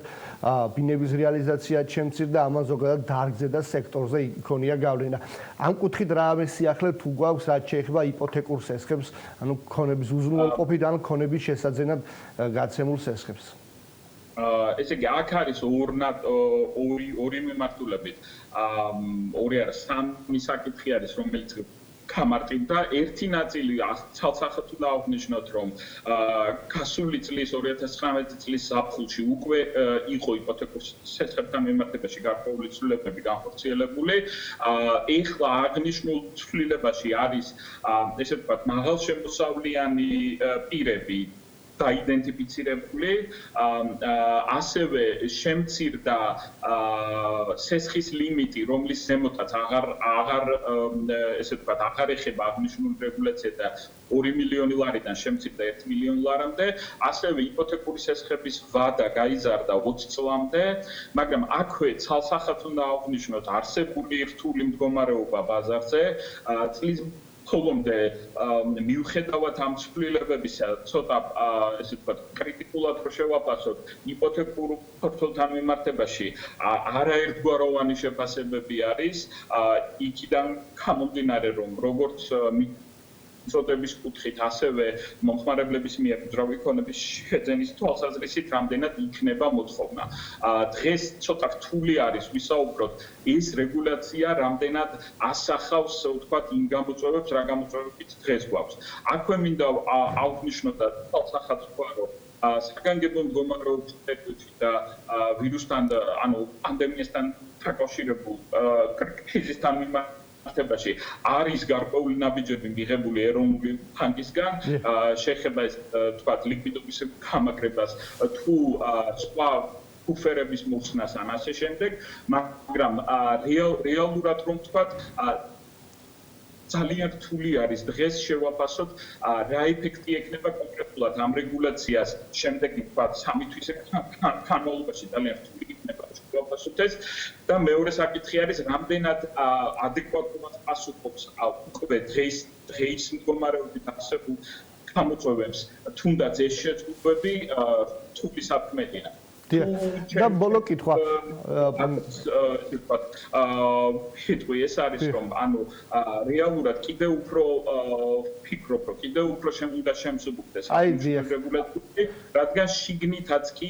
ბინების რეალიზაცია შემცირდა და ამან ზოგადად დარგზე და სექტორზე იქონია გავლენა. ამ კუთხით რა ამესიახლე თუ გვაქვს რაც შეეხება იპოთეკურ სესხებს, ანუ ქონების უზრუნველყოფით ან ქონების შესაძენად გაცემულ სესხებს. ესე იგი აქ არის ორი მიმართულებით. ორი არა, სამი საკითხი არის, რომელიც გამარტივდა ერთი ნაწილი ცალსახად უნდა აღნიშნოთ რომ გასული წლის 2019 წლის ზაფხულში უკვე იყო იპოთეკურ სესხებთან მიმართებაში გარკვეული ცვლილებები განხორციელებული ეხლა აღნიშნულ ცვლილებაში არის ესე ვთქვათ მაღალშემოსავლიანი პირები დაიდენტიფიცირებული ასევე შემცირდა სესხის ლიმიტი რომლის ზემოთაც აღარ ესე ვთქვათ აღარ ეხება აღნიშნული რეგულაცია და 2 მილიონი ლარიდან შემცირდა 1 მილიონი ლარამდე ასევე იპოთეკური სესხების ვადა გაიზარდა 20 წლამდე მაგრამ აქვე ცალსახად უნდა აღნიშნოთ არსებული რთული მდგომარეობა ბაზარზე წლის ხოლომდე მიუხედავად ამ ცვლილებებისა ცოტა ესე ვთქვათ კრიტიკულად რო შევაფასოთ იპოთეკურ პორტფელთან მიმართებაში არაერთგვაროვანი შეფასებები არის იქიდან გამომდინარე რომ როგორც მიწოდების კუთხით ასევე მომხმარებლების მიერ მძრავი ქონების შეძენის თვალსაზრისით რამდენად იქნება მოთხოვნა. დღეს ცოტა რთული არის ვისაუბროთ ეს რეგულაცია რამდენად ასახავს ვთქვათ იმ გამოწვევებს რა გამოწვევებიც დღეს გვაქვს. აქვე მინდა აღვნიშნოთ და თვალსახად ვთქვა რომ საგანგებო მდგომარეობის პერიოდში და ვირუსთან ანუ პანდემიასთან დაკავშირებულ კრიზისთან მიმართებაში არის გარკვეული ნაბიჯები მიღებული ეროვნული ბანკისგან შეეხება ეს თქვათ ლიკვიდობის გამაგრებას თუ სხვა უფერების მოხსნას ან ასე შემდეგ მაგრამ რეალურად რომ თქვათ ძალიან რთული არის დღეს შევაფასოთ რა ეფექტი ექნება კონკრეტულად ამ რეგულაციას შემდეგი თქვათ 3 თვის განმავლობაში ძალიან რთული იქნება შევაფასოთ ეს და მეორე საკითხი არის რამდენად ადეკვატურად პასუხობს უკვე დღის მდგომარეობით არსებულ გამოწვევებს თუნდაც ეს შეწყობები რთული საქმეა და ბოლო კითხვა ხიტყვი ეს არის რომ ანუ რეალურად კიდევ უფრო ფიქრობ რომ კიდევ უფრო უნდა შემსუბუქდეს რეგულაცია რადგან შიგნითაც კი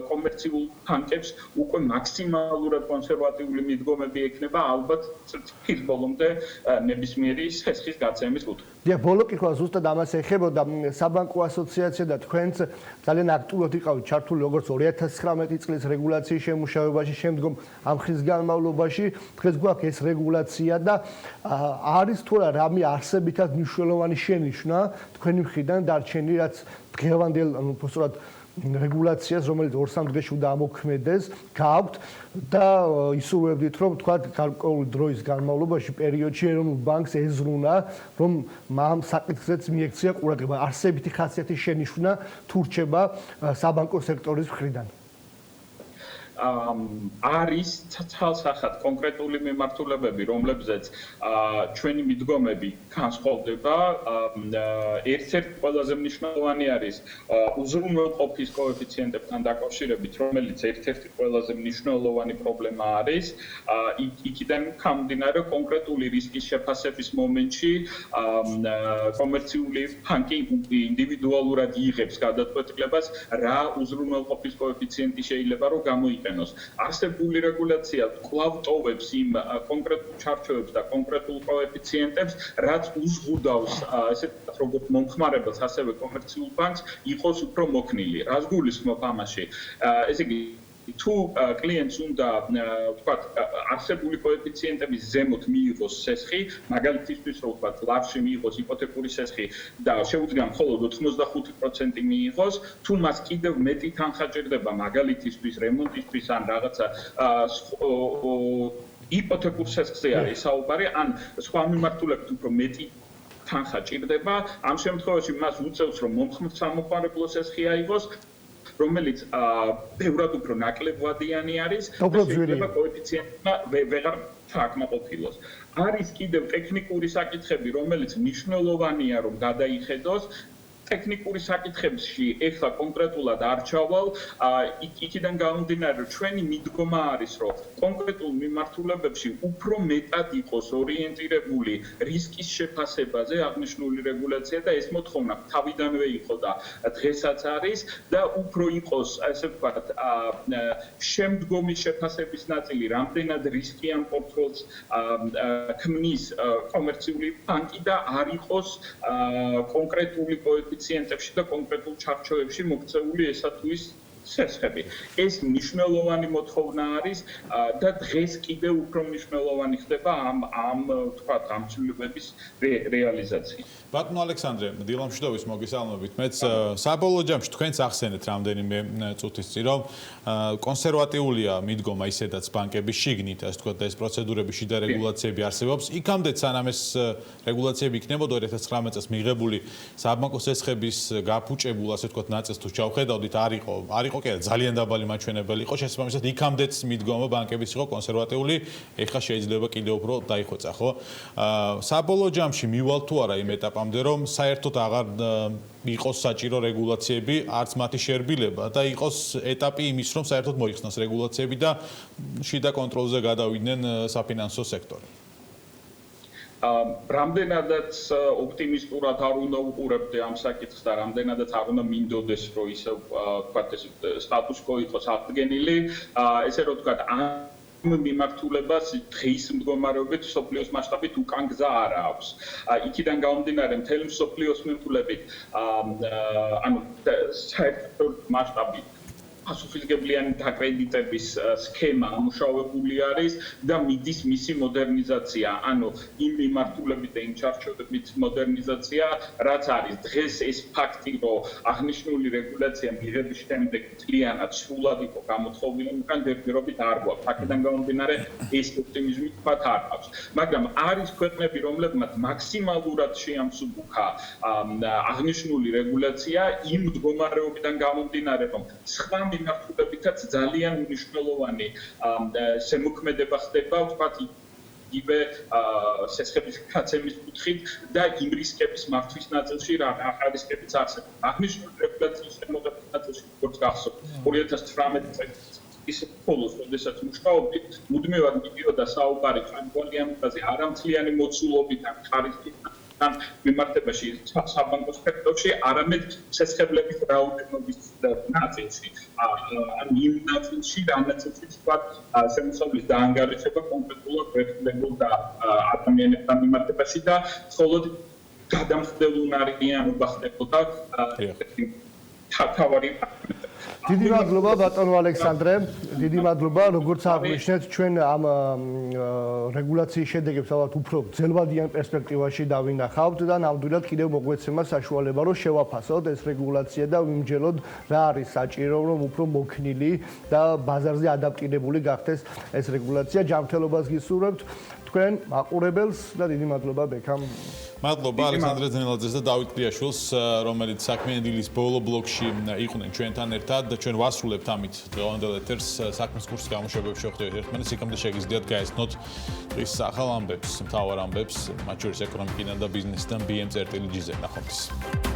კომერციულ ბანკებს უკვე მაქსიმალურად კონსერვატიული მიდგომები ექნება ალბათ წლის ბოლომდე ნებისმიერი სესხის გაცემის კუთხით. დიახ, ბოლო კითხვა ზუსტად ამას ეხებოდა საბანკო ასოციაცია და თქვენც ძალიან აქტიურად იყავით ჩართული როგორც 2019 წლის რეგულაციის შემუშავებაში, შემდგომ ამ ხის განმავლობაში დღეს გვაქვს ეს რეგულაცია და არის თუ რა რამე არსებითად მნიშვნელოვანი შენიშვნა თქვენი მხრიდან დარჩენი რაც დღევანდელ ანუ უბრალოდ რეგულაციას რომელიც 2-3 დღეში უნდა ამოქმედეს გაქვთ და ისურვებდით რომ თქვა გარკვეული დროის განმავლობაში პერიოდში ეროვნულ ბანკს ეზრუნა რომ ამ საკითხზეც მიექცია ყურადღება არსებითი ხასიათის შენიშვნა თუ რჩება საბანკო სექტორის მხრიდან არის ცალსახად კონკრეტული მიმართულებები, რომლებზეც ჩვენი მიდგომები განსხვავდება. ერთ-ერთი ყველაზე მნიშვნელოვანი არის უზრუნველყოფის კოეფიციენტებთან დაკავშირებით, რომელიც ერთ-ერთი ყველაზე მნიშვნელოვანი პრობლემა არის. იქიდან გამომდინარე კონკრეტული რისკის შეფასების მომენტში კომერციული ბანკი ინდივიდუალურად იღებს გადაწყვეტილებას, რა უზრუნველყოფის კოეფიციენტი შეიძლება რომ გამოიყენოს. არსებული რეგულაცია კვლავ ტოვებს იმ კონკრეტულ ჩარჩოებს და კონკრეტულ კოეფიციენტებს, რაც უზღუდავს ესე როგორც მომხმარებელს, ასევე კომერციულ ბანკს იყოს უფრო მოქნილი. რას გულისხმობ ამაში? ესე იგი თუ კლიენტს უნდა ვთქვათ არსებული კოეფიციენტების ზემოთ მიიღოს სესხი, მაგალითისთვის რომ ვთქვათ ლარში მიიღოს იპოთეკური სესხი და შეუძლია მხოლოდ 85% მიიღოს, თუ მას კიდევ მეტი თანხა ჭირდება მაგალითისთვის რემონტისთვის ან რაღაცა იპოთეკურ სესხზე არის საუბარი, ან სხვა მიმართულებით უფრო მეტი თანხა ჭირდება, ამ შემთხვევაში მას უწევს რომ მომხმარებლო სესხი აიღოს რომელიც ბევრად უფრო ნაკლებვადიანი არის და შეიძლება კოეფიციენტმა ვეღარ თაკმაყოფილოს. არის კიდევ ტექნიკური საკითხები, რომელიც მნიშვნელოვანია რომ გადაიხედოს ტექნიკური საკითხებში ეხლა კონკრეტულად არ ჩავალ, იქიდან გამომდინარე, ჩვენი მიდგომა არის, რომ კონკრეტულ მიმართულებებში უფრო მეტად იყოს ორიენტირებული რისკის შეფასებაზე აღნიშნული რეგულაცია და ეს მოთხოვნა თავიდანვე იყო და დღესაც არის და უფრო იყოს, ასე ვთქვათ, შემდგომი შეფასების ნაწილი, რამდენად რისკიან პორტფელს ქმნის კომერციული ბანკი და არ იყოს კონკრეტული კოეფიციენტებში და კონკრეტულ ჩარჩოებში მოქცეული ესა თუ ის სესხები. ეს მნიშვნელოვანი მოთხოვნა არის და დღეს კიდევ უფრო მნიშვნელოვანი ხდება ამ ვთქვათ, ამ ცვლილებების რეალიზაცია. ბატონო ალექსანდრე, დილამშვიდობის მოგესალმებით. მეც საბოლოო ჯამში თქვენც ახსენეთ რამდენიმე წუთის წინ, რომ კონსერვატიულია მიდგომა ისედაც ბანკების შიგნით, ასე ვთქვათ, და ეს პროცედურები შიდა რეგულაციები არსებობს. იქამდეც სანამ ეს რეგულაციები იქნებოდა 2019 წელს მიღებული საბანკო სესხების გაფუჭებულ, ასე ვთქვათ, ნაწილს თუ ჩავხედავდით, არ იყო კი ძალიან დაბალი მაჩვენებელი იყო, შესაბამისად იქამდეც მიდგომა ბანკების იყო კონსერვატიული, ეხლა შეიძლება კიდევ უფრო დაიხვეწა, ხო? საბოლოო ჯამში მივალ თუ არა იმ ეტაპამდე, რომ საერთოდ აღარ იყოს საჭირო რეგულაციები, არც მათი შერბილება და იყოს ეტაპი იმის, რომ საერთოდ მოიხსნას რეგულაციები და შიდა კონტროლზე გადავიდნენ საფინანსო სექტორი. რამდენადაც ოპტიმისტურად არ უნდა უყურებდე ამ საკითხს და რამდენადაც არ უნდა მინდოდეს, რომ ისე ვთქვათ, ეს სტატუს კო იყოს ადგენილი, ესე რომ ვთქვათ, მიმართულებას დღის მდგომარეობით მსოფლიოს მასშტაბით უკან გზა არ აქვს. იქიდან გამომდინარე, მთელი მსოფლიოს მიმართულებით, ანუ საერთო მასშტაბით პასუხისმგებლიანი დაკრედიტების სქემა ამუშავებული არის და მიდის მისი მოდერნიზაცია, ანუ იმ მიმართულებით და იმ ჩარჩოებით მოდერნიზაცია, რაც არის დღეს ეს ფაქტი, რომ აღნიშნული რეგულაცია მიღების შემდეგ მთლიანად სრულად იყო გამოთხოვილი, უკან ჯერჯერობით არ გვაქვს. აქედან გამომდინარე, ეს ოპტიმიზმი თქვათ არ აქვს. მაგრამ არის ქვეყნები, რომლებმაც მაქსიმალურად შეამსუბუქა აღნიშნული რეგულაცია იმ მდგომარეობიდან გამომდინარე, რომ სხვა მიმართულებითაც ძალიან მნიშვნელოვანი შემოქმედება ხდება, ვთქვათ, იგივე სესხების გაცემის კუთხით და იმ რისკების მართვის ნაწილში რა რისკებიც არსებობს. აღნიშნული რეგულაციის შემოღების ნაწილში, როგორც გახსოვთ, 2019 წელს ის პოლოს, როდესაც მუშაობდი, მუდმივად მიდიოდა საუბარი ტრანსპორტიანობაზე, არამთლიანი მოცულობით ან ხარისხით მიმართებაში საბანკო სექტორში, არამედ სესხებლების რაოდენობის ნაწილში. ან იმ ნაწილში, რანაცილში თქვათ, შემოსავლის დაანგარიშება კონკრეტულად ვერტებულ და ადამიანებთან მიმართებაში და მხოლოდ გადამხდელუნარიანობა ხდებოდა თავარი დიდი მადლობა ბატონო ალექსანდრე, დიდი მადლობა, როგორც აღნიშნეთ, ჩვენ ამ რეგულაციის შედეგებს ალბათ უფრო ძელვადიან პერსპექტივაში დავინახავთ და ნამდვილად კიდევ მოგვეცემა საშუალება, რომ შევაფასოთ ეს რეგულაცია და ვიმჯელოთ რა არის საჭირო, რომ უფრო მოქნილი და ბაზარზე ადაპტირებული გახდეს ეს რეგულაცია. ჯანმრთელობას გისურვებთ თქვენ მაყურებელს და დიდი მადლობა ბექამ. მადლობა ალექსანდრე ძნელაძეს და დავით კრიაშვილს, რომელიც საქმიანი დილის ბოლო ბლოკში იყვნენ ჩვენთან ერთად და ჩვენ ვასრულებთ ამით დღევანდელ ეთერს საქმის კურსის გამოშვებებში შევხვდებით ერთმანეთს, იქამდე შეგიძლიათ გაეცნოთ დღის ახალ ამბებს, მთავარ ამბებს, მათ შორის ეკონომიკიდან და ბიზნესიდან BM.GZ ნახვამდის.